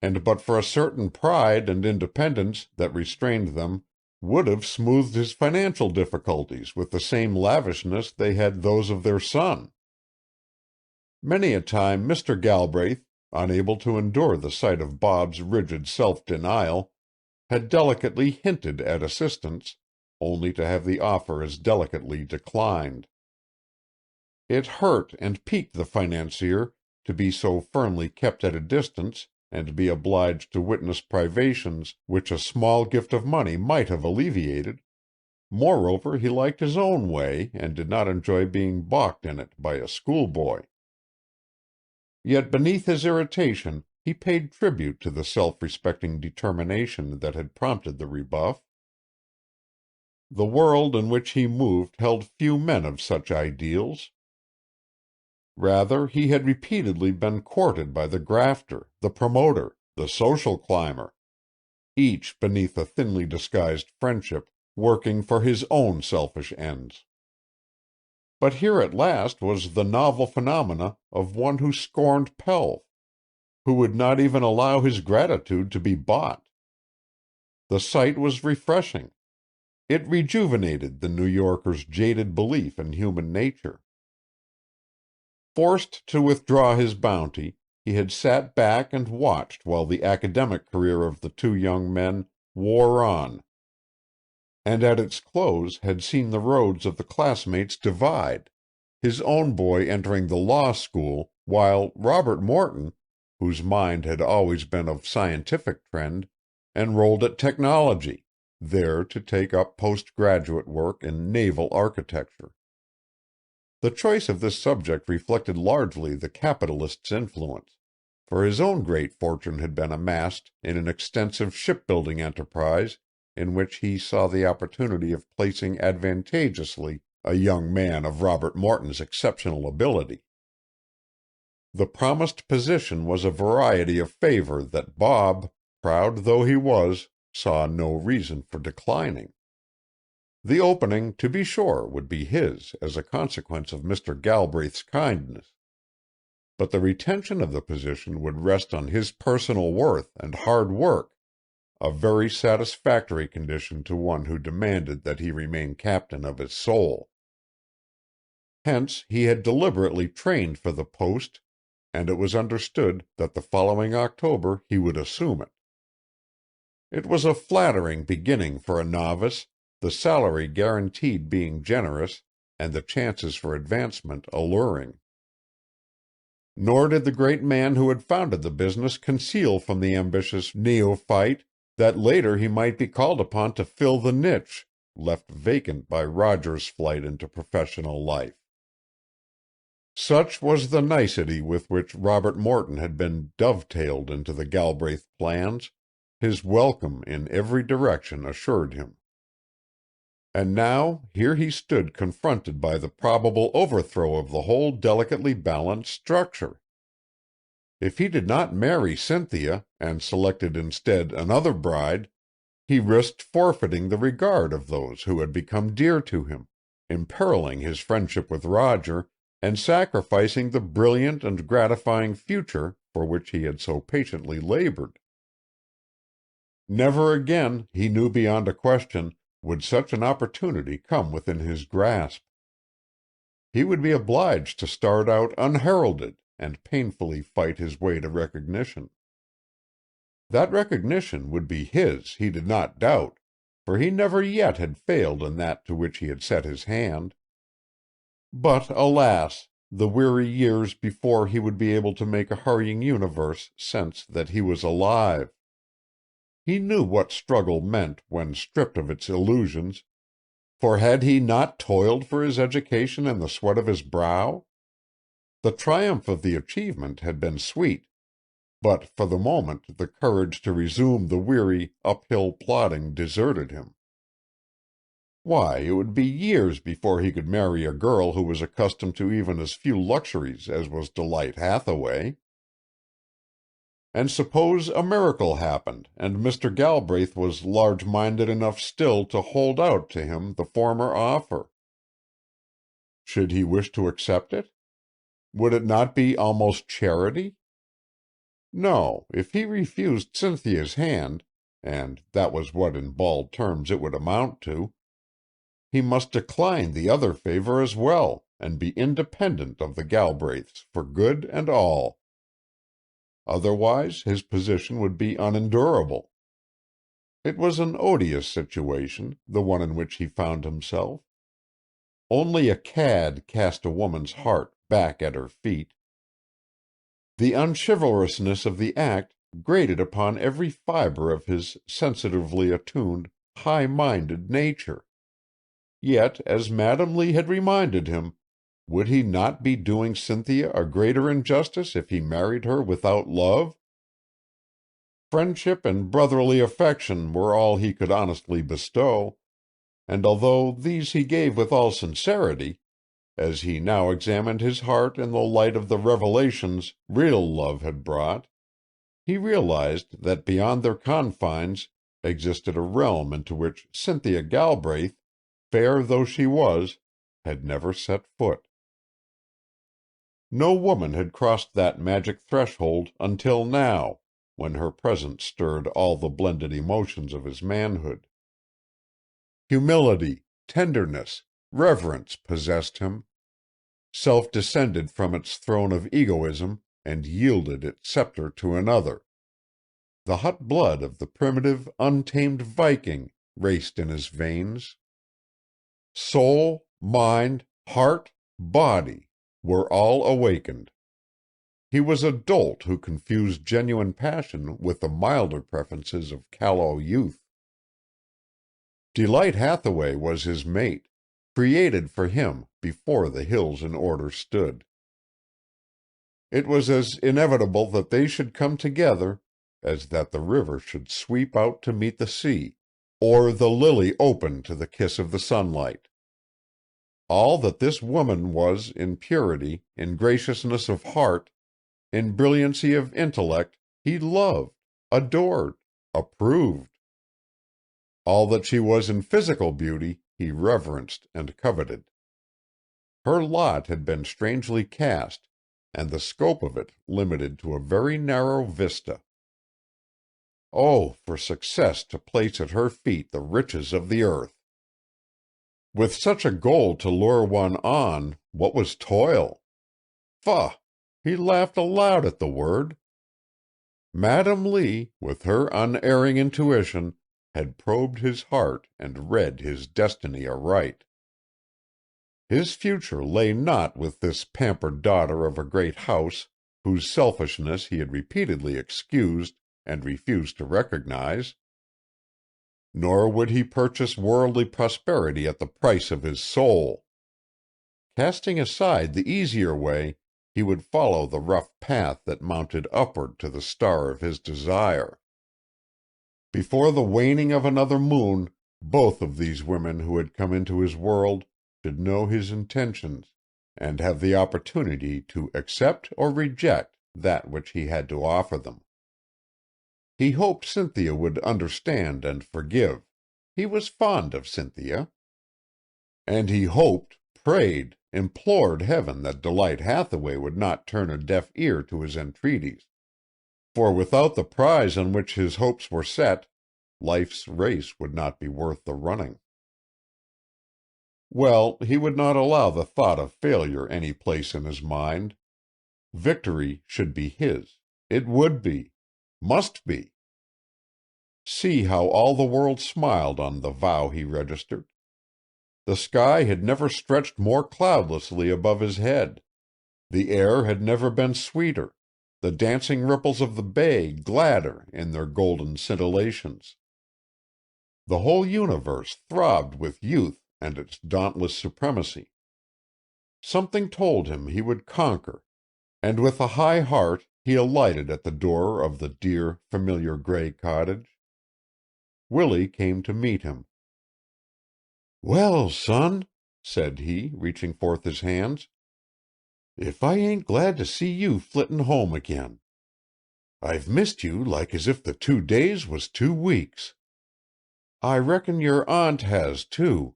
and but for a certain pride and independence that restrained them, would have smoothed his financial difficulties with the same lavishness they had those of their son. Many a time Mr. Galbraith, unable to endure the sight of Bob's rigid self-denial, had delicately hinted at assistance, only to have the offer as delicately declined. It hurt and piqued the financier to be so firmly kept at a distance and be obliged to witness privations which a small gift of money might have alleviated. Moreover, he liked his own way, and did not enjoy being balked in it by a schoolboy. Yet beneath his irritation he paid tribute to the self-respecting determination that had prompted the rebuff. The world in which he moved held few men of such ideals. Rather, he had repeatedly been courted by the grafter, the promoter, the social climber, each beneath a thinly disguised friendship, working for his own selfish ends. But here at last was the novel phenomena of one who scorned pelf, who would not even allow his gratitude to be bought. The sight was refreshing. It rejuvenated the New Yorker's jaded belief in human nature. Forced to withdraw his bounty, he had sat back and watched while the academic career of the two young men wore on, and at its close had seen the roads of the classmates divide, his own boy entering the law school, while Robert Morton, whose mind had always been of scientific trend, enrolled at technology, there to take up postgraduate work in naval architecture. The choice of this subject reflected largely the capitalist's influence, for his own great fortune had been amassed in an extensive shipbuilding enterprise in which he saw the opportunity of placing advantageously a young man of Robert Morton's exceptional ability. The promised position was a variety of favor that Bob, proud though he was, saw no reason for declining. The opening, to be sure, would be his as a consequence of Mr. Galbraith's kindness, but the retention of the position would rest on his personal worth and hard work, a very satisfactory condition to one who demanded that he remain captain of his soul. Hence he had deliberately trained for the post, and it was understood that the following October he would assume it. It was a flattering beginning for a novice, the salary guaranteed being generous, and the chances for advancement alluring. Nor did the great man who had founded the business conceal from the ambitious neophyte that later he might be called upon to fill the niche left vacant by Roger's flight into professional life. Such was the nicety with which Robert Morton had been dovetailed into the Galbraith plans, his welcome in every direction assured him. And now here he stood confronted by the probable overthrow of the whole delicately balanced structure. If he did not marry Cynthia, and selected instead another bride, he risked forfeiting the regard of those who had become dear to him, imperiling his friendship with Roger, and sacrificing the brilliant and gratifying future for which he had so patiently labored. Never again, he knew beyond a question, would such an opportunity come within his grasp. He would be obliged to start out unheralded and painfully fight his way to recognition. That recognition would be his, he did not doubt, for he never yet had failed in that to which he had set his hand. But, alas, the weary years before he would be able to make a hurrying universe sense that he was alive. He knew what struggle meant when stripped of its illusions, for had he not toiled for his education in the sweat of his brow? The triumph of the achievement had been sweet, but for the moment the courage to resume the weary, uphill plodding deserted him. Why, it would be years before he could marry a girl who was accustomed to even as few luxuries as was Delight Hathaway. And suppose a miracle happened, and Mr. Galbraith was large-minded enough still to hold out to him the former offer. Should he wish to accept it? Would it not be almost charity? No, if he refused Cynthia's hand, and that was what in bald terms it would amount to, he must decline the other favor as well, and be independent of the Galbraiths for good and all. Otherwise his position would be unendurable. It was an odious situation, the one in which he found himself. Only a cad cast a woman's heart back at her feet. The unchivalrousness of the act grated upon every fibre of his sensitively attuned, high-minded nature. Yet, as Madam Lee had reminded him, would he not be doing Cynthia a greater injustice if he married her without love? Friendship and brotherly affection were all he could honestly bestow, and although these he gave with all sincerity, as he now examined his heart in the light of the revelations real love had brought, he realized that beyond their confines existed a realm into which Cynthia Galbraith, fair though she was, had never set foot. No woman had crossed that magic threshold until now, when her presence stirred all the blended emotions of his manhood. Humility, tenderness, reverence possessed him. Self descended from its throne of egoism and yielded its scepter to another. The hot blood of the primitive, untamed Viking raced in his veins. Soul, mind, heart, body were all awakened. He was a dolt who confused genuine passion with the milder preferences of callow youth. Delight Hathaway was his mate, created for him before the hills in order stood. It was as inevitable that they should come together as that the river should sweep out to meet the sea, or the lily open to the kiss of the sunlight. All that this woman was in purity, in graciousness of heart, in brilliancy of intellect, he loved, adored, approved. All that she was in physical beauty he reverenced and coveted. Her lot had been strangely cast, and the scope of it limited to a very narrow vista. Oh, for success to place at her feet the riches of the earth! With such a goal to lure one on, what was toil? Faugh! He laughed aloud at the word. Madam Lee, with her unerring intuition, had probed his heart and read his destiny aright. His future lay not with this pampered daughter of a great house whose selfishness he had repeatedly excused and refused to recognize. Nor would he purchase worldly prosperity at the price of his soul. Casting aside the easier way, he would follow the rough path that mounted upward to the star of his desire. Before the waning of another moon, both of these women who had come into his world should know his intentions, and have the opportunity to accept or reject that which he had to offer them. He hoped Cynthia would understand and forgive. He was fond of Cynthia. And he hoped, prayed, implored heaven that Delight Hathaway would not turn a deaf ear to his entreaties, for without the prize on which his hopes were set, life's race would not be worth the running. Well, he would not allow the thought of failure any place in his mind. Victory should be his. It would be. Must be. See how all the world smiled on the vow he registered. The sky had never stretched more cloudlessly above his head. The air had never been sweeter, the dancing ripples of the bay gladder in their golden scintillations. The whole universe throbbed with youth and its dauntless supremacy. Something told him he would conquer, and with a high heart he alighted at the door of the dear, familiar gray cottage. Willie came to meet him. "Well, son," said he, reaching forth his hands, "if I ain't glad to see you flittin' home again. I've missed you like as if the 2 days was 2 weeks. I reckon your aunt has, too.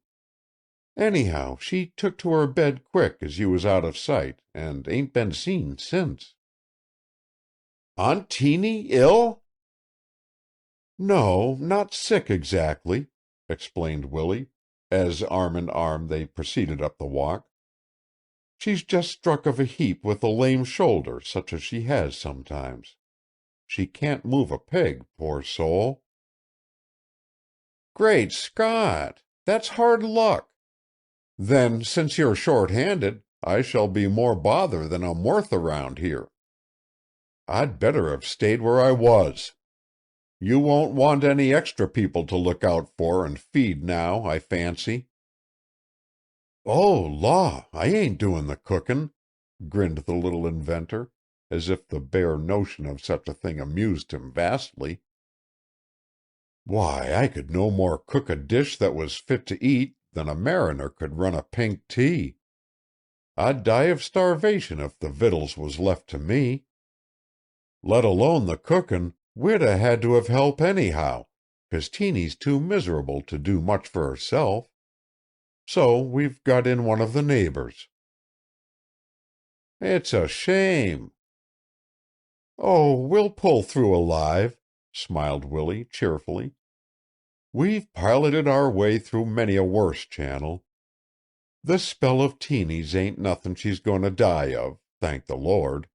Anyhow, she took to her bed quick as you was out of sight, and ain't been seen since." "Aunt Tiny ill?" "No, not sick exactly," explained Willie, as arm in arm they proceeded up the walk. She's just struck of a heap with a lame shoulder such as she has sometimes. She can't move a peg, poor soul." "Great Scott! That's hard luck. Then, since you're short-handed, I shall be more bother than I'm worth around here. I'd better have stayed where I was. You won't want any extra people to look out for and feed now, I fancy." "Oh, law, I ain't doin' the cookin'," grinned the little inventor, as if the bare notion of such a thing amused him vastly. "Why, I could no more cook a dish that was fit to eat than a mariner could run a pink tea. I'd die of starvation if the vittles was left to me. Let alone the cookin', we'd 'a' had to have help anyhow, 'cause Teeny's too miserable to do much for herself. So we've got in one of the neighbors." "It's a shame." "Oh, we'll pull through alive," smiled Willie cheerfully. "We've piloted our way through many a worse channel. This spell of Teeny's ain't nothin' she's goin' to die of, thank the Lord.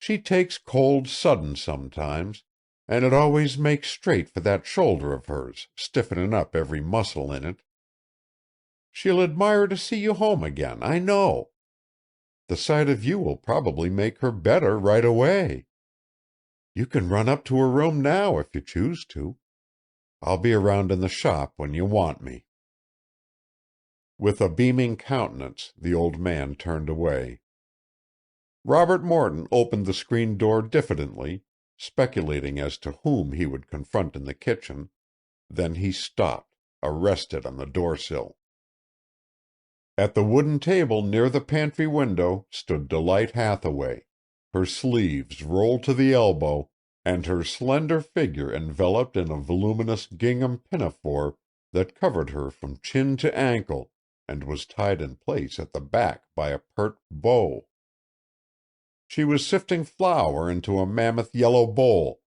She takes cold sudden sometimes, and it always makes straight for that shoulder of hers, stiffening up every muscle in it. She'll admire to see you home again, I know. The sight of you will probably make her better right away. You can run up to her room now if you choose to. I'll be around in the shop when you want me." With a beaming countenance, the old man turned away. Robert Morton opened the screen door diffidently, speculating as to whom he would confront in the kitchen. Then he stopped, arrested on the door-sill. At the wooden table near the pantry window stood Delight Hathaway, her sleeves rolled to the elbow, and her slender figure enveloped in a voluminous gingham pinafore that covered her from chin to ankle and was tied in place at the back by a pert bow. She was sifting flour into a mammoth yellow bowl,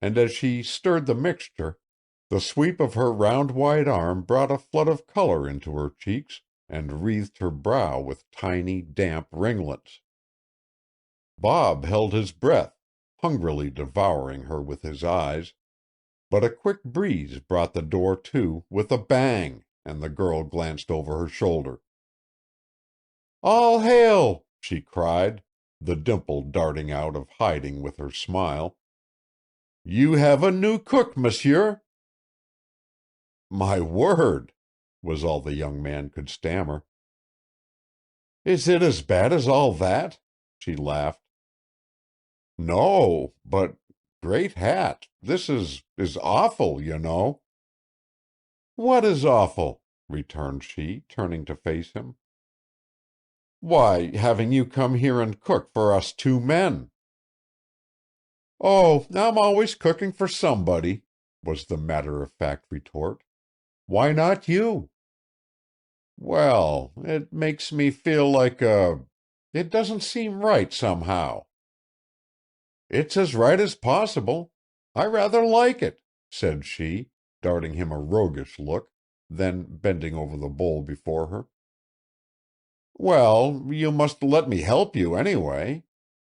and as she stirred the mixture, the sweep of her round white arm brought a flood of color into her cheeks and wreathed her brow with tiny, damp ringlets. Bob held his breath, hungrily devouring her with his eyes, but a quick breeze brought the door to with a bang, and the girl glanced over her shoulder. "All hail!" she cried, the dimple darting out of hiding with her smile. "You have a new cook, monsieur." "My word!" was all the young man could stammer. "Is it as bad as all that?" she laughed. "No, but great hat, this is awful, you know." "What is awful?" returned she, turning to face him. "Why, having you come here and cook for us two men." "Oh, I'm always cooking for somebody," was the matter-of-fact retort. "Why not you?" "Well, it makes me feel like it doesn't seem right, somehow." "It's as right as possible. I rather like it," said she, darting him a roguish look, then bending over the bowl before her. "Well, you must let me help you, anyway.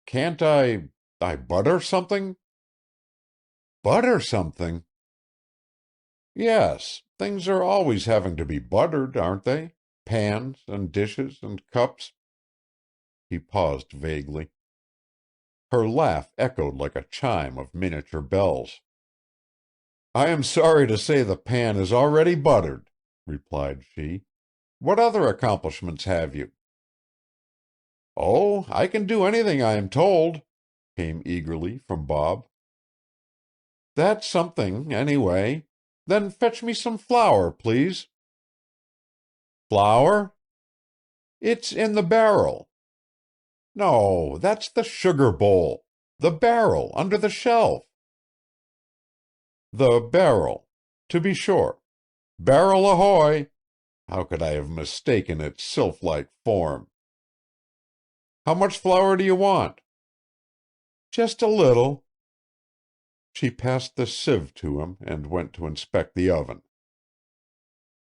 Can't I butter something?" "Butter something?" "Yes, things are always having to be buttered, aren't they? Pans and dishes and cups." He paused vaguely. Her laugh echoed like a chime of miniature bells. "I am sorry to say the pan is already buttered," replied she. "What other accomplishments have you?" "Oh, I can do anything I am told," came eagerly from Bob. "That's something, anyway. Then fetch me some flour, please." "Flour?" "It's in the barrel." "No, that's the sugar bowl. The barrel, under the shelf." "The barrel. To be sure. Barrel ahoy! How could I have mistaken its sylph-like form? How much flour do you want?" "Just a little." She passed the sieve to him and went to inspect the oven.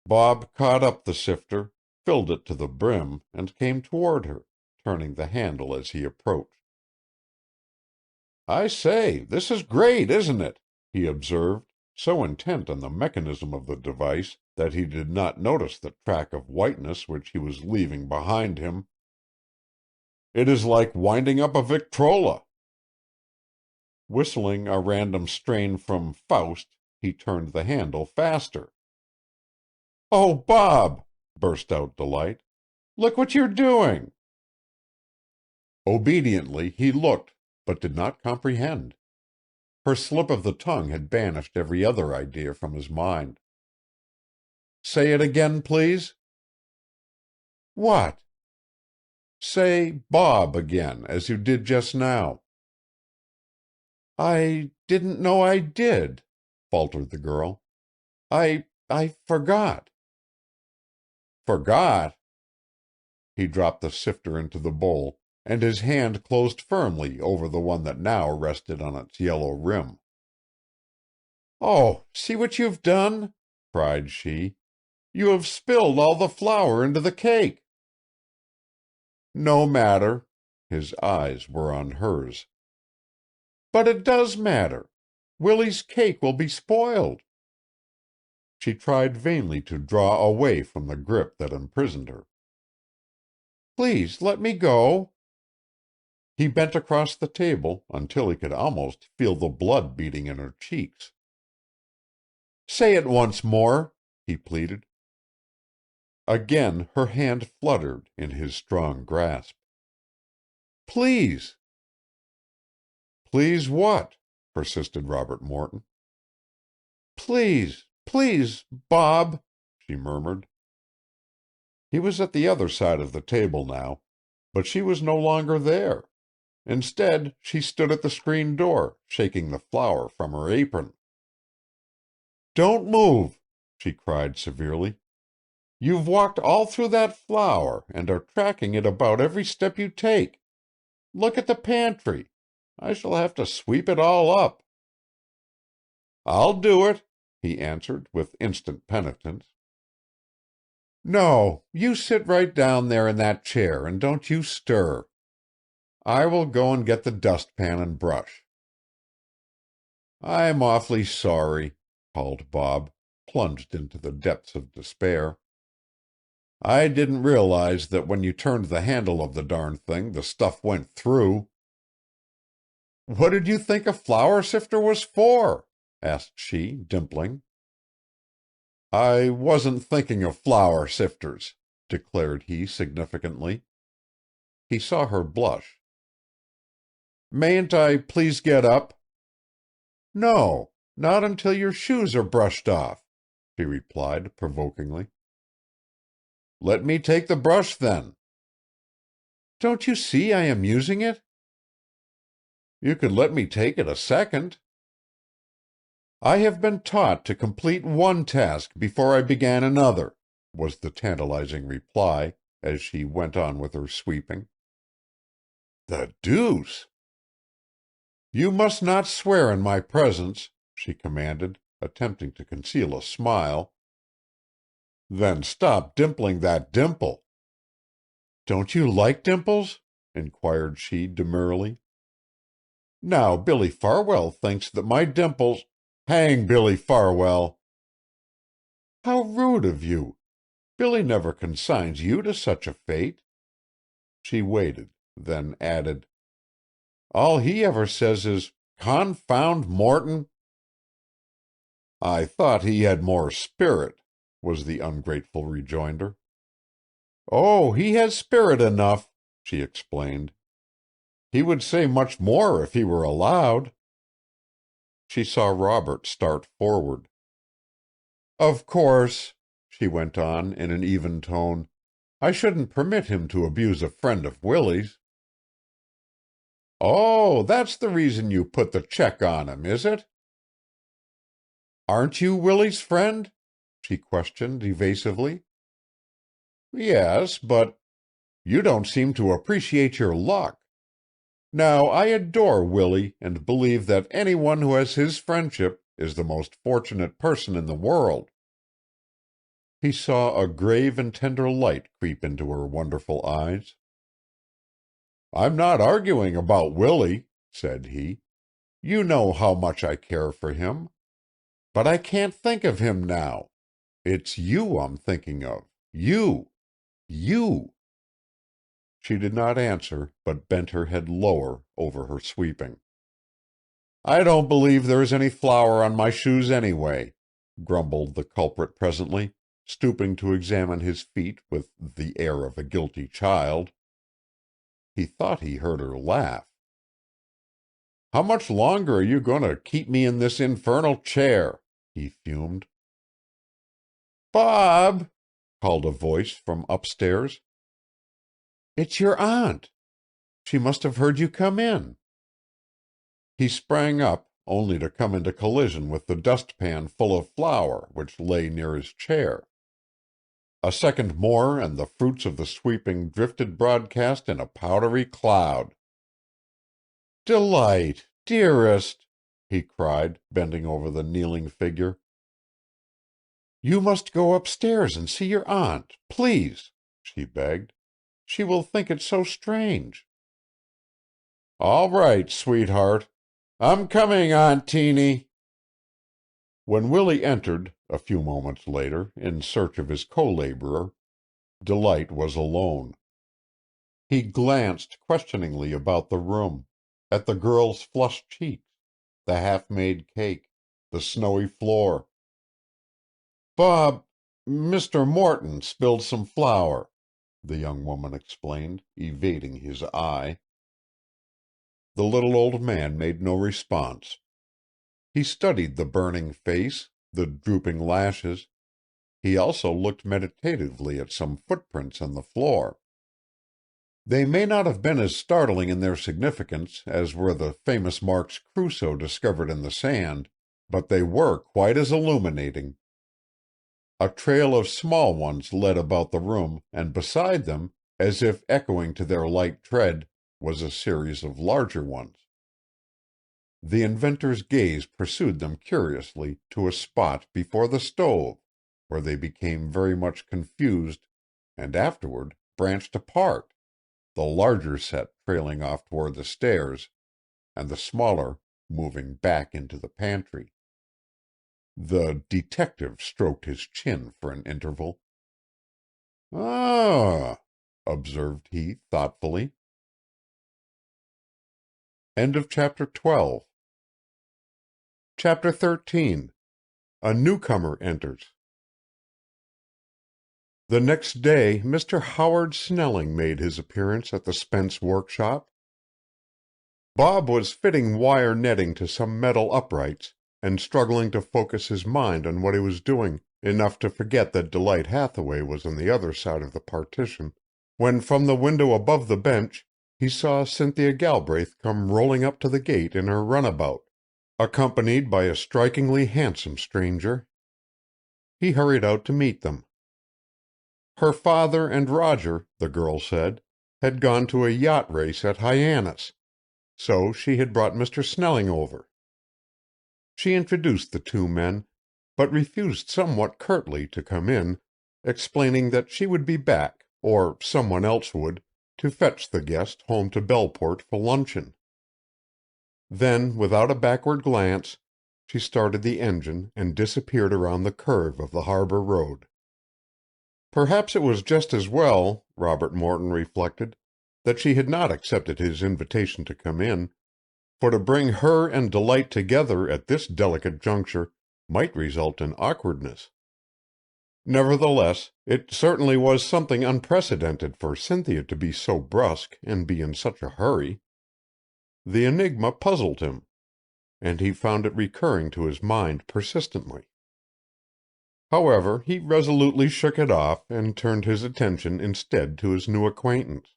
Bob caught up the sifter, filled it to the brim, and came toward her, turning the handle as he approached. "I say, this is great, isn't it?" he observed, so intent on the mechanism of the device that he did not notice the track of whiteness which he was leaving behind him. "It is like winding up a Victrola." Whistling a random strain from Faust, he turned the handle faster. "Oh, Bob!" burst out Delight. "Look what you're doing!" Obediently he looked, but did not comprehend. Her slip of the tongue had banished every other idea from his mind. "Say it again, please." "What?" "Say Bob again, as you did just now." "I didn't know I did," faltered the girl. I forgot." "Forgot?" He dropped the sifter into the bowl, and his hand closed firmly over the one that now rested on its yellow rim. "Oh, see what you've done!" cried she. "You have spilled all the flour into the cake." "No matter." His eyes were on hers. "But it does matter. Willie's cake will be spoiled." She tried vainly to draw away from the grip that imprisoned her. "Please let me go." He bent across the table until he could almost feel the blood beating in her cheeks. "Say it once more," he pleaded. Again her hand fluttered in his strong grasp. "Please." "Please what?" persisted Robert Morton. "Please, Bob," she murmured. He was at the other side of the table now, but she was no longer there. Instead, she stood at the screen door, shaking the flour from her apron. "Don't move," she cried severely. "You've walked all through that flour, and are tracking it about every step you take. Look at the pantry. I shall have to sweep it all up." "I'll do it," he answered, with instant penitence. "No, you sit right down there in that chair, and don't you stir. I will go and get the dustpan and brush." "I'm awfully sorry," called Bob, plunged into the depths of despair. "I didn't realize that when you turned the handle of the darn thing the stuff went through." "What did you think a flour sifter was for?" asked she, dimpling. "I wasn't thinking of flour sifters," declared he significantly. He saw her blush. "Mayn't I please get up?" "No, not until your shoes are brushed off," she replied provokingly. "Let me take the brush, then." "Don't you see I am using it?" "You could let me take it a second." "I have been taught to complete one task before I began another," was the tantalizing reply, as she went on with her sweeping. "The deuce!" "You must not swear in my presence," she commanded, attempting to conceal a smile. "Then stop dimpling that dimple." "Don't you like dimples?" inquired she demurely. "Now Billy Farwell thinks that my dimples—" "Hang Billy Farwell!" "How rude of you! Billy never consigns you to such a fate." She waited, then added, "All he ever says is, 'Confound Morton!'" "I thought he had more spirit," was the ungrateful rejoinder. "Oh, he has spirit enough," she explained. "He would say much more if he were allowed." She saw Robert start forward. "Of course," she went on in an even tone, "I shouldn't permit him to abuse a friend of Willie's." "Oh, that's the reason you put the check on him, is it?" "Aren't you Willie's friend?" she questioned evasively. "Yes, but—" "You don't seem to appreciate your luck. Now, I adore Willie and believe that any one who has his friendship is the most fortunate person in the world." He saw a grave and tender light creep into her wonderful eyes. "I'm not arguing about Willie," said he. "You know how much I care for him. But I can't think of him now. It's you I'm thinking of. You! You!" She did not answer, but bent her head lower over her sweeping. "I don't believe there is any flour on my shoes anyway," grumbled the culprit presently, stooping to examine his feet with the air of a guilty child. He thought he heard her laugh. "How much longer are you going to keep me in this infernal chair?" he fumed. "Bob!" called a voice from upstairs. "It's your aunt. She must have heard you come in." He sprang up, only to come into collision with the dustpan full of flour which lay near his chair. A second more, and the fruits of the sweeping drifted broadcast in a powdery cloud. "Delight, dearest!" he cried, bending over the kneeling figure. "You must go upstairs and see your aunt, please," she begged. "She will think it so strange." "All right, sweetheart. I'm coming, Aunt Teeny." When Willie entered, a few moments later, in search of his co-laborer, Delight was alone. He glanced questioningly about the room, at the girl's flushed cheeks, the half-made cake, the snowy floor. "Bob, Mr. Morton spilled some flour," the young woman explained, evading his eye. The little old man made no response. He studied the burning face, the drooping lashes. He also looked meditatively at some footprints on the floor. They may not have been as startling in their significance as were the famous marks Crusoe discovered in the sand, but they were quite as illuminating. A trail of small ones led about the room, and beside them, as if echoing to their light tread, was a series of larger ones. The inventor's gaze pursued them curiously to a spot before the stove, where they became very much confused, and afterward branched apart, the larger set trailing off toward the stairs, and the smaller moving back into the pantry. The detective stroked his chin for an interval. "Ah," observed he thoughtfully. End of chapter 12. Chapter 13. A newcomer enters. The next day Mr. Howard Snelling made his appearance at the Spence workshop. Bob was fitting wire netting to some metal uprights, and struggling to focus his mind on what he was doing, enough to forget that Delight Hathaway was on the other side of the partition, when from the window above the bench he saw Cynthia Galbraith come rolling up to the gate in her runabout, accompanied by a strikingly handsome stranger. He hurried out to meet them. Her father and Roger, the girl said, had gone to a yacht race at Hyannis, so she had brought Mr. Snelling over. She introduced the two men, but refused somewhat curtly to come in, explaining that she would be back, or someone else would, to fetch the guest home to Belport for luncheon. Then, without a backward glance, she started the engine and disappeared around the curve of the harbor road. Perhaps it was just as well, Robert Morton reflected, that she had not accepted his invitation to come in, for to bring her and Delight together at this delicate juncture might result in awkwardness. Nevertheless, it certainly was something unprecedented for Cynthia to be so brusque and be in such a hurry. The enigma puzzled him, and he found it recurring to his mind persistently. However, he resolutely shook it off and turned his attention instead to his new acquaintance.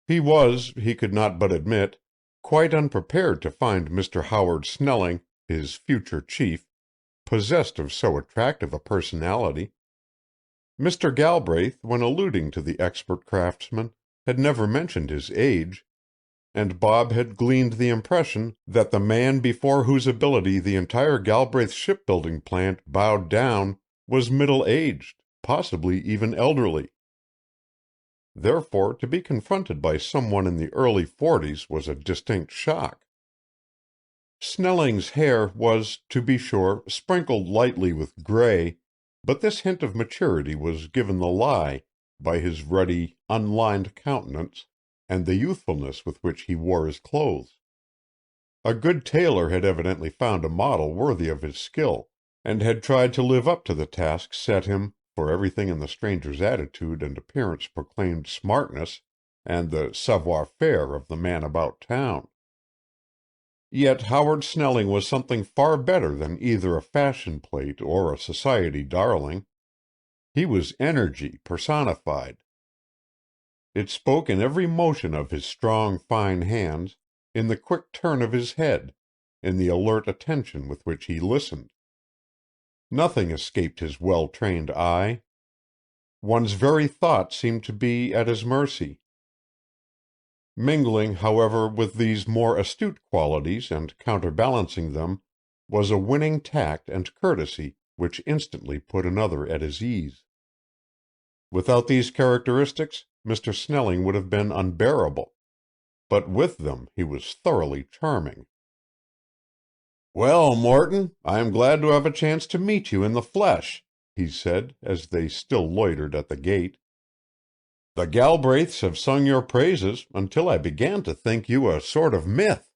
He was, he could not but admit, quite unprepared to find Mr. Howard Snelling, his future chief, possessed of so attractive a personality. Mr. Galbraith, when alluding to the expert craftsman, had never mentioned his age, and Bob had gleaned the impression that the man before whose ability the entire Galbraith shipbuilding plant bowed down was middle-aged, possibly even elderly. Therefore, to be confronted by someone in the early 40s was a distinct shock. Snelling's hair was, to be sure, sprinkled lightly with gray, but this hint of maturity was given the lie by his ruddy, unlined countenance and the youthfulness with which he wore his clothes. A good tailor had evidently found a model worthy of his skill, and had tried to live up to the task set him, for everything in the stranger's attitude and appearance proclaimed smartness and the savoir-faire of the man about town. Yet Howard Snelling was something far better than either a fashion plate or a society darling. He was energy personified. It spoke in every motion of his strong, fine hands, in the quick turn of his head, in the alert attention with which he listened. Nothing escaped his well-trained eye. One's very thought seemed to be at his mercy. Mingling, however, with these more astute qualities and counterbalancing them was a winning tact and courtesy which instantly put another at his ease. Without these characteristics, Mr. Snelling would have been unbearable, but with them he was thoroughly charming. "Well, Morton, I am glad to have a chance to meet you in the flesh," he said, as they still loitered at the gate. "The Galbraiths have sung your praises until I began to think you a sort of myth.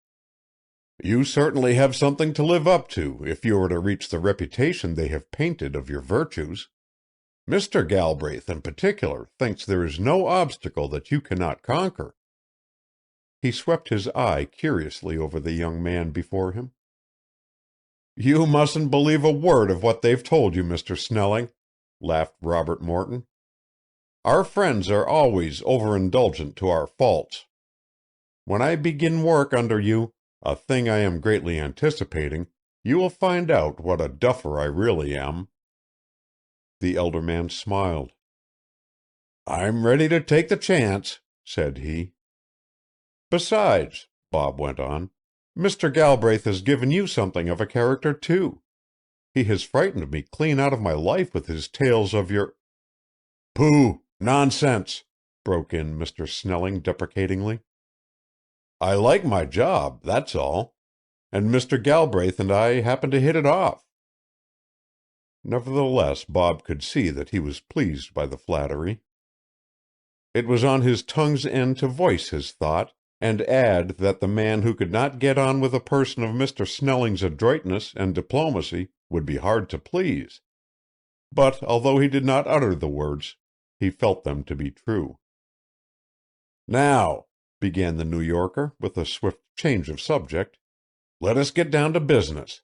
You certainly have something to live up to if you are to reach the reputation they have painted of your virtues. Mr. Galbraith, in particular, thinks there is no obstacle that you cannot conquer." He swept his eye curiously over the young man before him. "You mustn't believe a word of what they've told you, Mr. Snelling," laughed Robert Morton. "Our friends are always overindulgent to our faults. When I begin work under you, a thing I am greatly anticipating, you will find out what a duffer I really am." The elder man smiled. "I'm ready to take the chance," said he. "Besides," Bob went on, "Mr. Galbraith has given you something of a character, too. He has frightened me clean out of my life with his tales of your—" "Pooh! Nonsense!" broke in Mr. Snelling deprecatingly. "I like my job, that's all, and Mr. Galbraith and I happen to hit it off." Nevertheless, Bob could see that he was pleased by the flattery. It was on his tongue's end to voice his thought, and add that the man who could not get on with a person of Mr. Snelling's adroitness and diplomacy would be hard to please. But although he did not utter the words, he felt them to be true. "Now," began the New Yorker, with a swift change of subject, "let us get down to business.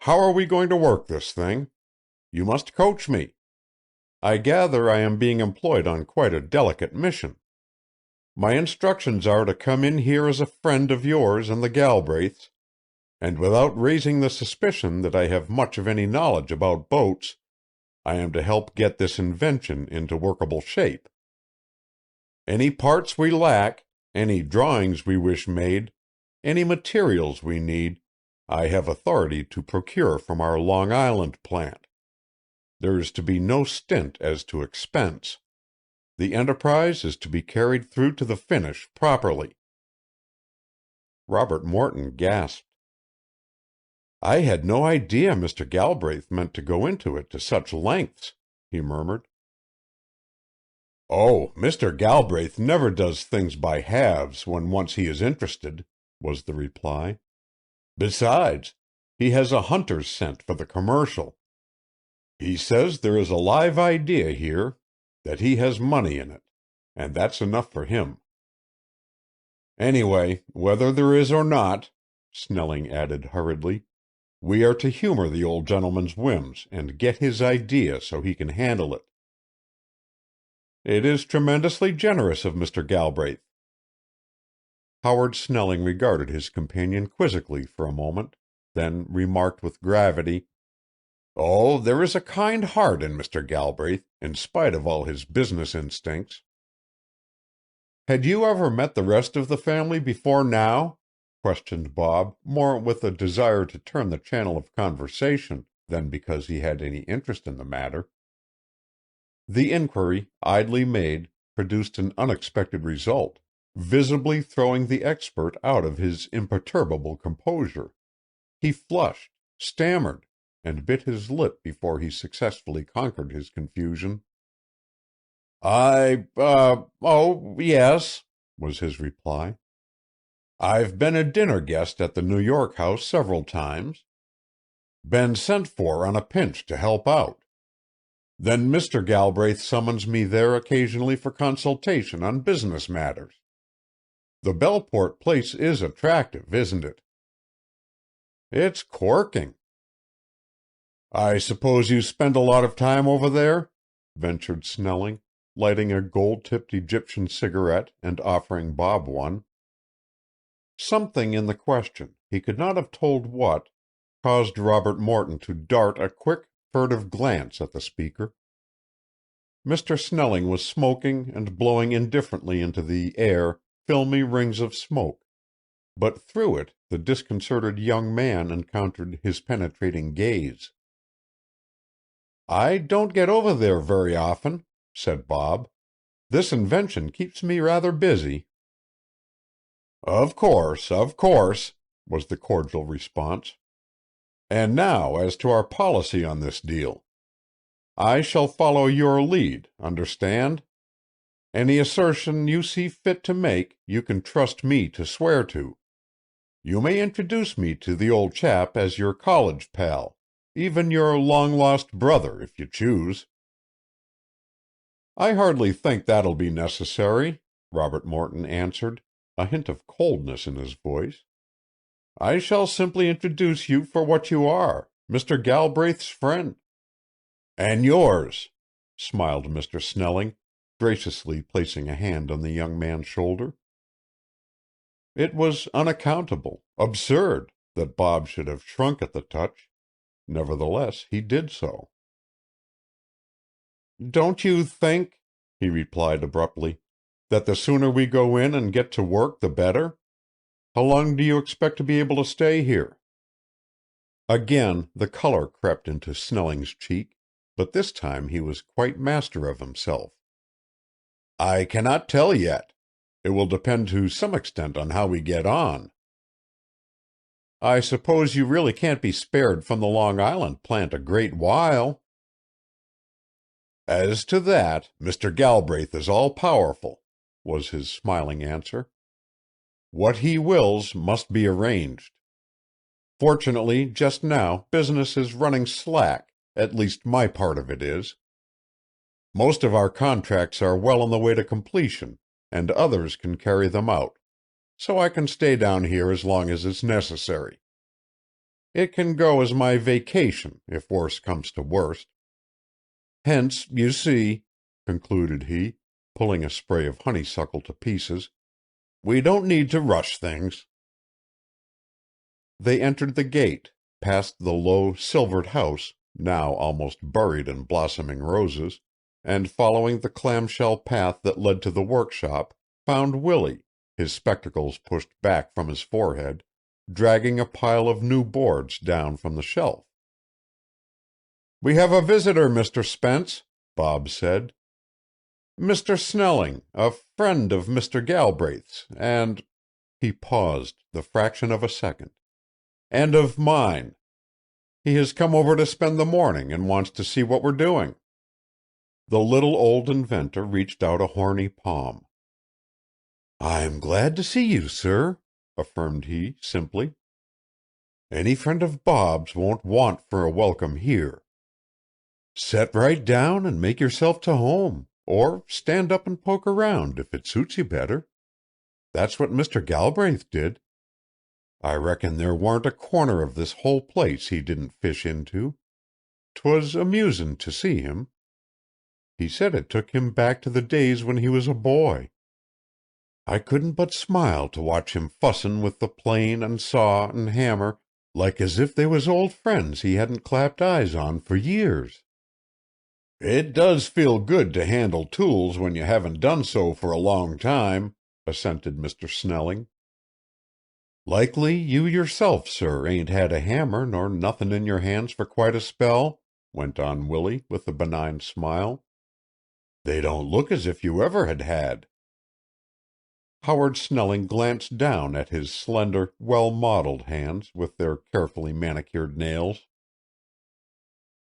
How are we going to work this thing? You must coach me. I gather I am being employed on quite a delicate mission. My instructions are to come in here as a friend of yours and the Galbraiths, and without raising the suspicion that I have much of any knowledge about boats, I am to help get this invention into workable shape. Any parts we lack, any drawings we wish made, any materials we need, I have authority to procure from our Long Island plant. There is to be no stint as to expense. The enterprise is to be carried through to the finish properly." Robert Morton gasped. "I had no idea Mr. Galbraith meant to go into it to such lengths," he murmured. "Oh, Mr. Galbraith never does things by halves when once he is interested," was the reply. "Besides, he has a hunter's scent for the commercial. He says there is a live idea here, that he has money in it, and that's enough for him. Anyway, whether there is or not," Snelling added hurriedly, "we are to humor the old gentleman's whims and get his idea so he can handle it." "It is tremendously generous of Mr. Galbraith." Howard Snelling regarded his companion quizzically for a moment, then remarked with gravity, "Oh, there is a kind heart in Mr. Galbraith, in spite of all his business instincts." "Had you ever met the rest of the family before now?" questioned Bob, more with a desire to turn the channel of conversation than because he had any interest in the matter. The inquiry, idly made, produced an unexpected result, visibly throwing the expert out of his imperturbable composure. He flushed, stammered, and bit his lip before he successfully conquered his confusion. Oh, yes," was his reply. "I've been a dinner guest at the New York house several times. Been sent for on a pinch to help out. Then Mr. Galbraith summons me there occasionally for consultation on business matters. The Belport place is attractive, isn't it?" "It's corking." "I suppose you spend a lot of time over there?" ventured Snelling, lighting a gold-tipped Egyptian cigarette and offering Bob one. Something in the question, he could not have told what, caused Robert Morton to dart a quick, furtive glance at the speaker. Mr. Snelling was smoking and blowing indifferently into the air filmy rings of smoke, but through it the disconcerted young man encountered his penetrating gaze. "I don't get over there very often," said Bob. "This invention keeps me rather busy." Of course," was the cordial response. "And now as to our policy on this deal. I shall follow your lead, understand? Any assertion you see fit to make, you can trust me to swear to. You may introduce me to the old chap as your college pal, even your long-lost brother, if you choose." "I hardly think that'll be necessary," Robert Morton answered, a hint of coldness in his voice. "I shall simply introduce you for what you are, Mr. Galbraith's friend." "And yours," smiled Mr. Snelling, graciously placing a hand on the young man's shoulder. It was unaccountable, absurd, that Bob should have shrunk at the touch. Nevertheless, he did so. "Don't you think," he replied abruptly, "that the sooner we go in and get to work the better? How long do you expect to be able to stay here?" Again the color crept into Snelling's cheek, but this time he was quite master of himself. "I cannot tell yet. It will depend to some extent on how we get on." "I suppose you really can't be spared from the Long Island plant a great while?" "As to that, Mr. Galbraith is all-powerful," was his smiling answer. "What he wills must be arranged. Fortunately, just now, business is running slack, at least my part of it is. Most of our contracts are well on the way to completion, and others can carry them out, so I can stay down here as long as is necessary. It can go as my vacation, if worse comes to worst. Hence, you see," concluded he, pulling a spray of honeysuckle to pieces, "we don't need to rush things." They entered the gate, passed the low, silvered house, now almost buried in blossoming roses, and following the clamshell path that led to the workshop, found Willie, his spectacles pushed back from his forehead, dragging a pile of new boards down from the shelf. "We have a visitor, Mr. Spence," Bob said. "Mr. Snelling, a friend of Mr. Galbraith's, and—" he paused the fraction of a second, "and of mine. He has come over to spend the morning and wants to see what we're doing." The little old inventor reached out a horny palm. "I'm glad to see you, sir," affirmed he, simply. "Any friend of Bob's won't want for a welcome here. Set right down and make yourself to home, or stand up and poke around if it suits you better. That's what Mr. Galbraith did. I reckon there warn't a corner of this whole place he didn't fish into. 'Twas amusin' to see him. He said it took him back to the days when he was a boy. I couldn't but smile to watch him fussin' with the plane and saw and hammer like as if they was old friends he hadn't clapped eyes on for years." "It does feel good to handle tools when you haven't done so for a long time," assented Mr. Snelling. Likely you yourself, sir, ain't had a hammer nor nothin' in your hands for quite a spell, went on Willie with a benign smile. They don't look as if you ever had had. Howard Snelling glanced down at his slender, well-modeled hands with their carefully manicured nails.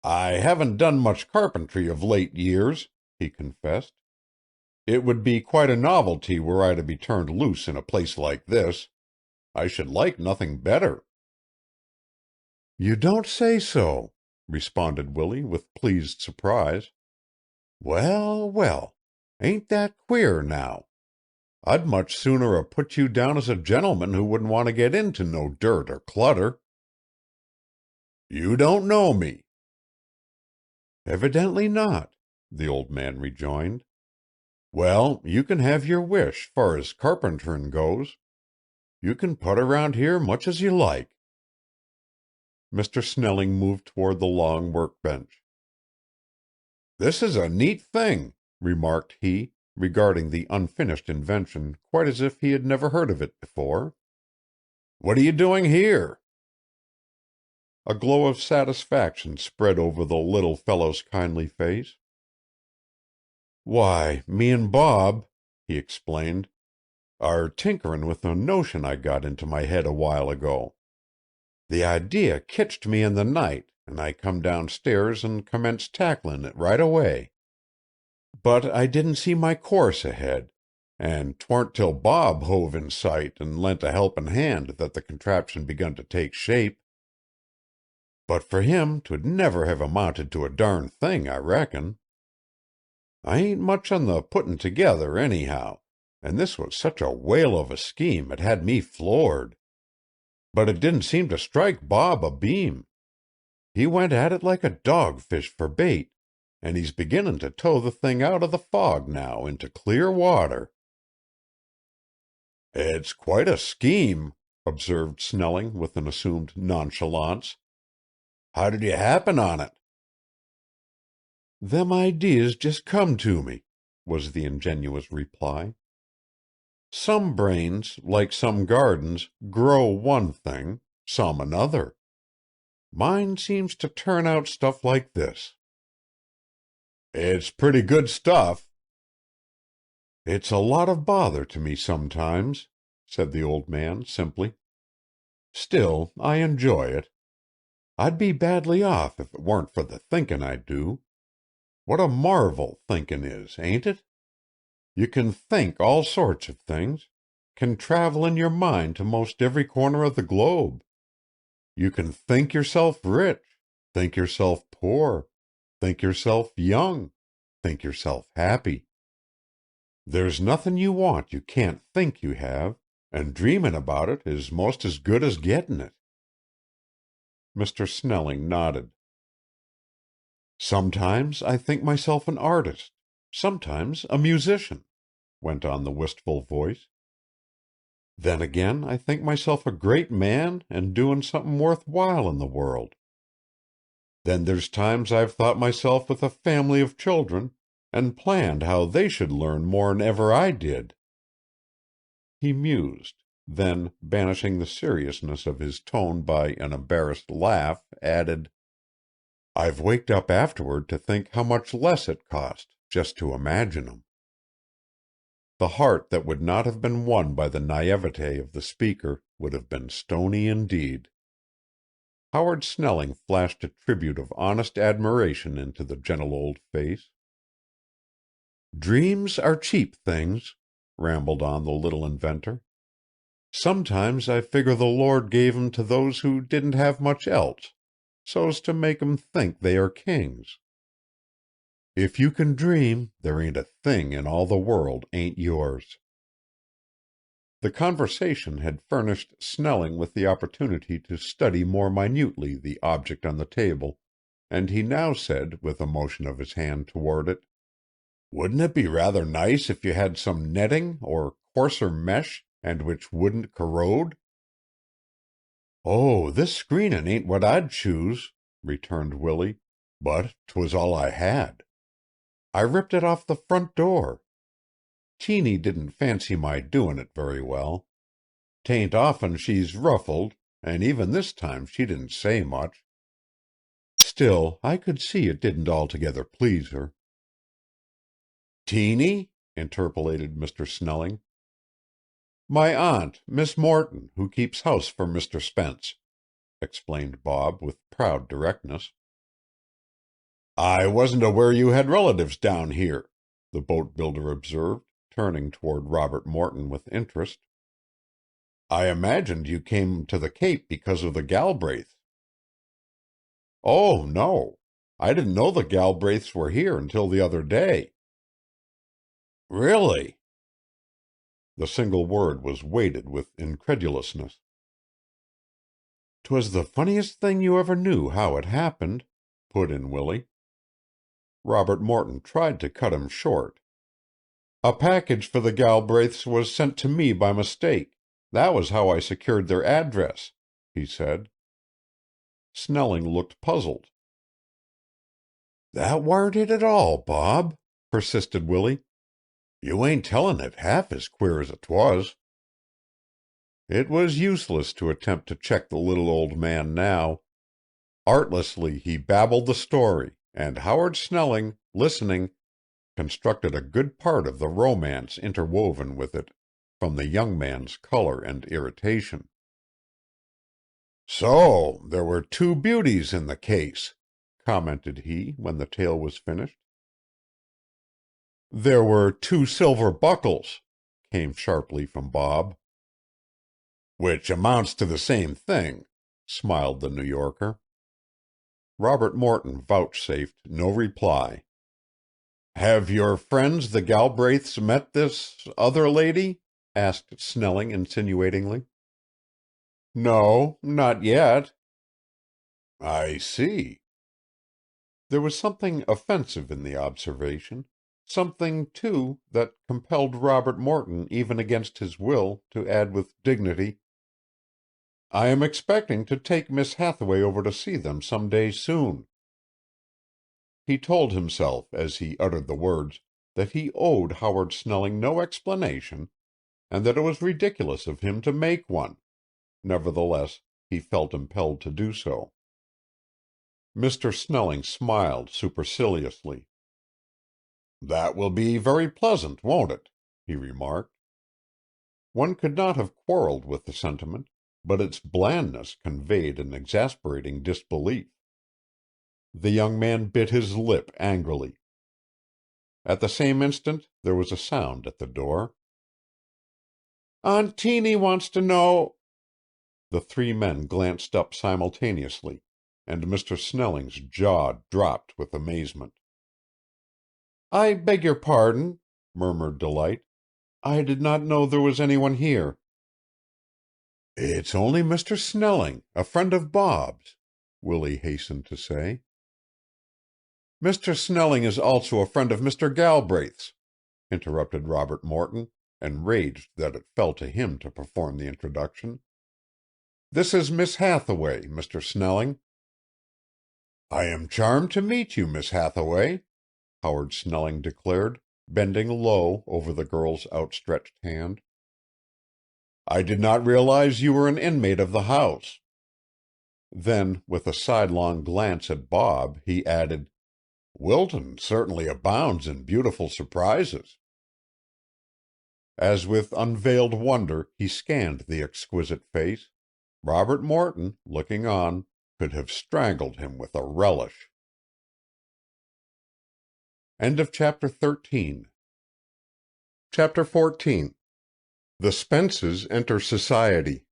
I haven't done much carpentry of late years, he confessed. It would be quite a novelty were I to be turned loose in a place like this. I should like nothing better. You don't say so, responded Willie with pleased surprise. Well, well, ain't that queer now? I'd much sooner a put you down as a gentleman who wouldn't want to get into no dirt or clutter. You don't know me. Evidently not, the old man rejoined. Well, you can have your wish, far as carpenterin' goes. You can put around here much as you like. Mr. Snelling moved toward the long workbench. This is a neat thing, remarked he, regarding the unfinished invention quite as if he had never heard of it before. What are you doing here? A glow of satisfaction spread over the little fellow's kindly face. Why, me and Bob, he explained, are tinkerin' with a notion I got into my head a while ago. The idea ketched me in the night, and I come downstairs and commenced tacklin' it right away. But I didn't see my course ahead, and 'twarn't till Bob hove in sight and lent a helpin' hand that the contraption begun to take shape. But for him 'twould never have amounted to a darn thing, I reckon. I ain't much on the puttin' together, anyhow, and this was such a whale of a scheme it had me floored. But it didn't seem to strike Bob a beam. He went at it like a dogfish for bait, and he's beginnin' to tow the thing out of the fog now into clear water. It's quite a scheme, observed Snelling with an assumed nonchalance. How did you happen on it? Them ideas just come to me, was the ingenuous reply. Some brains, like some gardens, grow one thing, some another. Mine seems to turn out stuff like this. It's pretty good stuff. It's a lot of bother to me sometimes, said the old man simply. Still, I enjoy it. I'd be badly off if it weren't for the thinkin' I do. What a marvel thinkin' is, ain't it? You can think all sorts of things, can travel in your mind to most every corner of the globe. You can think yourself rich, think yourself poor, think yourself young, think yourself happy. There's nothin' you want you can't think you have, and dreamin' about it is most as good as gettin' it. Mr. Snelling nodded. Sometimes I think myself an artist, sometimes a musician, went on the wistful voice. Then again I think myself a great man and doin' something worth while in the world. Then there's times I've thought myself with a family of children and planned how they should learn more'n ever I did. He mused, then, banishing the seriousness of his tone by an embarrassed laugh, added, I've waked up afterward to think how much less it cost just to imagine 'em. The heart that would not have been won by the naivete of the speaker would have been stony indeed. Howard Snelling flashed a tribute of honest admiration into the gentle old face. Dreams are cheap things, rambled on the little inventor. Sometimes I figure the Lord gave 'em to those who didn't have much else, so's to make 'em think they are kings. If you can dream, there ain't a thing in all the world ain't yours. The conversation had furnished Snelling with the opportunity to study more minutely the object on the table, and he now said, with a motion of his hand toward it, Wouldn't it be rather nice if you had some netting or coarser mesh, and which wouldn't corrode? Oh, this screenin' ain't what I'd choose, returned Willie, but 'twas all I had. I ripped it off the front door. Teeny didn't fancy my doin' it very well. 'Tain't often she's ruffled, and even this time she didn't say much. Still, I could see it didn't altogether please her. "Teeny?" interpolated Mr. Snelling. "My aunt, Miss Morton, who keeps house for Mr. Spence," explained Bob with proud directness. "I wasn't aware you had relatives down here," the boat builder observed, turning toward Robert Morton with interest. "I imagined you came to the Cape because of the Galbraiths." "Oh, no. I didn't know the Galbraiths were here until the other day." "Really?" The single word was weighted with incredulousness. "'Twas the funniest thing you ever knew how it happened," put in Willie. Robert Morton tried to cut him short. "A package for the Galbraiths was sent to me by mistake. That was how I secured their address," he said. Snelling looked puzzled. "That warn't it at all, Bob," persisted Willie. "You ain't tellin' it half as queer as 'twas." It was useless to attempt to check the little old man now. Artlessly he babbled the story, and Howard Snelling, listening, constructed a good part of the romance interwoven with it from the young man's color and irritation. "So there were two beauties in the case," commented he when the tale was finished. "There were two silver buckles," came sharply from Bob. "Which amounts to the same thing," smiled the New Yorker. Robert Morton vouchsafed no reply. "Have your friends the Galbraiths met this other lady?" asked Snelling insinuatingly. "No, not yet." "I see." There was something offensive in the observation, something, too, that compelled Robert Morton even against his will to add with dignity, "I am expecting to take Miss Hathaway over to see them some day soon." He told himself, as he uttered the words, that he owed Howard Snelling no explanation, and that it was ridiculous of him to make one. Nevertheless, he felt impelled to do so. Mr. Snelling smiled superciliously. "That will be very pleasant, won't it?" he remarked. One could not have quarreled with the sentiment, but its blandness conveyed an exasperating disbelief. The young man bit his lip angrily. At the same instant there was a sound at the door. "Aunt Teeny wants to know—" The three men glanced up simultaneously, and Mr. Snelling's jaw dropped with amazement. "I beg your pardon," murmured Delight. "I did not know there was anyone here." "It's only Mr. Snelling, a friend of Bob's," Willie hastened to say. "Mr. Snelling is also a friend of Mr. Galbraith's," interrupted Robert Morton, enraged that it fell to him to perform the introduction. "This is Miss Hathaway, Mr. Snelling." "I am charmed to meet you, Miss Hathaway," Howard Snelling declared, bending low over the girl's outstretched hand. "I did not realize you were an inmate of the house." Then, with a sidelong glance at Bob, he added, "Wilton certainly abounds in beautiful surprises." As with unveiled wonder he scanned the exquisite face, Robert Morton, looking on, could have strangled him with a relish. Chapter 14. The Spences Enter Society.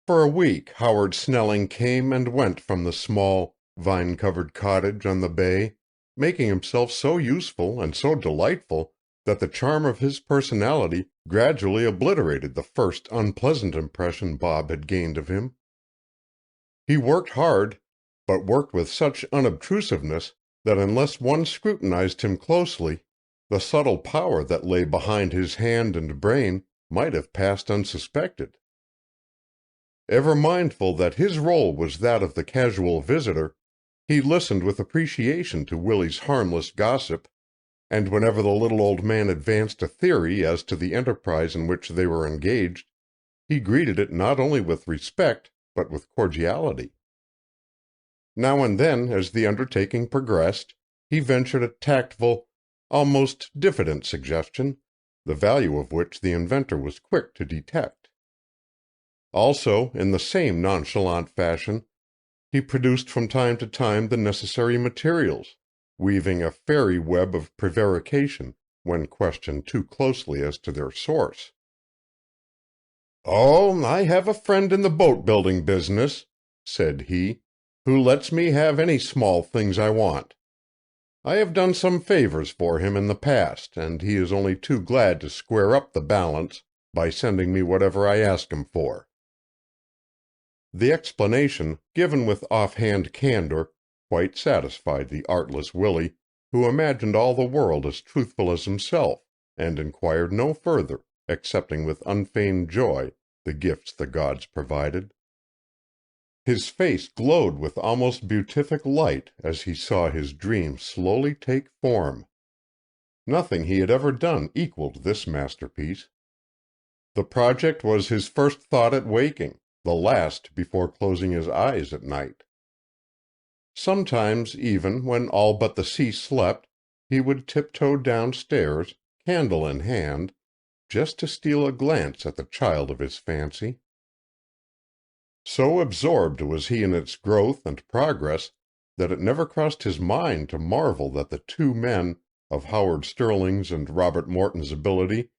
For a week Howard Snelling came and went from the small, vine-covered cottage on the bay, making himself so useful and so delightful that the charm of his personality gradually obliterated the first unpleasant impression Bob had gained of him. He worked hard, but worked with such unobtrusiveness that unless one scrutinized him closely, the subtle power that lay behind his hand and brain might have passed unsuspected. Ever mindful that his role was that of the casual visitor, he listened with appreciation to Willie's harmless gossip, and whenever the little old man advanced a theory as to the enterprise in which they were engaged, he greeted it not only with respect, but with cordiality. Now and then, as the undertaking progressed, he ventured a tactful, almost diffident suggestion, the value of which the inventor was quick to detect. Also, in the same nonchalant fashion, he produced from time to time the necessary materials, weaving a fairy web of prevarication when questioned too closely as to their source. "Oh, I have a friend in the boat-building business," said he, "who lets me have any small things I want. I have done some favors for him in the past, and he is only too glad to square up the balance by sending me whatever I ask him for." The explanation, given with offhand candor, quite satisfied the artless Willie, who imagined all the world as truthful as himself, and inquired no further, accepting with unfeigned joy the gifts the gods provided. His face glowed with almost beatific light as he saw his dream slowly take form. Nothing he had ever done equaled this masterpiece. The project was his first thought at waking, the last before closing his eyes at night. Sometimes, even, when all but the sea slept, he would tiptoe downstairs, candle in hand, just to steal a glance at the child of his fancy. So absorbed was he in its growth and progress that it never crossed his mind to marvel that the two men, of Howard Sterling's and Robert Morton's ability,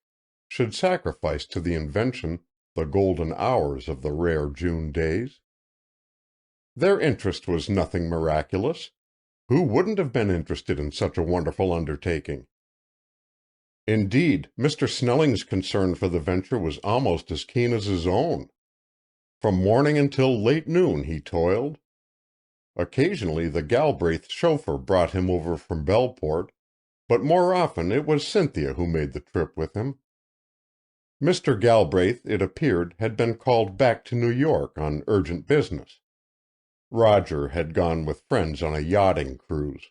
should sacrifice to the invention the golden hours of the rare June days. Their interest was nothing miraculous. Who wouldn't have been interested in such a wonderful undertaking? Indeed, Mr. Snelling's concern for the venture was almost as keen as his own. From morning until late noon he toiled. Occasionally the Galbraith chauffeur brought him over from Belport, but more often it was Cynthia who made the trip with him. Mr. Galbraith, it appeared, had been called back to New York on urgent business. Roger had gone with friends on a yachting cruise,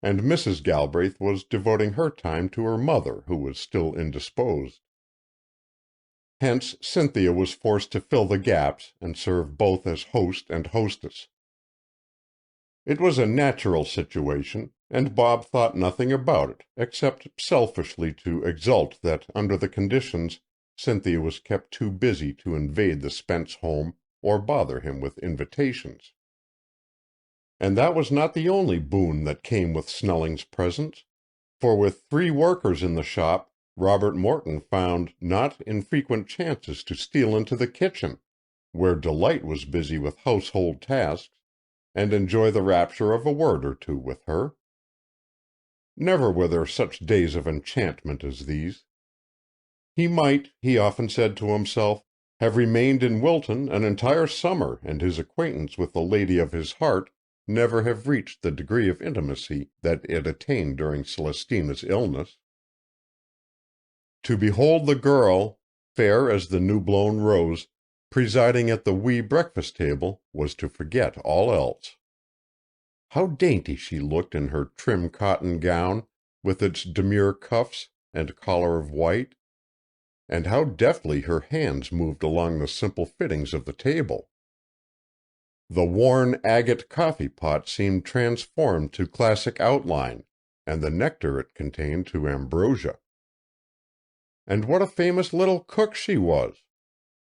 and Mrs. Galbraith was devoting her time to her mother, who was still indisposed. Hence Cynthia was forced to fill the gaps and serve both as host and hostess. It was a natural situation, and Bob thought nothing about it, except selfishly to exult that under the conditions Cynthia was kept too busy to invade the Spence home or bother him with invitations. And that was not the only boon that came with Snelling's presence, for with 3 workers in the shop, Robert Morton found not infrequent chances to steal into the kitchen, where Delight was busy with household tasks, and enjoy the rapture of a word or two with her. Never were there such days of enchantment as these. He might, he often said to himself, have remained in Wilton an entire summer, and his acquaintance with the lady of his heart never have reached the degree of intimacy that it attained during Celestina's illness. To behold the girl, fair as the new-blown rose, presiding at the wee breakfast table was to forget all else. How dainty she looked in her trim cotton gown, with its demure cuffs and collar of white, and how deftly her hands moved along the simple fittings of the table. The worn agate coffee-pot seemed transformed to classic outline, and the nectar it contained to ambrosia. And what a famous little cook she was!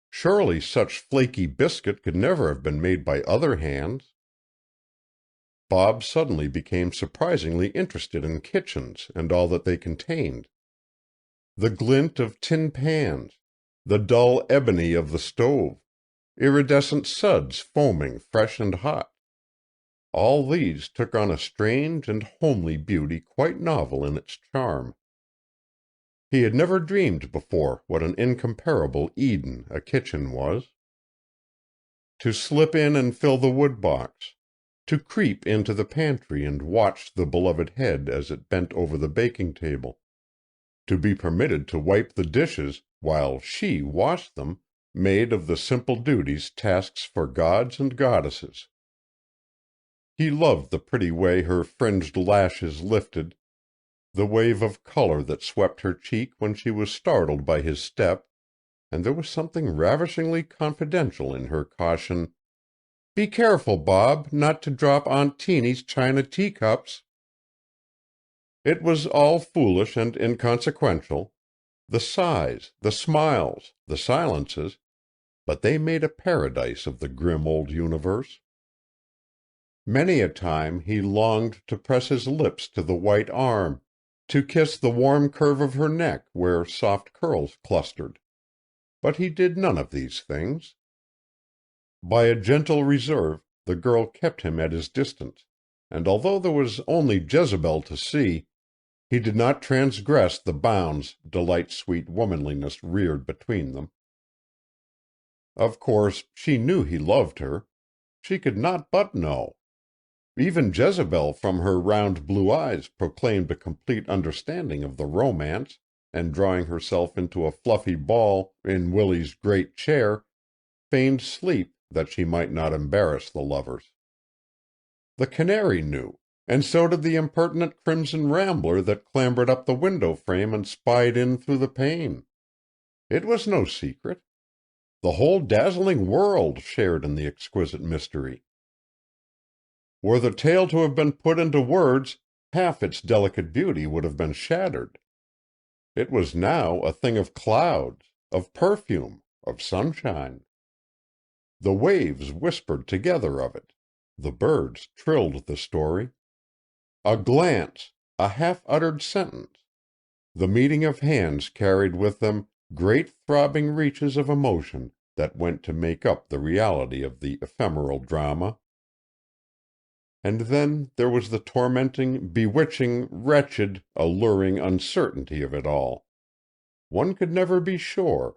Surely such flaky biscuit could never have been made by other hands. Bob suddenly became surprisingly interested in kitchens and all that they contained. The glint of tin pans, the dull ebony of the stove, iridescent suds foaming fresh and hot. All these took on a strange and homely beauty quite novel in its charm. He had never dreamed before what an incomparable Eden a kitchen was. To slip in and fill the wood-box, to creep into the pantry and watch the beloved head as it bent over the baking-table, to be permitted to wipe the dishes while she washed them, made of the simple duties tasks for gods and goddesses. He loved the pretty way her fringed lashes lifted, the wave of color that swept her cheek when she was startled by his step, and there was something ravishingly confidential in her caution, "Be careful, Bob, not to drop Aunt Teeny's china teacups." It was all foolish and inconsequential, the sighs, the smiles, the silences, but they made a paradise of the grim old universe. Many a time he longed to press his lips to the white arm, to kiss the warm curve of her neck where soft curls clustered, but he did none of these things. By a gentle reserve the girl kept him at his distance, and although there was only Jezebel to see, he did not transgress the bounds Delight's sweet womanliness reared between them. Of course, she knew he loved her. She could not but know. Even Jezebel from her round blue eyes proclaimed a complete understanding of the romance, and drawing herself into a fluffy ball in Willie's great chair, feigned sleep that she might not embarrass the lovers. The canary knew, and so did the impertinent crimson rambler that clambered up the window frame and spied in through the pane. It was no secret. The whole dazzling world shared in the exquisite mystery. Were the tale to have been put into words, half its delicate beauty would have been shattered. It was now a thing of clouds, of perfume, of sunshine. The waves whispered together of it. The birds trilled the story. A glance, a half-uttered sentence, the meeting of hands carried with them great throbbing reaches of emotion that went to make up the reality of the ephemeral drama. And then there was the tormenting, bewitching, wretched, alluring uncertainty of it all. One could never be sure,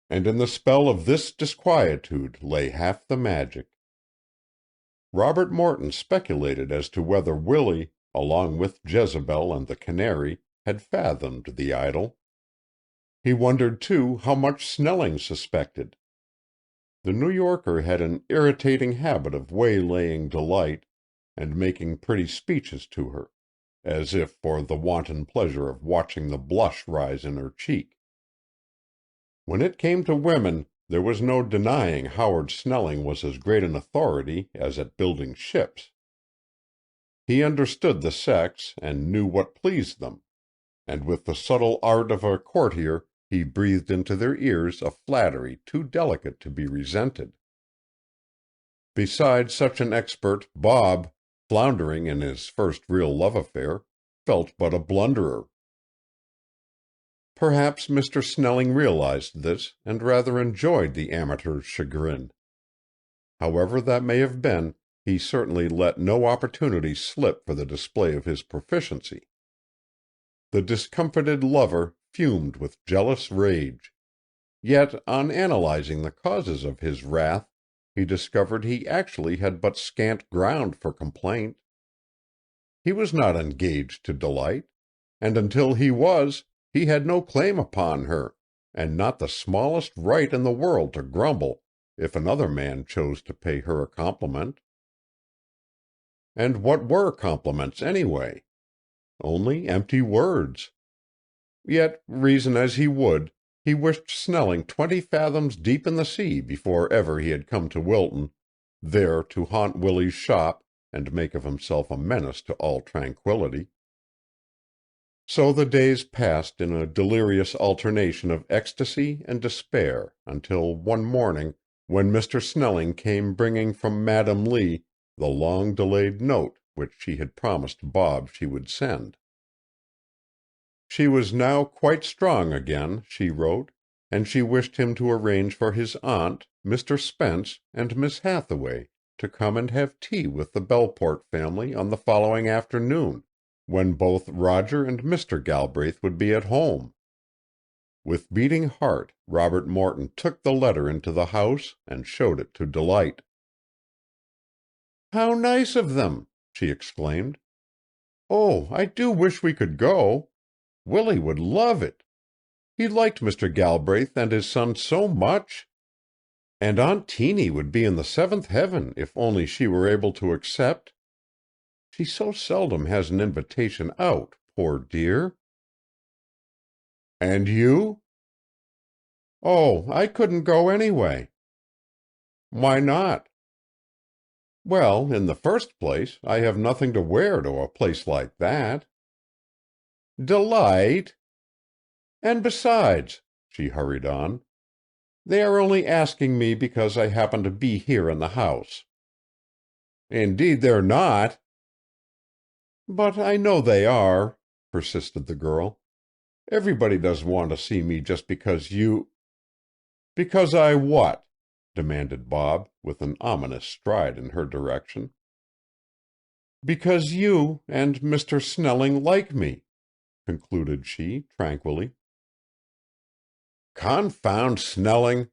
and in the spell of this disquietude lay half the magic. Robert Morton speculated as to whether Willie, along with Jezebel and the canary, had fathomed the idyll. He wondered, too, how much Snelling suspected. The New Yorker had an irritating habit of waylaying Delight, and making pretty speeches to her, as if for the wanton pleasure of watching the blush rise in her cheek. When it came to women, there was no denying Howard Snelling was as great an authority as at building ships. He understood the sex, and knew what pleased them, and with the subtle art of a courtier he breathed into their ears a flattery too delicate to be resented. Beside such an expert, Bob, floundering in his first real love affair, felt but a blunderer. Perhaps Mr. Snelling realized this, and rather enjoyed the amateur's chagrin. However that may have been, he certainly let no opportunity slip for the display of his proficiency. The discomfited lover fumed with jealous rage. Yet, on analyzing the causes of his wrath, he discovered he actually had but scant ground for complaint. He was not engaged to Delight, and until he was, he had no claim upon her, and not the smallest right in the world to grumble if another man chose to pay her a compliment. And what were compliments, anyway? Only empty words. Yet, reason as he would, he wished Snelling 20 fathoms deep in the sea before ever he had come to Wilton, there to haunt Willie's shop and make of himself a menace to all tranquillity. So the days passed in a delirious alternation of ecstasy and despair until one morning, when Mr. Snelling came bringing from Madam Lee the long-delayed note which she had promised Bob she would send. She was now quite strong again, she wrote, and she wished him to arrange for his aunt, Mr. Spence, and Miss Hathaway to come and have tea with the Belport family on the following afternoon, when both Roger and Mr. Galbraith would be at home. With beating heart, Robert Morton took the letter into the house and showed it to Delight. "How nice of them!" she exclaimed. "Oh, I do wish we could go. Willie would love it. He liked Mr. Galbraith and his son so much. And Aunt Teeny would be in the seventh heaven if only she were able to accept. She so seldom has an invitation out, poor dear." "And you?" "Oh, I couldn't go anyway." "Why not?" "Well, in the first place, I have nothing to wear to a place like that." "Delight!" "And besides," she hurried on, "they are only asking me because I happen to be here in the house." "Indeed they're not." "But I know they are," persisted the girl. "Everybody doesn't want to see me just because you—" "Because I what?" demanded Bob, with an ominous stride in her direction. "Because you and Mr. Snelling like me," concluded she, tranquilly. "Confound Snelling!"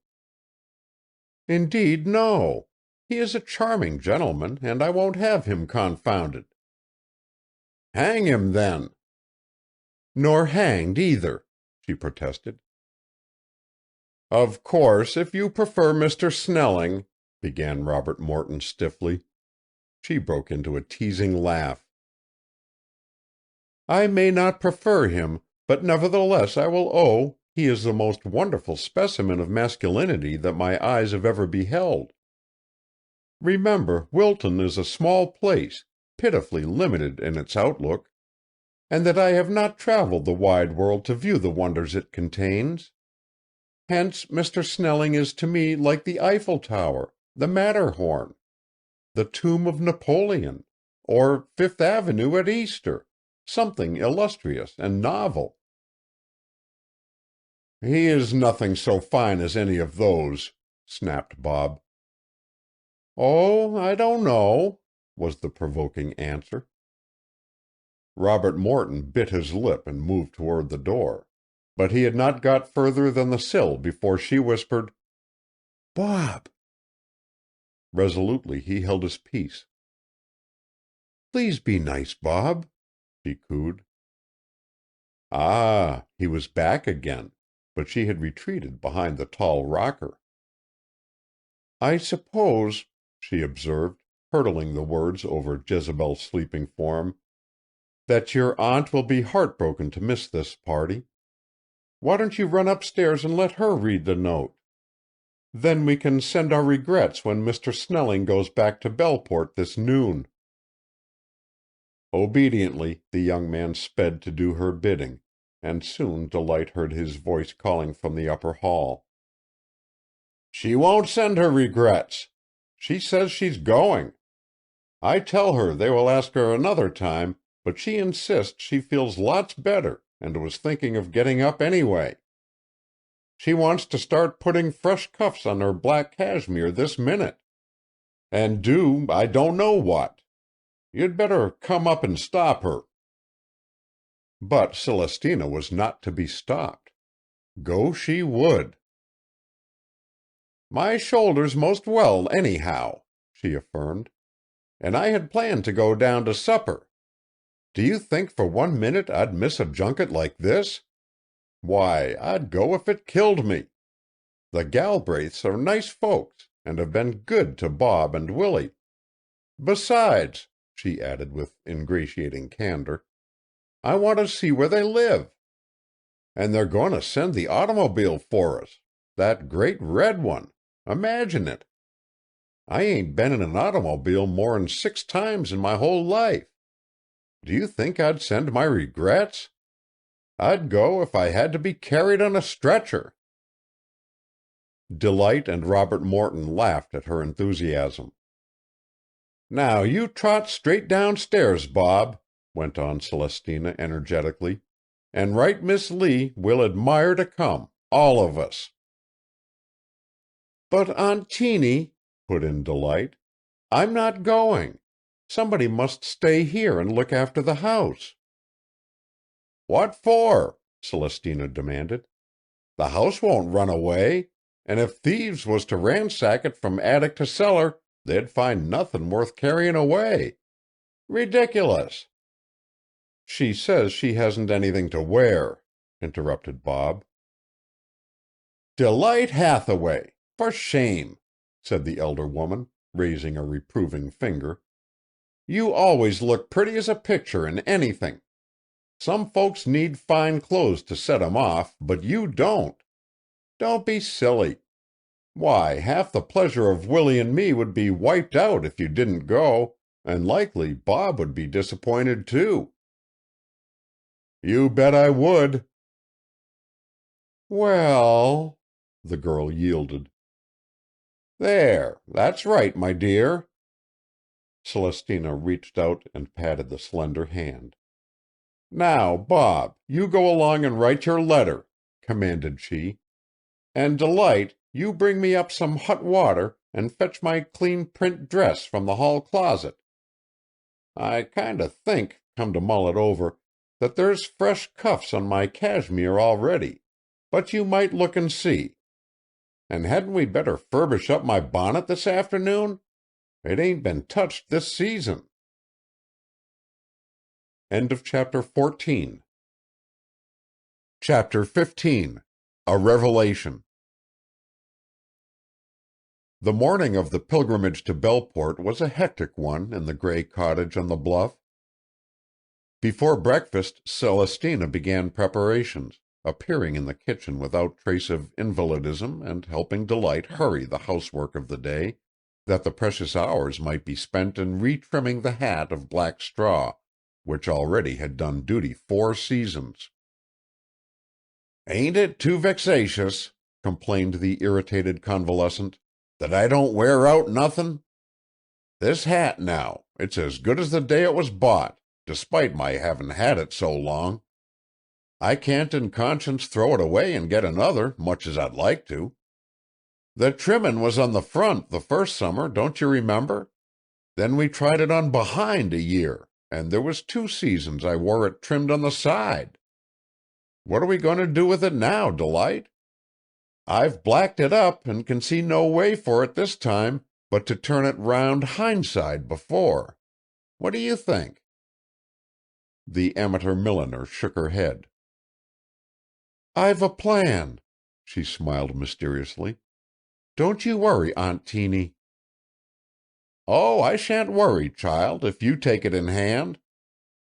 "Indeed, no. He is a charming gentleman, and I won't have him confounded." "Hang him, then." "Nor hanged, either," she protested. "Of course, if you prefer Mr. Snelling—" began Robert Morton stiffly. She broke into a teasing laugh. "I may not prefer him, but nevertheless I will own he is the most wonderful specimen of masculinity that my eyes have ever beheld. Remember, Wilton is a small place, pitifully limited in its outlook, and that I have not traveled the wide world to view the wonders it contains. Hence Mr. Snelling is to me like the Eiffel Tower, the Matterhorn, the tomb of Napoleon, or Fifth Avenue at Easter, something illustrious and novel." "He is nothing so fine as any of those," snapped Bob. "Oh, I don't know," was the provoking answer. Robert Morton bit his lip and moved toward the door, but he had not got further than the sill before she whispered, "Bob!" Resolutely he held his peace. "Please be nice, Bob," she cooed. Ah, he was back again, but she had retreated behind the tall rocker. "I suppose," she observed, hurtling the words over Jezebel's sleeping form, "that your aunt will be heartbroken to miss this party. Why don't you run upstairs and let her read the note? Then we can send our regrets when Mr. Snelling goes back to Belport this noon." Obediently the young man sped to do her bidding, and soon Delight heard his voice calling from the upper hall. "She won't send her regrets. She says she's going. I tell her they will ask her another time, but she insists she feels lots better and was thinking of getting up anyway. She wants to start putting fresh cuffs on her black cashmere this minute, and do I don't know what. You'd better come up and stop her." But Celestina was not to be stopped. Go she would. "My shoulder's most well, anyhow," she affirmed, "and I had planned to go down to supper. Do you think for 1 minute I'd miss a junket like this? Why, I'd go if it killed me. The Galbraiths are nice folks, and have been good to Bob and Willie. Besides," she added with ingratiating candor, "I want to see where they live. And they're going to send the automobile for us, that great red one. Imagine it. I ain't been in an automobile more'n 6 times in my whole life. Do you think I'd send my regrets? I'd go if I had to be carried on a stretcher." Delight and Robert Morton laughed at her enthusiasm. "Now you trot straight downstairs, Bob," went on Celestina energetically, "and write Miss Lee we'll admire to come, all of us." "But, Aunt Teeny," put in Delight, "I'm not going. Somebody must stay here and look after the house." "What for?" Celestina demanded. "The house won't run away, and if thieves was to ransack it from attic to cellar, they'd find nothin' worth carryin' away. Ridiculous!" "She says she hasn't anything to wear," interrupted Bob. "Delight Hathaway! For shame!" said the elder woman, raising a reproving finger. "You always look pretty as a picture in anything. Some folks need fine clothes to set 'em off, but you don't. Don't be silly. Why, half the pleasure of Willie and me would be wiped out if you didn't go, and likely Bob would be disappointed too." "You bet I would." "Well," the girl yielded. "There, that's right, my dear." Celestina reached out and patted the slender hand. "Now, Bob, you go along and write your letter," commanded she. "And Delight, you bring me up some hot water and fetch my clean print dress from the hall closet. I kinder think, come to mull it over, that there's fresh cuffs on my cashmere already, but you might look and see. And hadn't we better furbish up my bonnet this afternoon? It ain't been touched this season." End of chapter 14. Chapter 15. A Revelation. The morning of the pilgrimage to Belport was a hectic one in the gray cottage on the bluff. Before breakfast, Celestina began preparations, appearing in the kitchen without trace of invalidism and helping Delight hurry the housework of the day, that the precious hours might be spent in retrimming the hat of black straw, which already had done duty 4 seasons. "Ain't it too vexatious," complained the irritated convalescent, "that I don't wear out nothin'? This hat, now, it's as good as the day it was bought, despite my havin' had it so long. I can't in conscience throw it away and get another, much as I'd like to. The trimmin' was on the front the first summer, don't you remember? Then we tried it on behind a year, and there was 2 seasons I wore it trimmed on the side. What are we going to do with it now, Delight? I've blacked it up and can see no way for it this time but to turn it round hindside before. What do you think?" The amateur milliner shook her head. "I've a plan," she smiled mysteriously. "Don't you worry, Aunt Teeny." "Oh, I shan't worry, child, if you take it in hand.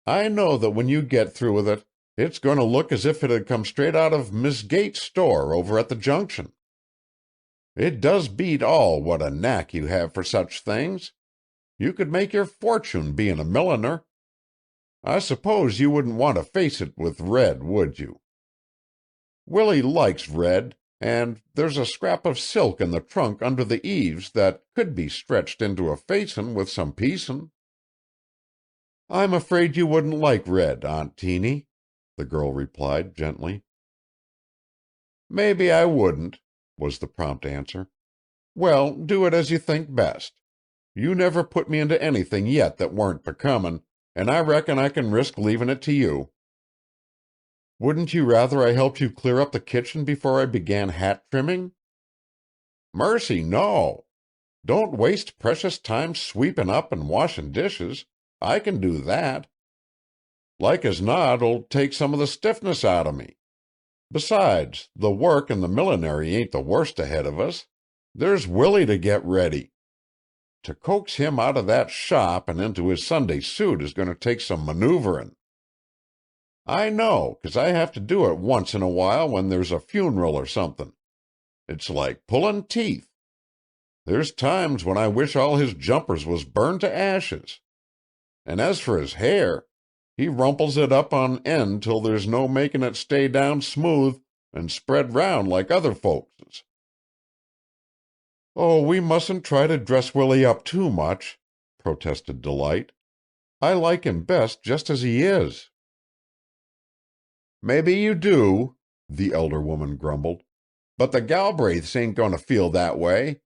I know that when you get through with it, it's going to look as if it had come straight out of Miss Gates' store over at the Junction. It does beat all what a knack you have for such things. You could make your fortune being a milliner. I suppose you wouldn't want to face it with red, would you? Willie likes red, and there's a scrap of silk in the trunk under the eaves that could be stretched into a facin' with some piecin'." "I'm afraid you wouldn't like red, Aunt Teeny," the girl replied gently. "Maybe I wouldn't," was the prompt answer. "Well, do it as you think best. You never put me into anything yet that weren't becomin', and I reckon I can risk leavin' it to you." "Wouldn't you rather I helped you clear up the kitchen before I began hat trimming?" "Mercy, no. Don't waste precious time sweepin' up and washin' dishes. I can do that. Like as not, it'll take some of the stiffness out of me. Besides, the work and the millinery ain't the worst ahead of us. There's Willie to get ready. To coax him out of that shop and into his Sunday suit is going to take some maneuverin'. I know, 'cause I have to do it once in a while when there's a funeral or something. It's like pullin' teeth. There's times when I wish all his jumpers was burned to ashes. And as for his hair, he rumples it up on end till there's no making it stay down smooth and spread round like other folks's." "Oh, we mustn't try to dress Willie up too much," protested Delight. "I like him best just as he is." "Maybe you do," the elder woman grumbled, "but the Galbraiths ain't going to feel that way.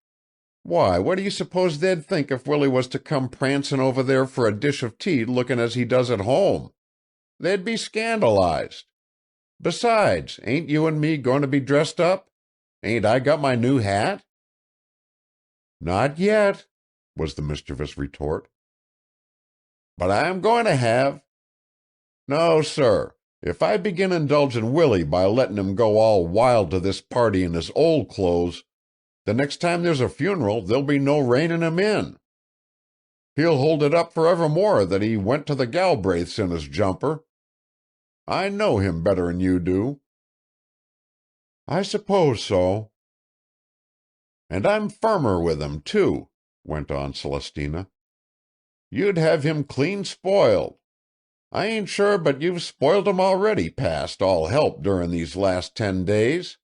Why, what do you suppose they'd think if Willie was to come prancing over there for a dish of tea looking as he does at home? They'd be scandalized. Besides, ain't you and me going to be dressed up? Ain't I got my new hat?" "Not yet," was the mischievous retort. "But I'm going to have. No, sir. If I begin indulgin' Willie by lettin' him go all wild to this party in his old clothes, the next time there's a funeral there'll be no reinin' him in. He'll hold it up forevermore that he went to the Galbraiths in his jumper. I know him better'n you do." "I suppose so." "And I'm firmer with him, too," went on Celestina. "You'd have him clean spoiled. I ain't sure but you've spoiled him already past all help durin' these last 10 days.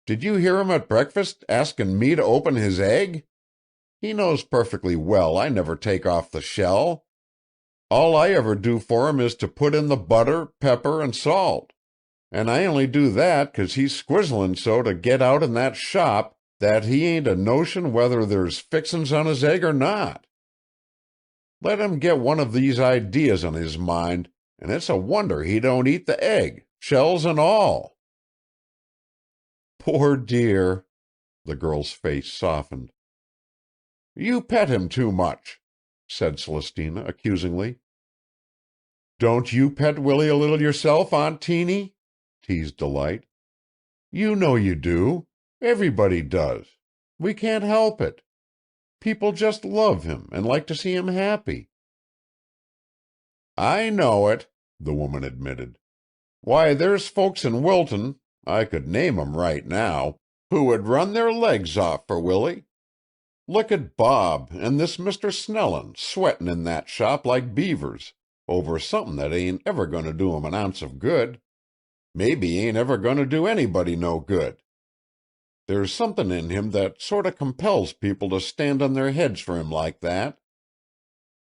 Did you hear him at breakfast askin' me to open his egg? He knows perfectly well I never take off the shell. All I ever do for him is to put in the butter, pepper, and salt. And I only do that 'cause he's squizzlin' so to get out in that shop that he ain't a notion whether there's fixin's on his egg or not. Let him get one of these ideas on his mind, and it's a wonder he don't eat the egg, shells and all." "Poor dear!" The girl's face softened. "You pet him too much," said Celestina accusingly. "Don't you pet Willie a little yourself, Aunt Teeny?" teased Delight. "You know you do. Everybody does. We can't help it. People just love him and like to see him happy." "I know it," the woman admitted. "Why, there's folks in Wilton, I could name 'em right now, who would run their legs off for Willie. Look at Bob and this Mr. Snellin sweatin' in that shop like beavers over somethin' that ain't ever goin' to do 'em an ounce of good. Maybe ain't ever goin' to do anybody no good. There's somethin' in him that sort of compels people to stand on their heads for him like that.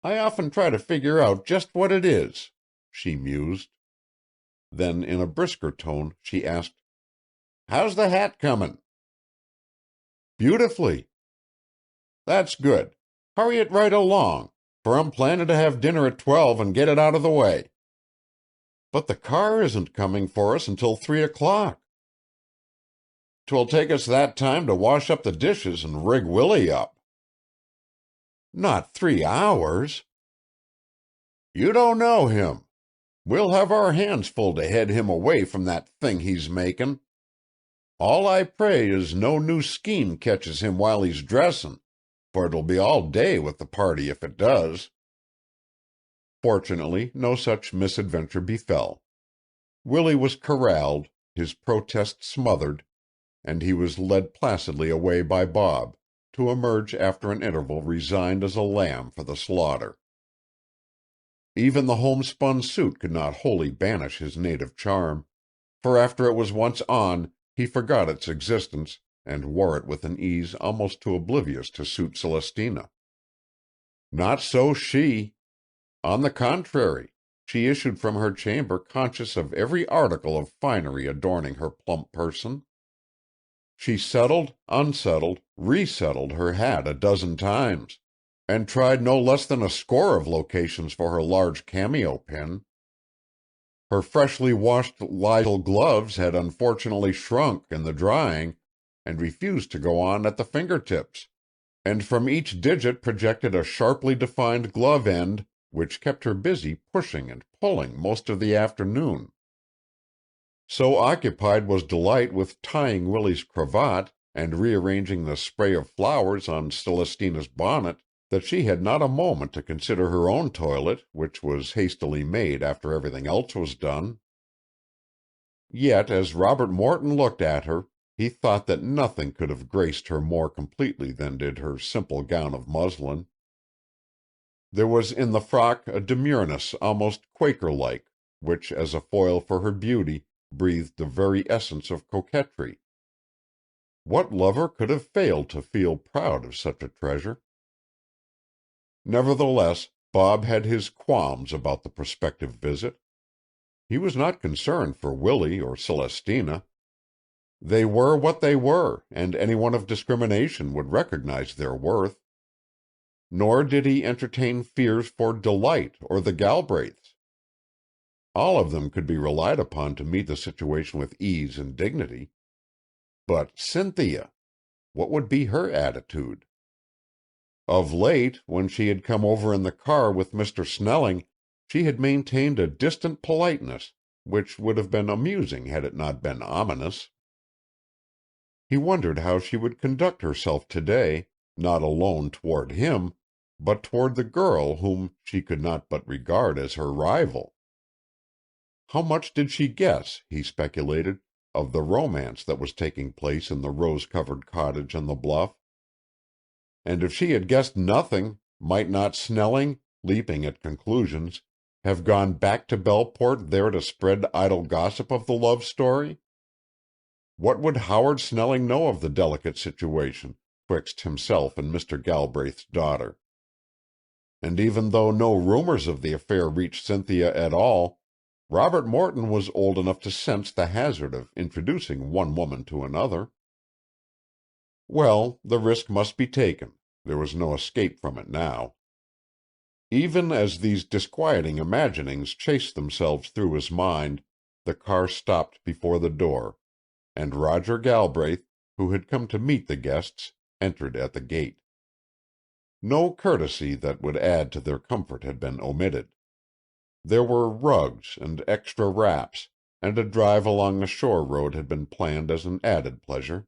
I often try to figure out just what it is," she mused. Then in a brisker tone she asked, "How's the hat comin'?" "Beautifully." "That's good. Hurry it right along, for I'm planning to have dinner at 12 and get it out of the way." "But the car isn't coming for us until 3 o'clock." "'Twill take us that time to wash up the dishes and rig Willie up." "Not 3 hours." "You don't know him. We'll have our hands full to head him away from that thing he's makin'. All I pray is no new scheme catches him while he's dressin', for it'll be all day with the party if it does." Fortunately, no such misadventure befell. Willie was corralled, his protest smothered, and he was led placidly away by Bob, to emerge after an interval resigned as a lamb for the slaughter. Even the homespun suit could not wholly banish his native charm, for after it was once on he forgot its existence and wore it with an ease almost too oblivious to suit Celestina. Not so she. On the contrary, she issued from her chamber conscious of every article of finery adorning her plump person. She settled, unsettled, resettled her hat a dozen times, and tried no less than a score of locations for her large cameo pin. Her freshly washed lisle gloves had unfortunately shrunk in the drying and refused to go on at the fingertips, and from each digit projected a sharply defined glove end which kept her busy pushing and pulling most of the afternoon. So occupied was Delight with tying Willie's cravat and rearranging the spray of flowers on Celestina's bonnet that she had not a moment to consider her own toilet, which was hastily made after everything else was done. Yet as Robert Morton looked at her, he thought that nothing could have graced her more completely than did her simple gown of muslin. There was in the frock a demureness almost Quaker-like, which, as a foil for her beauty, breathed the very essence of coquetry. What lover could have failed to feel proud of such a treasure? Nevertheless, Bob had his qualms about the prospective visit. He was not concerned for Willie or Celestina. They were what they were, and anyone of discrimination would recognize their worth. Nor did he entertain fears for Delight or the Galbraiths. All of them could be relied upon to meet the situation with ease and dignity. But Cynthia, what would be her attitude? Of late, when she had come over in the car with Mr. Snelling, she had maintained a distant politeness, which would have been amusing had it not been ominous. He wondered how she would conduct herself today, not alone toward him, but toward the girl whom she could not but regard as her rival. How much did she guess, he speculated, of the romance that was taking place in the rose-covered cottage on the bluff? And if she had guessed nothing, might not Snelling, leaping at conclusions, have gone back to Belleport there to spread idle gossip of the love story? What would Howard Snelling know of the delicate situation twixt himself and Mr. Galbraith's daughter? And even though no rumors of the affair reached Cynthia at all, Robert Morton was old enough to sense the hazard of introducing one woman to another. Well, the risk must be taken. There was no escape from it now. Even as these disquieting imaginings chased themselves through his mind, the car stopped before the door, and Roger Galbraith, who had come to meet the guests, entered at the gate. No courtesy that would add to their comfort had been omitted. There were rugs and extra wraps, and a drive along the shore road had been planned as an added pleasure.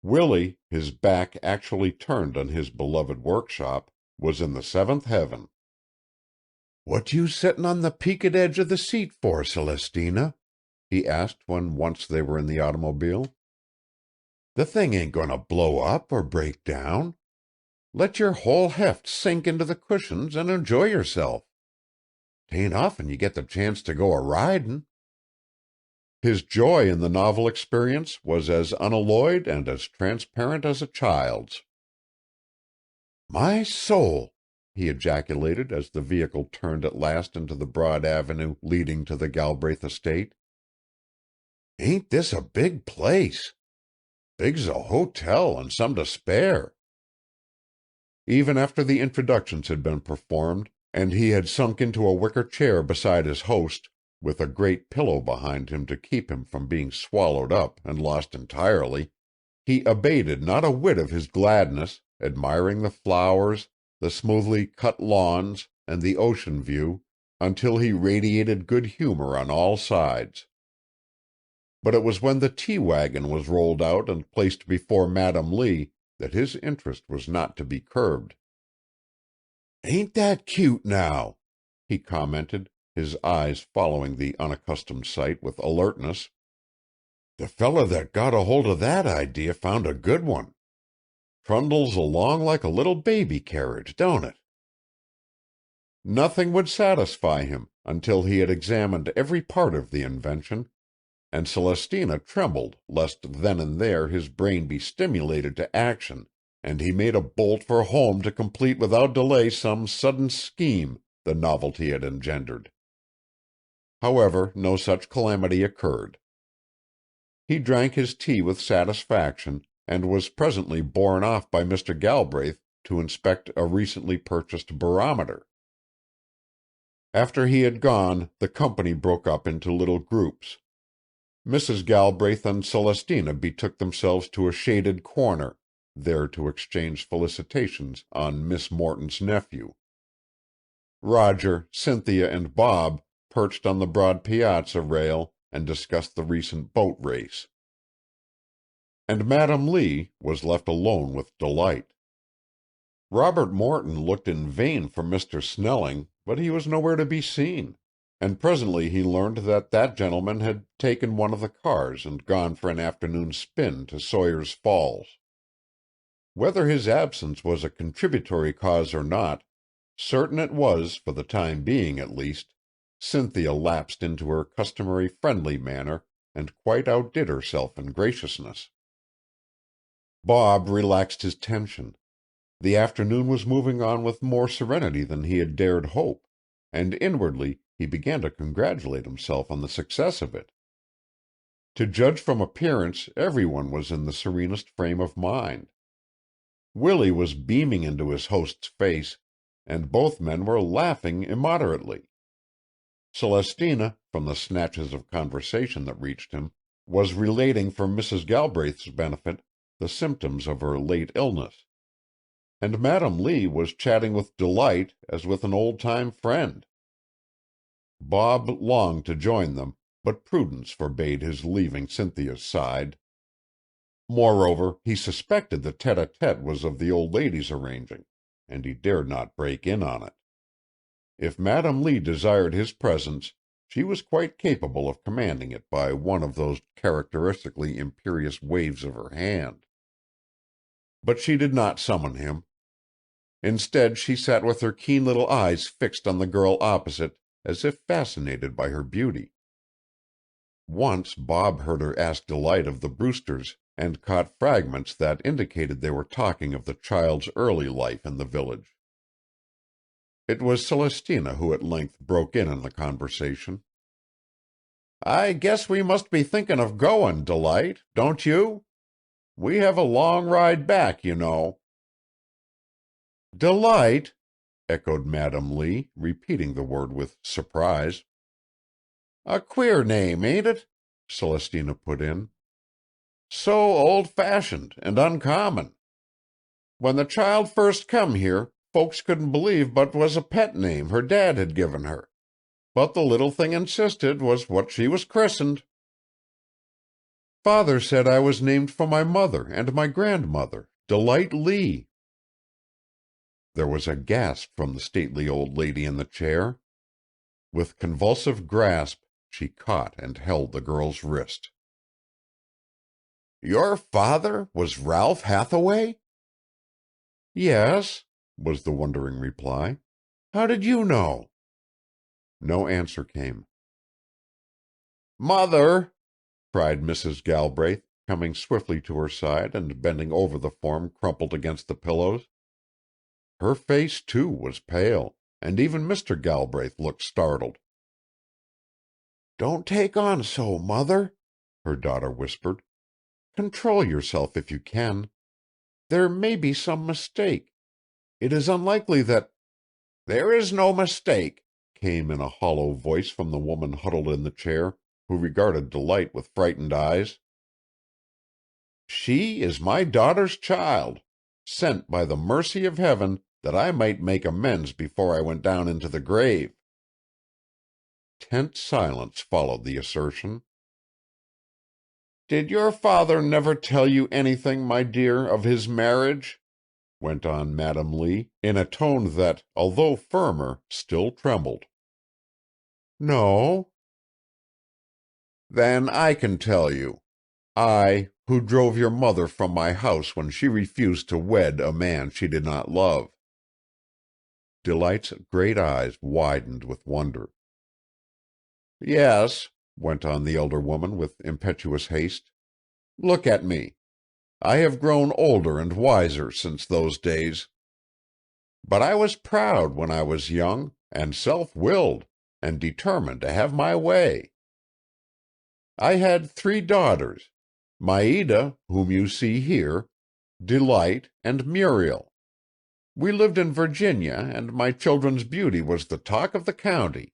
Willie, his back actually turned on his beloved workshop, was in the seventh heaven. "What you settin' on the peaked edge of the seat for, Celestina?" he asked when once they were in the automobile. "The thing ain't going to blow up or break down. Let your whole heft sink into the cushions and enjoy yourself. 'Tain't often you get the chance to go a-ridin'." His joy in the novel experience was as unalloyed and as transparent as a child's. "My soul!" he ejaculated as the vehicle turned at last into the broad avenue leading to the Galbraith estate. "Ain't this a big place? Big's a hotel and some to spare." Even after the introductions had been performed, and he had sunk into a wicker chair beside his host, with a great pillow behind him to keep him from being swallowed up and lost entirely, he abated not a whit of his gladness, admiring the flowers, the smoothly cut lawns, and the ocean view, until he radiated good humor on all sides. But it was when the tea-wagon was rolled out and placed before Madam Lee that his interest was not to be curbed. "Ain't that cute, now?" he commented, his eyes following the unaccustomed sight with alertness. "The feller that got a hold of that idea found a good one. Trundles along like a little baby carriage, don't it?" Nothing would satisfy him until he had examined every part of the invention, and Celestina trembled lest then and there his brain be stimulated to action, and he made a bolt for home to complete without delay some sudden scheme the novelty had engendered. However, no such calamity occurred. He drank his tea with satisfaction, and was presently borne off by Mr. Galbraith to inspect a recently purchased barometer. After he had gone, the company broke up into little groups. Mrs. Galbraith and Celestina betook themselves to a shaded corner, there to exchange felicitations on Miss Morton's nephew. Roger, Cynthia, and Bob perched on the broad piazza rail and discussed the recent boat race. And Madam Lee was left alone with Delight. Robert Morton looked in vain for Mr. Snelling, but he was nowhere to be seen, and presently he learned that that gentleman had taken one of the cars and gone for an afternoon spin to Sawyer's Falls. Whether his absence was a contributory cause or not, certain it was, for the time being at least, Cynthia lapsed into her customary friendly manner and quite outdid herself in graciousness. Bob relaxed his tension. The afternoon was moving on with more serenity than he had dared hope, and inwardly he began to congratulate himself on the success of it. To judge from appearance, everyone was in the serenest frame of mind. Willie was beaming into his host's face, and both men were laughing immoderately. Celestina, from the snatches of conversation that reached him, was relating for Mrs. Galbraith's benefit the symptoms of her late illness, and Madam Lee was chatting with Delight as with an old-time friend. Bob longed to join them, but prudence forbade his leaving Cynthia's side. Moreover, he suspected the tête-à-tête was of the old lady's arranging, and he dared not break in on it. If Madam Lee desired his presence, She was quite capable of commanding it by one of those characteristically imperious waves of her hand. But she did not summon him. Instead, she sat with her keen little eyes fixed on the girl opposite, as if fascinated by her beauty. Once Bob heard her ask Delight of the Brewsters, and caught fragments that indicated they were talking of the child's early life in the village. It was Celestina who at length broke in on the conversation. "I guess we must be thinking of goin', Delight, don't you? We have a long ride back, you know." "Delight?" echoed Madam Lee, repeating the word with surprise. "A queer name, ain't it?" Celestina put in. "So old-fashioned and uncommon. When the child first come here, folks couldn't believe but 'twas a pet name her dad had given her. But the little thing insisted was what she was christened." "Father said I was named for my mother and my grandmother, Delight Lee." There was a gasp from the stately old lady in the chair. With convulsive grasp, she caught and held the girl's wrist. "Your father was Ralph Hathaway?" "Yes," was the wondering reply. "How did you know?" No answer came. "Mother!" cried Mrs. Galbraith, coming swiftly to her side and bending over the form crumpled against the pillows. Her face, too, was pale, and even Mr. Galbraith looked startled. "Don't take on so, Mother," her daughter whispered. "Control yourself if you can. There may be some mistake. It is unlikely that—" "There is no mistake," came in a hollow voice from the woman huddled in the chair, who regarded Delight with frightened eyes. "She is my daughter's child, sent by the mercy of heaven that I might make amends before I went down into the grave." Tense silence followed the assertion. "Did your father never tell you anything, my dear, of his marriage?" went on Madam Lee, in a tone that, although firmer, still trembled. "No." "Then I can tell you. I, who drove your mother from my house when she refused to wed a man she did not love." Delight's great eyes widened with wonder. "Yes," went on the elder woman with impetuous haste. "Look at me. I have grown older and wiser since those days. But I was proud when I was young, and self-willed, and determined to have my way. I had 3 daughters, Maida, whom you see here, Delight, and Muriel. We lived in Virginia, and my children's beauty was the talk of the county.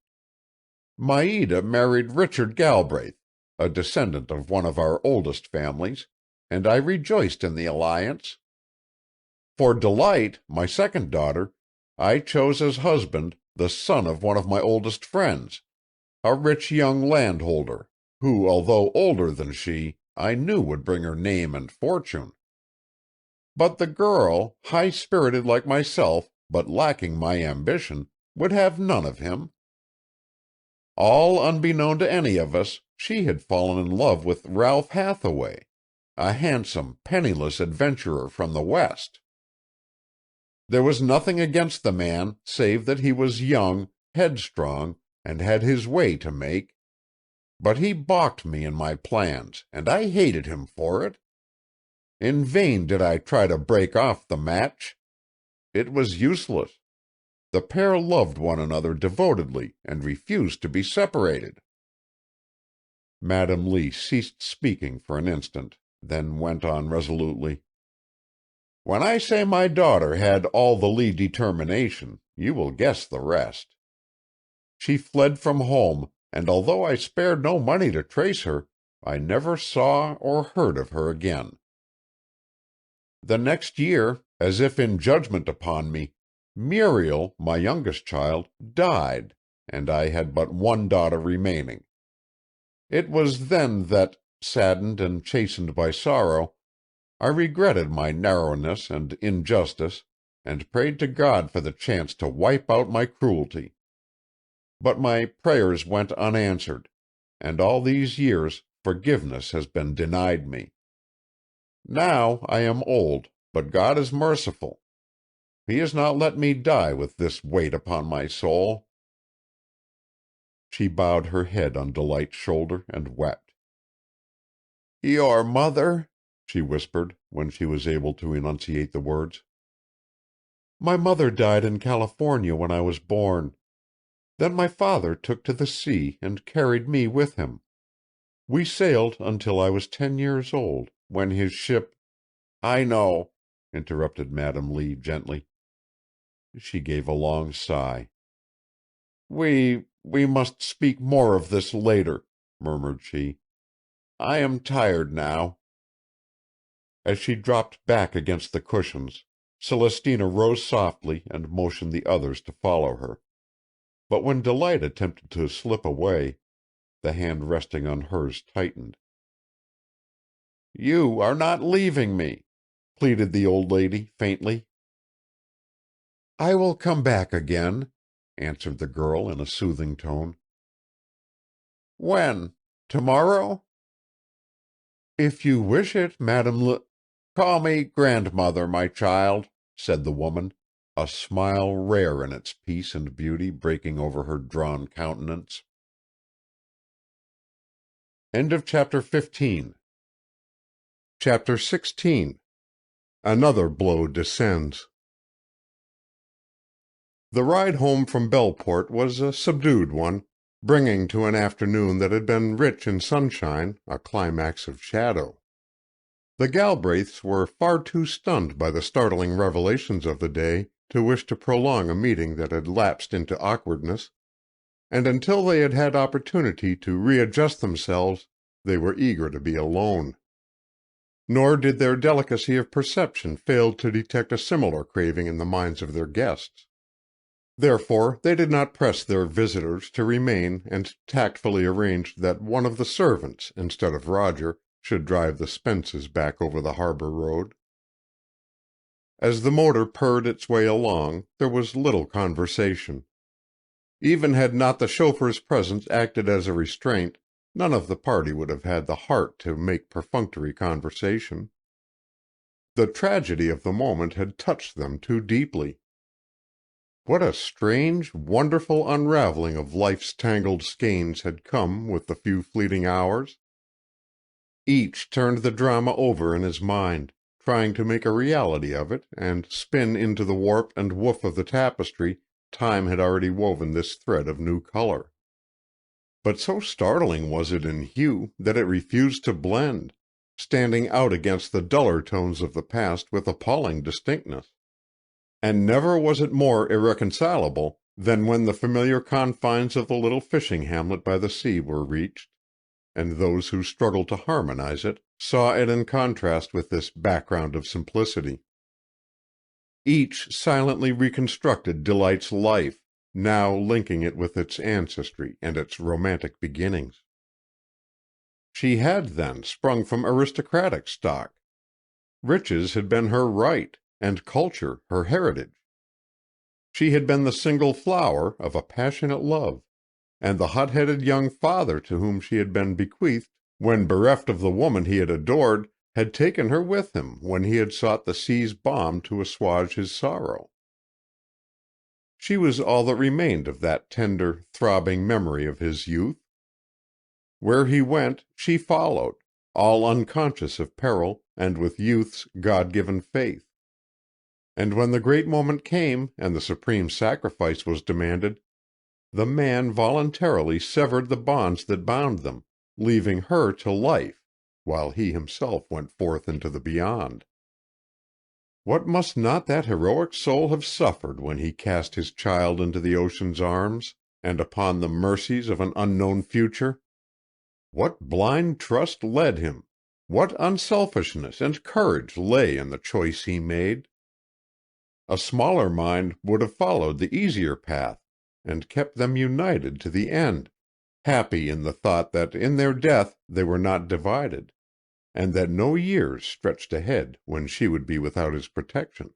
Maida married Richard Galbraith, a descendant of one of our oldest families, and I rejoiced in the alliance. For Delight, my second daughter, I chose as husband the son of one of my oldest friends, a rich young landholder, who, although older than she, I knew would bring her name and fortune. But the girl, high-spirited like myself, but lacking my ambition, would have none of him. All unbeknown to any of us, she had fallen in love with Ralph Hathaway, a handsome, penniless adventurer from the West. There was nothing against the man, save that he was young, headstrong, and had his way to make. But he balked me in my plans, and I hated him for it. In vain did I try to break off the match. It was useless. The pair loved one another devotedly and refused to be separated." Madam Lee ceased speaking for an instant, then went on resolutely. "When I say my daughter had all the Lee determination, you will guess the rest. She fled from home, and although I spared no money to trace her, I never saw or heard of her again. The next year, as if in judgment upon me, Muriel, my youngest child, died, and I had but one daughter remaining. It was then that, saddened and chastened by sorrow, I regretted my narrowness and injustice, and prayed to God for the chance to wipe out my cruelty. but my prayers went unanswered, and all these years forgiveness has been denied me. Now I am old, but God is merciful. He has not let me die with this weight upon my soul." She bowed her head on Delight's shoulder and wept. "Your mother?" she whispered, when she was able to enunciate the words. "My mother died in California when I was born. Then my father took to the sea and carried me with him. We sailed until I was 10 years old, when his ship—" "I know," interrupted Madam Lee gently. She gave a long sigh. We must speak more of this later," murmured she. "I am tired now." As she dropped back against the cushions, Celestina rose softly and motioned the others to follow her. But when Delight attempted to slip away, the hand resting on hers tightened. "You are not leaving me," pleaded the old lady faintly. "I will come back again," answered the girl in a soothing tone. "When? Tomorrow?" "If you wish it, Madame "Call me grandmother, my child," said the woman, a smile rare in its peace and beauty breaking over her drawn countenance. Chapter 16. Another blow descends. The ride home from Belleport was a subdued one, bringing to an afternoon that had been rich in sunshine a climax of shadow. The Galbraiths were far too stunned by the startling revelations of the day to wish to prolong a meeting that had lapsed into awkwardness, and until they had had opportunity to readjust themselves, they were eager to be alone. Nor did their delicacy of perception fail to detect a similar craving in the minds of their guests. Therefore they did not press their visitors to remain, and tactfully arranged that one of the servants, instead of Roger, should drive the Spences back over the harbor road. As the motor purred its way along, there was little conversation. Even had not the chauffeur's presence acted as a restraint, none of the party would have had the heart to make perfunctory conversation. The tragedy of the moment had touched them too deeply. What a strange, wonderful unraveling of life's tangled skeins had come with the few fleeting hours! Each turned the drama over in his mind, trying to make a reality of it, and spin into the warp and woof of the tapestry time had already woven this thread of new color. But so startling was it in hue that it refused to blend, standing out against the duller tones of the past with appalling distinctness. And never was it more irreconcilable than when the familiar confines of the little fishing hamlet by the sea were reached, and those who struggled to harmonize it saw it in contrast with this background of simplicity. Each silently reconstructed Delight's life, now linking it with its ancestry and its romantic beginnings. She had, then, sprung from aristocratic stock. Riches had been her right, and culture her heritage. She had been the single flower of a passionate love, and the hot-headed young father to whom she had been bequeathed when bereft of the woman he had adored had taken her with him when he had sought the sea's balm to assuage his sorrow. She was all that remained of that tender, throbbing memory of his youth. Where he went, she followed, all unconscious of peril and with youth's God-given faith. And when the great moment came and the supreme sacrifice was demanded, the man voluntarily severed the bonds that bound them, leaving her to life, while he himself went forth into the beyond. What must not that heroic soul have suffered when he cast his child into the ocean's arms, and upon the mercies of an unknown future? What blind trust led him? What unselfishness and courage lay in the choice he made? A smaller mind would have followed the easier path, and kept them united to the end, happy in the thought that in their death they were not divided, and that no years stretched ahead when she would be without his protection.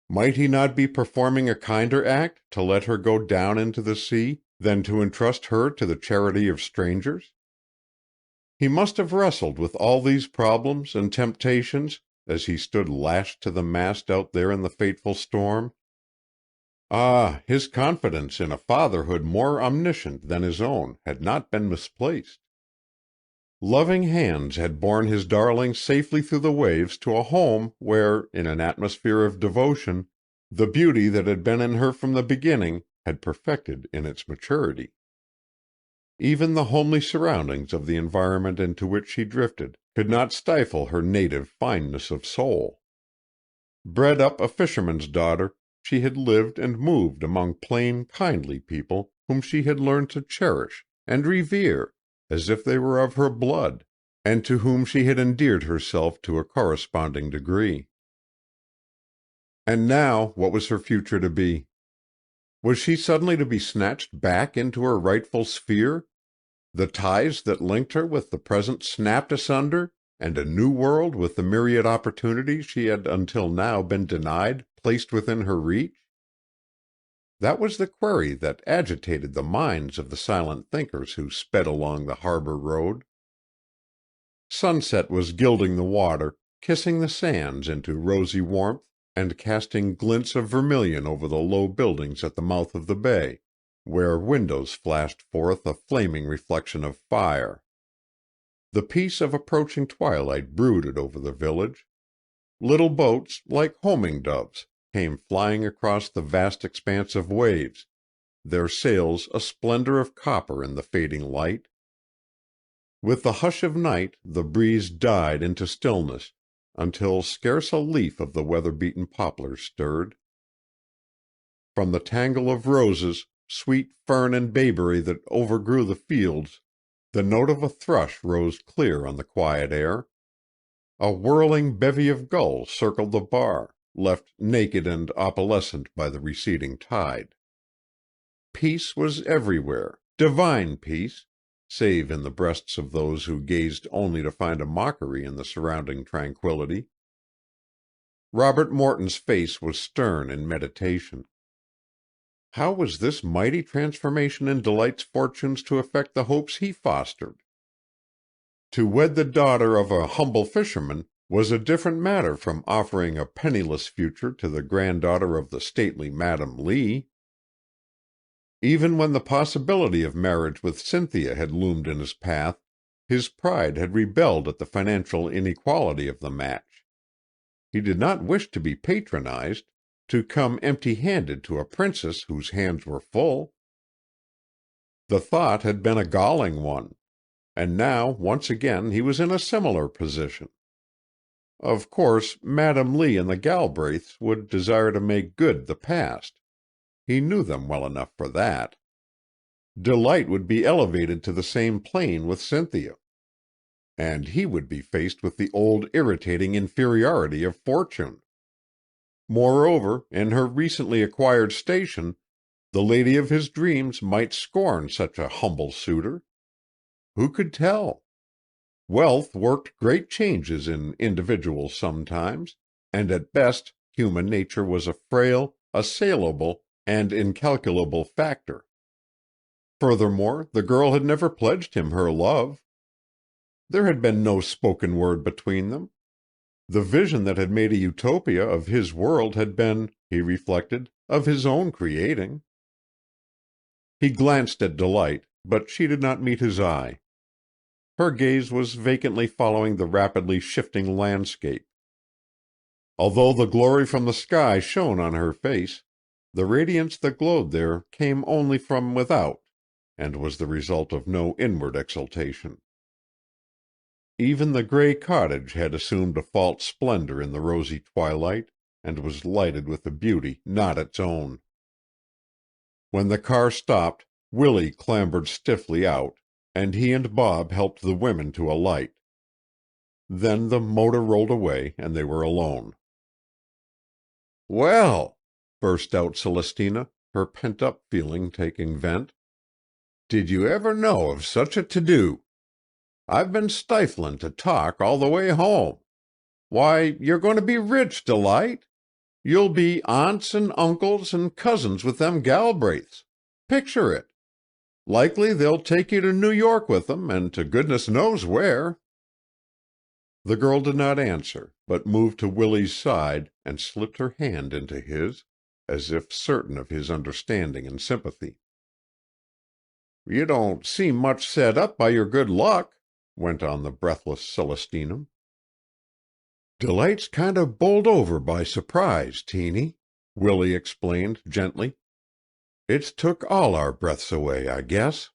Might he not be performing a kinder act to let her go down into the sea than to entrust her to the charity of strangers? He must have wrestled with all these problems and temptations as he stood lashed to the mast out there in the fateful storm. Ah, his confidence in a fatherhood more omniscient than his own had not been misplaced. Loving hands had borne his darling safely through the waves to a home where, in an atmosphere of devotion, the beauty that had been in her from the beginning had perfected in its maturity. Even the homely surroundings of the environment into which she drifted could not stifle her native fineness of soul. Bred up a fisherman's daughter, she had lived and moved among plain, kindly people whom she had learned to cherish and revere as if they were of her blood, and to whom she had endeared herself to a corresponding degree. And now what was her future to be? Was she suddenly to be snatched back into her rightful sphere? The ties that linked her with the present snapped asunder, and a new world with the myriad opportunities she had until now been denied placed within her reach? That was the query that agitated the minds of the silent thinkers who sped along the harbor road. Sunset was gilding the water, kissing the sands into rosy warmth, and casting glints of vermilion over the low buildings at the mouth of the bay, where windows flashed forth a flaming reflection of fire. The peace of approaching twilight brooded over the village. Little boats, like homing doves, came flying across the vast expanse of waves, their sails a splendor of copper in the fading light. With the hush of night the breeze died into stillness, until scarce a leaf of the weather-beaten poplars stirred. From the tangle of roses, sweet fern and bayberry that overgrew the fields, the note of a thrush rose clear on the quiet air. A whirling bevy of gulls circled the bar, left naked and opalescent by the receding tide. Peace was everywhere, divine peace, save in the breasts of those who gazed only to find a mockery in the surrounding tranquillity. Robert Morton's face was stern in meditation. How was this mighty transformation in Delight's fortunes to affect the hopes he fostered? To wed the daughter of a humble fisherman was a different matter from offering a penniless future to the granddaughter of the stately Madam Lee. Even when the possibility of marriage with Cynthia had loomed in his path, his pride had rebelled at the financial inequality of the match. He did not wish to be patronized, to come empty-handed to a princess whose hands were full. The thought had been a galling one, and now once again he was in a similar position. Of course, Madam Lee and the Galbraiths would desire to make good the past. He knew them well enough for that. Delight would be elevated to the same plane with Cynthia, and he would be faced with the old irritating inferiority of fortune. Moreover, in her recently acquired station, the lady of his dreams might scorn such a humble suitor. Who could tell? Wealth worked great changes in individuals sometimes, and at best human nature was a frail, assailable, and incalculable factor. Furthermore, the girl had never pledged him her love. There had been no spoken word between them. The vision that had made a utopia of his world had been, he reflected, of his own creating. He glanced at Delight, but she did not meet his eye. Her gaze was vacantly following the rapidly shifting landscape. Although the glory from the sky shone on her face, the radiance that glowed there came only from without, and was the result of no inward exaltation. Even the gray cottage had assumed a false splendor in the rosy twilight, and was lighted with a beauty not its own. When the car stopped, Willie clambered stiffly out, and he and Bob helped the women to alight. Then the motor rolled away, and they were alone. "Well," burst out Celestina, her pent-up feeling taking vent, "did you ever know of such a to-do? I've been stiflin' to talk all the way home. Why, you're going to be rich, Delight. You'll be aunts and uncles and cousins with them Galbraiths. Picture it. Likely they'll take you to New York with them, and to goodness knows where." The girl did not answer, but moved to Willie's side and slipped her hand into his, as if certain of his understanding and sympathy. "You don't seem much set up by your good luck," went on the breathless Celestina. "Delight's kind of bowled over by surprise, Teeny," Willie explained gently. "It's took all our breaths away, I guess."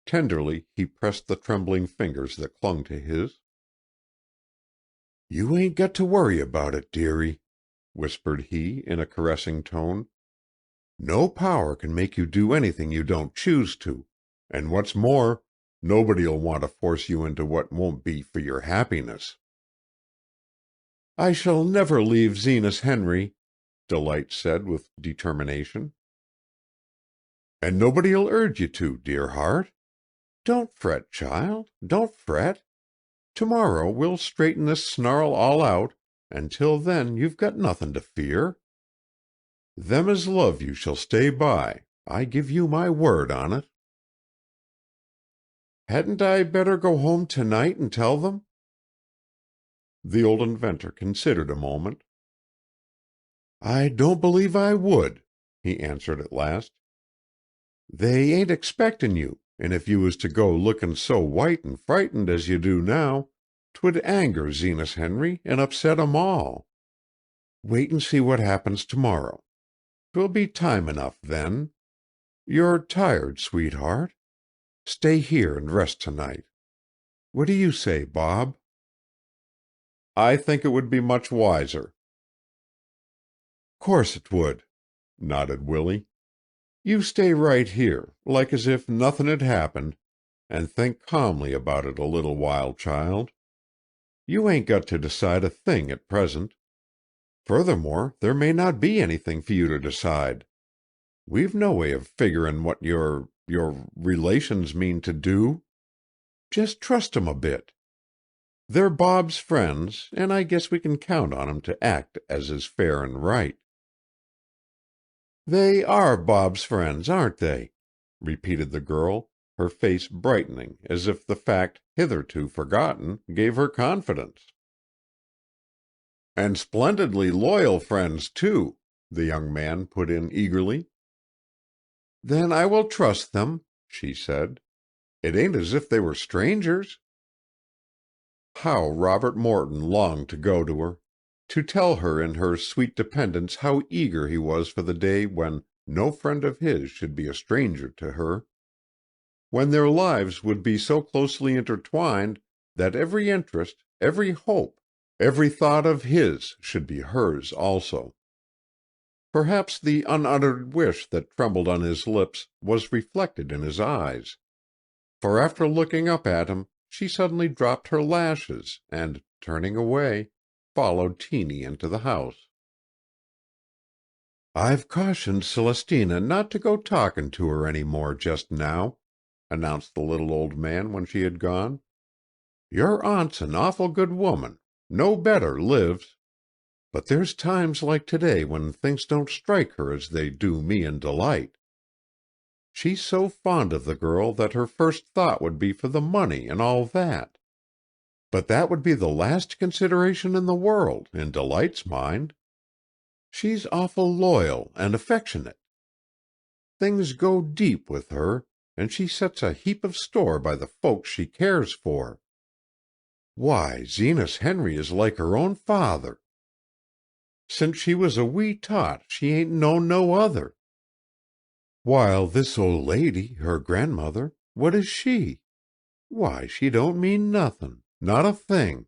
Tenderly he pressed the trembling fingers that clung to his. "You ain't got to worry about it, dearie," whispered he in a caressing tone. "No power can make you do anything you don't choose to, and what's more, nobody'll want to force you into what won't be for your happiness." "I shall never leave Zenas Henry," Delight said with determination. "And nobody'll urge you to, dear heart. Don't fret, child, don't fret. Tomorrow we'll straighten this snarl all out, and till then you've got nothin' to fear. Them as love you shall stay by, I give you my word on it." "Hadn't I better go home tonight and tell them?" The old inventor considered a moment. "I don't believe I would," he answered at last. "They ain't expectin' you, and if you was to go lookin' so white and frightened as you do now, 'twould anger Zenas Henry and upset 'em all. Wait and see what happens tomorrow. 'Twill be time enough then. You're tired, sweetheart. Stay here and rest tonight. What do you say, Bob?" "I think it would be much wiser." "Course it would," nodded Willie. "You stay right here, like as if nothin' had happened, and think calmly about it a little while, child. You ain't got to decide a thing at present. Furthermore, there may not be anything for you to decide. We've no way of figuring what your relations mean to do. Just trust 'em a bit. They're Bob's friends, and I guess we can count on 'em to act as is fair and right." "They are Bob's friends, aren't they?" repeated the girl, her face brightening as if the fact, hitherto forgotten, gave her confidence. "And splendidly loyal friends, too," the young man put in eagerly. "Then I will trust them," she said. "It ain't as if they were strangers." How Robert Morton longed to go to her, to tell her in her sweet dependence how eager he was for the day when no friend of his should be a stranger to her, when their lives would be so closely intertwined that every interest, every hope, every thought of his should be hers also. Perhaps the unuttered wish that trembled on his lips was reflected in his eyes, for after looking up at him she suddenly dropped her lashes and, turning away, followed Teeny into the house. "I've cautioned Celestina not to go talking to her any more just now," announced the little old man when she had gone. "Your aunt's an awful good woman, no better lives. But there's times like today when things don't strike her as they do me and Delight. She's so fond of the girl that her first thought would be for the money and all that. But that would be the last consideration in the world, in Delight's mind. She's awful loyal and affectionate. Things go deep with her, and she sets a heap of store by the folks she cares for. Why, Zenas Henry is like her own father. Since she was a wee tot, she ain't known no other. While this old lady, her grandmother, what is she? Why, she don't mean nothin', not a thing."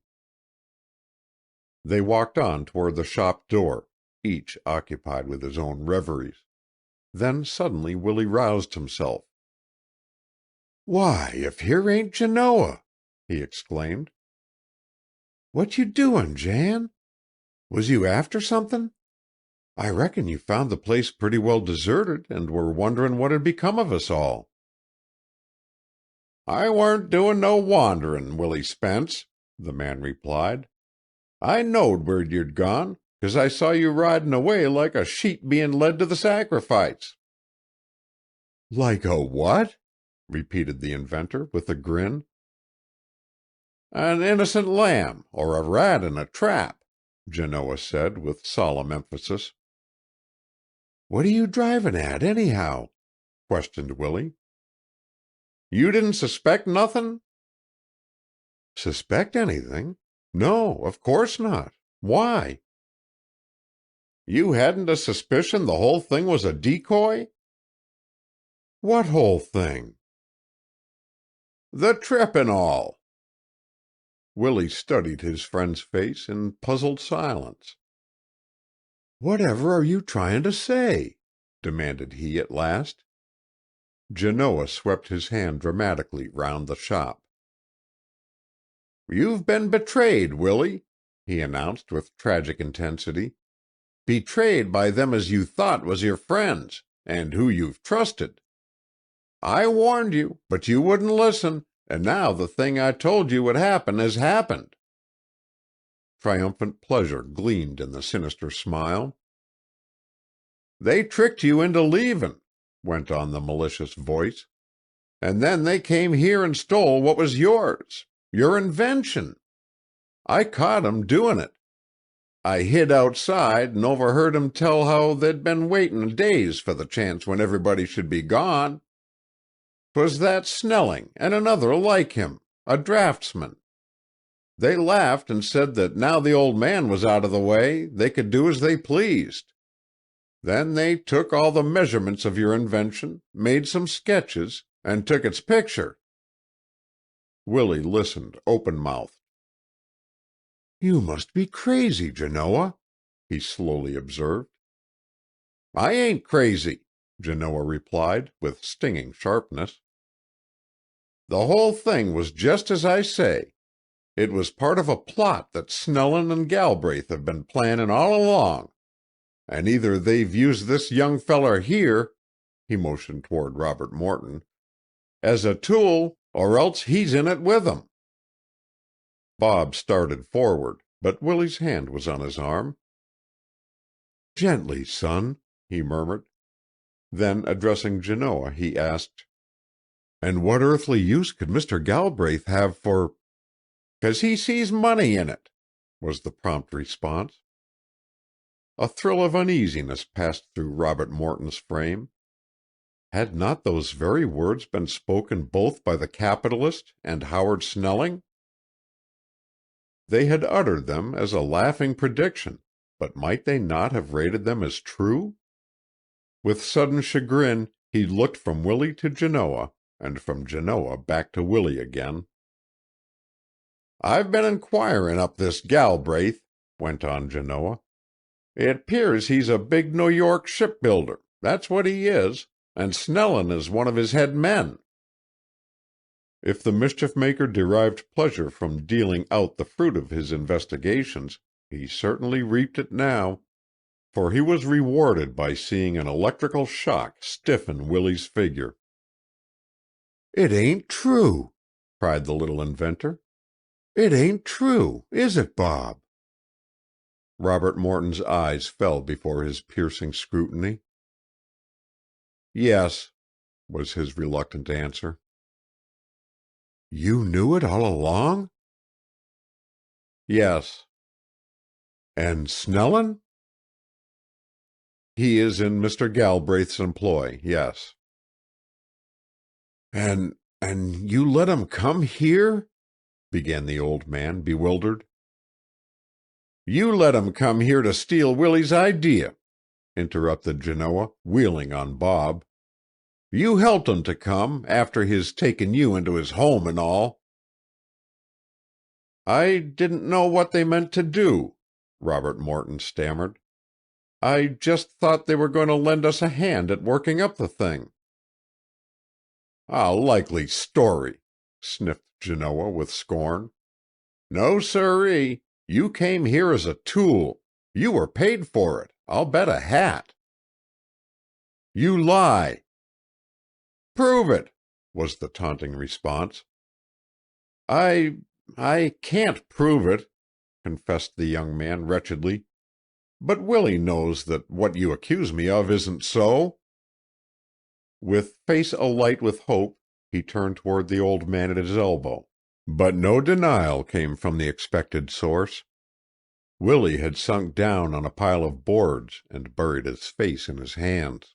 They walked on toward the shop door, each occupied with his own reveries. Then suddenly Willie roused himself. "Why, if here ain't Genoa!" he exclaimed. "What you doin', Jan? Was you after somethin'? I reckon you found the place pretty well deserted and were wonderin' what had become of us all." "I warn't doin' no wanderin', Willie Spence," the man replied. "I knowed where you'd gone, 'cause I saw you riding away like a sheep being led to the sacrifice." "Like a what?" repeated the inventor with a grin. "An innocent lamb, or a rat in a trap," Genoa said with solemn emphasis. "What are you driving at, anyhow?" questioned Willie. "You didn't suspect nothin'?" "Suspect anything? No, of course not. Why?" "You hadn't a suspicion the whole thing was a decoy?" "What whole thing?" "The trip and all." Willie studied his friend's face in puzzled silence. "Whatever are you trying to say?" demanded he at last. Genoa swept his hand dramatically round the shop. "You've been betrayed, Willie," he announced with tragic intensity. "Betrayed by them as you thought was your friends, and who you've trusted. I warned you, but you wouldn't listen, and now the thing I told you would happen has happened." Triumphant pleasure gleamed in the sinister smile. "They tricked you into leavin'," went on the malicious voice, "and then they came here and stole what was yours. Your invention. I caught 'em doin' it. I hid outside and overheard 'em tell how they'd been waitin' days for the chance when everybody should be gone. 'Twas that Snelling and another like him, a draftsman. They laughed and said that now the old man was out of the way, they could do as they pleased. Then they took all the measurements of your invention, made some sketches, and took its picture." Willie listened open-mouthed. "You must be crazy, Genoa," he slowly observed. "I ain't crazy," Genoa replied, with stinging sharpness. "The whole thing was just as I say. It was part of a plot that Snellin and Galbraith have been planning all along. And either they've used this young feller here," he motioned toward Robert Morton, "as a tool, or else he's in it with 'em." Bob started forward, but Willie's hand was on his arm. "Gently, son," he murmured. Then, addressing Genoa, he asked, "And what earthly use could Mr. Galbraith have for—" "'Cause he sees money in it," was the prompt response. A thrill of uneasiness passed through Robert Morton's frame. Had not those very words been spoken both by the capitalist and Howard Snelling? They had uttered them as a laughing prediction, but might they not have rated them as true? With sudden chagrin he looked from Willie to Genoa, and from Genoa back to Willie again. "I've been inquirin' up this Galbraith," went on Genoa. "It 'pears he's a big New York shipbuilder, that's what he is, and Snellin is one of his head men." If the mischief-maker derived pleasure from dealing out the fruit of his investigations, he certainly reaped it now, for he was rewarded by seeing an electrical shock stiffen Willie's figure. "It ain't true," cried the little inventor. "It ain't true, is it, Bob?" Robert Morton's eyes fell before his piercing scrutiny. "Yes," was his reluctant answer. "You knew it all along?" "Yes." "And Snellin?" "He is in Mr. Galbraith's employ, yes." And you let him come here?" began the old man, bewildered. "You let him come here to steal Willie's idea," interrupted Genoa, wheeling on Bob. "You helped him to come, after his takin' you into his home and all." "I didn't know what they meant to do," Robert Morton stammered. "I just thought they were going to lend us a hand at working up the thing." "A likely story!" sniffed Genoa with scorn. "No, sirree. You came here as a tool. You were paid for it, I'll bet a hat." "You lie." "Prove it," was the taunting response. I can't prove it," confessed the young man wretchedly. But Willie knows that what you accuse me of isn't so." With face alight with hope, he turned toward the old man at his elbow. But no denial came from the expected source. Willie had sunk down on a pile of boards and buried his face in his hands.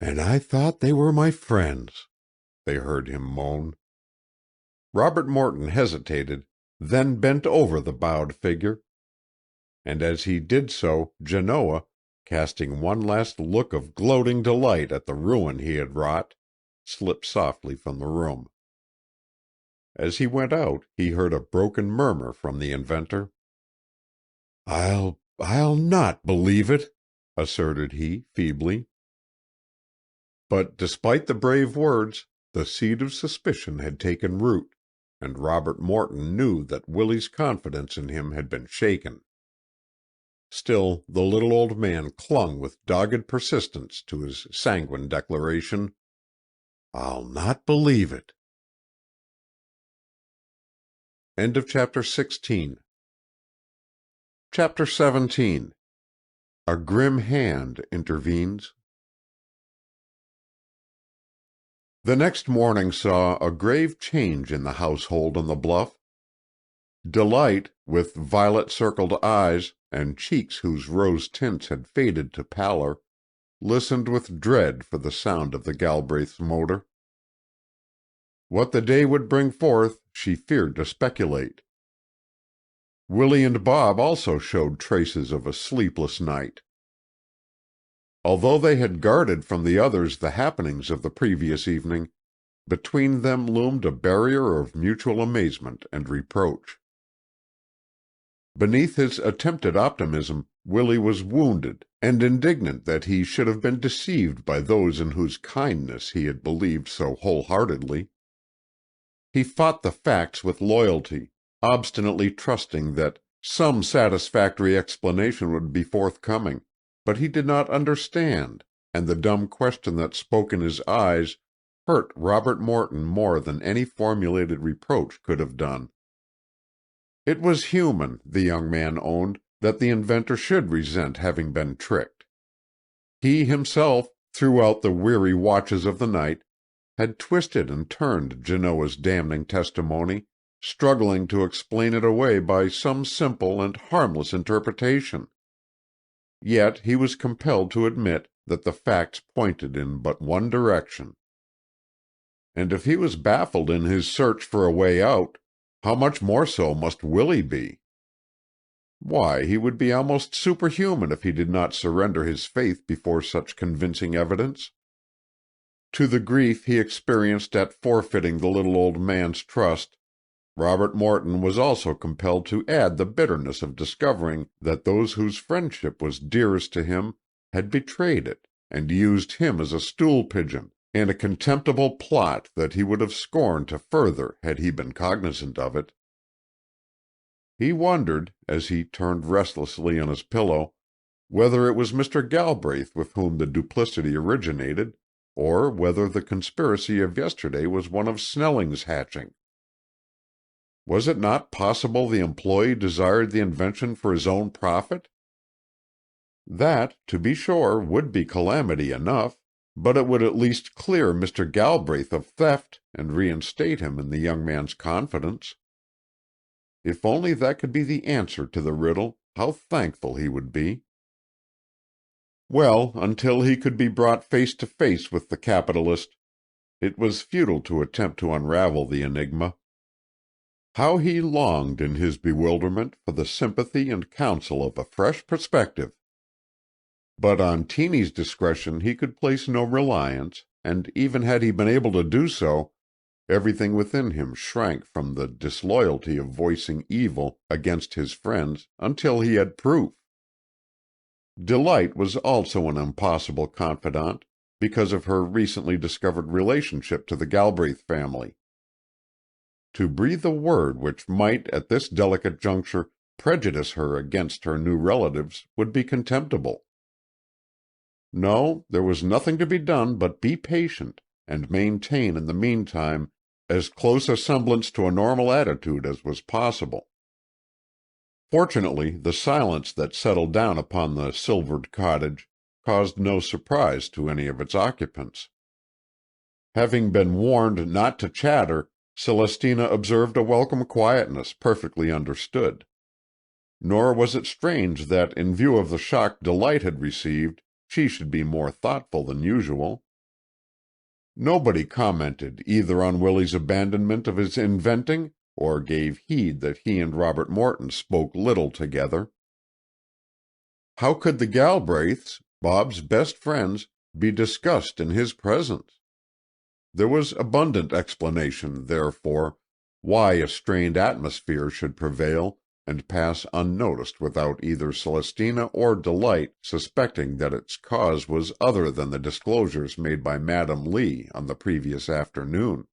"And I thought they were my friends," they heard him moan. Robert Morton hesitated, then bent over the bowed figure. And as he did so, Genoa, casting one last look of gloating delight at the ruin he had wrought, slipped softly from the room. As he went out, he heard a broken murmur from the inventor. I'll not believe it," asserted he, feebly. But despite the brave words, the seed of suspicion had taken root, and Robert Morton knew that Willie's confidence in him had been shaken. Still the little old man clung with dogged persistence to his sanguine declaration, "I'll not believe it." End of Chapter 16. Chapter 17. A Grim Hand Intervenes. The next morning saw a grave change in the household on the bluff. Delight, with violet-circled eyes, and cheeks whose rose tints had faded to pallor, listened with dread for the sound of the Galbraith's motor. What the day would bring forth she feared to speculate. Willie and Bob also showed traces of a sleepless night. Although they had guarded from the others the happenings of the previous evening, between them loomed a barrier of mutual amazement and reproach. Beneath his attempted optimism, Willie was wounded and indignant that he should have been deceived by those in whose kindness he had believed so wholeheartedly. He fought the facts with loyalty, obstinately trusting that some satisfactory explanation would be forthcoming, but he did not understand, and the dumb question that spoke in his eyes hurt Robert Morton more than any formulated reproach could have done. It was human, the young man owned, that the inventor should resent having been tricked. He himself, throughout the weary watches of the night, had twisted and turned Genoa's damning testimony, struggling to explain it away by some simple and harmless interpretation. Yet he was compelled to admit that the facts pointed in but one direction. And if he was baffled in his search for a way out, how much more so must Willie be? Why, he would be almost superhuman if he did not surrender his faith before such convincing evidence. To the grief he experienced at forfeiting the little old man's trust, Robert Morton was also compelled to add the bitterness of discovering that those whose friendship was dearest to him had betrayed it and used him as a stool-pigeon in a contemptible plot that he would have scorned to further had he been cognizant of it. He wondered, as he turned restlessly on his pillow, whether it was Mr. Galbraith with whom the duplicity originated, or whether the conspiracy of yesterday was one of Snelling's hatching. Was it not possible the employee desired the invention for his own profit? That, to be sure, would be calamity enough, but it would at least clear Mr. Galbraith of theft and reinstate him in the young man's confidence. If only that could be the answer to the riddle, how thankful he would be. Well, until he could be brought face to face with the capitalist, it was futile to attempt to unravel the enigma. How he longed in his bewilderment for the sympathy and counsel of a fresh perspective! But on Teeny's discretion he could place no reliance, and even had he been able to do so, everything within him shrank from the disloyalty of voicing evil against his friends until he had proof. Delight was also an impossible confidant, because of her recently discovered relationship to the Galbraith family. To breathe a word which might, at this delicate juncture, prejudice her against her new relatives would be contemptible. No, there was nothing to be done but be patient, and maintain in the meantime as close a semblance to a normal attitude as was possible. Fortunately, the silence that settled down upon the silvered cottage caused no surprise to any of its occupants. Having been warned not to chatter, Celestina observed a welcome quietness perfectly understood. Nor was it strange that, in view of the shock Delight had received, she should be more thoughtful than usual. Nobody commented either on Willie's abandonment of his inventing, or gave heed that he and Robert Morton spoke little together. How could the Galbraiths, Bob's best friends, be discussed in his presence? There was abundant explanation, therefore, why a strained atmosphere should prevail and pass unnoticed without either Celestina or Delight suspecting that its cause was other than the disclosures made by Madam Lee on the previous afternoon.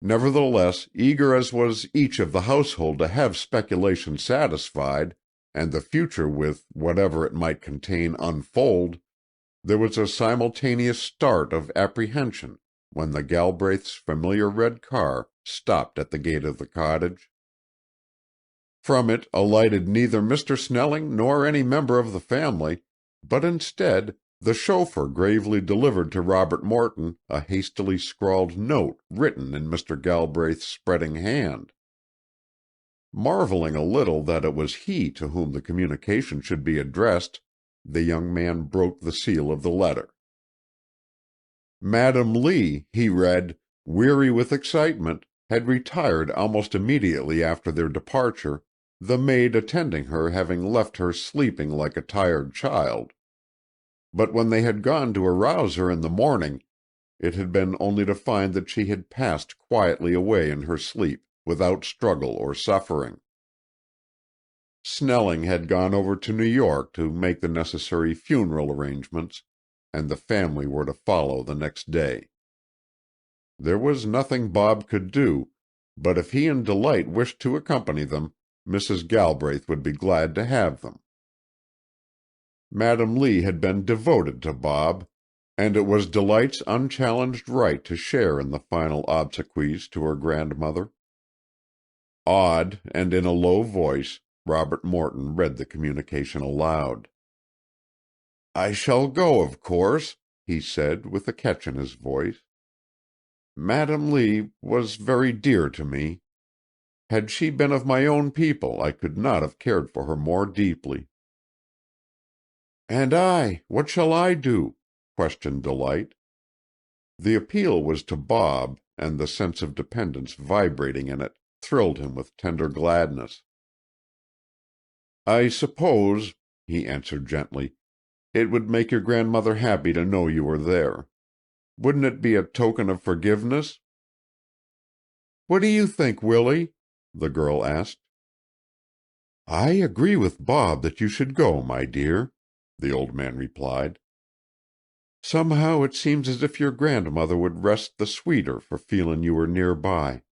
Nevertheless, eager as was each of the household to have speculation satisfied, and the future with whatever it might contain unfold, there was a simultaneous start of apprehension when the Galbraiths' familiar red car stopped at the gate of the cottage. From it alighted neither Mr. Snelling nor any member of the family, but instead the chauffeur gravely delivered to Robert Morton a hastily scrawled note written in Mr. Galbraith's spreading hand. Marveling a little that it was he to whom the communication should be addressed, the young man broke the seal of the letter. Madam Lee, he read, weary with excitement, had retired almost immediately after their departure, the maid attending her having left her sleeping like a tired child. But when they had gone to arouse her in the morning, it had been only to find that she had passed quietly away in her sleep, without struggle or suffering. Snelling had gone over to New York to make the necessary funeral arrangements, and the family were to follow the next day. There was nothing Bob could do, but if he and Delight wished to accompany them, Mrs. Galbraith would be glad to have them. Madam Lee had been devoted to Bob, and it was Delight's unchallenged right to share in the final obsequies to her grandmother. Awed, and in a low voice, Robert Morton read the communication aloud. "I shall go, of course," he said, with a catch in his voice. "Madam Lee was very dear to me. Had she been of my own people, I could not have cared for her more deeply." "And what shall I do?" questioned Delight. The appeal was to Bob, and the sense of dependence vibrating in it thrilled him with tender gladness. "I suppose," he answered gently, "it would make your grandmother happy to know you were there. Wouldn't it be a token of forgiveness?" "What do you think, Willie?" the girl asked. "I agree with Bob that you should go, my dear," the old man replied. "Somehow it seems as if your grandmother would rest the sweeter for feelin' you were near by.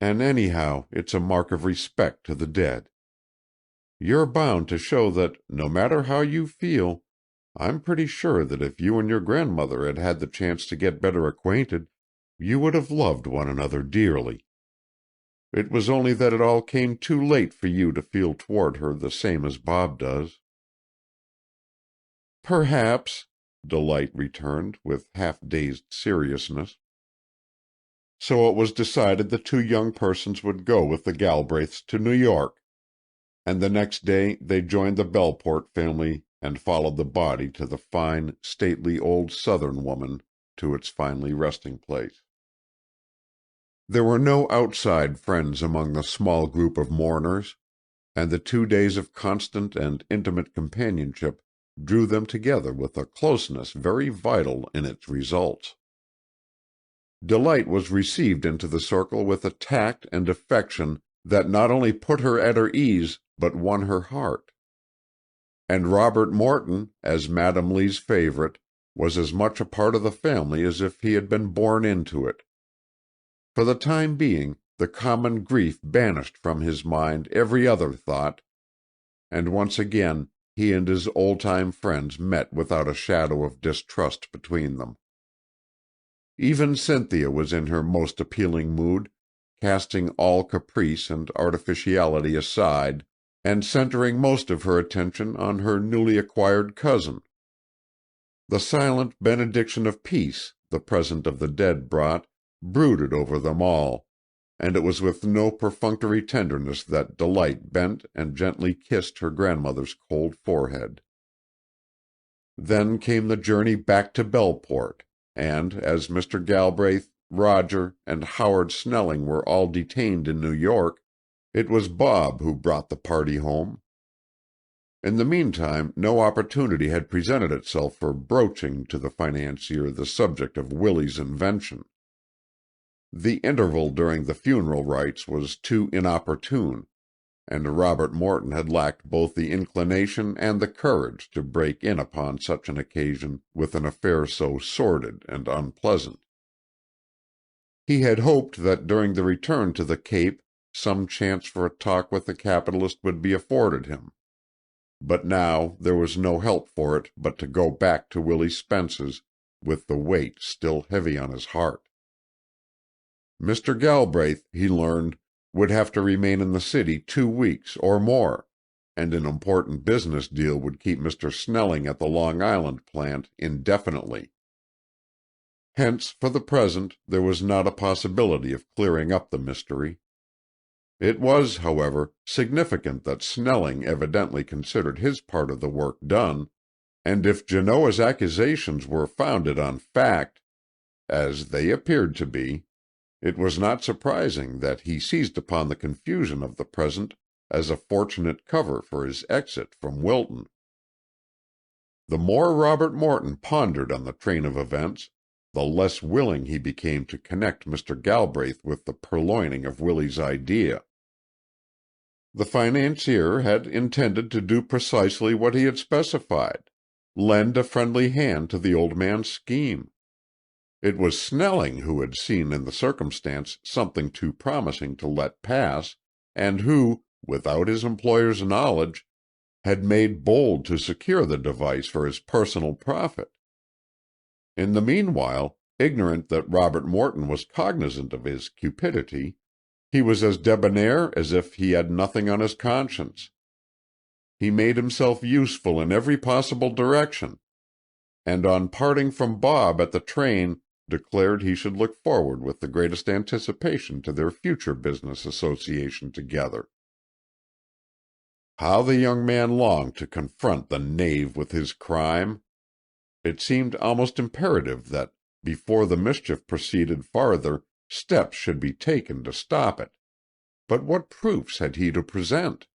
And anyhow, it's a mark of respect to the dead. You're bound to show that, no matter how you feel, I'm pretty sure that if you and your grandmother had had the chance to get better acquainted, you would have loved one another dearly. It was only that it all came too late for you to feel toward her the same as Bob does." "Perhaps," Delight returned, with half-dazed seriousness. So it was decided the two young persons would go with the Galbraiths to New York, and the next day they joined the Belport family and followed the body to the fine, stately old Southern woman to its finally resting place. There were no outside friends among the small group of mourners, and the 2 days of constant and intimate companionship drew them together with a closeness very vital in its results. Delight was received into the circle with a tact and affection that not only put her at her ease, but won her heart. And Robert Morton, as Madam Lee's favorite, was as much a part of the family as if he had been born into it. For the time being, the common grief banished from his mind every other thought, and once again he and his old-time friends met without a shadow of distrust between them. Even Cynthia was in her most appealing mood, casting all caprice and artificiality aside, and centering most of her attention on her newly acquired cousin. The silent benediction of peace the present of the dead brought brooded over them all, and it was with no perfunctory tenderness that Delight bent and gently kissed her grandmother's cold forehead. Then came the journey back to Belleport, and as Mr. Galbraith, Roger, and Howard Snelling were all detained in New York, it was Bob who brought the party home. In the meantime no opportunity had presented itself for broaching to the financier the subject of Willie's invention. The interval during the funeral rites was too inopportune, and Robert Morton had lacked both the inclination and the courage to break in upon such an occasion with an affair so sordid and unpleasant. He had hoped that during the return to the Cape some chance for a talk with the capitalist would be afforded him. But now there was no help for it but to go back to Willie Spence's, with the weight still heavy on his heart. Mr. Galbraith, he learned, would have to remain in the city 2 weeks or more, and an important business deal would keep Mr. Snelling at the Long Island plant indefinitely. Hence, for the present, there was not a possibility of clearing up the mystery. It was, however, significant that Snelling evidently considered his part of the work done, and if Genoa's accusations were founded on fact, as they appeared to be, it was not surprising that he seized upon the confusion of the present as a fortunate cover for his exit from Wilton. The more Robert Morton pondered on the train of events, the less willing he became to connect Mr. Galbraith with the purloining of Willie's idea. The financier had intended to do precisely what he had specified, lend a friendly hand to the old man's scheme. It was Snelling who had seen in the circumstance something too promising to let pass, and who, without his employer's knowledge, had made bold to secure the device for his personal profit. In the meanwhile, ignorant that Robert Morton was cognizant of his cupidity, he was as debonair as if he had nothing on his conscience. He made himself useful in every possible direction, and on parting from Bob at the train declared he should look forward with the greatest anticipation to their future business association together. How the young man longed to confront the knave with his crime! It seemed almost imperative that, before the mischief proceeded farther, steps should be taken to stop it. But what proofs had he to present?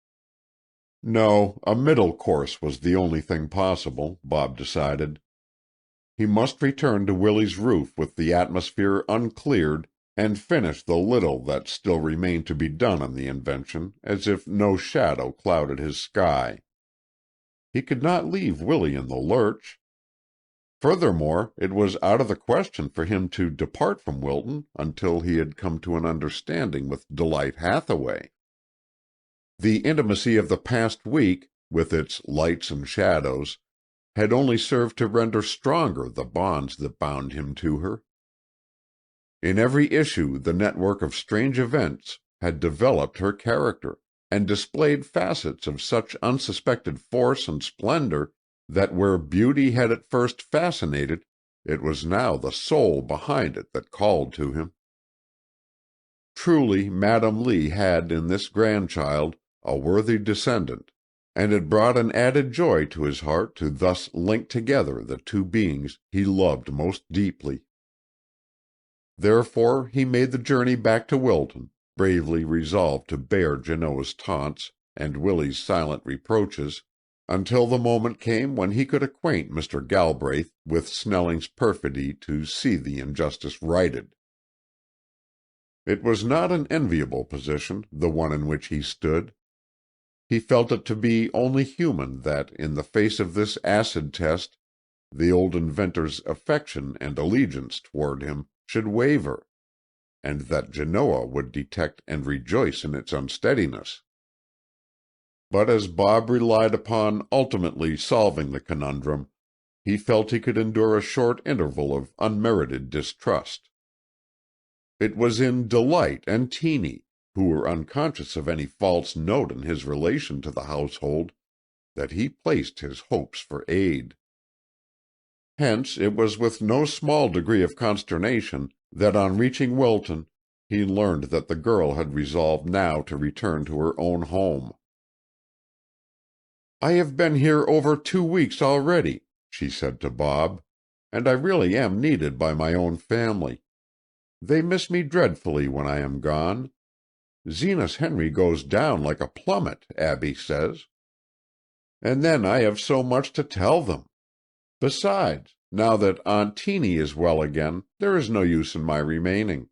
No, a middle course was the only thing possible, Bob decided. He must return to Willie's roof with the atmosphere uncleared, and finish the little that still remained to be done on the invention, as if no shadow clouded his sky. He could not leave Willie in the lurch. Furthermore, it was out of the question for him to depart from Wilton until he had come to an understanding with Delight Hathaway. The intimacy of the past week, with its lights and shadows, had only served to render stronger the bonds that bound him to her. In every issue the network of strange events had developed her character, and displayed facets of such unsuspected force and splendor that where beauty had at first fascinated, it was now the soul behind it that called to him. Truly Madam Lee had in this grandchild a worthy descendant, and it brought an added joy to his heart to thus link together the two beings he loved most deeply. Therefore he made the journey back to Wilton, bravely resolved to bear Genoa's taunts and Willie's silent reproaches, until the moment came when he could acquaint Mr. Galbraith with Snelling's perfidy to see the injustice righted. It was not an enviable position, the one in which he stood. He felt it to be only human that, in the face of this acid test, the old inventor's affection and allegiance toward him should waver, and that Genoa would detect and rejoice in its unsteadiness. But as Bob relied upon ultimately solving the conundrum, he felt he could endure a short interval of unmerited distrust. It was in Delight and Teeny, who were unconscious of any false note in his relation to the household, that he placed his hopes for aid. Hence it was with no small degree of consternation that on reaching Wilton he learned that the girl had resolved now to return to her own home. "I have been here over 2 weeks already," she said to Bob, "and I really am needed by my own family. They miss me dreadfully when I am gone. Zenas Henry goes down like a plummet, Abby says. And then I have so much to tell them. Besides, now that Aunt Teeny is well again, there is no use in my remaining."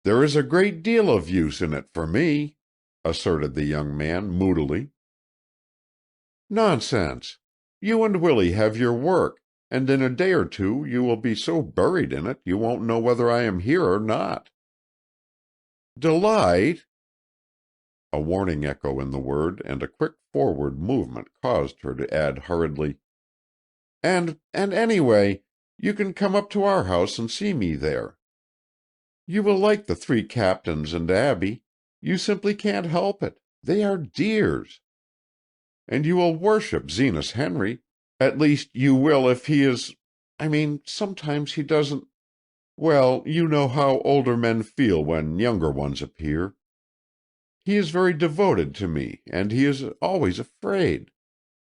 "There is a great deal of use in it for me," asserted the young man moodily. "Nonsense! You and Willie have your work, and in a day or two you will be so buried in it you won't know whether I am here or not." "Delight!" A warning echo in the word and a quick forward movement caused her to add hurriedly, And anyway, you can come up to our house and see me there. You will like the 3 captains and Abby. You simply can't help it. They are dears. And you will worship Zenas Henry. At least you will if he is— sometimes he doesn't— well, you know how older men feel when younger ones appear. He is very devoted to me, and he is always afraid.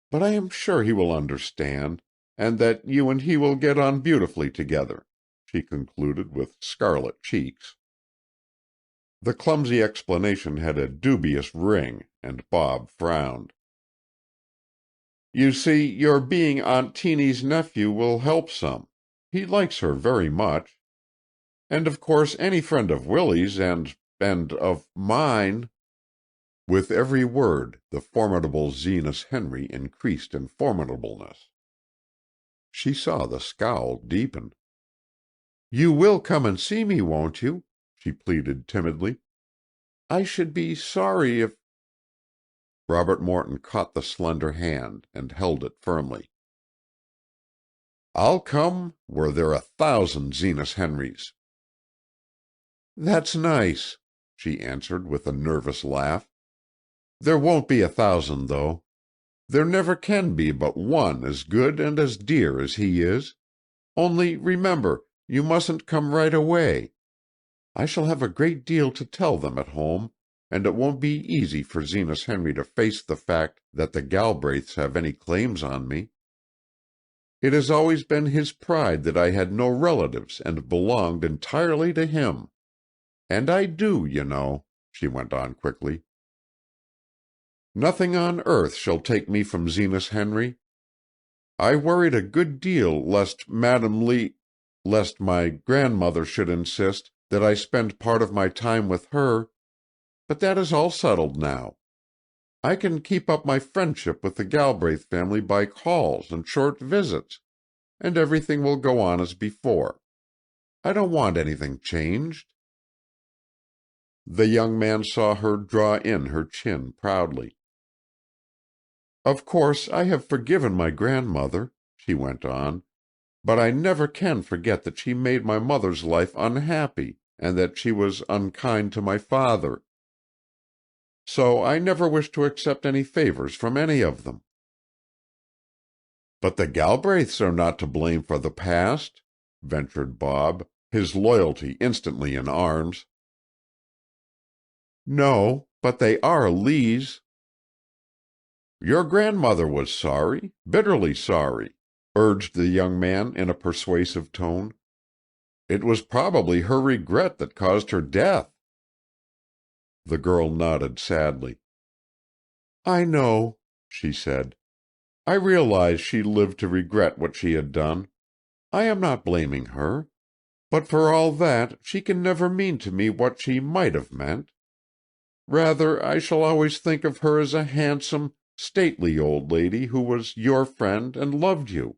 But I am sure he will understand, and that you and he will get on beautifully together," she concluded with scarlet cheeks. The clumsy explanation had a dubious ring, and Bob frowned. "You see, your being Aunt Teeny's nephew will help some. He likes her very much. And of course any friend of Willie's and of mine—" With every word the formidable Zenas Henry increased in formidableness. She saw the scowl deepen. "You will come and see me, won't you?" she pleaded timidly. "I should be sorry if—" Robert Morton caught the slender hand and held it firmly. "I'll come were there 1,000 Zenas Henrys." "That's nice," she answered with a nervous laugh. "There won't be 1,000, though. There never can be but one as good and as dear as he is. Only remember, you mustn't come right away. I shall have a great deal to tell them at home, and it won't be easy for Zenas Henry to face the fact that the Galbraiths have any claims on me. It has always been his pride that I had no relatives and belonged entirely to him. And I do, you know," she went on quickly. "Nothing on earth shall take me from Zenas Henry. I worried a good deal lest my grandmother should insist that I spend part of my time with her, but that is all settled now. I can keep up my friendship with the Galbraith family by calls and short visits, and everything will go on as before. I don't want anything changed." The young man saw her draw in her chin proudly. "Of course I have forgiven my grandmother," she went on, "but I never can forget that she made my mother's life unhappy, and that she was unkind to my father. So I never wish to accept any favors from any of them." "But the Galbraiths are not to blame for the past," ventured Bob, his loyalty instantly in arms. "No, but they are Lees." "Your grandmother was sorry, bitterly sorry," urged the young man in a persuasive tone. "It was probably her regret that caused her death." The girl nodded sadly. "I know," she said. "I realize she lived to regret what she had done. I am not blaming her. But for all that, she can never mean to me what she might have meant. Rather, I shall always think of her as a handsome, stately old lady who was your friend and loved you."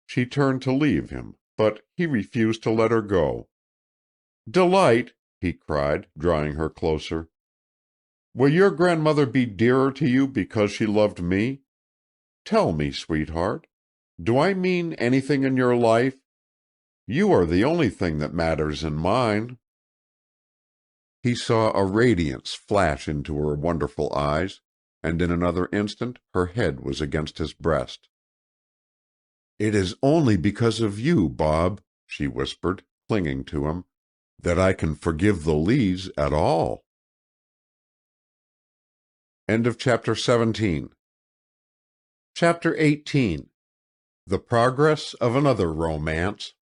She turned to leave him, but he refused to let her go. "Delight," he cried, drawing her closer, "will your grandmother be dearer to you because she loved me? Tell me, sweetheart. Do I mean anything in your life?" You are the only thing that matters in mine." He saw a radiance flash into her wonderful eyes, and in another instant her head was against his breast. "It is only because of you, Bob," she whispered, clinging to him, "that I can forgive the Lees at all." Chapter 17. Chapter 18. The Progress of Another Romance.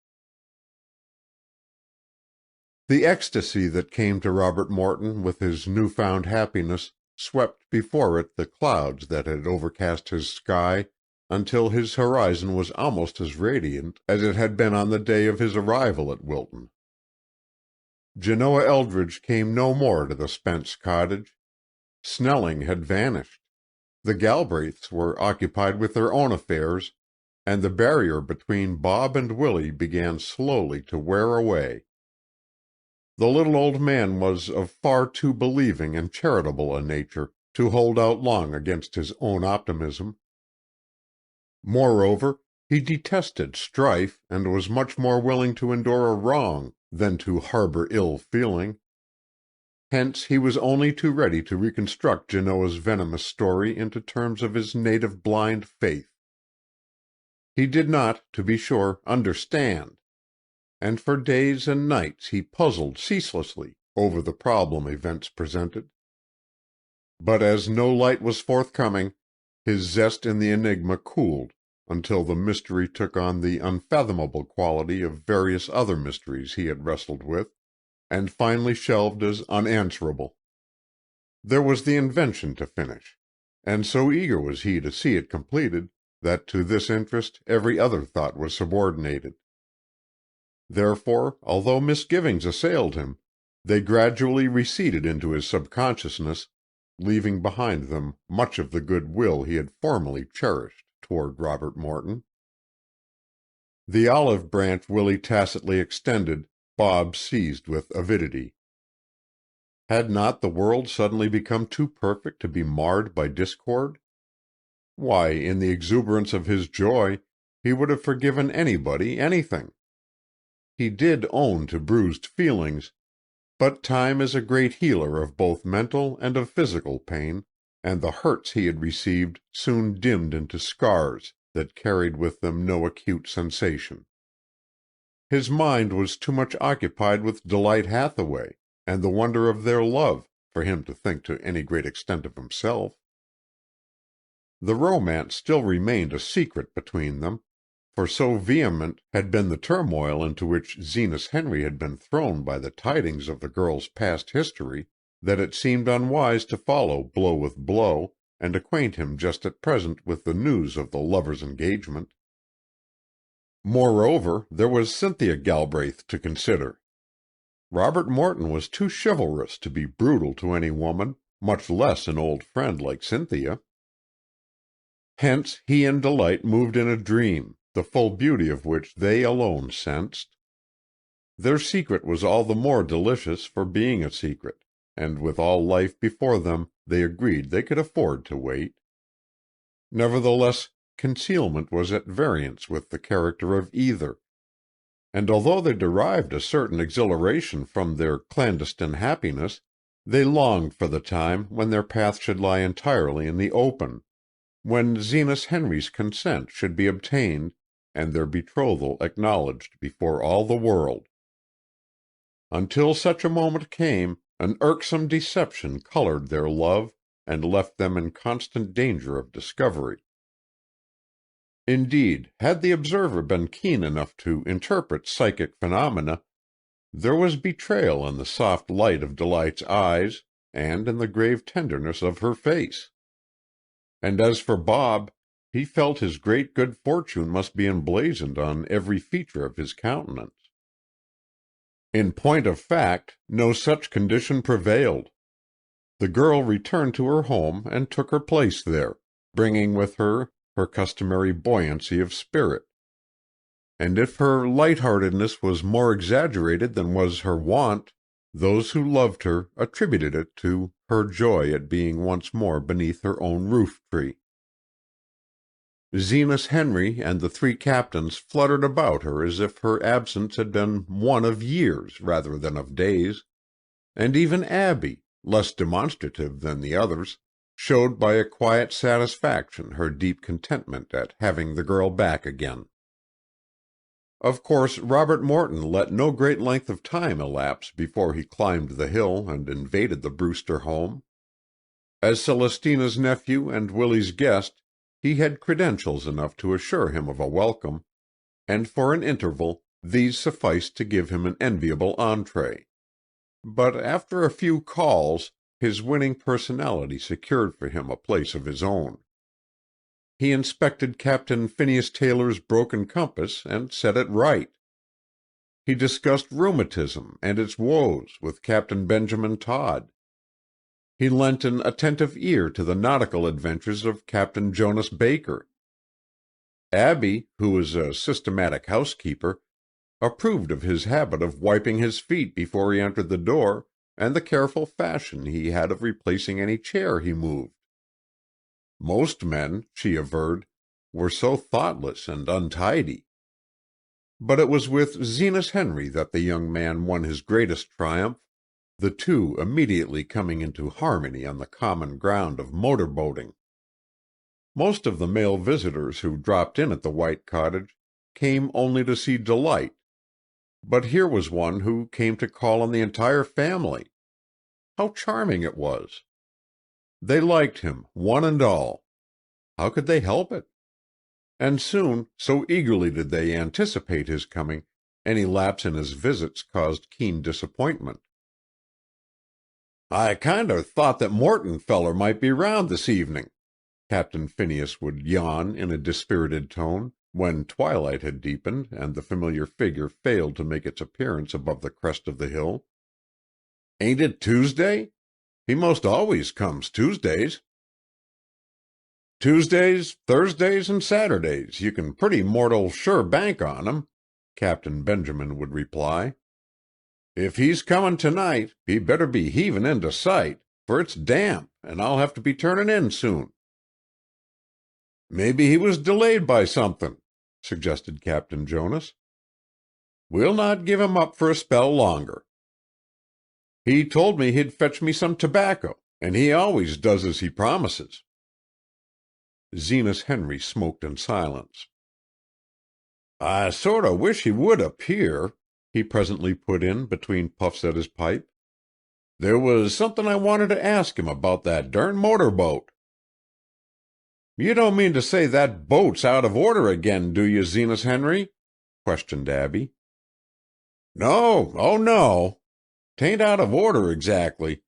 The ecstasy that came to Robert Morton with his new-found happiness swept before it the clouds that had overcast his sky, until his horizon was almost as radiant as it had been on the day of his arrival at Wilton. Genoa Eldridge came no more to the Spence cottage. Snelling had vanished. The Galbraiths were occupied with their own affairs, and the barrier between Bob and Willie began slowly to wear away. The little old man was of far too believing and charitable a nature to hold out long against his own optimism. Moreover, he detested strife and was much more willing to endure a wrong than to harbor ill feeling. Hence he was only too ready to reconstruct Genoa's venomous story into terms of his native blind faith. He did not, to be sure, understand, and for days and nights he puzzled ceaselessly over the problem events presented. But as no light was forthcoming, his zest in the enigma cooled until the mystery took on the unfathomable quality of various other mysteries he had wrestled with, and finally shelved as unanswerable. There was the invention to finish, and so eager was he to see it completed that to this interest every other thought was subordinated. Therefore, although misgivings assailed him, they gradually receded into his subconsciousness, leaving behind them much of the good will he had formerly cherished toward Robert Morton. The olive branch Willie tacitly extended, Bob seized with avidity. Had not the world suddenly become too perfect to be marred by discord? Why, in the exuberance of his joy, he would have forgiven anybody anything. He did own to bruised feelings, but time is a great healer of both mental and of physical pain, and the hurts he had received soon dimmed into scars that carried with them no acute sensation. His mind was too much occupied with Delight Hathaway and the wonder of their love for him to think to any great extent of himself. The romance still remained a secret between them, for so vehement had been the turmoil into which Zenas Henry had been thrown by the tidings of the girl's past history, that it seemed unwise to follow blow with blow, and acquaint him just at present with the news of the lovers' engagement. Moreover, there was Cynthia Galbraith to consider. Robert Morton was too chivalrous to be brutal to any woman, much less an old friend like Cynthia. Hence he and Delight moved in a dream, the full beauty of which they alone sensed. Their secret was all the more delicious for being a secret, and with all life before them they agreed they could afford to wait. Nevertheless, concealment was at variance with the character of either, and although they derived a certain exhilaration from their clandestine happiness, they longed for the time when their path should lie entirely in the open, when Zenas Henry's consent should be obtained, and their betrothal acknowledged before all the world. Until such a moment came, an irksome deception colored their love, and left them in constant danger of discovery. Indeed, had the observer been keen enough to interpret psychic phenomena, there was betrayal in the soft light of Delight's eyes, and in the grave tenderness of her face. And as for Bob, he felt his great good fortune must be emblazoned on every feature of his countenance. In point of fact, no such condition prevailed. The girl returned to her home and took her place there, bringing with her her customary buoyancy of spirit. And if her light-heartedness was more exaggerated than was her wont, those who loved her attributed it to her joy at being once more beneath her own roof-tree. Zenas Henry and the three captains fluttered about her as if her absence had been one of years rather than of days, and even Abby, less demonstrative than the others, showed by a quiet satisfaction her deep contentment at having the girl back again. Of course, Robert Morton let no great length of time elapse before he climbed the hill and invaded the Brewster home. As Celestina's nephew and Willie's guest, he had credentials enough to assure him of a welcome, and for an interval these sufficed to give him an enviable entree. But after a few calls, his winning personality secured for him a place of his own. He inspected Captain Phineas Taylor's broken compass and set it right. He discussed rheumatism and its woes with Captain Benjamin Todd. He lent an attentive ear to the nautical adventures of Captain Jonas Baker. Abby, who was a systematic housekeeper, approved of his habit of wiping his feet before he entered the door, and the careful fashion he had of replacing any chair he moved. Most men, she averred, were so thoughtless and untidy. But it was with Zenas Henry that the young man won his greatest triumph, the two immediately coming into harmony on the common ground of motor-boating. Most of the male visitors who dropped in at the white cottage came only to see Delight, but here was one who came to call on the entire family. How charming it was! They liked him, one and all. How could they help it? And soon, so eagerly did they anticipate his coming, any lapse in his visits caused keen disappointment. "I kinder thought that Morton feller might be round this evening," Captain Phineas would yawn in a dispirited tone, when twilight had deepened and the familiar figure failed to make its appearance above the crest of the hill. "Ain't it Tuesday? He most always comes Tuesdays." "Tuesdays, Thursdays, and Saturdays you can pretty mortal sure bank on him," Captain Benjamin would reply. "If he's comin' tonight, he better be heavin' into sight, for it's damp, and I'll have to be turnin' in soon." "Maybe he was delayed by somethin'," suggested Captain Jonas. "We'll not give him up for a spell longer. He told me he'd fetch me some tobacco, and he always does as he promises." Zenas Henry smoked in silence. "I sort o' wish he would appear," he presently put in between puffs at his pipe. "There was somethin' I wanted to ask him about that dern motor boat." "You don't mean to say that boat's out of order again, do you, Zenas Henry?" questioned Abby. "No, oh no. 'Tain't out of order exactly,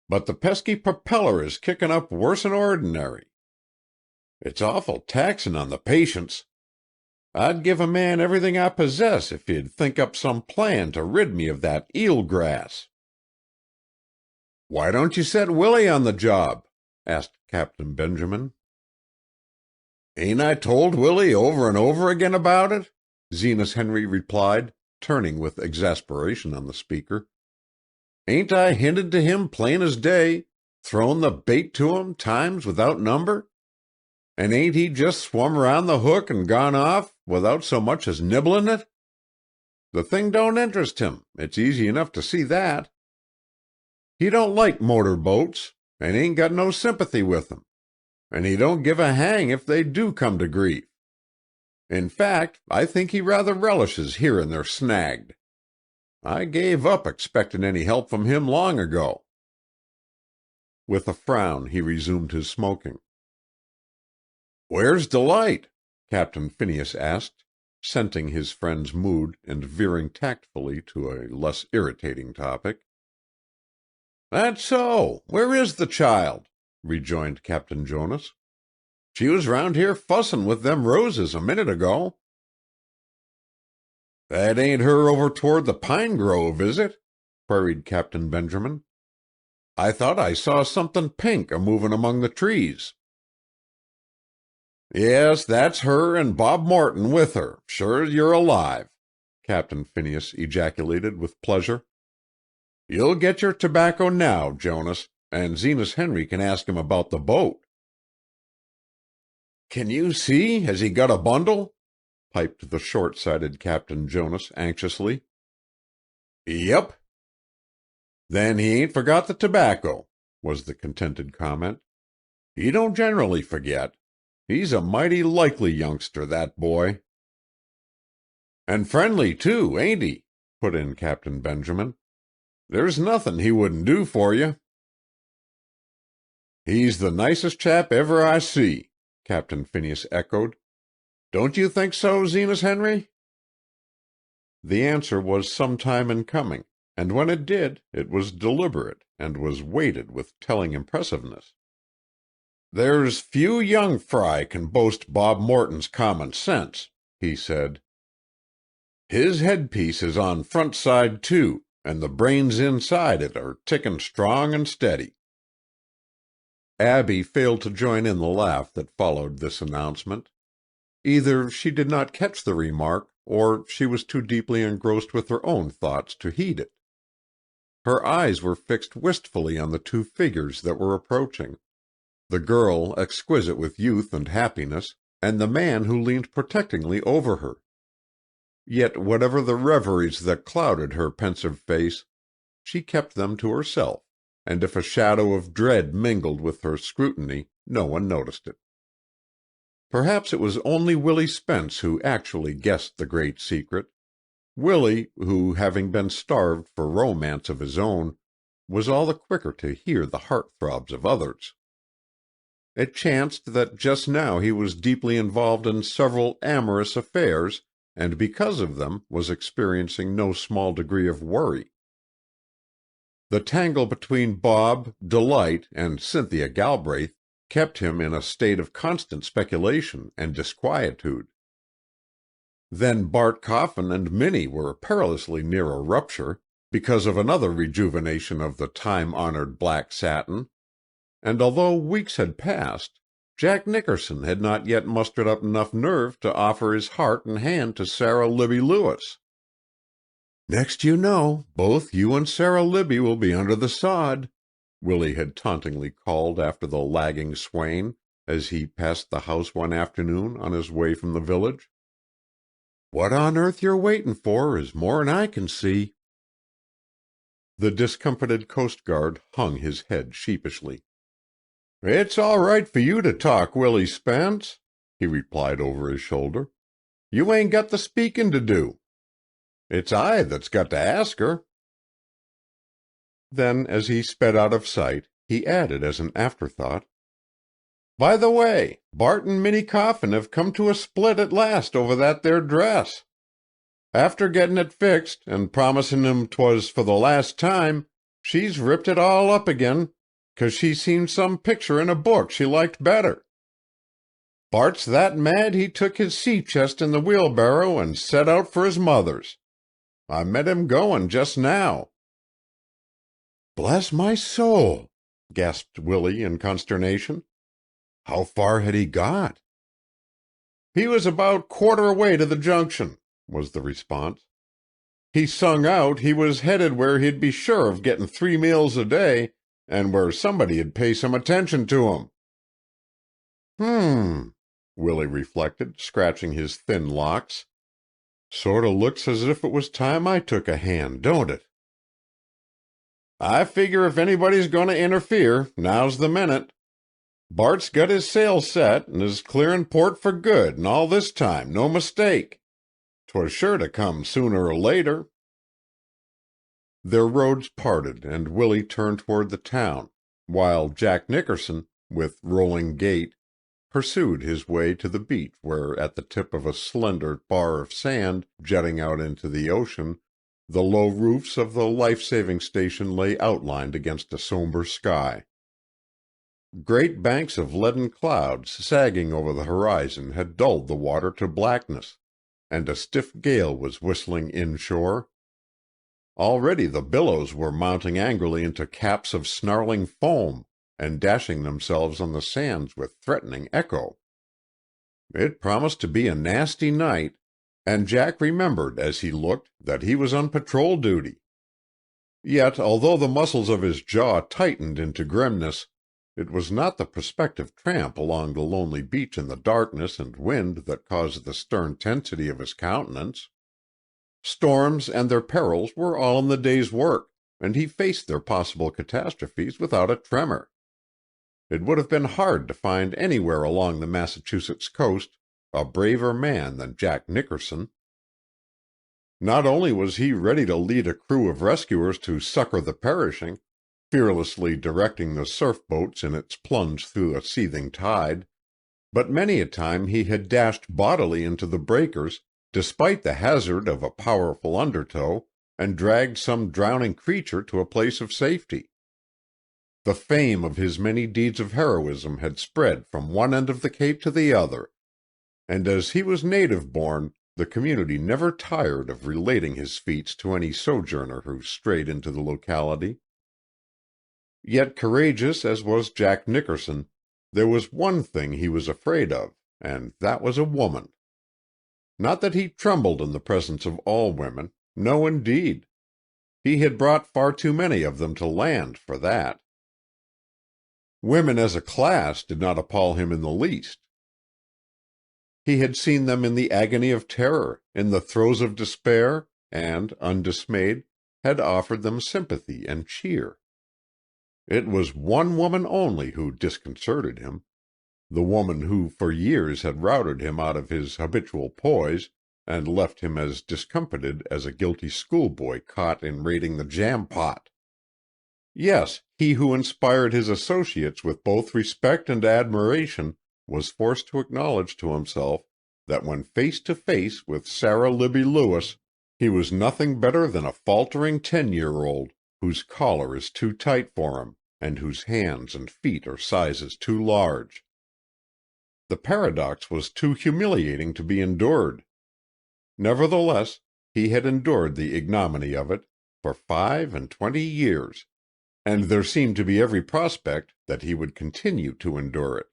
but the pesky propeller is kickin' up worse'n ordinary. It's awful taxin' on the patience. I'd give a man everything I possess if he'd think up some plan to rid me of that eel grass." "Why don't you set Willie on the job?" asked Captain Benjamin. "Ain't I told Willie over and over again about it?" Zenas Henry replied, turning with exasperation on the speaker. "Ain't I hinted to him plain as day, thrown the bait to him times without number? And ain't he just swum around the hook and gone off, without so much as nibblin' it? The thing don't interest him, it's easy enough to see that. He don't like motor boats, and ain't got no sympathy with them, and he don't give a hang if they do come to grief. In fact, I think he rather relishes hearin' they're snagged. I gave up expectin' any help from him long ago." With a frown he resumed his smoking. "Where's Delight?" Captain Phineas asked, scenting his friend's mood and veering tactfully to a less irritating topic. "That's so. Where is the child?" rejoined Captain Jonas. "She was round here fussin' with them roses a minute ago." "That ain't her over toward the pine grove, is it?" queried Captain Benjamin. "I thought I saw somethin' pink a-movin' among the trees." "Yes, that's her and Bob Morton with her, sure as you're alive," Captain Phineas ejaculated with pleasure. "You'll get your tobacco now, Jonas, and Zenas Henry can ask him about the boat." Can you see? Has he got a bundle? Piped the short-sighted Captain Jonas anxiously. Yep. Then he ain't forgot the tobacco, was the contented comment. He don't generally forget. He's a mighty likely youngster, that boy. And friendly, too, ain't he? Put in Captain Benjamin. There's nothing he wouldn't do for you. He's the nicest chap ever I see, Captain Phineas echoed. Don't you think so, Zenas Henry? The answer was some time in coming, and when it did, it was deliberate and was weighted with telling impressiveness. There's few young fry can boast Bob Morton's common sense, he said. His headpiece is on front side, too, and the brains inside it are ticking strong and steady. Abby failed to join in the laugh that followed this announcement. Either she did not catch the remark, or she was too deeply engrossed with her own thoughts to heed it. Her eyes were fixed wistfully on the two figures that were approaching, the girl exquisite with youth and happiness, and the man who leaned protectingly over her. Yet whatever the reveries that clouded her pensive face, she kept them to herself, and if a shadow of dread mingled with her scrutiny, no one noticed it. Perhaps it was only Willie Spence who actually guessed the great secret. Willie, who, having been starved for romance of his own, was all the quicker to hear the heart-throbs of others. It chanced that just now he was deeply involved in several amorous affairs, and because of them was experiencing no small degree of worry. The tangle between Bob, Delight, and Cynthia Galbraith kept him in a state of constant speculation and disquietude. Then Bart Coffin and Minnie were perilously near a rupture, because of another rejuvenation of the time-honored black satin, and although weeks had passed, Jack Nickerson had not yet mustered up enough nerve to offer his heart and hand to Sara Libby Lewis. "Next you know, both you and Sara Libby will be under the sod," Willie had tauntingly called after the lagging swain as he passed the house one afternoon on his way from the village. "What on earth you're waiting for is more'n I can see." The discomfited Coast Guard hung his head sheepishly. "It's all right for you to talk, Willie Spence," he replied over his shoulder. "You ain't got the speaking to do. It's I that's got to ask her." Then, as he sped out of sight, he added as an afterthought, "By the way, Bart and Minnie Coffin have come to a split at last over that there dress. After getting it fixed, and promising him 'twas for the last time, she's ripped it all up again, 'cause she seen some picture in a book she liked better. Bart's that mad he took his sea-chest in the wheelbarrow and set out for his mother's. I met him going just now." "Bless my soul!" gasped Willie in consternation. "How far had he got?" "He was about quarter way to the junction," was the response. "He sung out he was headed where he'd be sure of getting 3 meals a day, and where somebody'd pay some attention to him." Willie reflected, scratching his thin locks. "Sorta looks as if it was time I took a hand, don't it?" "I figure if anybody's going to interfere, now's the minute. Bart's got his sails set and is clearing port for good and all this time, no mistake. 'Twas sure to come sooner or later." Their roads parted, and Willie turned toward the town, while Jack Nickerson, with rolling gait, pursued his way to the beach where, at the tip of a slender bar of sand jutting out into the ocean, the low roofs of the life-saving station lay outlined against a somber sky. Great banks of leaden clouds sagging over the horizon had dulled the water to blackness, and a stiff gale was whistling inshore. Already the billows were mounting angrily into caps of snarling foam, and dashing themselves on the sands with threatening echo. It promised to be a nasty night, and Jack remembered as he looked that he was on patrol duty. Yet, although the muscles of his jaw tightened into grimness, It was not the prospective tramp along the lonely beach in the darkness and wind that caused the stern tensity of his countenance. Storms and their perils were all in the day's work, and he faced their possible catastrophes without a tremor. It would have been hard to find anywhere along the Massachusetts coast a braver man than Jack Nickerson. Not only was he ready to lead a crew of rescuers to succor the perishing, fearlessly directing the surf-boats in its plunge through a seething tide, but many a time he had dashed bodily into the breakers, despite the hazard of a powerful undertow, and dragged some drowning creature to a place of safety. The fame of his many deeds of heroism had spread from one end of the Cape to the other, and as he was native-born, the community never tired of relating his feats to any sojourner who strayed into the locality. Yet courageous as was Jack Nickerson, there was one thing he was afraid of, and that was a woman. Not that he trembled in the presence of all women, no indeed. He had brought far too many of them to land for that. Women as a class did not appall him in the least. He had seen them in the agony of terror, in the throes of despair, and, undismayed, had offered them sympathy and cheer. It was one woman only who disconcerted him, the woman who for years had routed him out of his habitual poise, and left him as discomfited as a guilty schoolboy caught in raiding the jam-pot. Yes, he who inspired his associates with both respect and admiration was forced to acknowledge to himself that when face to face with Sara Libby Lewis, he was nothing better than a faltering 10-year-old whose collar is too tight for him, and whose hands and feet are sizes too large. The paradox was too humiliating to be endured. Nevertheless, he had endured the ignominy of it for 25 years, and there seemed to be every prospect that he would continue to endure it.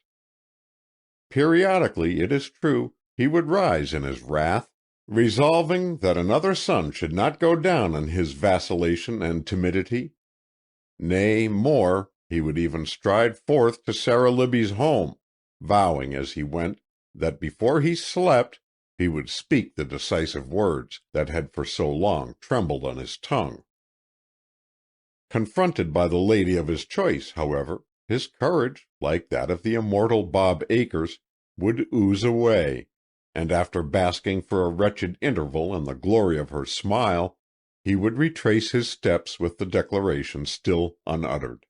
Periodically, it is true, he would rise in his wrath, resolving that another sun should not go down on his vacillation and timidity. Nay, more, he would even stride forth to Sara Libby's home, vowing as he went that before he slept he would speak the decisive words that had for so long trembled on his tongue. Confronted by the lady of his choice, however, his courage, like that of the immortal Bob Acres, would ooze away, and after basking for a wretched interval in the glory of her smile, he would retrace his steps with the declaration still unuttered.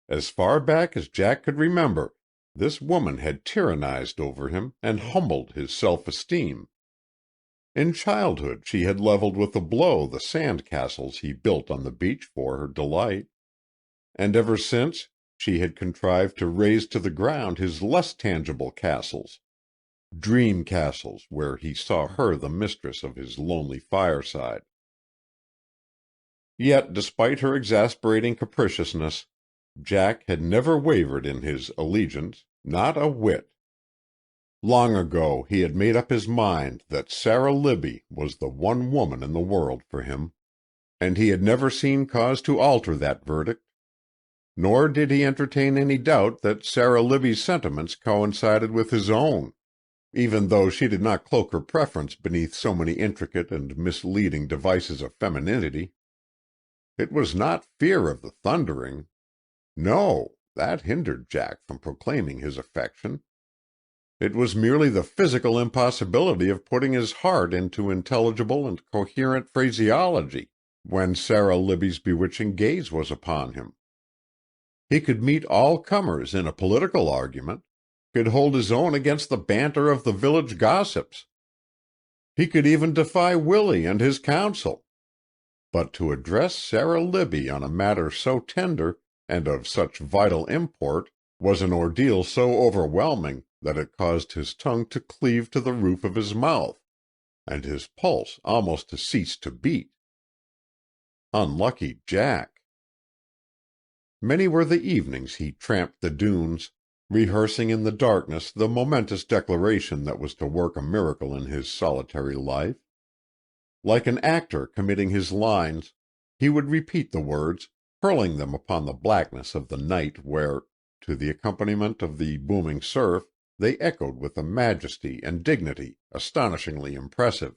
As far back as Jack could remember, this woman had tyrannized over him and humbled his self-esteem. In childhood she had leveled with a blow the sand-castles he built on the beach for her delight, and ever since she had contrived to raze to the ground his less tangible castles, dream castles where he saw her the mistress of his lonely fireside. Yet, despite her exasperating capriciousness, Jack had never wavered in his allegiance, not a whit. Long ago he had made up his mind that Sara Libby was the one woman in the world for him, and he had never seen cause to alter that verdict. Nor did he entertain any doubt that Sara Libby's sentiments coincided with his own, even though she did not cloak her preference beneath so many intricate and misleading devices of femininity. It was not fear of the thundering. No, that hindered Jack from proclaiming his affection. It was merely the physical impossibility of putting his heart into intelligible and coherent phraseology when Sara Libby's bewitching gaze was upon him. He could meet all comers in a political argument, could hold his own against the banter of the village gossips. He could even defy Willie and his counsel. But to address Sara Libby on a matter so tender and of such vital import was an ordeal so overwhelming that it caused his tongue to cleave to the roof of his mouth, and his pulse almost to cease to beat. Unlucky Jack! Many were the evenings he tramped the dunes, rehearsing in the darkness the momentous declaration that was to work a miracle in his solitary life. Like an actor committing his lines, he would repeat the words, hurling them upon the blackness of the night where, to the accompaniment of the booming surf, they echoed with a majesty and dignity astonishingly impressive.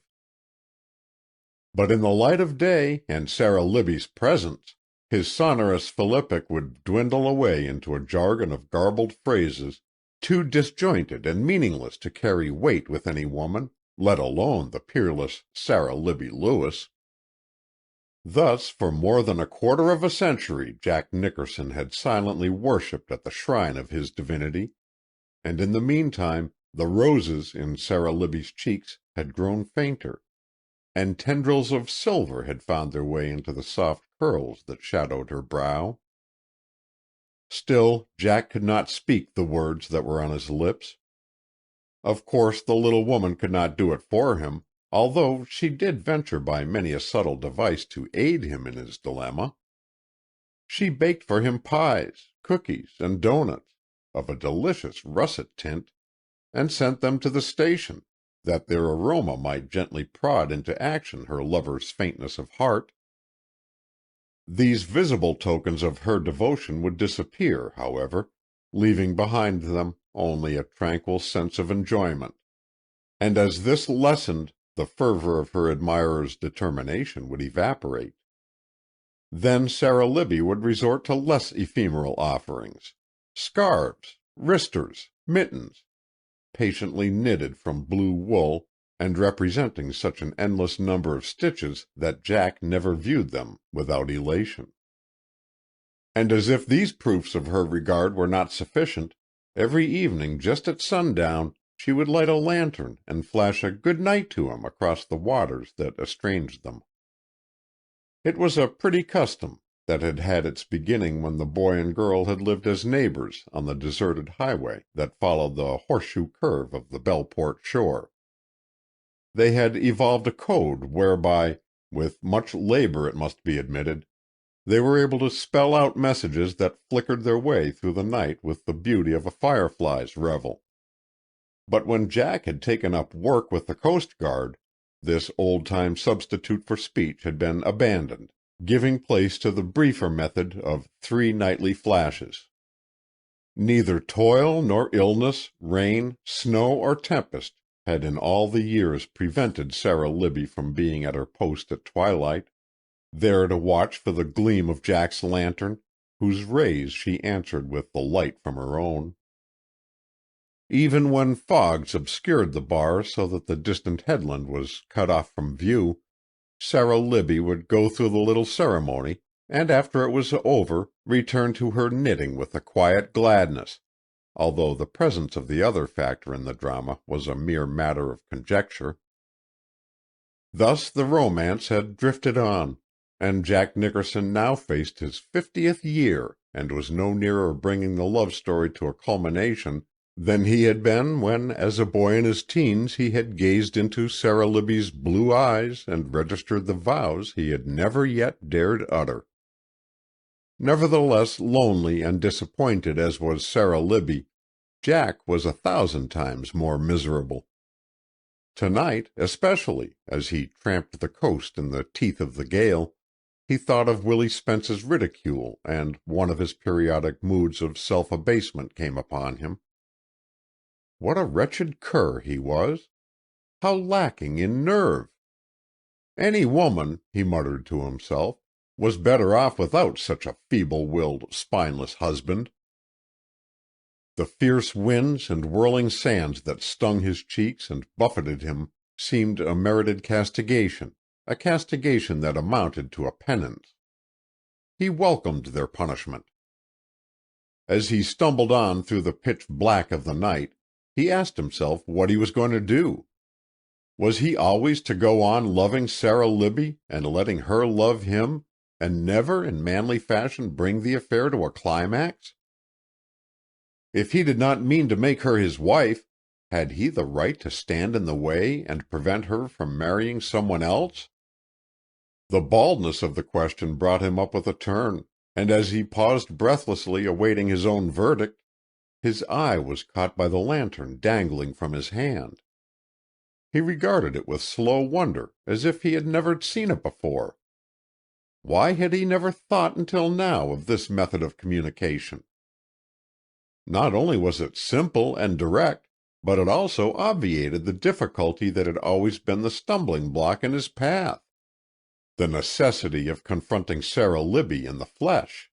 But in the light of day and Sara Libby's presence, his sonorous philippic would dwindle away into a jargon of garbled phrases too disjointed and meaningless to carry weight with any woman, let alone the peerless Sara Libby Lewis. Thus, for more than a quarter of a century Jack Nickerson had silently worshipped at the shrine of his divinity, and in the meantime the roses in Sara Libby's cheeks had grown fainter, and tendrils of silver had found their way into the soft curls that shadowed her brow. Still Jack could not speak the words that were on his lips. Of course the little woman could not do it for him, although she did venture by many a subtle device to aid him in his dilemma. She baked for him pies, cookies, and doughnuts, of a delicious russet tint, and sent them to the station, that their aroma might gently prod into action her lover's faintness of heart. These visible tokens of her devotion would disappear, however, leaving behind them only a tranquil sense of enjoyment, and as this lessened, the fervor of her admirer's determination would evaporate. Then Sara Libby would resort to less ephemeral offerings, scarves, wristers, mittens, patiently knitted from blue wool and representing such an endless number of stitches that Jack never viewed them without elation. And as if these proofs of her regard were not sufficient, every evening just at sundown she would light a lantern and flash a good night to him across the waters that estranged them. It was a pretty custom that had had its beginning when the boy and girl had lived as neighbors on the deserted highway that followed the horseshoe curve of the Bellport shore. They had evolved a code whereby, with much labor it must be admitted, they were able to spell out messages that flickered their way through the night with the beauty of a firefly's revel. But when Jack had taken up work with the Coast Guard, this old-time substitute for speech had been abandoned, giving place to the briefer method of 3 nightly flashes. Neither toil nor illness, rain, snow, or tempest had in all the years prevented Sara Libby from being at her post at twilight, there to watch for the gleam of Jack's lantern, whose rays she answered with the light from her own. Even when fogs obscured the bar so that the distant headland was cut off from view, Sara Libby would go through the little ceremony, and after it was over return to her knitting with a quiet gladness, although the presence of the other factor in the drama was a mere matter of conjecture. Thus the romance had drifted on, and Jack Nickerson now faced his 50th year and was no nearer bringing the love story to a culmination than he had been when, as a boy in his teens, he had gazed into Sara Libby's blue eyes and registered the vows he had never yet dared utter. Nevertheless, lonely and disappointed as was Sara Libby, Jack was 1,000 times more miserable. Tonight, especially, as he tramped the coast in the teeth of the gale, he thought of Willie Spence's ridicule, and one of his periodic moods of self-abasement came upon him. What a wretched cur he was! How lacking in nerve! Any woman, he muttered to himself, was better off without such a feeble-willed, spineless husband. The fierce winds and whirling sands that stung his cheeks and buffeted him seemed a merited castigation, a castigation that amounted to a penance. He welcomed their punishment. As he stumbled on through the pitch black of the night, he asked himself what he was going to do. Was he always to go on loving Sara Libby and letting her love him, and never in manly fashion bring the affair to a climax? If he did not mean to make her his wife, had he the right to stand in the way and prevent her from marrying someone else? The baldness of the question brought him up with a turn, and as he paused breathlessly awaiting his own verdict, his eye was caught by the lantern dangling from his hand. He regarded it with slow wonder, as if he had never seen it before. Why had he never thought until now of this method of communication? Not only was it simple and direct, but it also obviated the difficulty that had always been the stumbling block in his path, the necessity of confronting Sara Libby in the flesh.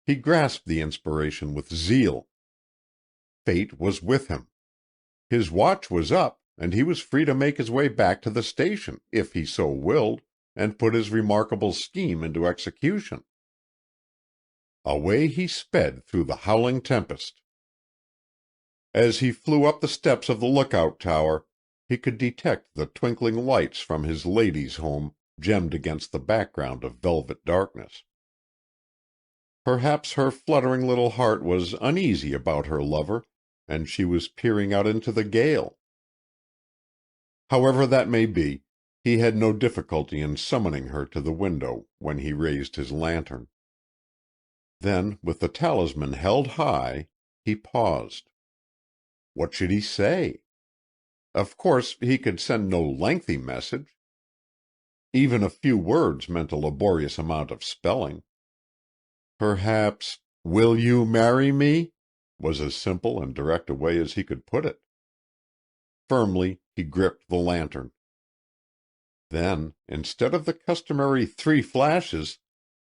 He grasped the inspiration with zeal. Fate was with him. His watch was up, and he was free to make his way back to the station, if he so willed, and put his remarkable scheme into execution. Away he sped through the howling tempest. As he flew up the steps of the lookout tower, he could detect the twinkling lights from his lady's home gemmed against the background of velvet darkness. Perhaps her fluttering little heart was uneasy about her lover, and she was peering out into the gale. However that may be, he had no difficulty in summoning her to the window when he raised his lantern. Then, with the talisman held high, he paused. What should he say? Of course, he could send no lengthy message. Even a few words meant a laborious amount of spelling. Perhaps, "Will you marry me?" was as simple and direct a way as he could put it. Firmly he gripped the lantern. Then, instead of the customary 3 flashes,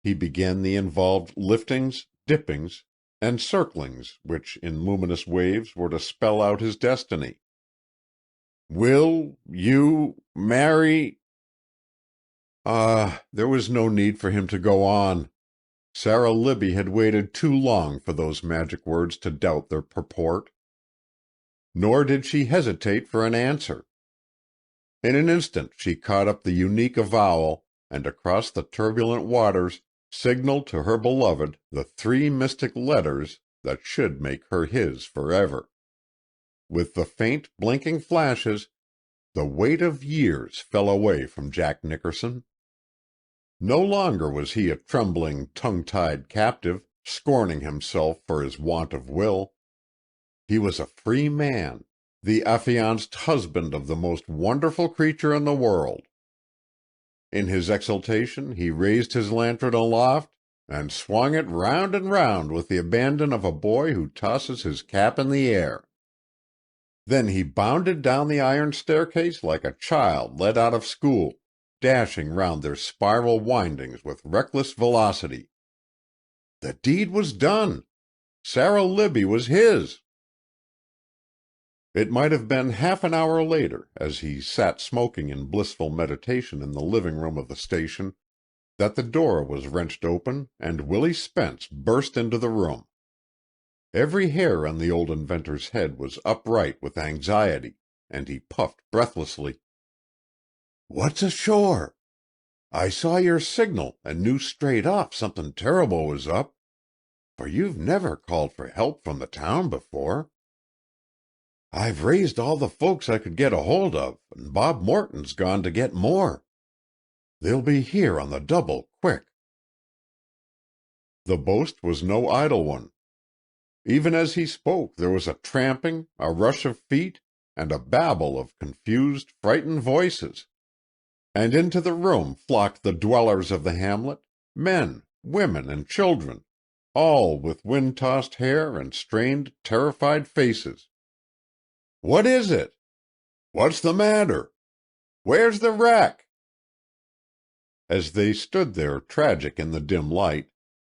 he began the involved liftings, dippings, and circlings which in luminous waves were to spell out his destiny. "Will you marry—" there was no need for him to go on. Sara Libby had waited too long for those magic words to doubt their purport. Nor did she hesitate for an answer. In an instant she caught up the unique avowal, and across the turbulent waters signaled to her beloved the 3 mystic letters that should make her his forever. With the faint, blinking flashes, the weight of years fell away from Jack Nickerson. No longer was he a trembling, tongue-tied captive, scorning himself for his want of will. He was a free man, the affianced husband of the most wonderful creature in the world. In his exultation he raised his lantern aloft and swung it round and round with the abandon of a boy who tosses his cap in the air. Then he bounded down the iron staircase like a child let out of school, dashing round their spiral windings with reckless velocity. The deed was done. Sara Libby was his. It might have been half an hour later, as he sat smoking in blissful meditation in the living-room of the station, that the door was wrenched open and Willie Spence burst into the room. Every hair on the old inventor's head was upright with anxiety, and he puffed breathlessly. "What's ashore? I saw your signal and knew straight off something terrible was up, for you've never called for help from the town before. I've raised all the folks I could get a hold of, and Bob Morton's gone to get more. They'll be here on the double, quick." The boast was no idle one. Even as he spoke there was a tramping, a rush of feet, and a babble of confused, frightened voices. And into the room flocked the dwellers of the hamlet, men, women, and children, all with wind-tossed hair and strained, terrified faces. "What is it?" "What's the matter?" "Where's the wreck?" As they stood there tragic in the dim light,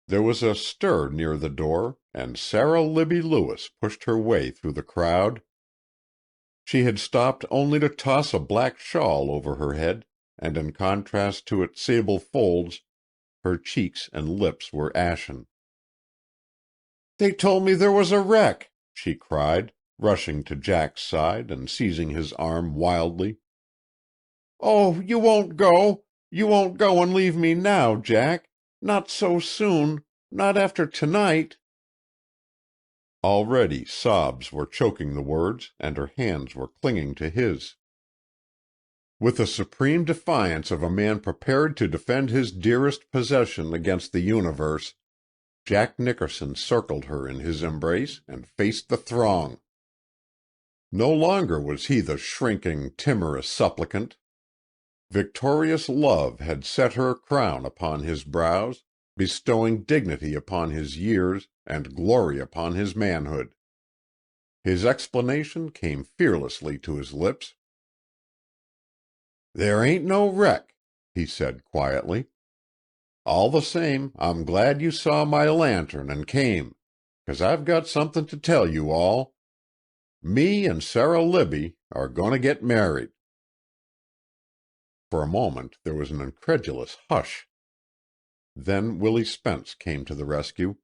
there was a stir near the door, and Sara Libby Lewis pushed her way through the crowd. She had stopped only to toss a black shawl over her head, and in contrast to its sable folds, her cheeks and lips were ashen. "They told me there was a wreck," she cried, rushing to Jack's side and seizing his arm wildly. "Oh, you won't go! You won't go and leave me now, Jack! Not so soon! Not after tonight!" Already sobs were choking the words, and her hands were clinging to his. With the supreme defiance of a man prepared to defend his dearest possession against the universe, Jack Nickerson circled her in his embrace and faced the throng. No longer was he the shrinking, timorous supplicant. Victorious love had set her crown upon his brows, bestowing dignity upon his years and glory upon his manhood. His explanation came fearlessly to his lips. "There ain't no wreck," he said quietly. "All the same, I'm glad you saw my lantern and came, 'cause I've got something to tell you all. Me and Sara Libby are going to get married." For a moment there was an incredulous hush. Then Willie Spence came to the rescue.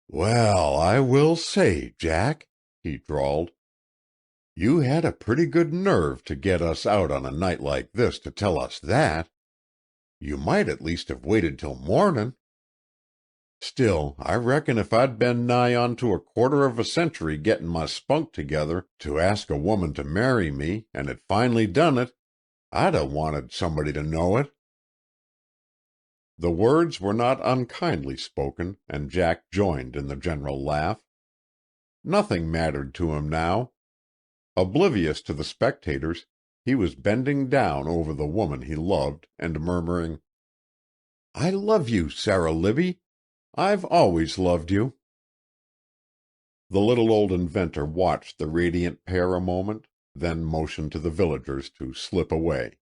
"Well, I will say, Jack," he drawled, "you had a pretty good nerve to get us out on a night like this to tell us that. You might at least have waited till mornin'. Still, I reckon if I'd been nigh on to a quarter of a century gettin' my spunk together to ask a woman to marry me and had finally done it, I'd 'a' wanted somebody to know it." The words were not unkindly spoken, and Jack joined in the general laugh. Nothing mattered to him now. Oblivious to the spectators, he was bending down over the woman he loved and murmuring, "I love you, Sara Libby. I've always loved you." The little old inventor watched the radiant pair a moment, then motioned to the villagers to slip away.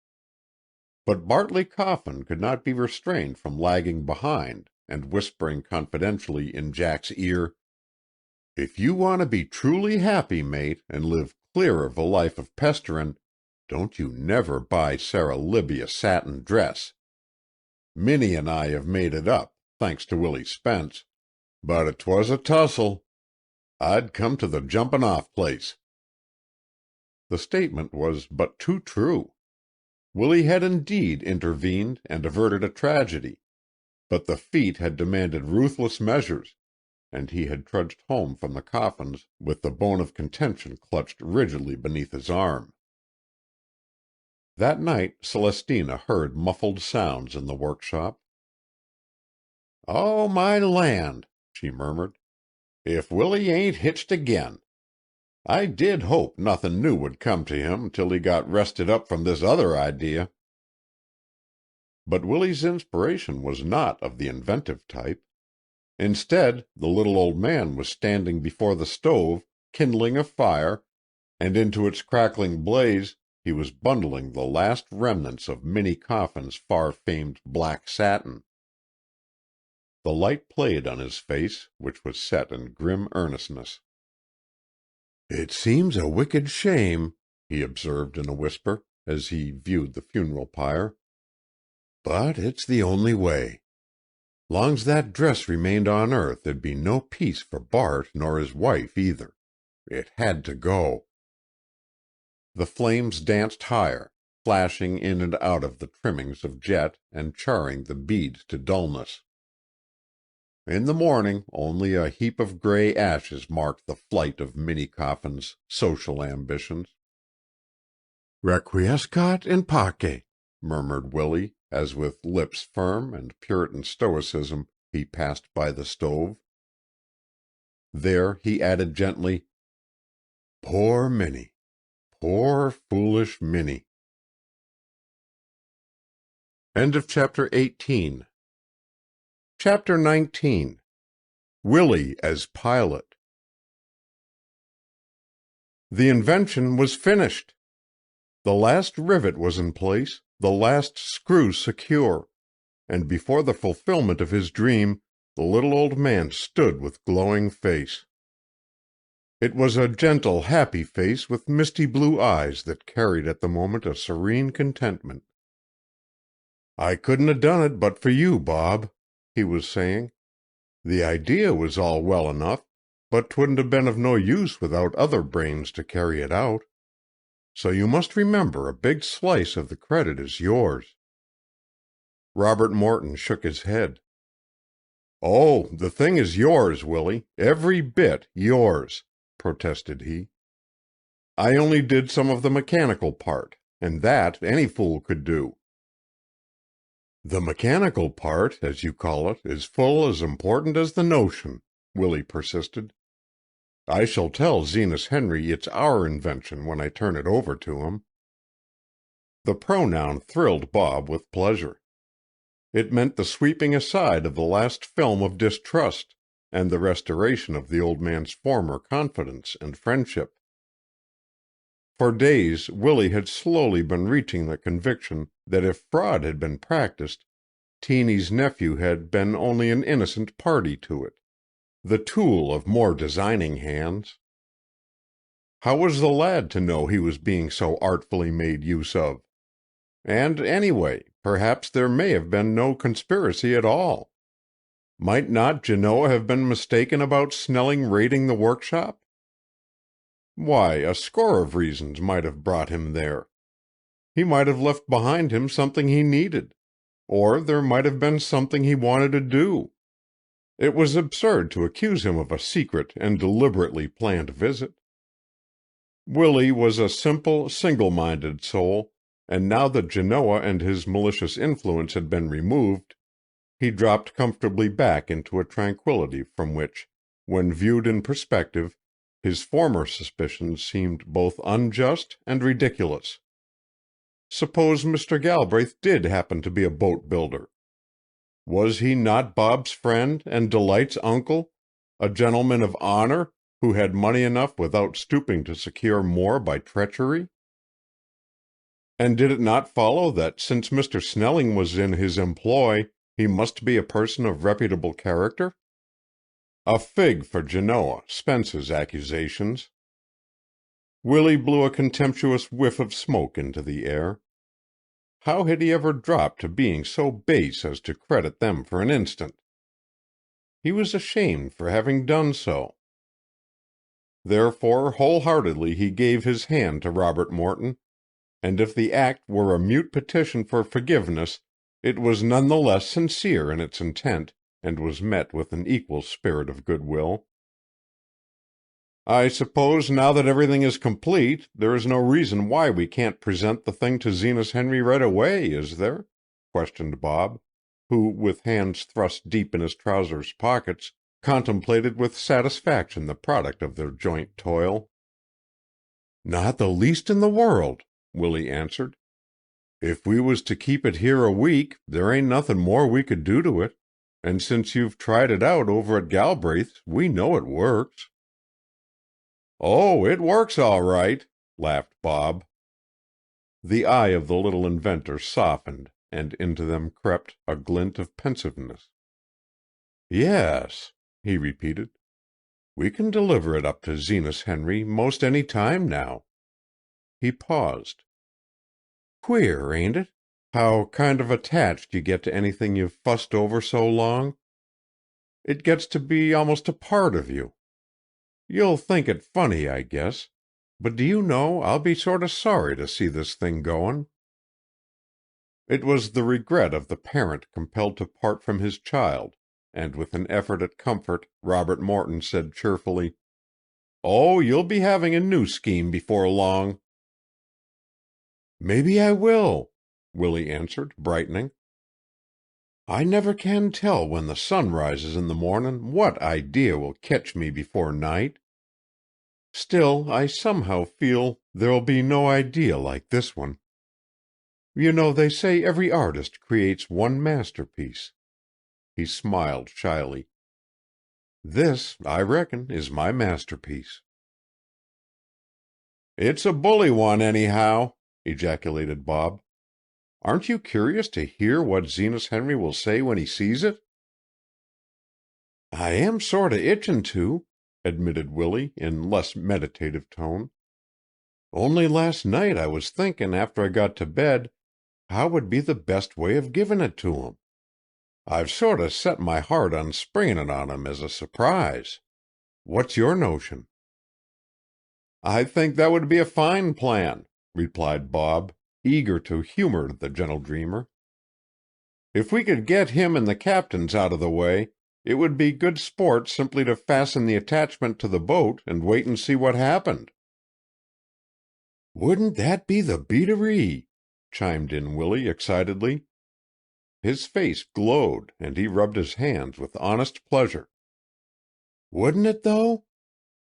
But Bartley Coffin could not be restrained from lagging behind and whispering confidentially in Jack's ear, "If you want to be truly happy, mate, and live clear of a life of pesterin', don't you never buy Sara Libby a satin dress. Minnie and I have made it up, thanks to Willie Spence, but 'twas a tussle. I'd come to the jumpin'-off place." The statement was but too true. Willie had indeed intervened and averted a tragedy, but the feat had demanded ruthless measures, and he had trudged home from the Coffins with the bone of contention clutched rigidly beneath his arm. That night Celestina heard muffled sounds in the workshop. "Oh, my land," she murmured, "if Willie ain't hitched again! I did hope nothin' new would come to him till he got rested up from this other idea." But Willie's inspiration was not of the inventive type. Instead, the little old man was standing before the stove, kindling a fire, and into its crackling blaze he was bundling the last remnants of Minnie Coffin's far-famed black satin. The light played on his face, which was set in grim earnestness. "It seems a wicked shame," he observed in a whisper, as he viewed the funeral pyre, "but it's the only way. Long's that dress remained on earth there'd be no peace for Bart nor his wife either. It had to go." The flames danced higher, flashing in and out of the trimmings of jet and charring the beads to dullness. In the morning only a heap of gray ashes marked the flight of Minnie Coffin's social ambitions. "Requiescat in pace," murmured Willie, as with lips firm and Puritan stoicism he passed by the stove. There he added gently, "Poor Minnie, poor foolish Minnie." Chapter 19. Willie as Pilot. The invention was finished. The last rivet was in place, the last screw secure, and before the fulfillment of his dream the little old man stood with glowing face. It was a gentle, happy face with misty blue eyes that carried at the moment a serene contentment. "I couldn't 'a' done it but for you, Bob," he was saying. "The idea was all well enough, but 'twouldn't have been of no use without other brains to carry it out. So you must remember a big slice of the credit is yours." Robert Morton shook his head. "Oh, the thing is yours, Willie, every bit yours," protested he. "I only did some of the mechanical part, and that any fool could do." "The mechanical part, as you call it, is full as important as the notion," Willie persisted. "I shall tell Zenas Henry it's our invention when I turn it over to him." The pronoun thrilled Bob with pleasure. It meant the sweeping aside of the last film of distrust, and the restoration of the old man's former confidence and friendship. For days Willie had slowly been reaching the conviction that if fraud had been practiced, Teeny's nephew had been only an innocent party to it, the tool of more designing hands. How was the lad to know he was being so artfully made use of? And anyway, perhaps there may have been no conspiracy at all. Might not Genoa have been mistaken about Snelling raiding the workshop? Why, a score of reasons might have brought him there. He might have left behind him something he needed, or there might have been something he wanted to do. It was absurd to accuse him of a secret and deliberately planned visit. Willie was a simple, single-minded soul, and now that Genoa and his malicious influence had been removed, he dropped comfortably back into a tranquillity from which, when viewed in perspective, his former suspicions seemed both unjust and ridiculous. Suppose Mr. Galbraith did happen to be a boat-builder. Was he not Bob's friend and Delight's uncle, a gentleman of honor, who had money enough without stooping to secure more by treachery? And did it not follow that since Mr. Snelling was in his employ, he must be a person of reputable character? A fig for Genoa, Spence's accusations. Willie blew a contemptuous whiff of smoke into the air. How had he ever dropped to being so base as to credit them for an instant? He was ashamed for having done so. Therefore, wholeheartedly he gave his hand to Robert Morton, and if the act were a mute petition for forgiveness, it was none the less sincere in its intent, and was met with an equal spirit of goodwill. "I suppose now that everything is complete, there is no reason why we can't present the thing to Zenas Henry right away, is there?" questioned Bob, who, with hands thrust deep in his trousers pockets, contemplated with satisfaction the product of their joint toil. "Not the least in the world," Willie answered. "If we was to keep it here a week, there ain't nothing more we could do to it, and since you've tried it out over at Galbraith's, we know it works." "Oh, it works all right," laughed Bob. The eye of the little inventor softened, and into them crept a glint of pensiveness. "Yes," he repeated, "we can deliver it up to Zenas Henry most any time now." He paused. "Queer, ain't it? How kind of attached you get to anything you've fussed over so long. It gets to be almost a part of you. You'll think it funny, I guess, but do you know I'll be sort of sorry to see this thing goin'." It was the regret of the parent compelled to part from his child, and with an effort at comfort Robert Morton said cheerfully, "Oh, you'll be having a new scheme before long." "Maybe I will," Willie answered, brightening. "I never can tell when the sun rises in the mornin' what idea will ketch me before night. Still, I somehow feel there'll be no idea like this one. You know, they say every artist creates one masterpiece." He smiled shyly. "This, I reckon, is my masterpiece." "It's a bully one, anyhow," ejaculated Bob. "Aren't you curious to hear what Zenas Henry will say when he sees it?" "I am sort of itchin' to," admitted Willie in less meditative tone. "Only last night I was thinkin' after I got to bed how would be the best way of givin' it to him. I've sort of set my heart on springin' it on him as a surprise. What's your notion?" "I think that would be a fine plan," replied Bob, eager to humor the gentle dreamer. "If we could get him and the captains out of the way, it would be good sport simply to fasten the attachment to the boat and wait and see what happened." "Wouldn't that be the beatery?" chimed in Willie excitedly. His face glowed, and he rubbed his hands with honest pleasure. "Wouldn't it, though?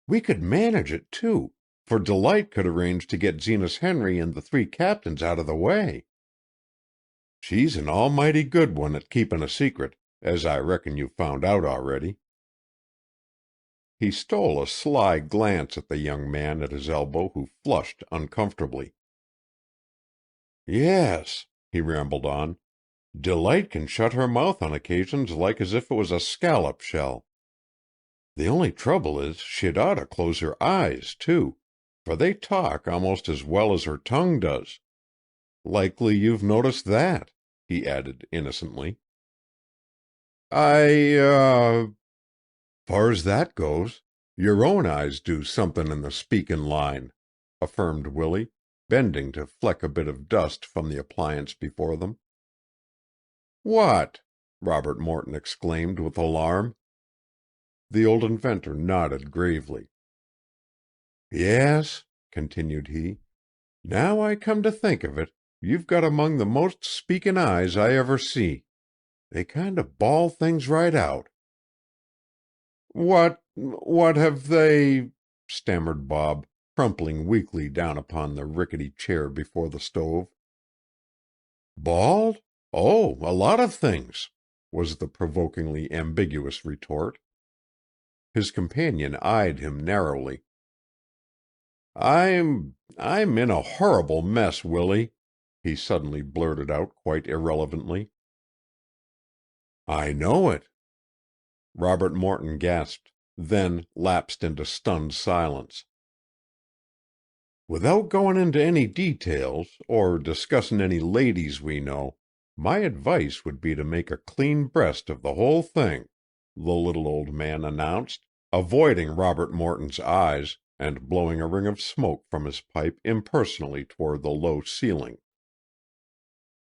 We could manage it, too, for Delight could arrange to get Zenas Henry and the 3 captains out of the way. She's an almighty good one at keepin' a secret, as I reckon you've found out already." He stole a sly glance at the young man at his elbow, who flushed uncomfortably. "Yes," he rambled on, "Delight can shut her mouth on occasions like as if it was a scallop shell. The only trouble is she'd oughter close her eyes, too, for they talk almost as well as her tongue does. Likely you've noticed that," he added innocently. "Far's that goes, your own eyes do somethin' in the speakin' line," affirmed Willie, bending to fleck a bit of dust from the appliance before them. "What?" Robert Morton exclaimed with alarm. The old inventor nodded gravely. "Yes," continued he, "now I come to think of it, you've got among the most speakin' eyes I ever see. They kind of bawl things right out." What have they—" stammered Bob, crumpling weakly down upon the rickety chair before the stove. "Bawled? Oh, a lot of things," was the provokingly ambiguous retort. His companion eyed him narrowly. I'm in a horrible mess, Willie," he suddenly blurted out quite irrelevantly. "I know it." Robert Morton gasped, then lapsed into stunned silence. "Without going into any details, or discussin' any ladies we know, my advice would be to make a clean breast of the whole thing," the little old man announced, avoiding Robert Morton's eyes, and blowing a ring of smoke from his pipe impersonally toward the low ceiling.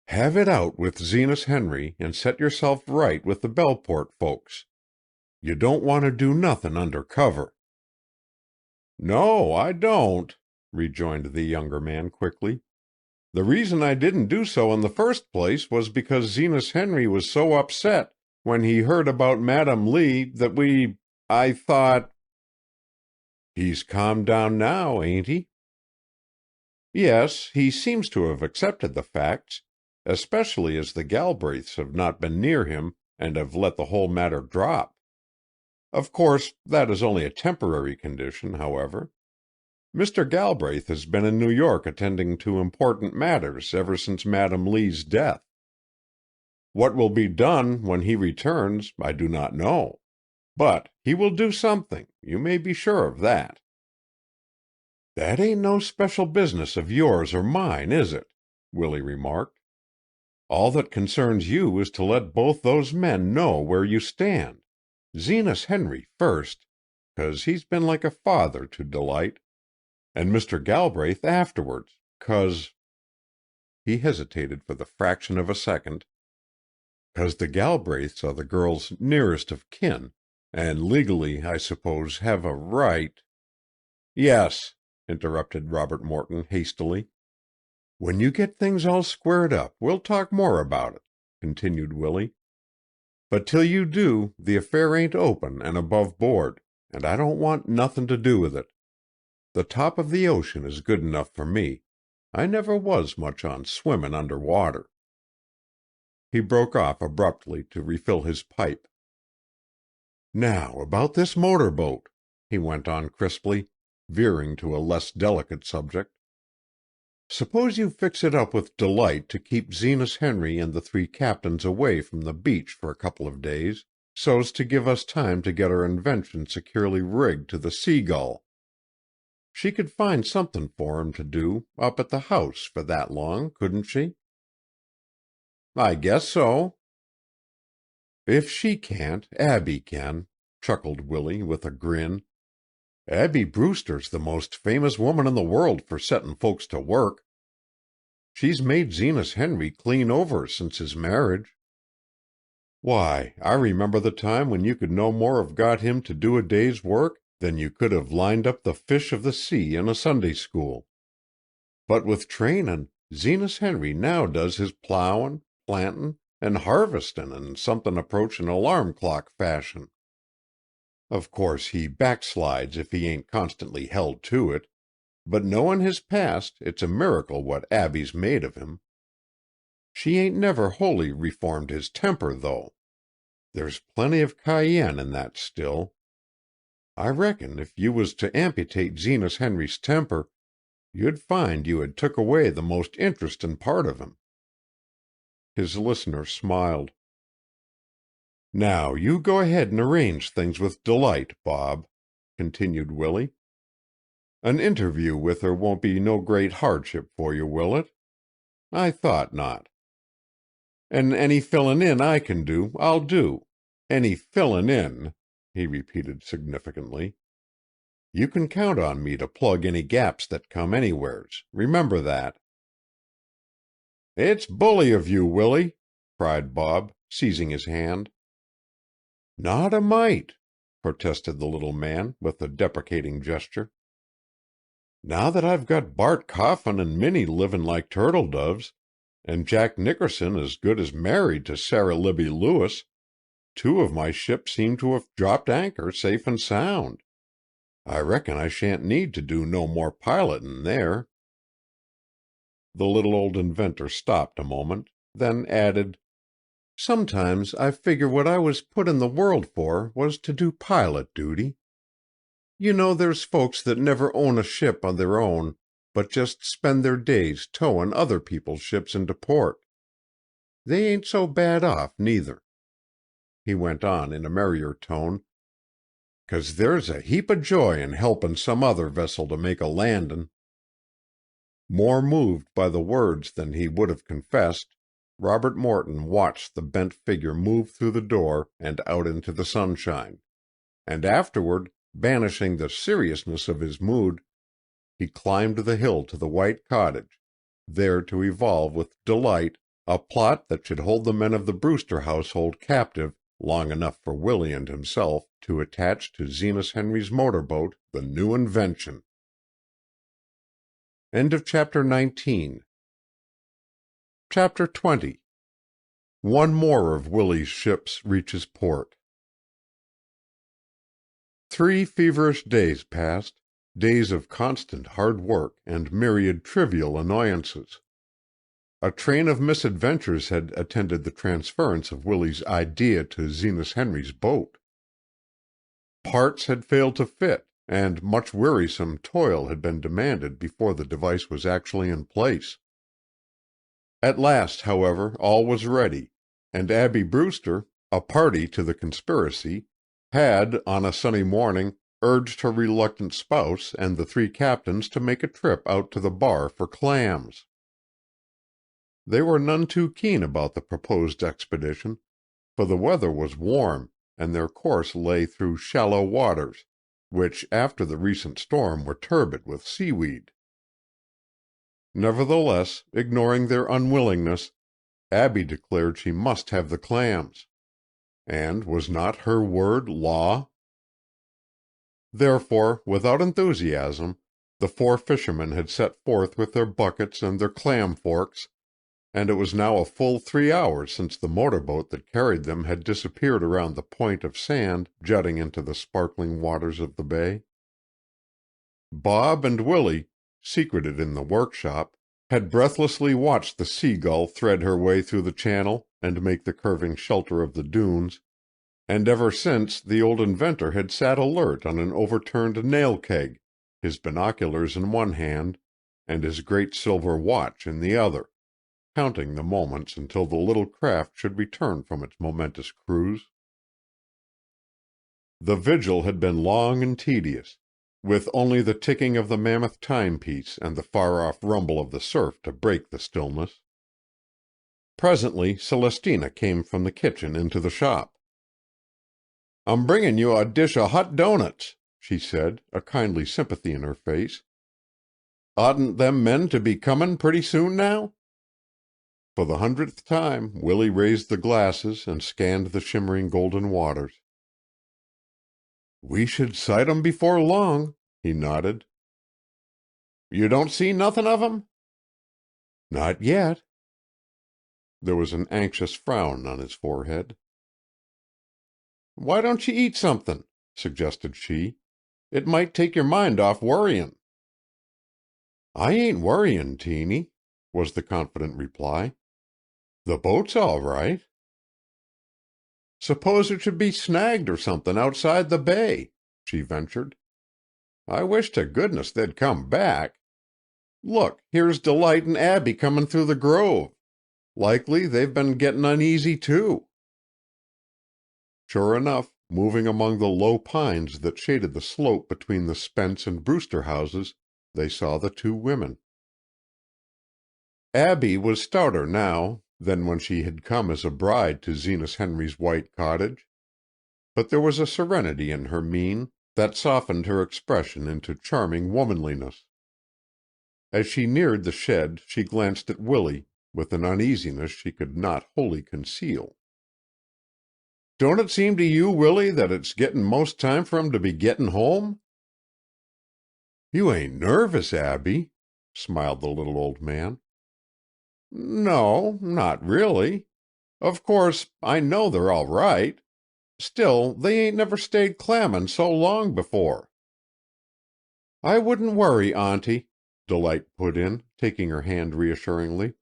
"Have it out with Zenas Henry, and set yourself right with the Belport folks. You don't want to do nothin' under cover." "No, I don't," rejoined the younger man quickly. "The reason I didn't do so in the first place was because Zenas Henry was so upset when he heard about Madam Lee that I thought—" "He's calmed down now, ain't he?" "Yes, he seems to have accepted the facts, especially as the Galbraiths have not been near him and have let the whole matter drop. Of course, that is only a temporary condition, however. Mr. Galbraith has been in New York attending to important matters ever since Madam Lee's death. What will be done when he returns, I do not know. But he will do something, you may be sure of that." "That ain't no special business of yours or mine, is it?" Willie remarked. "All that concerns you is to let both those men know where you stand. Zenas Henry first, 'cause he's been like a father to Delight, and Mr. Galbraith afterwards, 'cause—" he hesitated for the fraction of a second, "'cause the Galbraiths are the girl's nearest of kin, and legally, I suppose, have a right—" "Yes," interrupted Robert Morton hastily. "When you get things all squared up, we'll talk more about it," continued Willie. "But till you do, the affair ain't open and above board, and I don't want nothin' to do with it. The top of the ocean is good enough for me. I never was much on swimmin' under water." He broke off abruptly to refill his pipe. "Now about this motor boat," he went on crisply, veering to a less delicate subject. "Suppose you fix it up with Delight to keep Zenas Henry and the 3 captains away from the beach for a couple of days, so's to give us time to get our invention securely rigged to the Seagull. She could find something for him to do up at the house for that long, couldn't she?" "I guess so." "If she can't, Abby can," chuckled Willie with a grin. "Abby Brewster's the most famous woman in the world for settin' folks to work. She's made Zenas Henry clean over since his marriage. Why, I remember the time when you could no more have got him to do a day's work than you could have lined up the fish of the sea in a Sunday school. But with trainin', Zenas Henry now does his plowin', plantin', and harvestin' in somethin' approachin' alarm clock fashion. Of course he backslides if he ain't constantly held to it. But knowin' his past, it's a miracle what Abby's made of him. She ain't never wholly reformed his temper, though. There's plenty of cayenne in that still. I reckon if you was to amputate Zenas Henry's temper, you'd find you had took away the most interestin' part of him." His listener smiled. "Now you go ahead and arrange things with Delight, Bob," continued Willie. "An interview with her won't be no great hardship for you, will it? I thought not. And any fillin' in I can do, I'll do. Any fillin' in," he repeated significantly. "You can count on me to plug any gaps that come anywheres, remember that." "It's bully of you, Willie," cried Bob, seizing his hand. "Not a mite," protested the little man, with a deprecating gesture. "Now that I've got Bart Coffin and Minnie livin' like turtle doves, and Jack Nickerson as good as married to Sara Libby Lewis, two of my ships seem to have dropped anchor safe and sound. I reckon I shan't need to do no more pilotin' there." The little old inventor stopped a moment, then added, "Sometimes I figure what I was put in the world for was to do pilot duty. You know there's folks that never own a ship of their own, but just spend their days towin' other people's ships into port. They ain't so bad off, neither," he went on in a merrier tone, "'cause there's a heap of joy in helpin' some other vessel to make a landin'." More moved by the words than he would have confessed, Robert Morton watched the bent figure move through the door and out into the sunshine, and afterward, banishing the seriousness of his mood, he climbed the hill to the white cottage, there to evolve with Delight a plot that should hold the men of the Brewster household captive long enough for Willie and himself to attach to Zenas Henry's motorboat the new invention. End of chapter 19. Chapter 20. One more of Willie's ships reaches port. 3 feverish days passed, days of constant hard work and myriad trivial annoyances. A train of misadventures had attended the transference of Willie's idea to Zenas Henry's boat. Parts had failed to fit, and much wearisome toil had been demanded before the device was actually in place. At last, however, all was ready, and Abby Brewster, a party to the conspiracy, had, on a sunny morning, urged her reluctant spouse and the 3 captains to make a trip out to the bar for clams. They were none too keen about the proposed expedition, for the weather was warm, and their course lay through shallow waters, which after the recent storm were turbid with seaweed. Nevertheless, ignoring their unwillingness, Abby declared she must have the clams. And was not her word law? Therefore, without enthusiasm, the 4 fishermen had set forth with their buckets and their clam forks, and it was now a full 3 hours since the motorboat that carried them had disappeared around the point of sand jutting into the sparkling waters of the bay. Bob and Willie, secreted in the workshop, had breathlessly watched the Seagull thread her way through the channel and make the curving shelter of the dunes, and ever since the old inventor had sat alert on an overturned nail keg, his binoculars in one hand and his great silver watch in the other, counting the moments until the little craft should return from its momentous cruise. The vigil had been long and tedious, with only the ticking of the mammoth timepiece and the far-off rumble of the surf to break the stillness. Presently Celestina came from the kitchen into the shop. "I'm bringin' you a dish of hot doughnuts," she said, a kindly sympathy in her face. "Oughtn't them men to be comin' pretty soon now?" For the 100th time Willie raised the glasses and scanned the shimmering golden waters. "We should sight 'em before long," he nodded. "You don't see nothin' of 'em?" "Not yet." There was an anxious frown on his forehead. "Why don't you eat somethin'?" suggested she. "It might take your mind off worryin'." I ain't worrying, Teeny, was the confident reply. The boat's all right. Suppose it should be snagged or something outside the bay, she ventured. I wish to goodness they'd come back. Look, here's Delight and Abby coming through the grove. Likely they've been getting uneasy, too. Sure enough, moving among the low pines that shaded the slope between the Spence and Brewster houses, they saw the two women. Abby was stouter now than when she had come as a bride to Zenas Henry's white cottage, but there was a serenity in her mien that softened her expression into charming womanliness. As she neared the shed, she glanced at Willie with an uneasiness she could not wholly conceal. "Don't it seem to you, Willie, that it's gettin' most time for him to be gettin' home?" "You ain't nervous, Abby," smiled the little old man. "No, not really. Of course, I know they're all right. Still, they ain't never stayed clammin' so long before." "I wouldn't worry, Auntie," Delight put in, taking her hand reassuringly.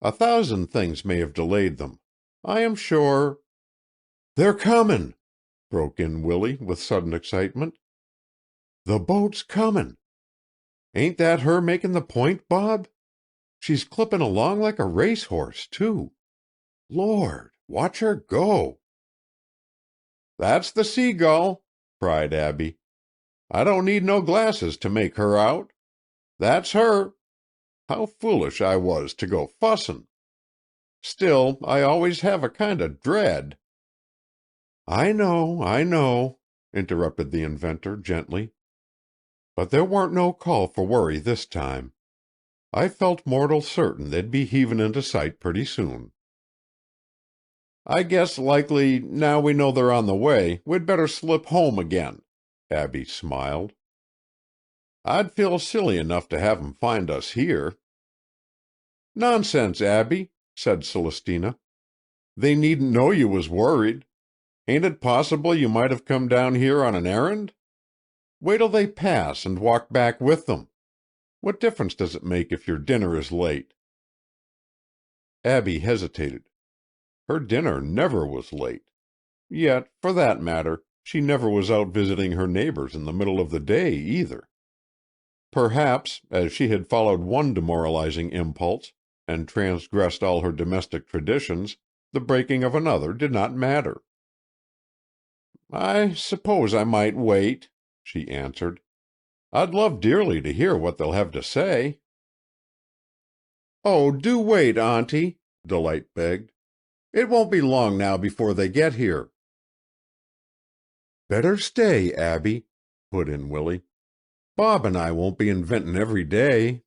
"A thousand things may have delayed them. I am sure—" "They're comin'!" broke in Willie with sudden excitement. "The boat's comin'. Ain't that her making the point, Bob? She's clippin' along like a racehorse, too. Lord, watch her go!" "That's the Seagull," cried Abby. "I don't need no glasses to make her out. That's her. How foolish I was to go fussin'. Still, I always have a kind of dread—" I know," interrupted the inventor gently. "But there warn't no call for worry this time. I felt mortal certain they'd be heavin' into sight pretty soon." "I guess likely, now we know they're on the way, we'd better slip home again," Abby smiled. "I'd feel silly enough to have 'em find us here." "Nonsense, Abby," said Celestina. "They needn't know you was worried. Ain't it possible you might have come down here on an errand? Wait till they pass and walk back with them. What difference does it make if your dinner is late?" Abby hesitated. Her dinner never was late. Yet, for that matter, she never was out visiting her neighbors in the middle of the day, either. Perhaps, as she had followed one demoralizing impulse and transgressed all her domestic traditions, the breaking of another did not matter. "I suppose I might wait," she answered. "I'd love dearly to hear what they'll have to say." "Oh, do wait, Auntie," Delight begged. "It won't be long now before they get here." "Better stay, Abby," put in Willie. "Bob and I won't be inventin' every day."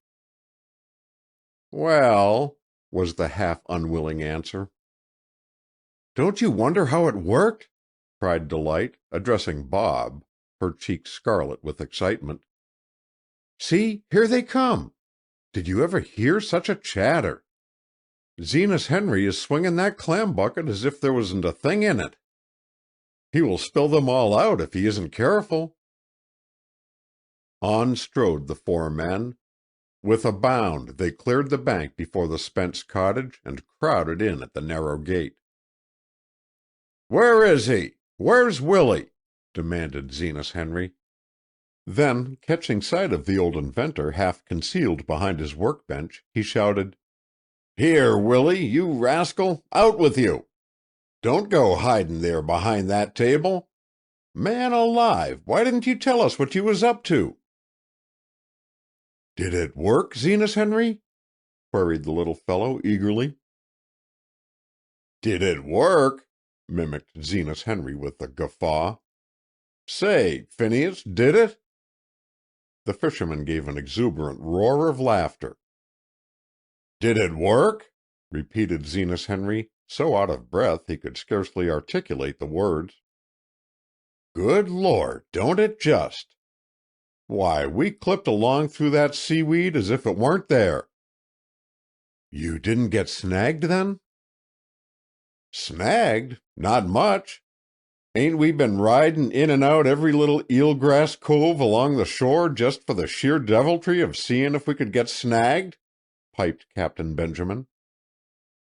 "Well," was the half-unwilling answer. "Don't you wonder how it worked?" cried Delight, addressing Bob, her cheeks scarlet with excitement. "See, here they come! Did you ever hear such a chatter? Zenas Henry is swinging that clam bucket as if there wasn't a thing in it. He will spill them all out if he isn't careful." On strode the four men. With a bound they cleared the bank before the Spence cottage and crowded in at the narrow gate. "Where is he? Where's Willie?" demanded Zenas Henry. Then, catching sight of the old inventor half concealed behind his workbench, he shouted, "Here, Willie, you rascal, out with you! Don't go hiding there behind that table. Man alive, why didn't you tell us what you was up to?" "Did it work, Zenas Henry?" queried the little fellow eagerly. "Did it work?" mimicked Zenas Henry with a guffaw. "Say, Phineas, did it?" The fisherman gave an exuberant roar of laughter. "Did it work?" repeated Zenas Henry, so out of breath he could scarcely articulate the words. "Good Lord, don't it just! Why, we clipped along through that seaweed as if it weren't there." "You didn't get snagged, then?" "Snagged? Not much. Ain't we been ridin' in and out every little eelgrass cove along the shore just for the sheer deviltry of seein' if we could get snagged?" piped Captain Benjamin.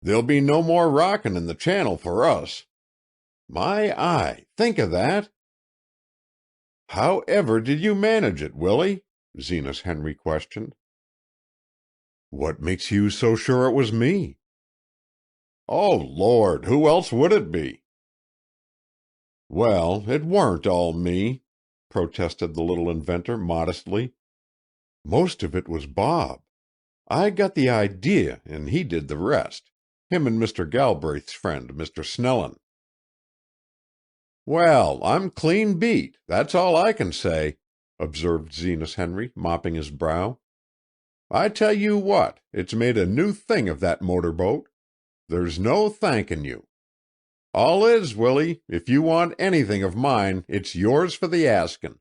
"There'll be no more rockin' in the channel for us. My eye, think of that!" "How ever did you manage it, Willie?" Zenas Henry questioned. "What makes you so sure it was me?" "Oh, Lord, who else would it be?" "Well, it weren't all me," protested the little inventor modestly. "Most of it was Bob. I got the idea, and he did the rest, him and Mr. Galbraith's friend, Mr. Snellin." "Well, I'm clean beat, that's all I can say," observed Zenas Henry, mopping his brow. "I tell you what, it's made a new thing of that motor boat. There's no thanking you. All is, Willie, if you want anything of mine, it's yours for the asking.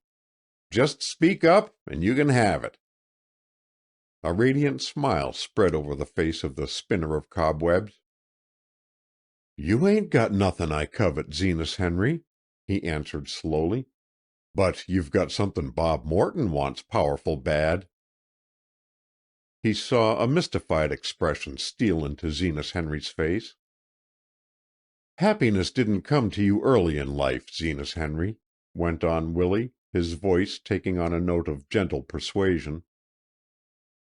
Just speak up, and you can have it." A radiant smile spread over the face of the spinner of cobwebs. "You ain't got nothin' I covet, Zenas Henry," he answered slowly. "But you've got somethin' Bob Morton wants powerful bad." He saw a mystified expression steal into Zenas Henry's face. "Happiness didn't come to you early in life, Zenas Henry," went on Willie, his voice taking on a note of gentle persuasion.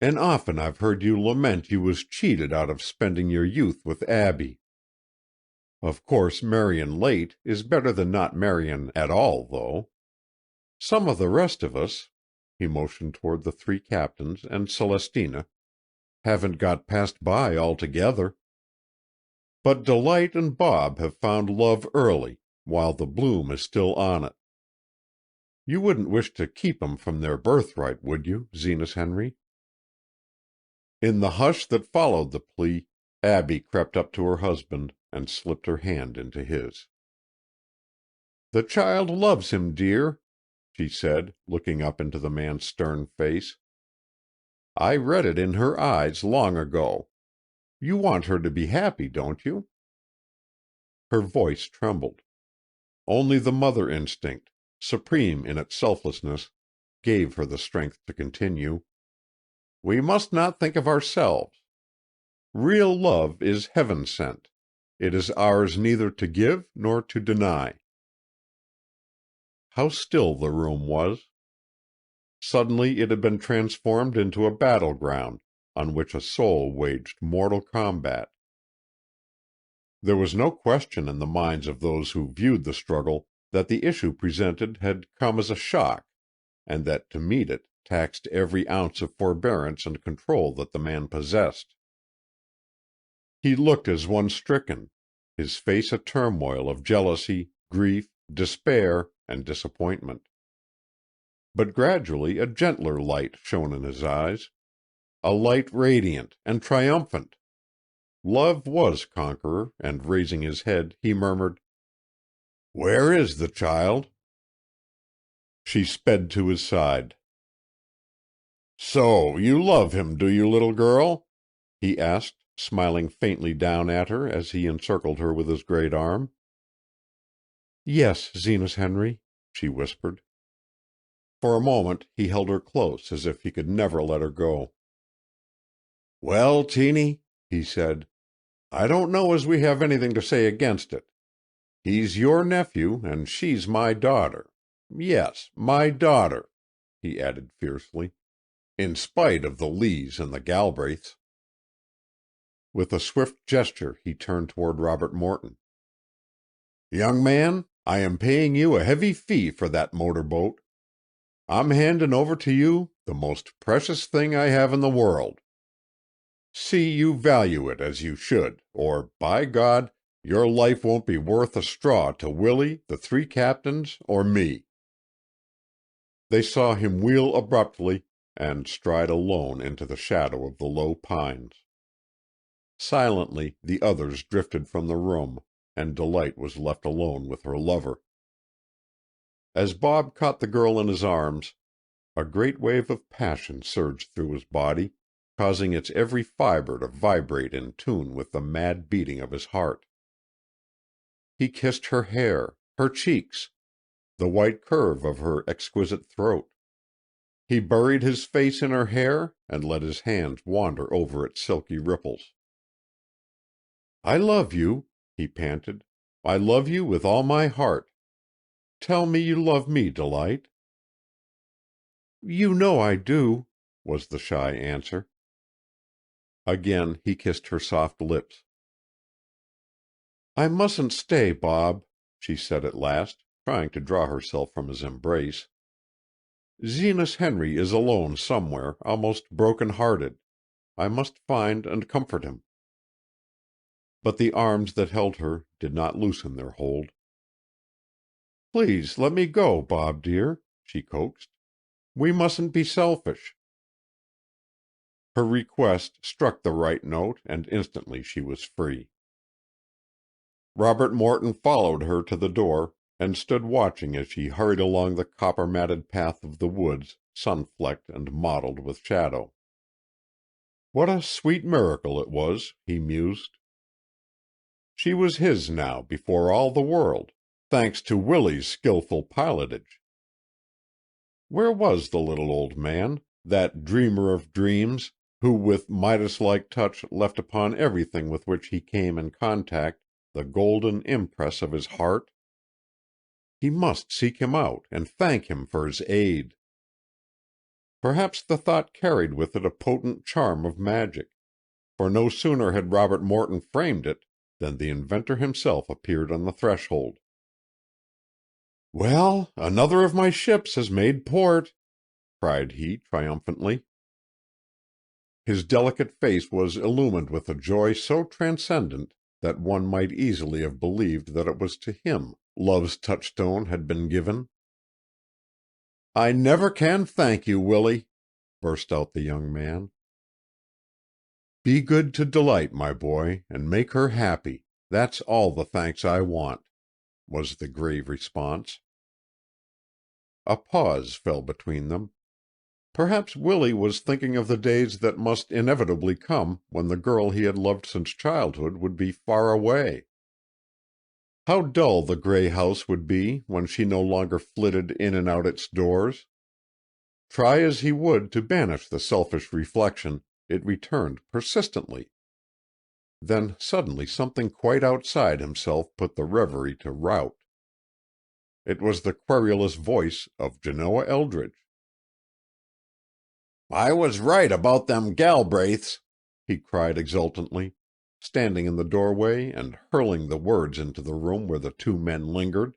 "And often I've heard you lament you was cheated out of spending your youth with Abby. Of course marryin' late is better than not marryin' at all, though. Some of the rest of us," he motioned toward the three captains and Celestina, "haven't got past by altogether. But Delight and Bob have found love early, while the bloom is still on it. You wouldn't wish to keep 'em from their birthright, would you, Zenas Henry?" In the hush that followed the plea, Abby crept up to her husband and slipped her hand into his. "The child loves him, dear," she said, looking up into the man's stern face. "I read it in her eyes long ago. You want her to be happy, don't you?" Her voice trembled. Only the mother instinct, supreme in its selflessness, gave her the strength to continue. "We must not think of ourselves. Real love is heaven sent. It is ours neither to give nor to deny." How still the room was! Suddenly it had been transformed into a battleground on which a soul waged mortal combat. There was no question in the minds of those who viewed the struggle that the issue presented had come as a shock, and that to meet it taxed every ounce of forbearance and control that the man possessed. He looked as one stricken, his face a turmoil of jealousy, grief, despair, and disappointment. But gradually a gentler light shone in his eyes, a light radiant and triumphant. Love was conqueror, and raising his head, he murmured, "Where is the child?" She sped to his side. "So you love him, do you, little girl?" he asked, smiling faintly down at her as he encircled her with his great arm. "Yes, Zenas Henry," she whispered. For a moment he held her close as if he could never let her go. "Well, Teeny," he said, "I don't know as we have anything to say against it. He's your nephew, and she's my daughter. Yes, my daughter," he added fiercely, "in spite of the Lees and the Galbraiths." With a swift gesture he turned toward Robert Morton. "Young man, I am paying you a heavy fee for that motor boat. I'm handin' over to you the most precious thing I have in the world. See you value it as you should, or, by God, your life won't be worth a straw to Willie, the three captains, or me." They saw him wheel abruptly and stride alone into the shadow of the low pines. Silently the others drifted from the room, and Delight was left alone with her lover. As Bob caught the girl in his arms, a great wave of passion surged through his body, causing its every fiber to vibrate in tune with the mad beating of his heart. He kissed her hair, her cheeks, the white curve of her exquisite throat. He buried his face in her hair and let his hands wander over its silky ripples. "I love you," he panted. "I love you with all my heart. Tell me you love me, Delight." "You know I do," was the shy answer. Again he kissed her soft lips. "I mustn't stay, Bob," she said at last, trying to draw herself from his embrace. "Zenas Henry is alone somewhere, almost broken-hearted. I must find and comfort him." But the arms that held her did not loosen their hold. "Please let me go, Bob dear," she coaxed. "We mustn't be selfish." Her request struck the right note, and instantly she was free. Robert Morton followed her to the door, and stood watching as she hurried along the copper-matted path of the woods, sun-flecked and mottled with shadow. What a sweet miracle it was, he mused. She was his now before all the world, thanks to Willie's skillful pilotage. Where was the little old man, that dreamer of dreams, who with Midas-like touch left upon everything with which he came in contact the golden impress of his heart? He must seek him out and thank him for his aid. Perhaps the thought carried with it a potent charm of magic, for no sooner had Robert Morton framed it than the inventor himself appeared on the threshold. "Well, another of my ships has made port," cried he triumphantly. His delicate face was illumined with a joy so transcendent that one might easily have believed that it was to him love's touchstone had been given. "I never can thank you, Willie," burst out the young man. "Be good to Delight, my boy, and make her happy. That's all the thanks I want," was the grave response. A pause fell between them. Perhaps Willie was thinking of the days that must inevitably come when the girl he had loved since childhood would be far away. How dull the gray house would be when she no longer flitted in and out its doors. Try as he would to banish the selfish reflection, it returned persistently. Then suddenly something quite outside himself put the reverie to rout. It was the querulous voice of Genoa Eldridge. "I was right about them Galbraiths," he cried exultantly, standing in the doorway and hurling the words into the room where the two men lingered.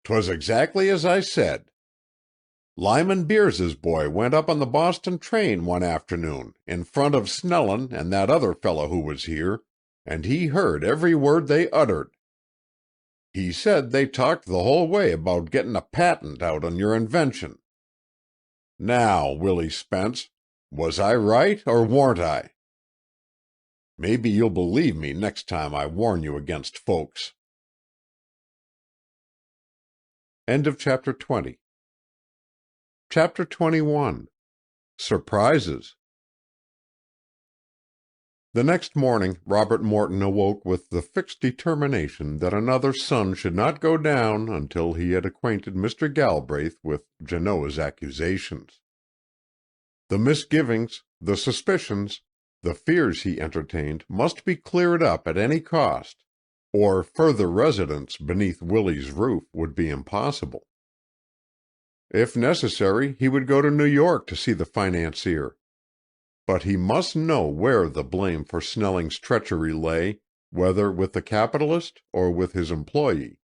"'Twas exactly as I said. Lyman Beers's boy went up on the Boston train one afternoon, in front of Snellin and that other fellow who was here, and he heard every word they uttered. He said they talked the whole way about getting a patent out on your invention. Now, Willie Spence, was I right or warn't I? Maybe you'll believe me next time I warn you against folks." End of Chapter 20. Chapter 21. Surprises. The next morning Robert Morton awoke with the fixed determination that another sun should not go down until he had acquainted Mr. Galbraith with Genoa's accusations. The misgivings, the suspicions, the fears he entertained must be cleared up at any cost, or further residence beneath Willie's roof would be impossible. If necessary, he would go to New York to see the financier. But he must know where the blame for Snelling's treachery lay, whether with the capitalist or with his employee.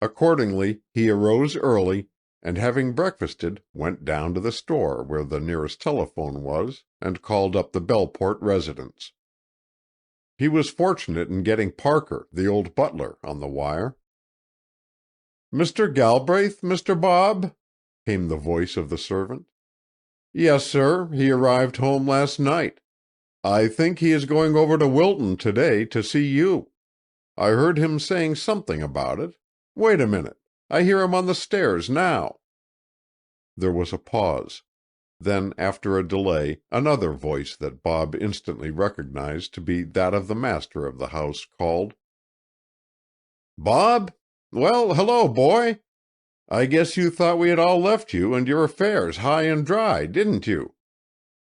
Accordingly, he arose early, and having breakfasted, went down to the store where the nearest telephone was, and called up the Belport residence. He was fortunate in getting Parker, the old butler, on the wire. "Mr. Galbraith, Mr. Bob?" came the voice of the servant. "Yes, sir. He arrived home last night. I think he is going over to Wilton today to see you. I heard him saying something about it. Wait a minute. I hear him on the stairs now." There was a pause. Then, after a delay, another voice that Bob instantly recognized to be that of the master of the house called. "Bob? Well, hello, boy. I guess you thought we had all left you and your affairs high and dry, didn't you?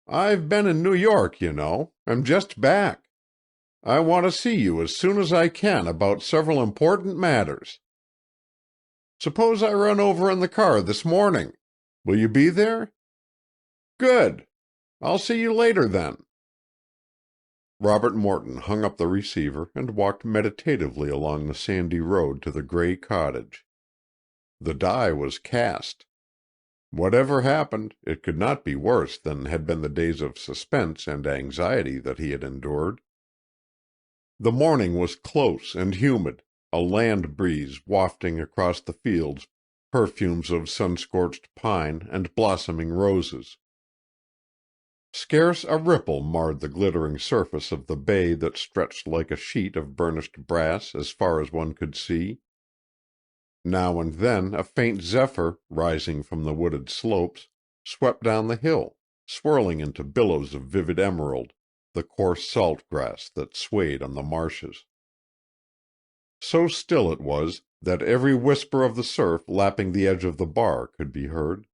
I've been in New York, you know. I'm just back. I want to see you as soon as I can about several important matters. Suppose I run over in the car this morning. Will you be there? Good. I'll see you later then. Robert Morton hung up the receiver and walked meditatively along the sandy road to the gray cottage. The die was cast. Whatever happened, it could not be worse than had been the days of suspense and anxiety that he had endured. The morning was close and humid, a land breeze wafting across the fields perfumes of sun-scorched pine and blossoming roses. Scarce a ripple marred the glittering surface of the bay that stretched like a sheet of burnished brass as far as one could see. Now and then a faint zephyr, rising from the wooded slopes, swept down the hill, swirling into billows of vivid emerald, the coarse salt grass that swayed on the marshes. So still it was that every whisper of the surf lapping the edge of the bar could be heard.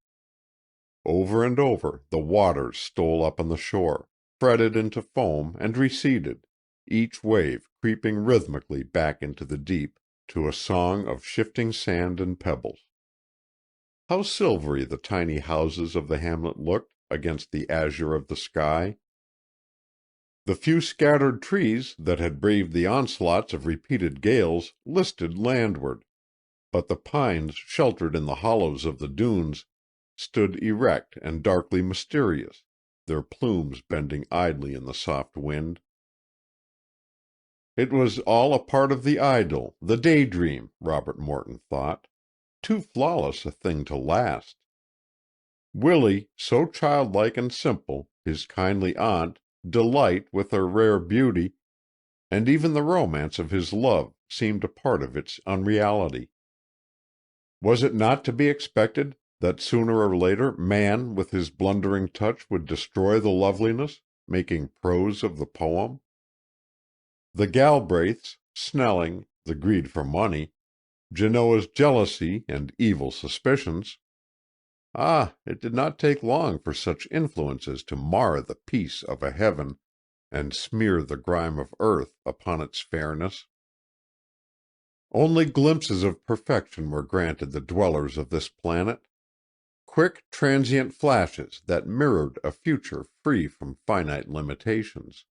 Over and over the waters stole up on the shore, fretted into foam and receded, each wave creeping rhythmically back into the deep to a song of shifting sand and pebbles. How silvery the tiny houses of the hamlet looked against the azure of the sky! The few scattered trees that had braved the onslaughts of repeated gales listed landward, but the pines sheltered in the hollows of the dunes stood erect and darkly mysterious, their plumes bending idly in the soft wind. It was all a part of the idyll, the daydream, Robert Morton thought. Too flawless a thing to last. Willie, so childlike and simple, his kindly aunt, delight with her rare beauty, and even the romance of his love seemed a part of its unreality. Was it not to be expected that sooner or later man with his blundering touch would destroy the loveliness, making prose of the poem? The Galbraiths, Snelling, the greed for money, Genoa's jealousy and evil suspicions. Ah, it did not take long for such influences to mar the peace of a heaven and smear the grime of earth upon its fairness. Only glimpses of perfection were granted the dwellers of this planet, quick transient flashes that mirrored a future free from finite limitations.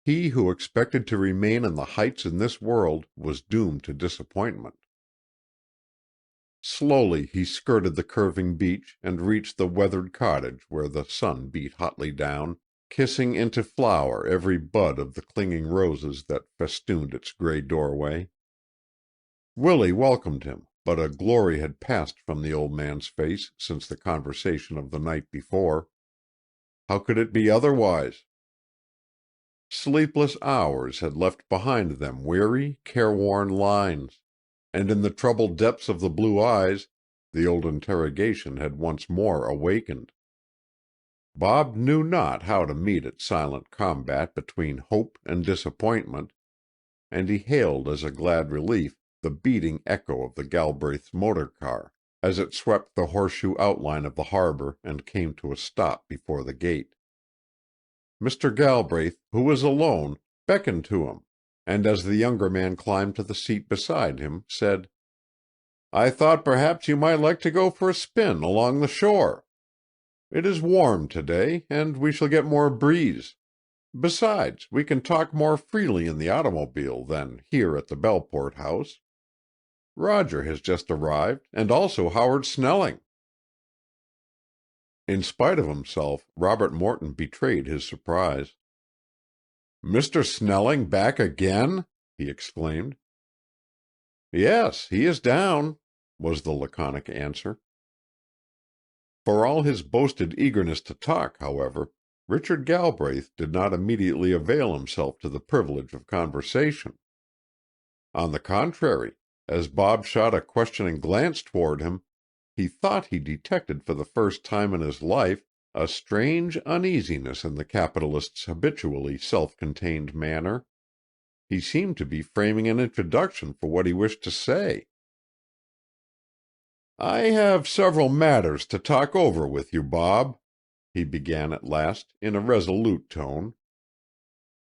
He who expected to remain on the heights in this world was doomed to disappointment. Slowly he skirted the curving beach and reached the weathered cottage where the sun beat hotly down, kissing into flower every bud of the clinging roses that festooned its gray doorway. Willie welcomed him, but a glory had passed from the old man's face since the conversation of the night before. How could it be otherwise? Sleepless hours had left behind them weary, careworn lines, and in the troubled depths of the blue eyes the old interrogation had once more awakened. Bob knew not how to meet its silent combat between hope and disappointment, and he hailed as a glad relief the beating echo of the Galbraith's motor car, as it swept the horseshoe outline of the harbor and came to a stop before the gate. Mr. Galbraith, who was alone, beckoned to him, and as the younger man climbed to the seat beside him, said, "I thought perhaps you might like to go for a spin along the shore. It is warm to-day, and we shall get more breeze. Besides, we can talk more freely in the automobile than here at the Belport house. Roger has just arrived, and also Howard Snelling." In spite of himself, Robert Morton betrayed his surprise. "Mr. Snelling back again?" he exclaimed. "Yes, he is down," was the laconic answer. For all his boasted eagerness to talk, however, Richard Galbraith did not immediately avail himself to the privilege of conversation. On the contrary, as Bob shot a questioning glance toward him, he thought he detected for the first time in his life a strange uneasiness in the capitalist's habitually self-contained manner. He seemed to be framing an introduction for what he wished to say. "I have several matters to talk over with you, Bob," he began at last, in a resolute tone.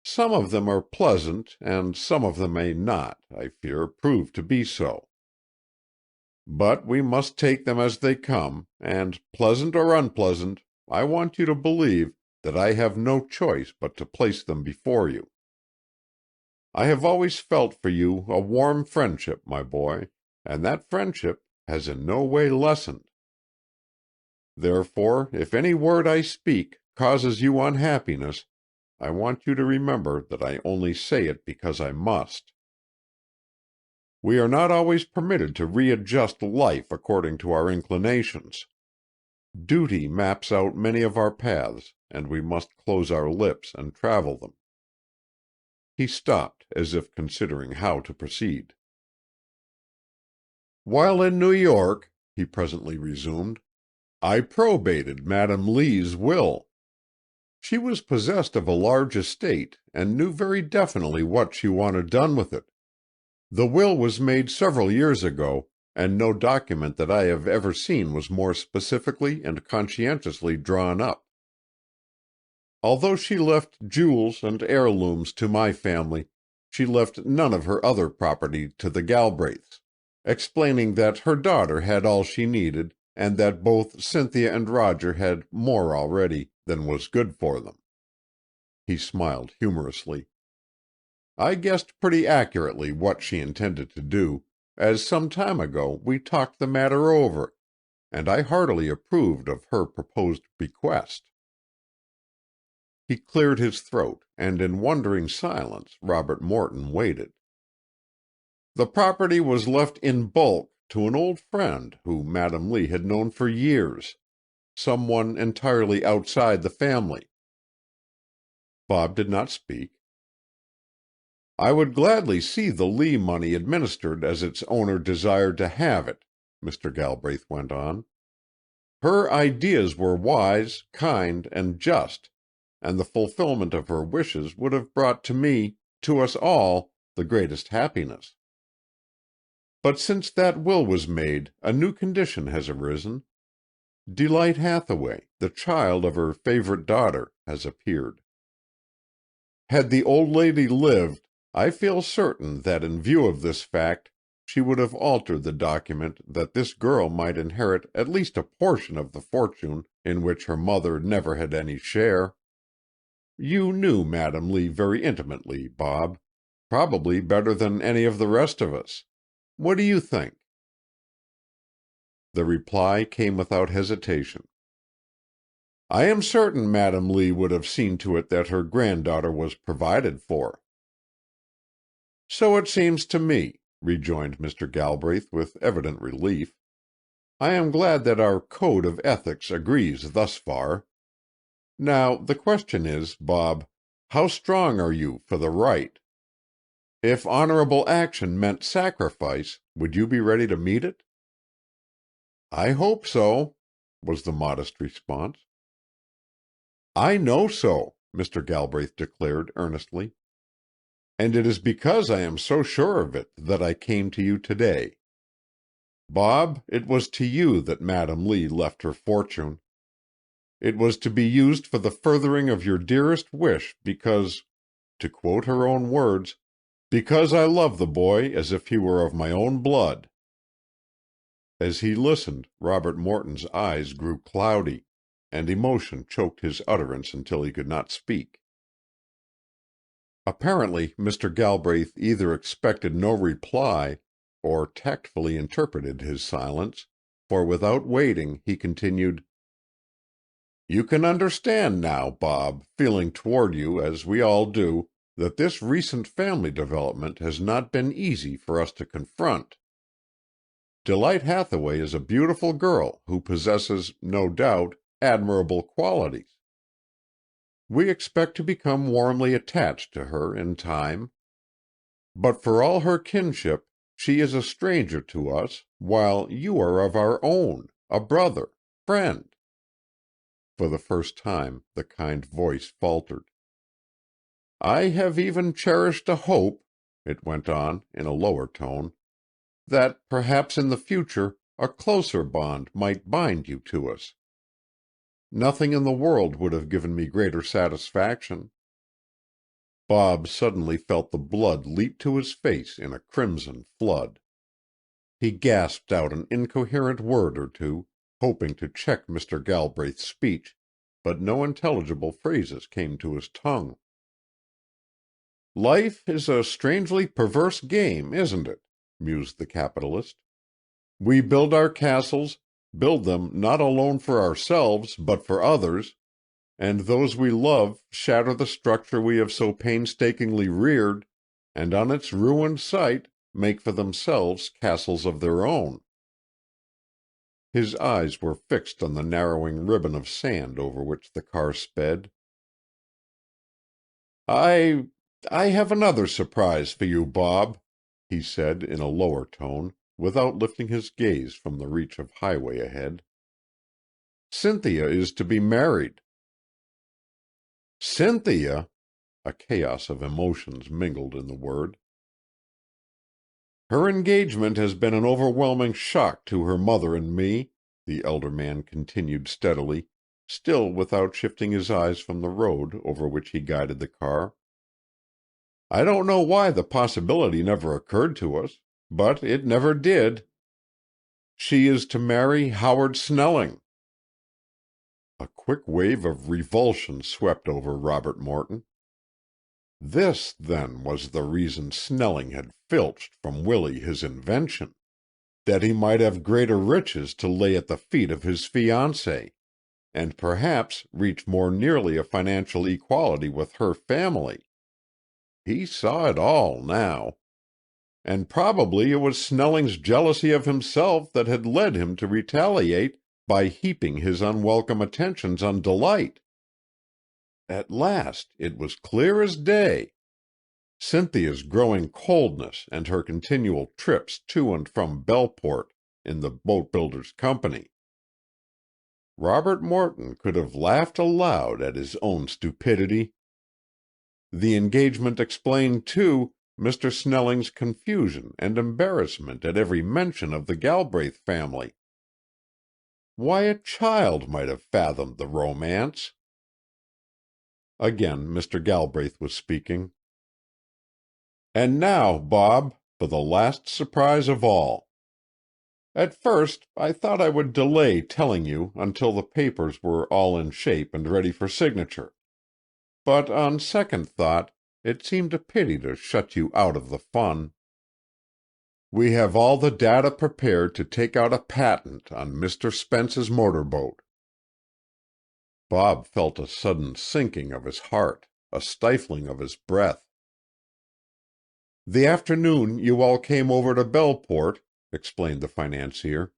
"Some of them are pleasant, and some of them may not, I fear, prove to be so. But we must take them as they come, and, pleasant or unpleasant, I want you to believe that I have no choice but to place them before you. I have always felt for you a warm friendship, my boy, and that friendship has in no way lessened. Therefore, if any word I speak causes you unhappiness, I want you to remember that I only say it because I must. We are not always permitted to readjust life according to our inclinations. Duty maps out many of our paths, and we must close our lips and travel them." He stopped, as if considering how to proceed. "While in New York," he presently resumed, "I probated Madam Lee's will. She was possessed of a large estate, and knew very definitely what she wanted done with it. The will was made several years ago, and no document that I have ever seen was more specifically and conscientiously drawn up. Although she left jewels and heirlooms to my family, she left none of her other property to the Galbraiths, explaining that her daughter had all she needed, and that both Cynthia and Roger had more already than was good for them." He smiled humorously. "I guessed pretty accurately what she intended to do, as some time ago we talked the matter over, and I heartily approved of her proposed bequest." He cleared his throat, and in wondering silence Robert Morton waited. "The property was left in bulk to an old friend whom Madam Lee had known for years, some one entirely outside the family." Bob did not speak. "I would gladly see the Lee money administered as its owner desired to have it," Mr. Galbraith went on. "Her ideas were wise, kind, and just, and the fulfillment of her wishes would have brought to me, to us all, the greatest happiness. But since that will was made, a new condition has arisen. Delight Hathaway, the child of her favorite daughter, has appeared. Had the old lady lived, I feel certain that in view of this fact she would have altered the document that this girl might inherit at least a portion of the fortune in which her mother never had any share. You knew Madam Lee very intimately, Bob, probably better than any of the rest of us. What do you think?" The reply came without hesitation. "I am certain Madam Lee would have seen to it that her granddaughter was provided for." "So it seems to me," rejoined Mr. Galbraith with evident relief. "I am glad that our code of ethics agrees thus far. Now, the question is, Bob, how strong are you for the right? If honorable action meant sacrifice, would you be ready to meet it?" "I hope so," was the modest response. "I know so," Mr. Galbraith declared earnestly. "And it is because I am so sure of it that I came to you today. Bob, it was to you that Madam Lee left her fortune. It was to be used for the furthering of your dearest wish because, to quote her own words, because I love the boy as if he were of my own blood." As he listened, Robert Morton's eyes grew cloudy, and emotion choked his utterance until he could not speak. Apparently Mr. Galbraith either expected no reply or tactfully interpreted his silence, for without waiting he continued, "You can understand now, Bob, feeling toward you as we all do, that this recent family development has not been easy for us to confront. Delight Hathaway is a beautiful girl who possesses, no doubt, admirable qualities. We expect to become warmly attached to her in time. But for all her kinship, she is a stranger to us, while you are of our own, a brother, friend." For the first time the kind voice faltered. "I have even cherished a hope," it went on in a lower tone, that perhaps in the future a closer bond might bind you to us. Nothing in the world would have given me greater satisfaction." Bob suddenly felt the blood leap to his face in a crimson flood. He gasped out an incoherent word or two, hoping to check Mr. Galbraith's speech, but no intelligible phrases came to his tongue. "Life is a strangely perverse game, isn't it?" mused the capitalist. "We build our castles, build them not alone for ourselves, but for others, and those we love shatter the structure we have so painstakingly reared, and on its ruined site make for themselves castles of their own." His eyes were fixed on the narrowing ribbon of sand over which the car sped. "I have another surprise for you, Bob," he said in a lower tone, without lifting his gaze from the reach of highway ahead. "Cynthia is to be married." "Cynthia!" A chaos of emotions mingled in the word. "Her engagement has been an overwhelming shock to her mother and me," the elder man continued steadily, still without shifting his eyes from the road over which he guided the car. "I don't know why the possibility never occurred to us, but it never did. She is to marry Howard Snelling." A quick wave of revulsion swept over Robert Morton. This, then, was the reason Snelling had filched from Willie his invention, that he might have greater riches to lay at the feet of his fiancée, and perhaps reach more nearly a financial equality with her family. He saw it all now. And probably it was Snelling's jealousy of himself that had led him to retaliate by heaping his unwelcome attentions on Delight. At last it was clear as day. Cynthia's growing coldness and her continual trips to and from Belport in the boat-builder's company. Robert Morton could have laughed aloud at his own stupidity. The engagement explained, too, Mr. Snelling's confusion and embarrassment at every mention of the Galbraith family. Why, a child might have fathomed the romance. Again Mr. Galbraith was speaking. "And now, Bob, for the last surprise of all. At first I thought I would delay telling you until the papers were all in shape and ready for signature. But on second thought, it seemed a pity to shut you out of the fun. We have all the data prepared to take out a patent on Mr. Spence's motor boat." Bob felt a sudden sinking of his heart, a stifling of his breath. "The afternoon you all came over to Belport," explained the financier,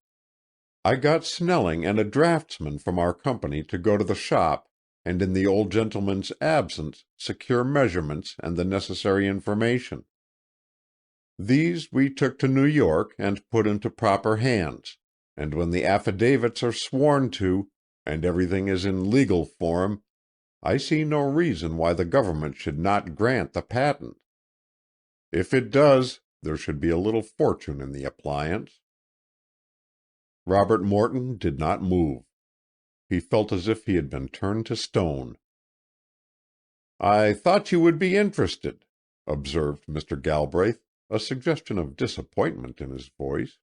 "I got Snelling and a draftsman from our company to go to the shop, and in the old gentleman's absence secure measurements and the necessary information. These we took to New York and put into proper hands, and when the affidavits are sworn to, and everything is in legal form, I see no reason why the government should not grant the patent. If it does, there should be a little fortune in the appliance." Robert Morton did not move. He felt as if he had been turned to stone. "I thought you would be interested," observed Mr. Galbraith, a suggestion of disappointment in his voice.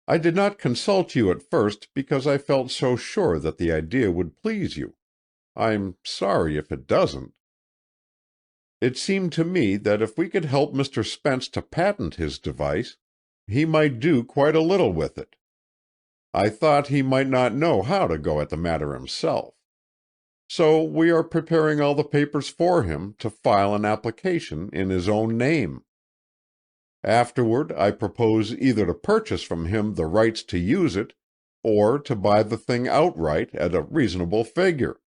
"I did not consult you at first because I felt so sure that the idea would please you. I'm sorry if it doesn't. It seemed to me that if we could help Mr. Spence to patent his device, he might do quite a little with it. I thought he might not know how to go at the matter himself. So we are preparing all the papers for him to file an application in his own name. Afterward, I propose either to purchase from him the rights to use it, or to buy the thing outright at a reasonable figure.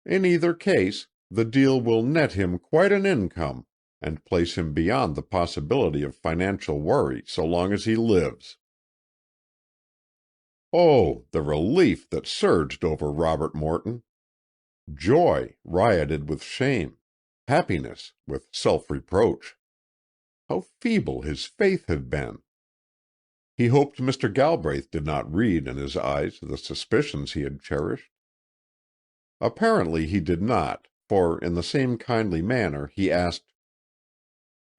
In either case, the deal will net him quite an income and place him beyond the possibility of financial worry so long as he lives." Oh, the relief that surged over Robert Morton! Joy rioted with shame, happiness with self-reproach. How feeble his faith had been! He hoped Mr. Galbraith did not read in his eyes the suspicions he had cherished. Apparently he did not, for in the same kindly manner he asked,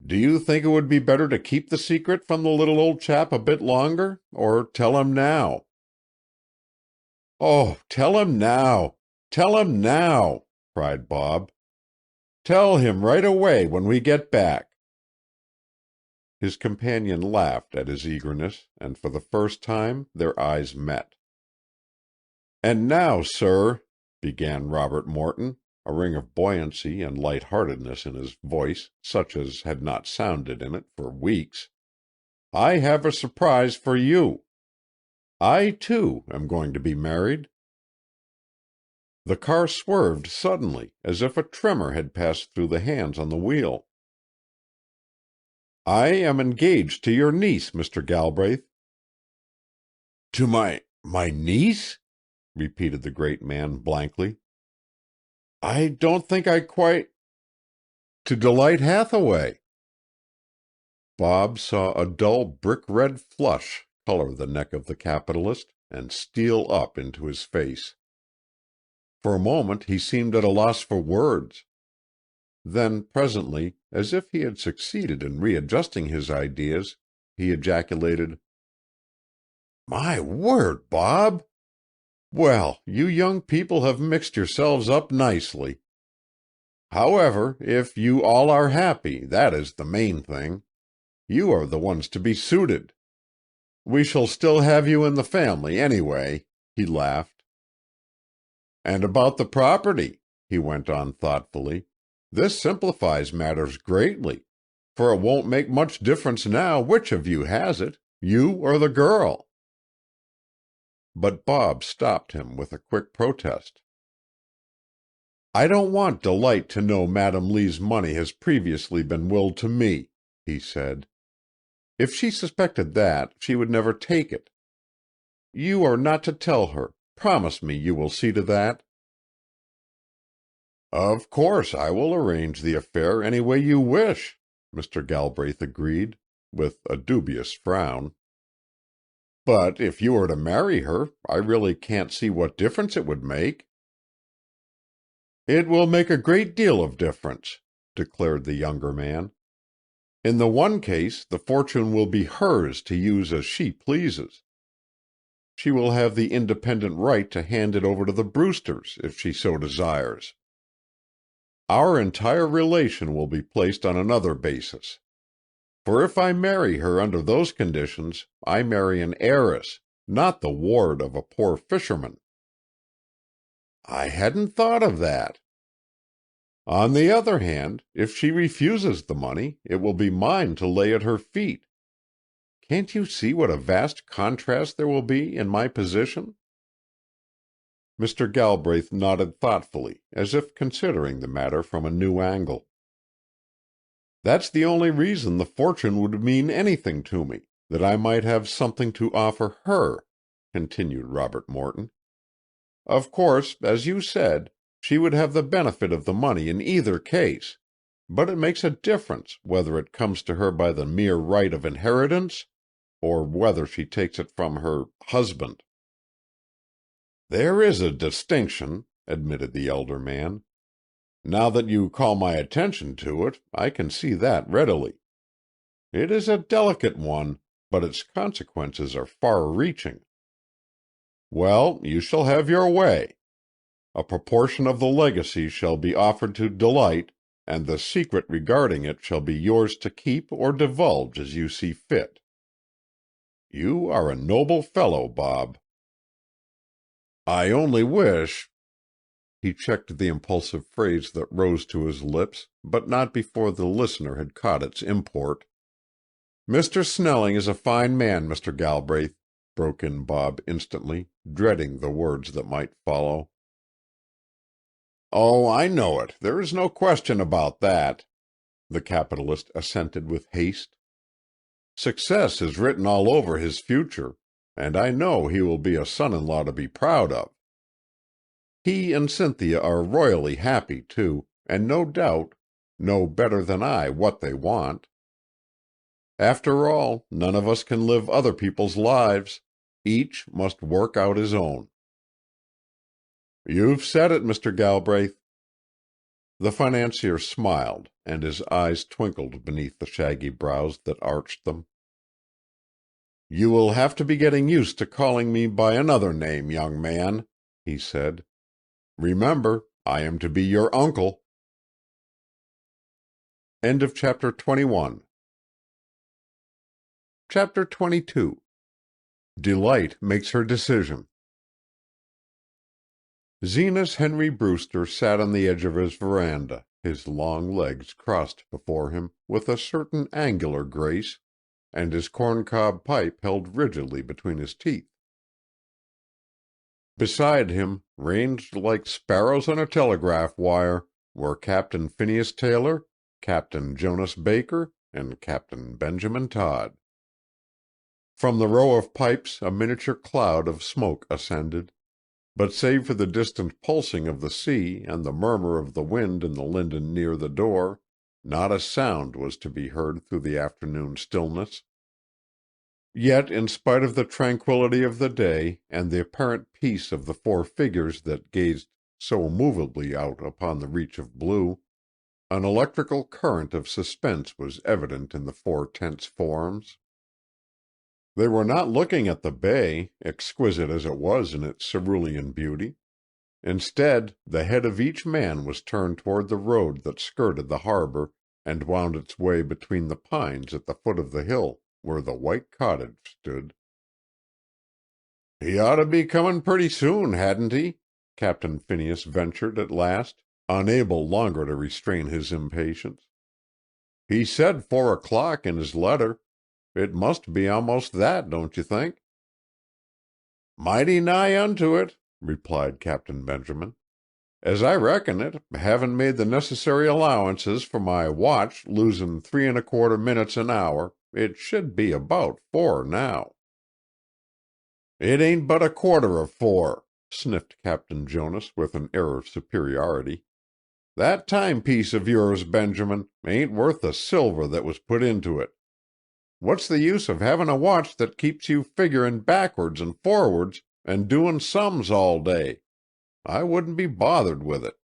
"Do you think it would be better to keep the secret from the little old chap a bit longer, or tell him now?" "Oh, tell him now! Tell him now!" cried Bob. "Tell him right away when we get back." His companion laughed at his eagerness, and for the first time their eyes met. "And now, sir," began Robert Morton, a ring of buoyancy and light-heartedness in his voice such as had not sounded in it for weeks, "I have a surprise for you. I, too, am going to be married." The car swerved suddenly, as if a tremor had passed through the hands on the wheel. "I am engaged to your niece, Mr. Galbraith." "To my niece?" repeated the great man blankly. "I don't think I quite—" "To Delight Hathaway." Bob saw a dull brick-red flush color the neck of the capitalist and steal up into his face. For a moment he seemed at a loss for words. Then presently, as if he had succeeded in readjusting his ideas, he ejaculated, "My word, Bob! Well, you young people have mixed yourselves up nicely. However, if you all are happy, that is the main thing. You are the ones to be suited. We shall still have you in the family, anyway," he laughed. "And about the property," he went on thoughtfully, "this simplifies matters greatly, for it won't make much difference now which of you has it, you or the girl." But Bob stopped him with a quick protest. "I don't want Delight to know Madam Lee's money has previously been willed to me," he said. "If she suspected that, she would never take it. You are not to tell her. Promise me you will see to that." "Of course I will arrange the affair any way you wish," Mr. Galbraith agreed, with a dubious frown. "But if you were to marry her, I really can't see what difference it would make." "It will make a great deal of difference," declared the younger man. "In the one case, the fortune will be hers to use as she pleases. She will have the independent right to hand it over to the Brewsters, if she so desires. Our entire relation will be placed on another basis. For if I marry her under those conditions, I marry an heiress, not the ward of a poor fisherman." "I hadn't thought of that." "On the other hand, if she refuses the money, it will be mine to lay at her feet. Can't you see what a vast contrast there will be in my position?" Mr. Galbraith nodded thoughtfully, as if considering the matter from a new angle. "That's the only reason the fortune would mean anything to me, that I might have something to offer her," continued Robert Morton. "Of course, as you said, she would have the benefit of the money in either case, but it makes a difference whether it comes to her by the mere right of inheritance, or whether she takes it from her husband." "There is a distinction," admitted the elder man. "Now that you call my attention to it, I can see that readily. It is a delicate one, but its consequences are far-reaching. Well, you shall have your way. A proportion of the legacy shall be offered to Delight, and the secret regarding it shall be yours to keep or divulge as you see fit. You are a noble fellow, Bob. I only wish—" He checked the impulsive phrase that rose to his lips, but not before the listener had caught its import. "Mr. Snelling is a fine man, Mr. Galbraith," broke in Bob instantly, dreading the words that might follow. "Oh, I know it. There is no question about that," the capitalist assented with haste. "Success is written all over his future, and I know he will be a son-in-law to be proud of. He and Cynthia are royally happy, too, and no doubt know better than I what they want. After all, none of us can live other people's lives. Each must work out his own." "You've said it, Mr. Galbraith." The financier smiled, and his eyes twinkled beneath the shaggy brows that arched them. "You will have to be getting used to calling me by another name, young man," he said. "Remember, I am to be your uncle." End of chapter 21. Chapter 22. Delight Makes Her Decision. Zenas Henry Brewster sat on the edge of his veranda, his long legs crossed before him with a certain angular grace, and his corncob pipe held rigidly between his teeth. Beside him, ranged like sparrows on a telegraph wire, were Captain Phineas Taylor, Captain Jonas Baker, and Captain Benjamin Todd. From the row of pipes a miniature cloud of smoke ascended, but save for the distant pulsing of the sea and the murmur of the wind in the linden near the door, not a sound was to be heard through the afternoon stillness. Yet, in spite of the tranquillity of the day and the apparent peace of the four figures that gazed so immovably out upon the reach of blue, an electrical current of suspense was evident in the four tense forms. They were not looking at the bay, exquisite as it was in its cerulean beauty. Instead, the head of each man was turned toward the road that skirted the harbor and wound its way between the pines at the foot of the hill where the white cottage stood. "He ought to be comin' pretty soon, hadn't he?" Captain Phineas ventured at last, unable longer to restrain his impatience. "He said 4 o'clock in his letter. It must be almost that, don't you think?" "Mighty nigh unto it," replied Captain Benjamin. "As I reckon it, havin' made the necessary allowances for my watch losin' 3¼ an hour, it should be about 4 now." "It ain't but 1/4 of 4," sniffed Captain Jonas with an air of superiority. "That timepiece of yours, Benjamin, ain't worth the silver that was put into it. What's the use of having a watch that keeps you figuring backwards and forwards and doing sums all day? I wouldn't be bothered with it."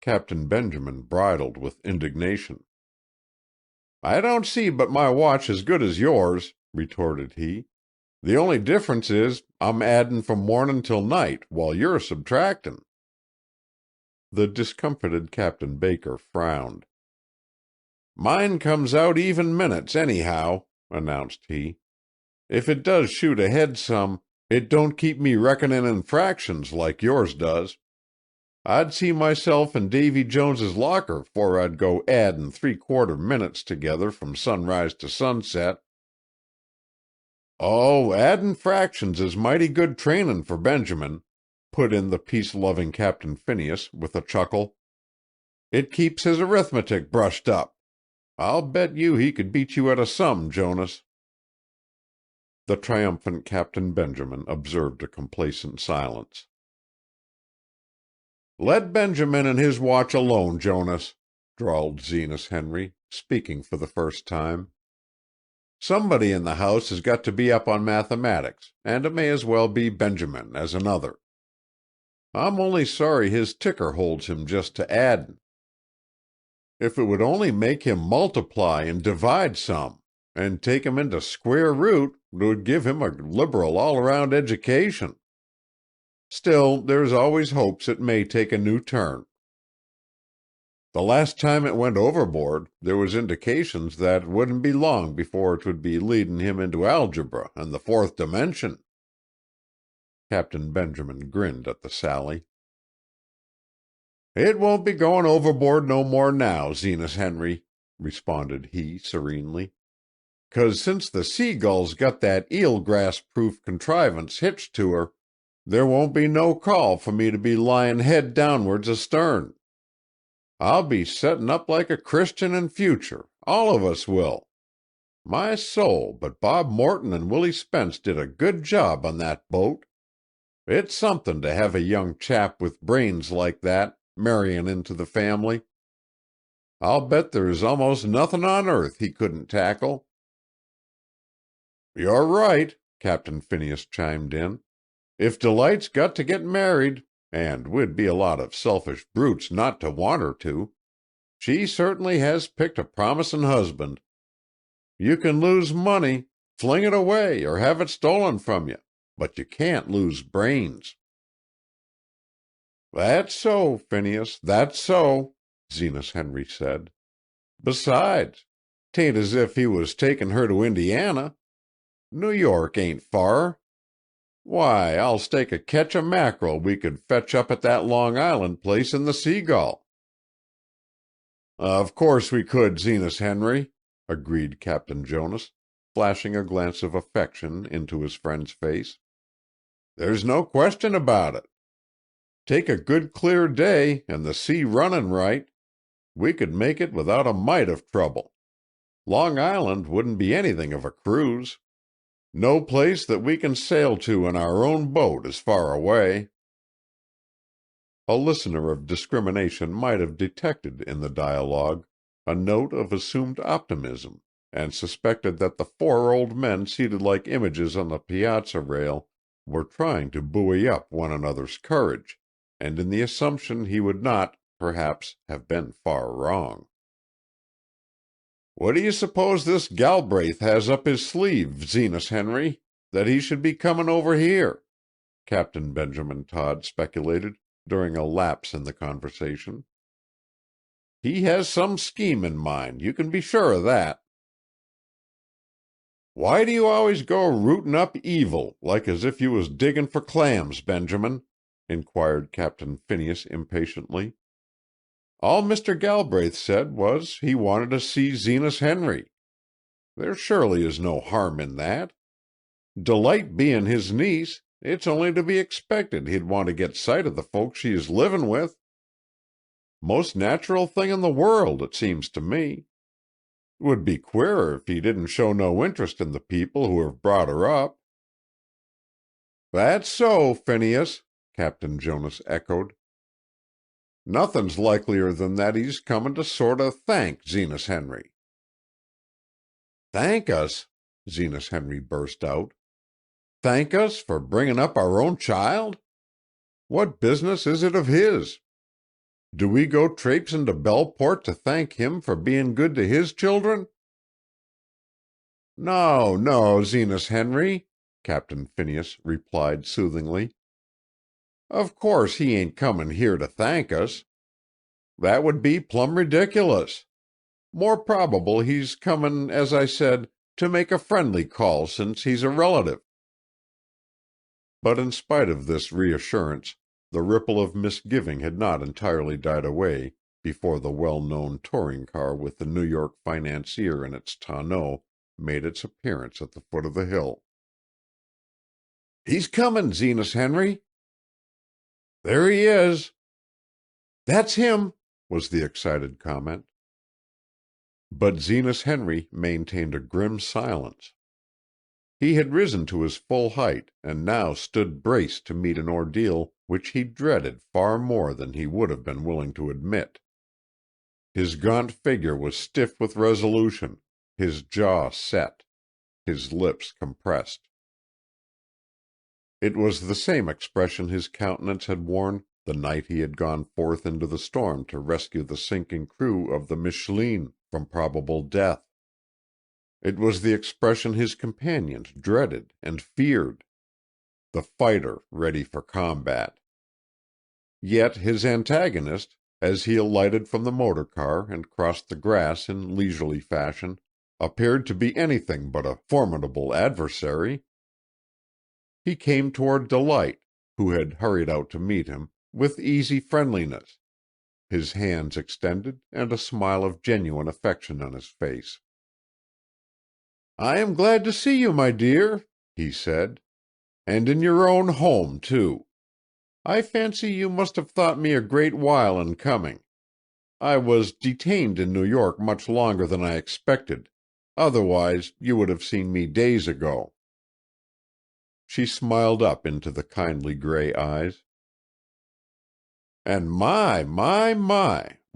Captain Benjamin bridled with indignation. "I don't see but my watch is good as yours," retorted he. "The only difference is I'm addin' from mornin' till night, while you're subtractin'." The discomfited Captain Baker frowned. "Mine comes out even minutes, anyhow," announced he. "If it does shoot ahead some, it don't keep me reckonin' in fractions like yours does. I'd see myself in Davy Jones's locker 'fore I'd go addin' 3/4 minutes together from sunrise to sunset." "Oh, addin' fractions is mighty good trainin' for Benjamin," put in the peace-loving Captain Phineas, with a chuckle. "It keeps his arithmetic brushed up. I'll bet you he could beat you at a sum, Jonas." The triumphant Captain Benjamin observed a complacent silence. "Let Benjamin and his watch alone, Jonas," drawled Zenas Henry, speaking for the first time. "Somebody in the house has got to be up on mathematics, and it may as well be Benjamin as another. I'm only sorry his ticker holds him just to addin'. If it would only make him multiply and divide some, and take him into square root, it would give him a liberal all-around education. Still, there's always hopes it may take a new turn. The last time it went overboard, there was indications that it wouldn't be long before it would be leadin' him into algebra and the fourth dimension." Captain Benjamin grinned at the sally. "It won't be going overboard no more now, Zenas Henry," responded he serenely. "'Cause since the Seagull's got that eelgrass-proof contrivance hitched to her, there won't be no call for me to be lyin' head downwards astern. I'll be settin' up like a Christian in future, all of us will. My soul, but Bob Morton and Willie Spence did a good job on that boat. It's somethin' to have a young chap with brains like that marryin' into the family." I'll bet there's almost nothing on earth he couldn't tackle." "You're right," Captain Phineas chimed in. "If Delight's got to get married, and we'd be a lot of selfish brutes not to want her to, she certainly has picked a promisin' husband. You can lose money, fling it away, or have it stolen from you, but you can't lose brains." "That's so, Phineas, that's so," Zenas Henry said. "Besides, 'tain't as if he was takin' her to Indiana. New York ain't far. Why, I'll stake a ketch of mackerel we could fetch up at that Long Island place in the Seagull." "Of course we could, Zenas Henry," agreed Captain Jonas, flashing a glance of affection into his friend's face. "There's no question about it. Take a good clear day and the sea runnin' right, we could make it without a mite of trouble. Long Island wouldn't be anything of a cruise. No place that we can sail to in our own boat is far away." A listener of discrimination might have detected in the dialogue a note of assumed optimism, and suspected that the four old men seated like images on the piazza rail were trying to buoy up one another's courage, and in the assumption he would not, perhaps, have been far wrong. "What do you suppose this Galbraith has up his sleeve, Zenas Henry, that he should be comin' over here?" Captain Benjamin Todd speculated, during a lapse in the conversation. "He has some scheme in mind, you can be sure of that." "Why do you always go rootin' up evil, like as if you was diggin' for clams, Benjamin?" inquired Captain Phineas impatiently. "All Mr. Galbraith said was he wanted to see Zenas Henry. There surely is no harm in that. Delight bein' his niece, it's only to be expected he'd want to get sight of the folks she is livin' with. Most natural thing in the world, it seems to me. Would be queerer if he didn't show no interest in the people who have brought her up." "That's so, Phineas," Captain Jonas echoed. "Nothin's likelier than that he's comin' to sort o' thank Zenas Henry." "Thank us?" Zenas Henry burst out. "Thank us for bringin' up our own child? What business is it of his? Do we go traipsin' to Belleport to thank him for bein' good to his children?" "No, no, Zenas Henry," Captain Phineas replied soothingly. "Of course he ain't comin' here to thank us. That would be plumb ridiculous. More probable he's comin', as I said, to make a friendly call since he's a relative." But in spite of this reassurance, the ripple of misgiving had not entirely died away before the well-known touring car with the New York financier in its tonneau made its appearance at the foot of the hill. "He's comin', Zenas Henry." "There he is." "That's him," was the excited comment. But Zenas Henry maintained a grim silence. He had risen to his full height, and now stood braced to meet an ordeal which he dreaded far more than he would have been willing to admit. His gaunt figure was stiff with resolution, his jaw set, his lips compressed. It was the same expression his countenance had worn the night he had gone forth into the storm to rescue the sinking crew of the Michleen from probable death. It was the expression his companions dreaded and feared, the fighter ready for combat. Yet his antagonist, as he alighted from the motor car and crossed the grass in leisurely fashion, appeared to be anything but a formidable adversary. He came toward Delight, who had hurried out to meet him, with easy friendliness, his hands extended and a smile of genuine affection on his face. "I am glad to see you, my dear," he said, "and in your own home, too. I fancy you must have thought me a great while in coming. I was detained in New York much longer than I expected, otherwise you would have seen me days ago." She smiled up into the kindly gray eyes. "And my,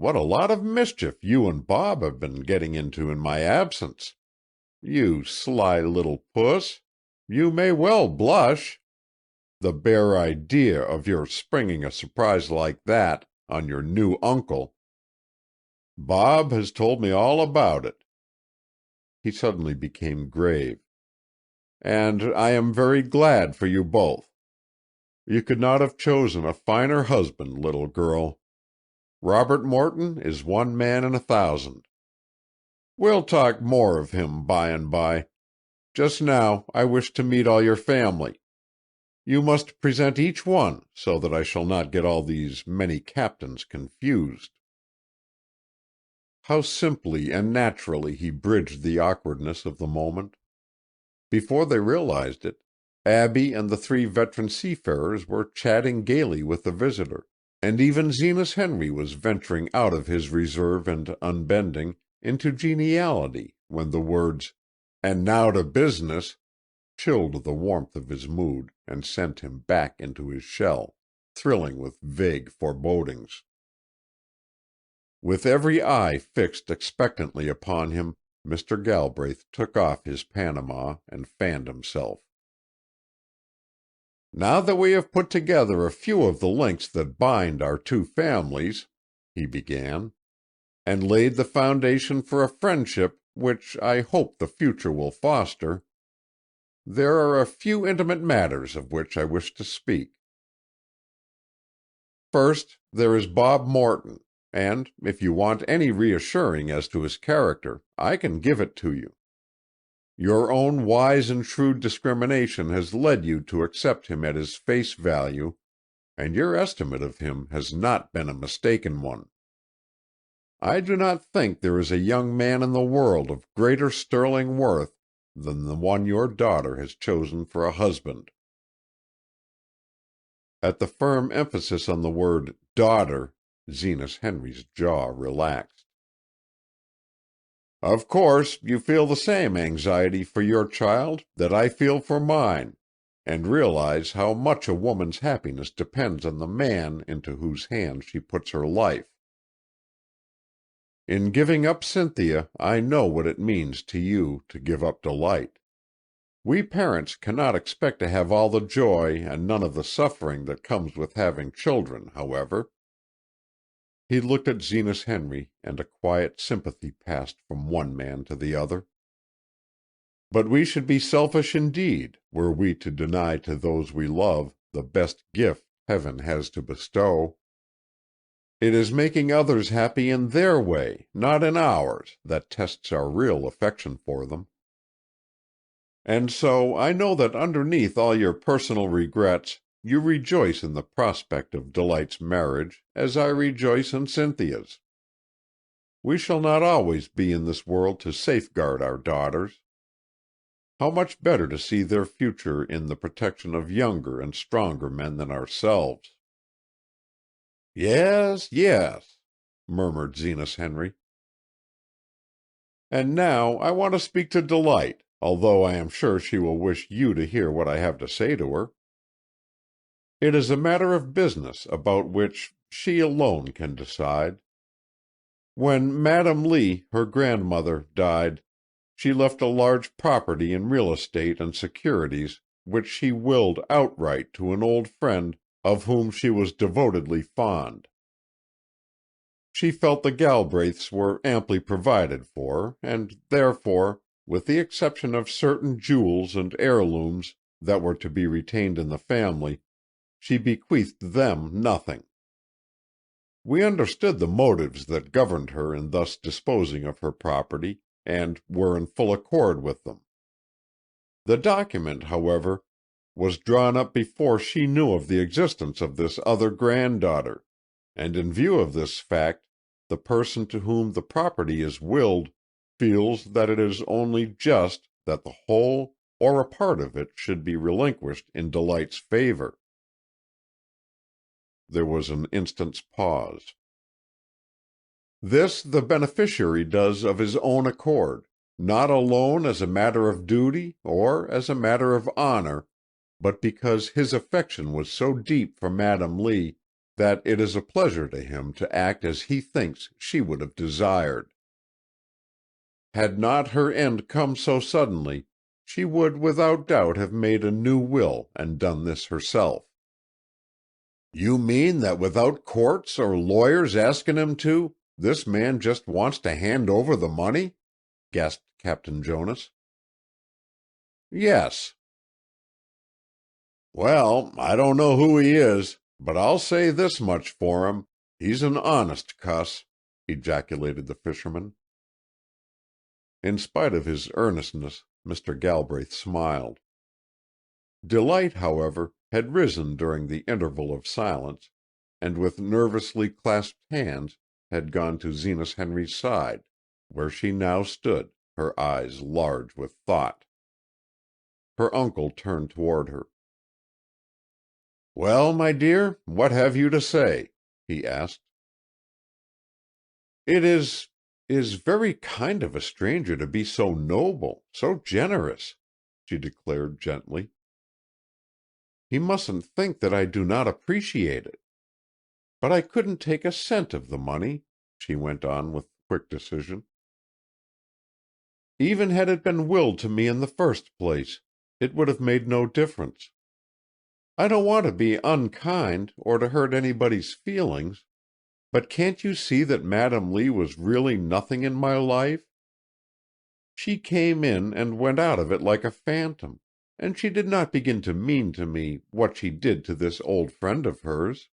what a lot of mischief you and Bob have been getting into in my absence. You sly little puss, you may well blush. The bare idea of your springing a surprise like that on your new uncle. Bob has told me all about it." He suddenly became grave. "And I am very glad for you both. You could not have chosen a finer husband, little girl. Robert Morton is one man in 1,000. We'll talk more of him by and by. Just now I wish to meet all your family. You must present each one, so that I shall not get all these many captains confused." How simply and naturally he bridged the awkwardness of the moment. Before they realized it, Abby and the 3 veteran seafarers were chatting gaily with the visitor, and even Zenas Henry was venturing out of his reserve and unbending into geniality when the words, "And now to business," chilled the warmth of his mood and sent him back into his shell, thrilling with vague forebodings. With every eye fixed expectantly upon him, Mr. Galbraith took off his Panama and fanned himself. "Now that we have put together a few of the links that bind our 2 families," he began, "and laid the foundation for a friendship which I hope the future will foster, there are a few intimate matters of which I wish to speak. First, there is Bob Morton, and if you want any reassuring as to his character, I can give it to you. Your own wise and shrewd discrimination has led you to accept him at his face value, and your estimate of him has not been a mistaken one. I do not think there is a young man in the world of greater sterling worth than the one your daughter has chosen for a husband." At the firm emphasis on the word "daughter," Zenas Henry's jaw relaxed. "Of course, you feel the same anxiety for your child that I feel for mine, and realize how much a woman's happiness depends on the man into whose hands she puts her life. In giving up Cynthia, I know what it means to you to give up Delight. We parents cannot expect to have all the joy and none of the suffering that comes with having children, however." He looked at Zenas Henry, and a quiet sympathy passed from one man to the other. "But we should be selfish indeed, were we to deny to those we love the best gift heaven has to bestow. It is making others happy in their way, not in ours, that tests our real affection for them. And so I know that underneath all your personal regrets, you rejoice in the prospect of Delight's marriage, as I rejoice in Cynthia's. We shall not always be in this world to safeguard our daughters. How much better to see their future in the protection of younger and stronger men than ourselves." "Yes, yes," murmured Zenas Henry. "And now I want to speak to Delight, although I am sure she will wish you to hear what I have to say to her. It is a matter of business about which she alone can decide. When Madam Lee, her grandmother, died, she left a large property in real estate and securities, which she willed outright to an old friend of whom she was devotedly fond. She felt the Galbraiths were amply provided for, and therefore, with the exception of certain jewels and heirlooms that were to be retained in the family, she bequeathed them nothing. We understood the motives that governed her in thus disposing of her property, and were in full accord with them. The document, however, was drawn up before she knew of the existence of this other granddaughter, and in view of this fact, the person to whom the property is willed feels that it is only just that the whole or a part of it should be relinquished in Delight's favor." There was an instant's pause. "This the beneficiary does of his own accord, not alone as a matter of duty or as a matter of honor, but because his affection was so deep for Madam Lee that it is a pleasure to him to act as he thinks she would have desired. Had not her end come so suddenly, she would without doubt have made a new will and done this herself. You mean that without courts or lawyers asking him to, this man just wants to hand over the money? Gasped Captain Jonas. Yes. Well, I don't know who he is, but I'll say this much for him. He's an honest cuss, ejaculated the fisherman. In spite of his earnestness, Mr. Galbraith smiled. Delight, however, had risen during the interval of silence, and with nervously clasped hands had gone to Zenas Henry's side, where she now stood, her eyes large with thought. Her uncle turned toward her. "Well, my dear, what have you to say?" he asked. "It is very kind of a stranger to be so noble, so generous," she declared gently. "He mustn't think that I do not appreciate it. But I couldn't take a cent of the money," she went on with quick decision. "Even had it been willed to me in the first place, it would have made no difference. I don't want to be unkind, or to hurt anybody's feelings, but can't you see that Madam Lee was really nothing in my life? She came in and went out of it like a phantom, and she did not begin to mean to me what she did to this old friend of hers.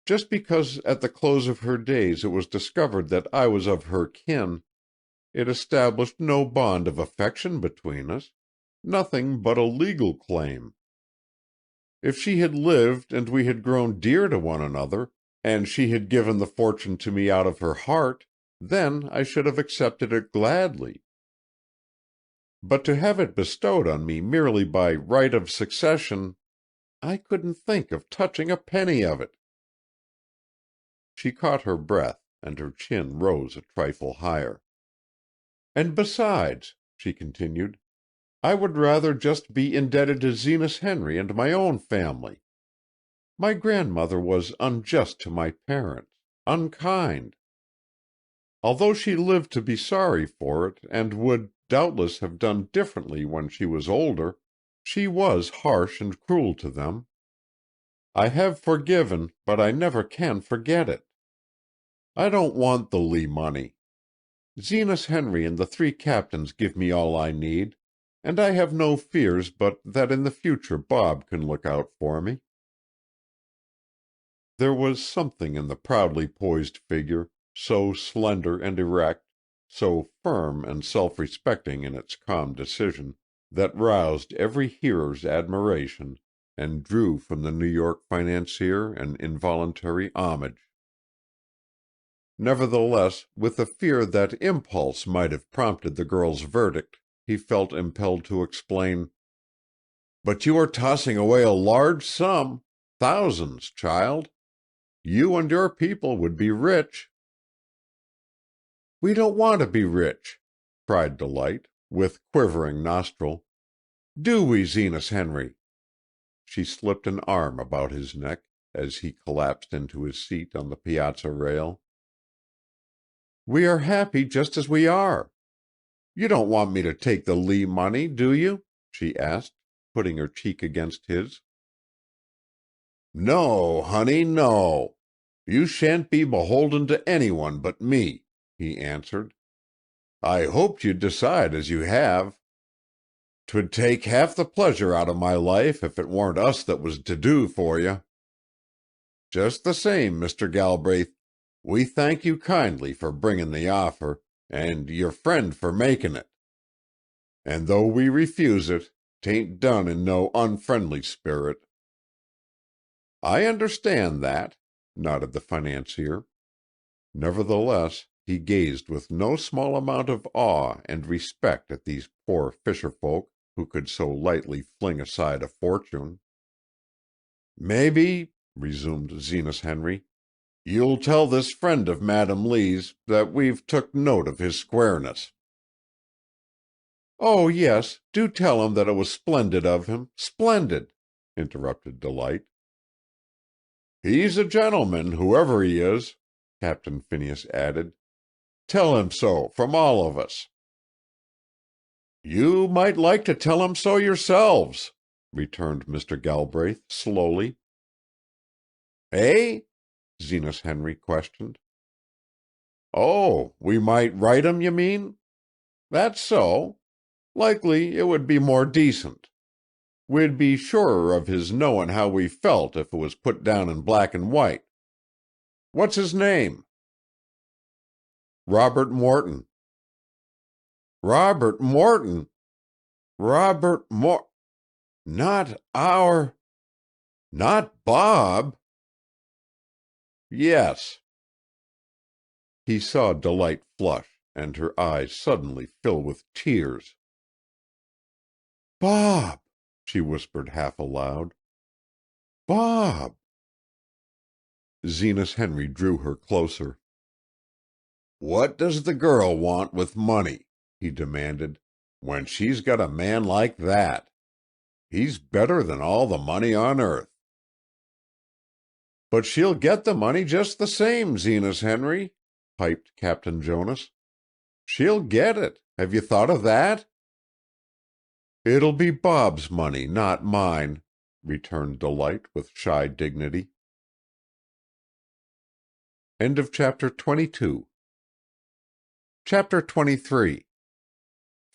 Just because at the close of her days it was discovered that I was of her kin, it established no bond of affection between us, nothing but a legal claim. If she had lived and we had grown dear to one another, and she had given the fortune to me out of her heart, then I should have accepted it gladly. But to have it bestowed on me merely by right of succession, I couldn't think of touching a penny of it." She caught her breath, and her chin rose a trifle higher. "And besides," she continued, "I would rather just be indebted to Zenas Henry and my own family. My grandmother was unjust to my parents, unkind. Although she lived to be sorry for it, and would, doubtless, have done differently when she was older, she was harsh and cruel to them. I have forgiven, but I never can forget it. I don't want the Lee money. Zenas Henry and the 3 captains give me all I need, and I have no fears but that in the future Bob can look out for me." There was something in the proudly poised figure, so slender and erect, so firm and self-respecting in its calm decision, that roused every hearer's admiration and drew from the New York financier an involuntary homage. Nevertheless, with a fear that impulse might have prompted the girl's verdict, he felt impelled to explain, "But you are tossing away a large sum, thousands, child. You and your people would be rich." "We don't want to be rich," cried Delight, with quivering nostril. "Do we, Zenas Henry?" She slipped an arm about his neck, as he collapsed into his seat on the piazza rail. "We are happy just as we are. You don't want me to take the Lee money, do you?" she asked, putting her cheek against his. "No, honey, no. You shan't be beholden to anyone but me," he answered. "I hoped you'd decide as you have. 'Twould take half the pleasure out of my life if it warn't us that was to do for you. Just the same, Mr. Galbraith, we thank you kindly for bringin' the offer, and your friend for makin' it. And though we refuse it, 'tain't done in no unfriendly spirit." "I understand that," nodded the financier. Nevertheless, he gazed with no small amount of awe and respect at these poor fisher-folk who could so lightly fling aside a fortune. "Mebbe," resumed Zenas Henry, "you'll tell this friend of Madam Lee's that we've took note of his squareness." "Oh, yes, do tell him that it was splendid of him, splendid," interrupted Delight. He's a gentleman, whoever he is," Captain Phineas added. "Tell him so from all of us." "You might like to tell him so yourselves," returned Mr. Galbraith slowly. "Eh?" Zenas Henry questioned. "Oh, we might write him, you mean? That's so. Likely it would be more decent. We'd be surer of his knowin' how we felt if it was put down in black and white. What's his name?" "Robert Morton." "Robert Morton! Robert Mor— Not not Bob?" "Yes." He saw Delight flush, and her eyes suddenly fill with tears. "Bob!" she whispered half aloud. "Bob!" Zenas Henry drew her closer. "What does the girl want with money," he demanded, "when she's got a man like that? He's better than all the money on earth." "But she'll get the money just the same, Zenas Henry," piped Captain Jonas. "She'll get it. Have you thought of that?" "It'll be Bob's money, not mine," returned Delight with shy dignity. End of chapter 22. Chapter 23.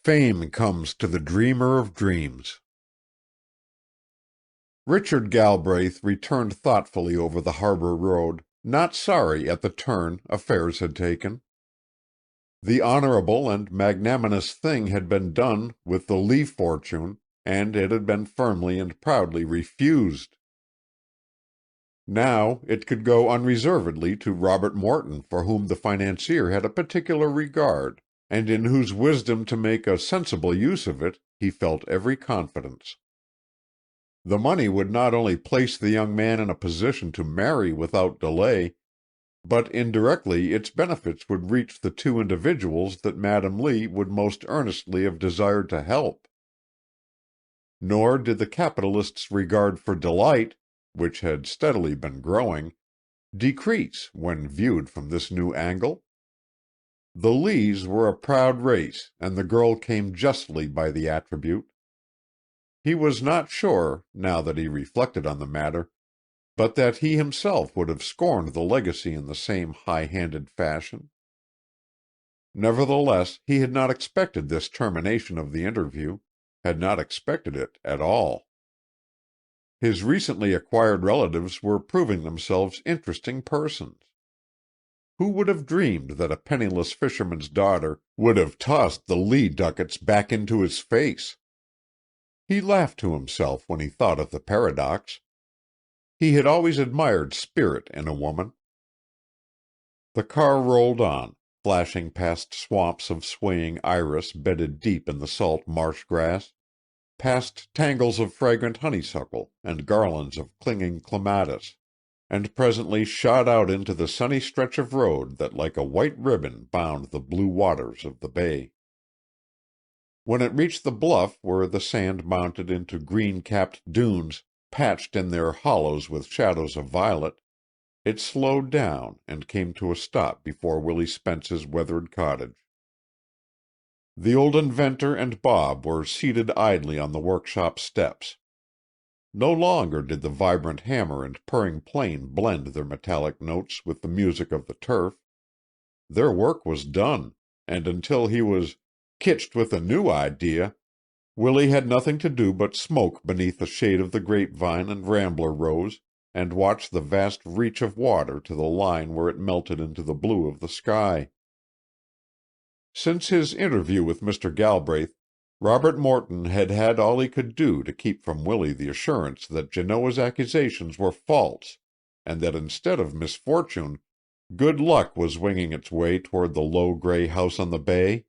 Fame Comes to the Dreamer of Dreams. Richard Galbraith returned thoughtfully over the harbor road, not sorry at the turn affairs had taken. The honorable and magnanimous thing had been done with the Lee fortune, and it had been firmly and proudly refused. Now it could go unreservedly to Robert Morton, for whom the financier had a particular regard, and in whose wisdom to make a sensible use of it he felt every confidence. The money would not only place the young man in a position to marry without delay, but indirectly its benefits would reach the two individuals that Madam Lee would most earnestly have desired to help. Nor did the capitalist's regard for Delight, which had steadily been growing, decrease when viewed from this new angle. The Lees were a proud race, and the girl came justly by the attribute. He was not sure, now that he reflected on the matter, but that he himself would have scorned the legacy in the same high-handed fashion. Nevertheless, he had not expected this termination of the interview, had not expected it at all. His recently acquired relatives were proving themselves interesting persons. Who would have dreamed that a penniless fisherman's daughter would have tossed the Lee ducats back into his face? He laughed to himself when he thought of the paradox. He had always admired spirit in a woman. The car rolled on, flashing past swamps of swaying iris bedded deep in the salt marsh grass, past tangles of fragrant honeysuckle and garlands of clinging clematis, and presently shot out into the sunny stretch of road that like a white ribbon bound the blue waters of the bay. When it reached the bluff where the sand mounted into green-capped dunes, patched in their hollows with shadows of violet, it slowed down and came to a stop before Willie Spence's weathered cottage. The old inventor and Bob were seated idly on the workshop steps. No longer did the vibrant hammer and purring plane blend their metallic notes with the music of the turf. Their work was done, and until he was "kitched with a new idea," Willie had nothing to do but smoke beneath the shade of the grapevine and rambler rose, and watch the vast reach of water to the line where it melted into the blue of the sky. Since his interview with Mr. Galbraith, Robert Morton had had all he could do to keep from Willie the assurance that Genoa's accusations were false, and that instead of misfortune, good luck was winging its way toward the low gray house on the bay.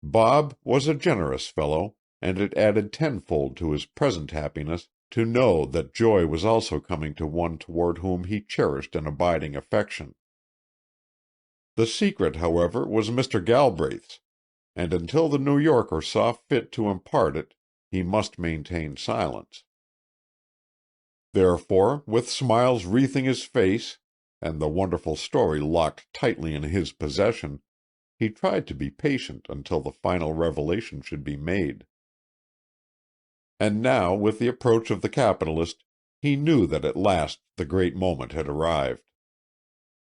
Bob was a generous fellow, and it added tenfold to his present happiness to know that joy was also coming to one toward whom he cherished an abiding affection. The secret, however, was Mr. Galbraith's, and until the New Yorker saw fit to impart it, he must maintain silence. Therefore, with smiles wreathing his face, and the wonderful story locked tightly in his possession, he tried to be patient until the final revelation should be made. And now, with the approach of the capitalist, he knew that at last the great moment had arrived.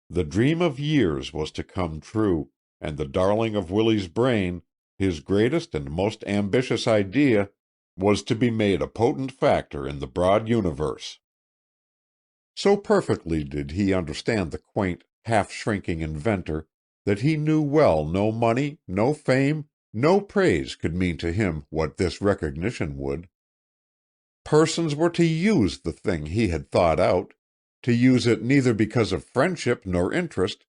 The dream of years was to come true, and the darling of Willie's brain, his greatest and most ambitious idea, was to be made a potent factor in the broad universe. So perfectly did he understand the quaint, half-shrinking inventor that he knew well no money, no fame, no praise could mean to him what this recognition would. Persons were to use the thing he had thought out, to use it neither because of friendship nor interest,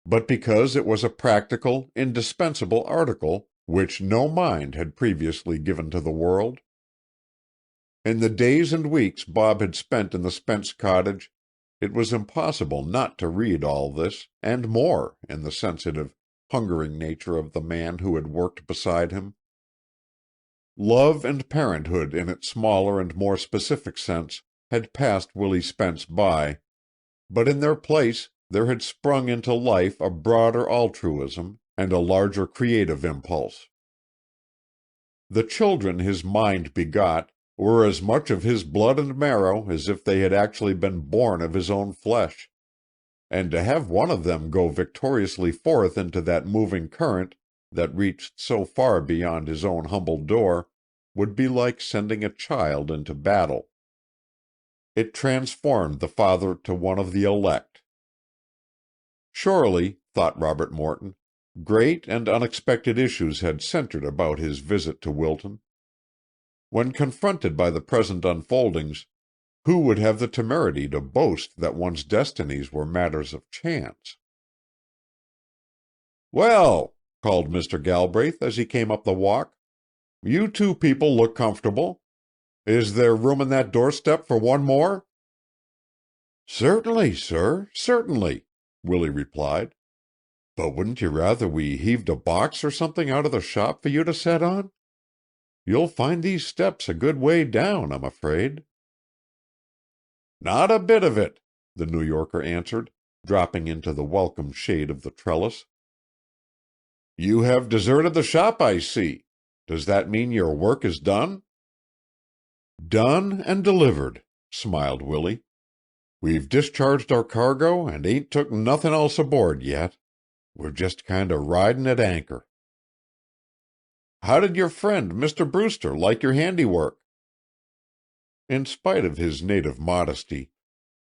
but because it was a practical, indispensable article which no mind had previously given to the world. In the days and weeks Bob had spent in the Spence cottage, it was impossible not to read all this, and more, in the sensitive, hungering nature of the man who had worked beside him. Love and parenthood in its smaller and more specific sense had passed Willie Spence by, but in their place there had sprung into life a broader altruism and a larger creative impulse. The children his mind begot were as much of his blood and marrow as if they had actually been born of his own flesh, and to have one of them go victoriously forth into that moving current that reached so far beyond his own humble door would be like sending a child into battle. It transformed the father to one of the elect. Surely, thought Robert Morton, great and unexpected issues had centered about his visit to Wilton. When confronted by the present unfoldings, who would have the temerity to boast that one's destinies were matters of chance? "Well," called Mr. Galbraith as he came up the walk, "you two people look comfortable. Is there room on that doorstep for one more?" "Certainly, sir, certainly," Willie replied. "But wouldn't you rather we heaved a box or something out of the shop for you to set on? You'll find these steps a good way down, I'm afraid." "Not a bit of it," the New Yorker answered, dropping into the welcome shade of the trellis. "You have deserted the shop, I see. Does that mean your work is done?" "Done and delivered," smiled Willie. "We've discharged our cargo and ain't took nothing else aboard yet. We're just kind of riding at anchor." "How did your friend, Mr. Brewster, like your handiwork?" In spite of his native modesty,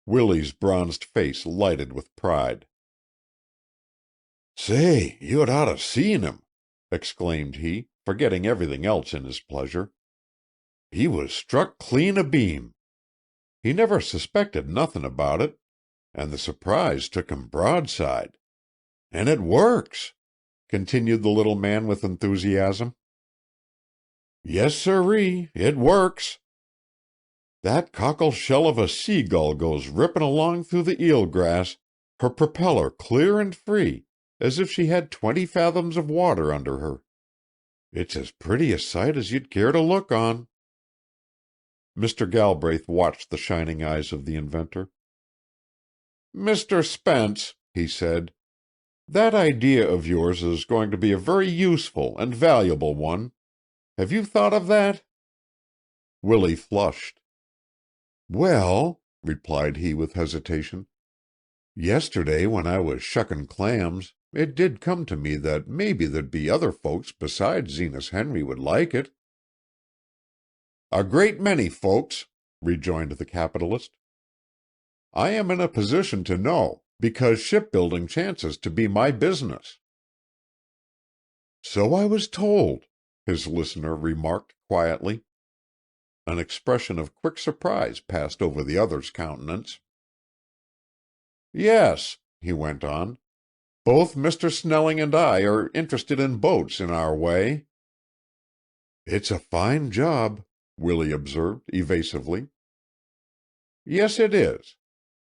Willie's bronzed face lighted with pride. "Say, you'd oughta seen him," exclaimed he, forgetting everything else in his pleasure. "He was struck clean abeam. He never suspected nothin' about it, and the surprise took him broadside. And it works," continued the little man with enthusiasm. "Yes, sirree, it works. That cockle shell of a seagull goes ripping along through the eel grass, her propeller clear and free, as if she had 20 fathoms of water under her. It's as pretty a sight as you'd care to look on." Mr. Galbraith watched the shining eyes of the inventor. "Mr. Spence," he said, "that idea of yours is going to be a very useful and valuable one. Have you thought of that?" Willie flushed. "Well," replied he with hesitation, "yesterday when I was shucking clams, it did come to me that maybe there'd be other folks besides Zenas Henry would like it." "A great many folks," rejoined the capitalist. "I am in a position to know, because shipbuilding chances to be my business." "So I was told," his listener remarked quietly. An expression of quick surprise passed over the other's countenance. "Yes," he went on, "both Mr. Snelling and I are interested in boats in our way." "It's a fine job," Willie observed evasively. "Yes, it is.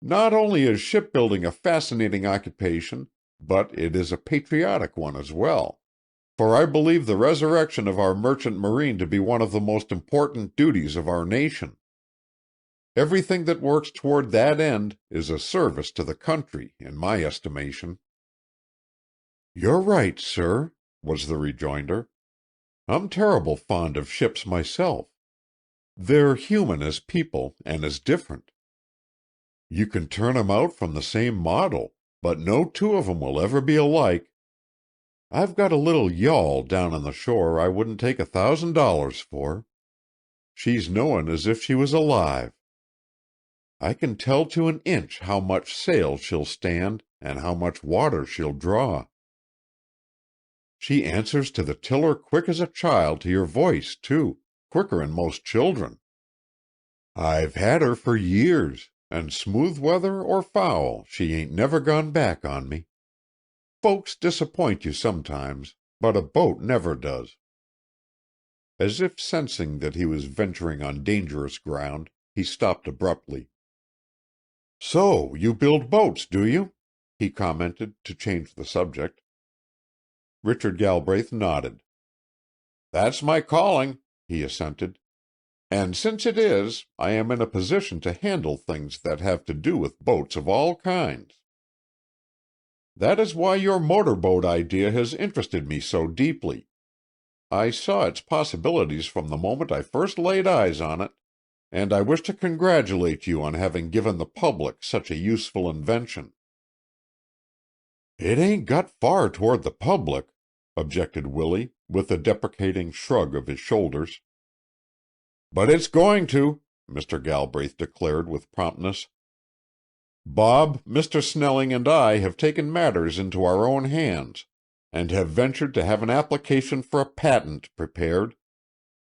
Not only is shipbuilding a fascinating occupation, but it is a patriotic one as well, for I believe the resurrection of our merchant marine to be one of the most important duties of our nation." Everything that works toward that end is a service to the country, in my estimation." "You're right, sir," was the rejoinder. "I'm terrible fond of ships myself. They're human as people, and as different. You can turn 'em out from the same model, but no two of 'em will ever be alike. I've got a little yawl down on the shore I wouldn't take $1,000 for. She's knowin' as if she was alive. I can tell to an inch how much sail she'll stand and how much water she'll draw. She answers to the tiller quick as a child to your voice, too, quicker'n most children. I've had her for years, and smooth weather or foul she ain't never gone back on me. Folks disappoint you sometimes, but a boat never does." As if sensing that he was venturing on dangerous ground, he stopped abruptly. "So you build boats, do you?" he commented, to change the subject. Richard Galbraith nodded. "That's my calling," he assented. "And since it is, I am in a position to handle things that have to do with boats of all kinds. That is why your motorboat idea has interested me so deeply. I saw its possibilities from the moment I first laid eyes on it, and I wish to congratulate you on having given the public such a useful invention." "It ain't got far toward the public," objected Willie, with a deprecating shrug of his shoulders. "But it's going to," Mr. Galbraith declared with promptness. "Bob, Mr. Snelling, and I have taken matters into our own hands, and have ventured to have an application for a patent prepared,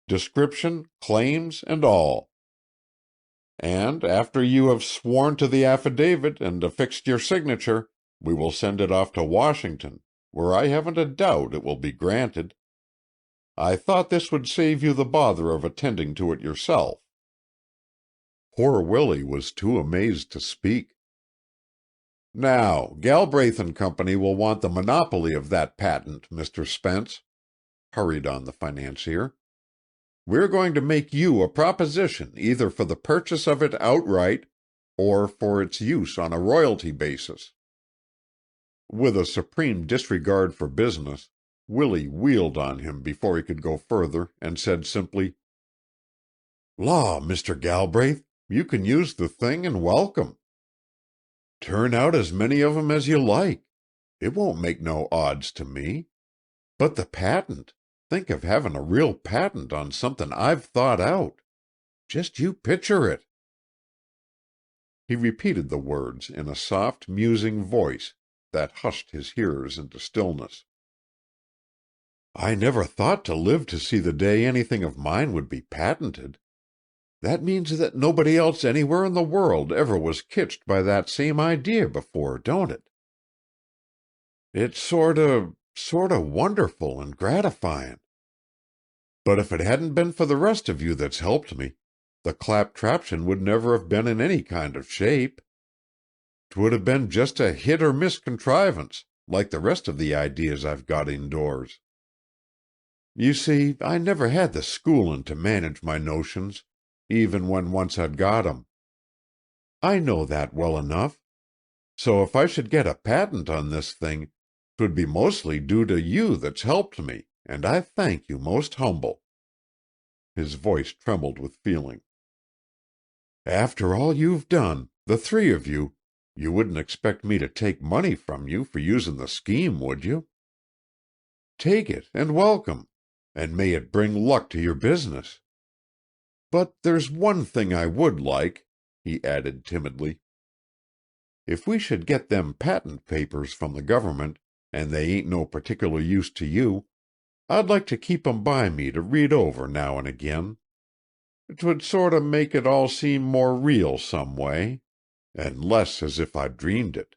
description, claims, and all. And after you have sworn to the affidavit and affixed your signature, we will send it off to Washington, where I haven't a doubt it will be granted. I thought this would save you the bother of attending to it yourself." Poor Willie was too amazed to speak. "Now, Galbraith and Company will want the monopoly of that patent, Mr. Spence," hurried on the financier. "We're going to make you a proposition either for the purchase of it outright, or for its use on a royalty basis." With a supreme disregard for business, Willie wheeled on him before he could go further, and said simply, "Law, Mr. Galbraith, you can use the thing and welcome. Turn out as many of 'em as you like. It won't make no odds to me. But the patent! Think of having a real patent on something I've thought out. Just you picture it." He repeated the words in a soft, musing voice that hushed his hearers into stillness. "I never thought to live to see the day anything of mine would be patented. That means that nobody else anywhere in the world ever was kitched by that same idea before, don't it? It's sorta wonderful and gratifying. But if it hadn't been for the rest of you that's helped me, the claptraption would never have been in any kind of shape. 'Twould have been just a hit-or-miss contrivance, like the rest of the ideas I've got indoors. You see, I never had the schoolin' to manage my notions, even when once I'd got 'em. I know that well enough. So if I should get a patent on this thing, 'twould be mostly due to you that's helped me, and I thank you most humble." His voice trembled with feeling. "After all you've done, the three of you, you wouldn't expect me to take money from you for using the scheme, would you? Take it and welcome, and may it bring luck to your business. But there's one thing I would like," he added timidly. "If we should get them patent papers from the government, and they ain't no particular use to you, I'd like to keep 'em by me to read over now and again. 'Twould sorter make it all seem more real some way, and less as if I'd dreamed it.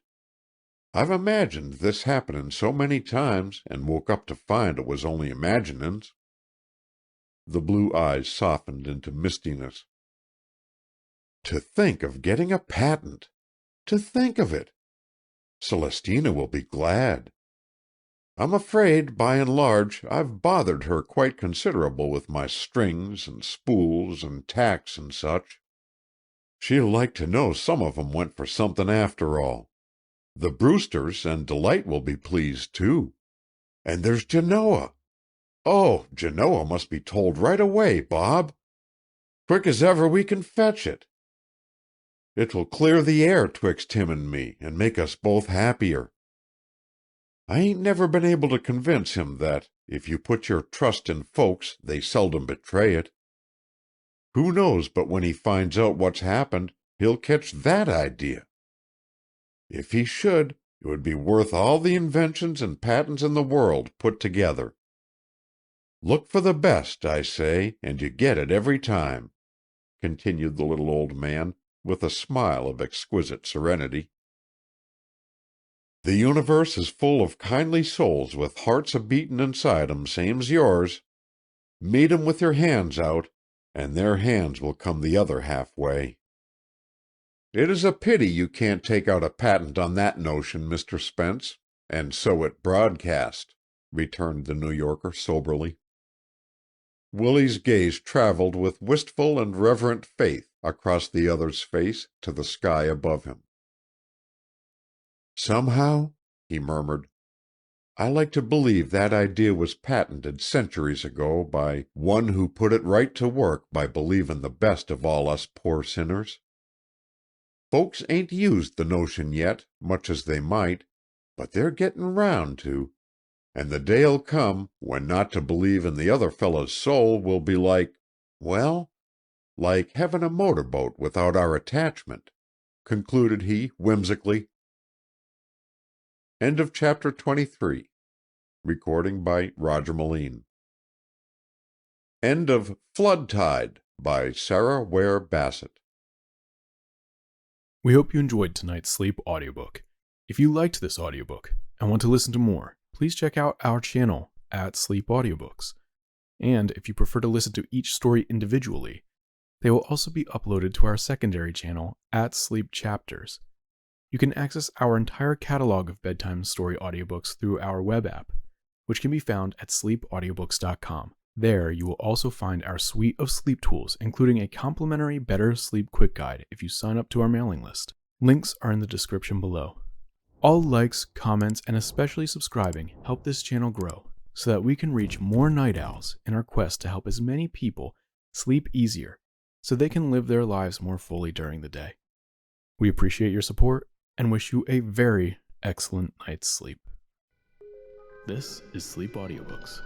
I've imagined this happenin' so many times, and woke up to find it was only imaginin's." The blue eyes softened into mistiness. "To think of getting a patent! To think of it! Celestina will be glad. I'm afraid, by and large, I've bothered her quite considerable with my strings and spools and tacks and such. She'll like to know some of 'em went for something after all. The Brewsters and Delight will be pleased, too. And there's Genoa. Oh, Genoa must be told right away, Bob. Quick as ever we can fetch it. It will clear the air twixt him and me, and make us both happier. I ain't never been able to convince him that, if you put your trust in folks, they seldom betray it. Who knows but when he finds out what's happened, he'll catch that idea. If he should, it would be worth all the inventions and patents in the world put together. Look for the best, I say, and you get it every time," continued the little old man, with a smile of exquisite serenity. "The universe is full of kindly souls with hearts a-beatin' inside 'em same's yours. Meet 'em with your hands out, and their hands will come the other half-way." "It is a pity you can't take out a patent on that notion, Mr. Spence, and sow it broadcast," returned the New Yorker soberly. Willie's gaze traveled with wistful and reverent faith across the other's face to the sky above him. "Somehow," he murmured, "I like to believe that idea was patented centuries ago by one who put it right to work by believin' the best of all us poor sinners. Folks ain't used the notion yet, much as they might, but they're gettin' round to, and the day'll come when not to believe in the other fellow's soul will be well, like having a motor boat without our attachment," concluded he whimsically. End of chapter 23. Recording by Roger Melin. End of Flood Tide by Sara, Ware, Bassett. We hope you enjoyed tonight's sleep audiobook. If you liked this audiobook and want to listen to more, please check out our channel at Sleep Audiobooks. And if you prefer to listen to each story individually, they will also be uploaded to our secondary channel at Sleep Chapters. You can access our entire catalog of bedtime story audiobooks through our web app, which can be found at sleepaudiobooks.com. There, you will also find our suite of sleep tools, including a complimentary Better Sleep Quick Guide if you sign up to our mailing list. Links are in the description below. All likes, comments, and especially subscribing help this channel grow so that we can reach more night owls in our quest to help as many people sleep easier so they can live their lives more fully during the day. We appreciate your support and wish you a very excellent night's sleep. This is Sleep Audiobooks.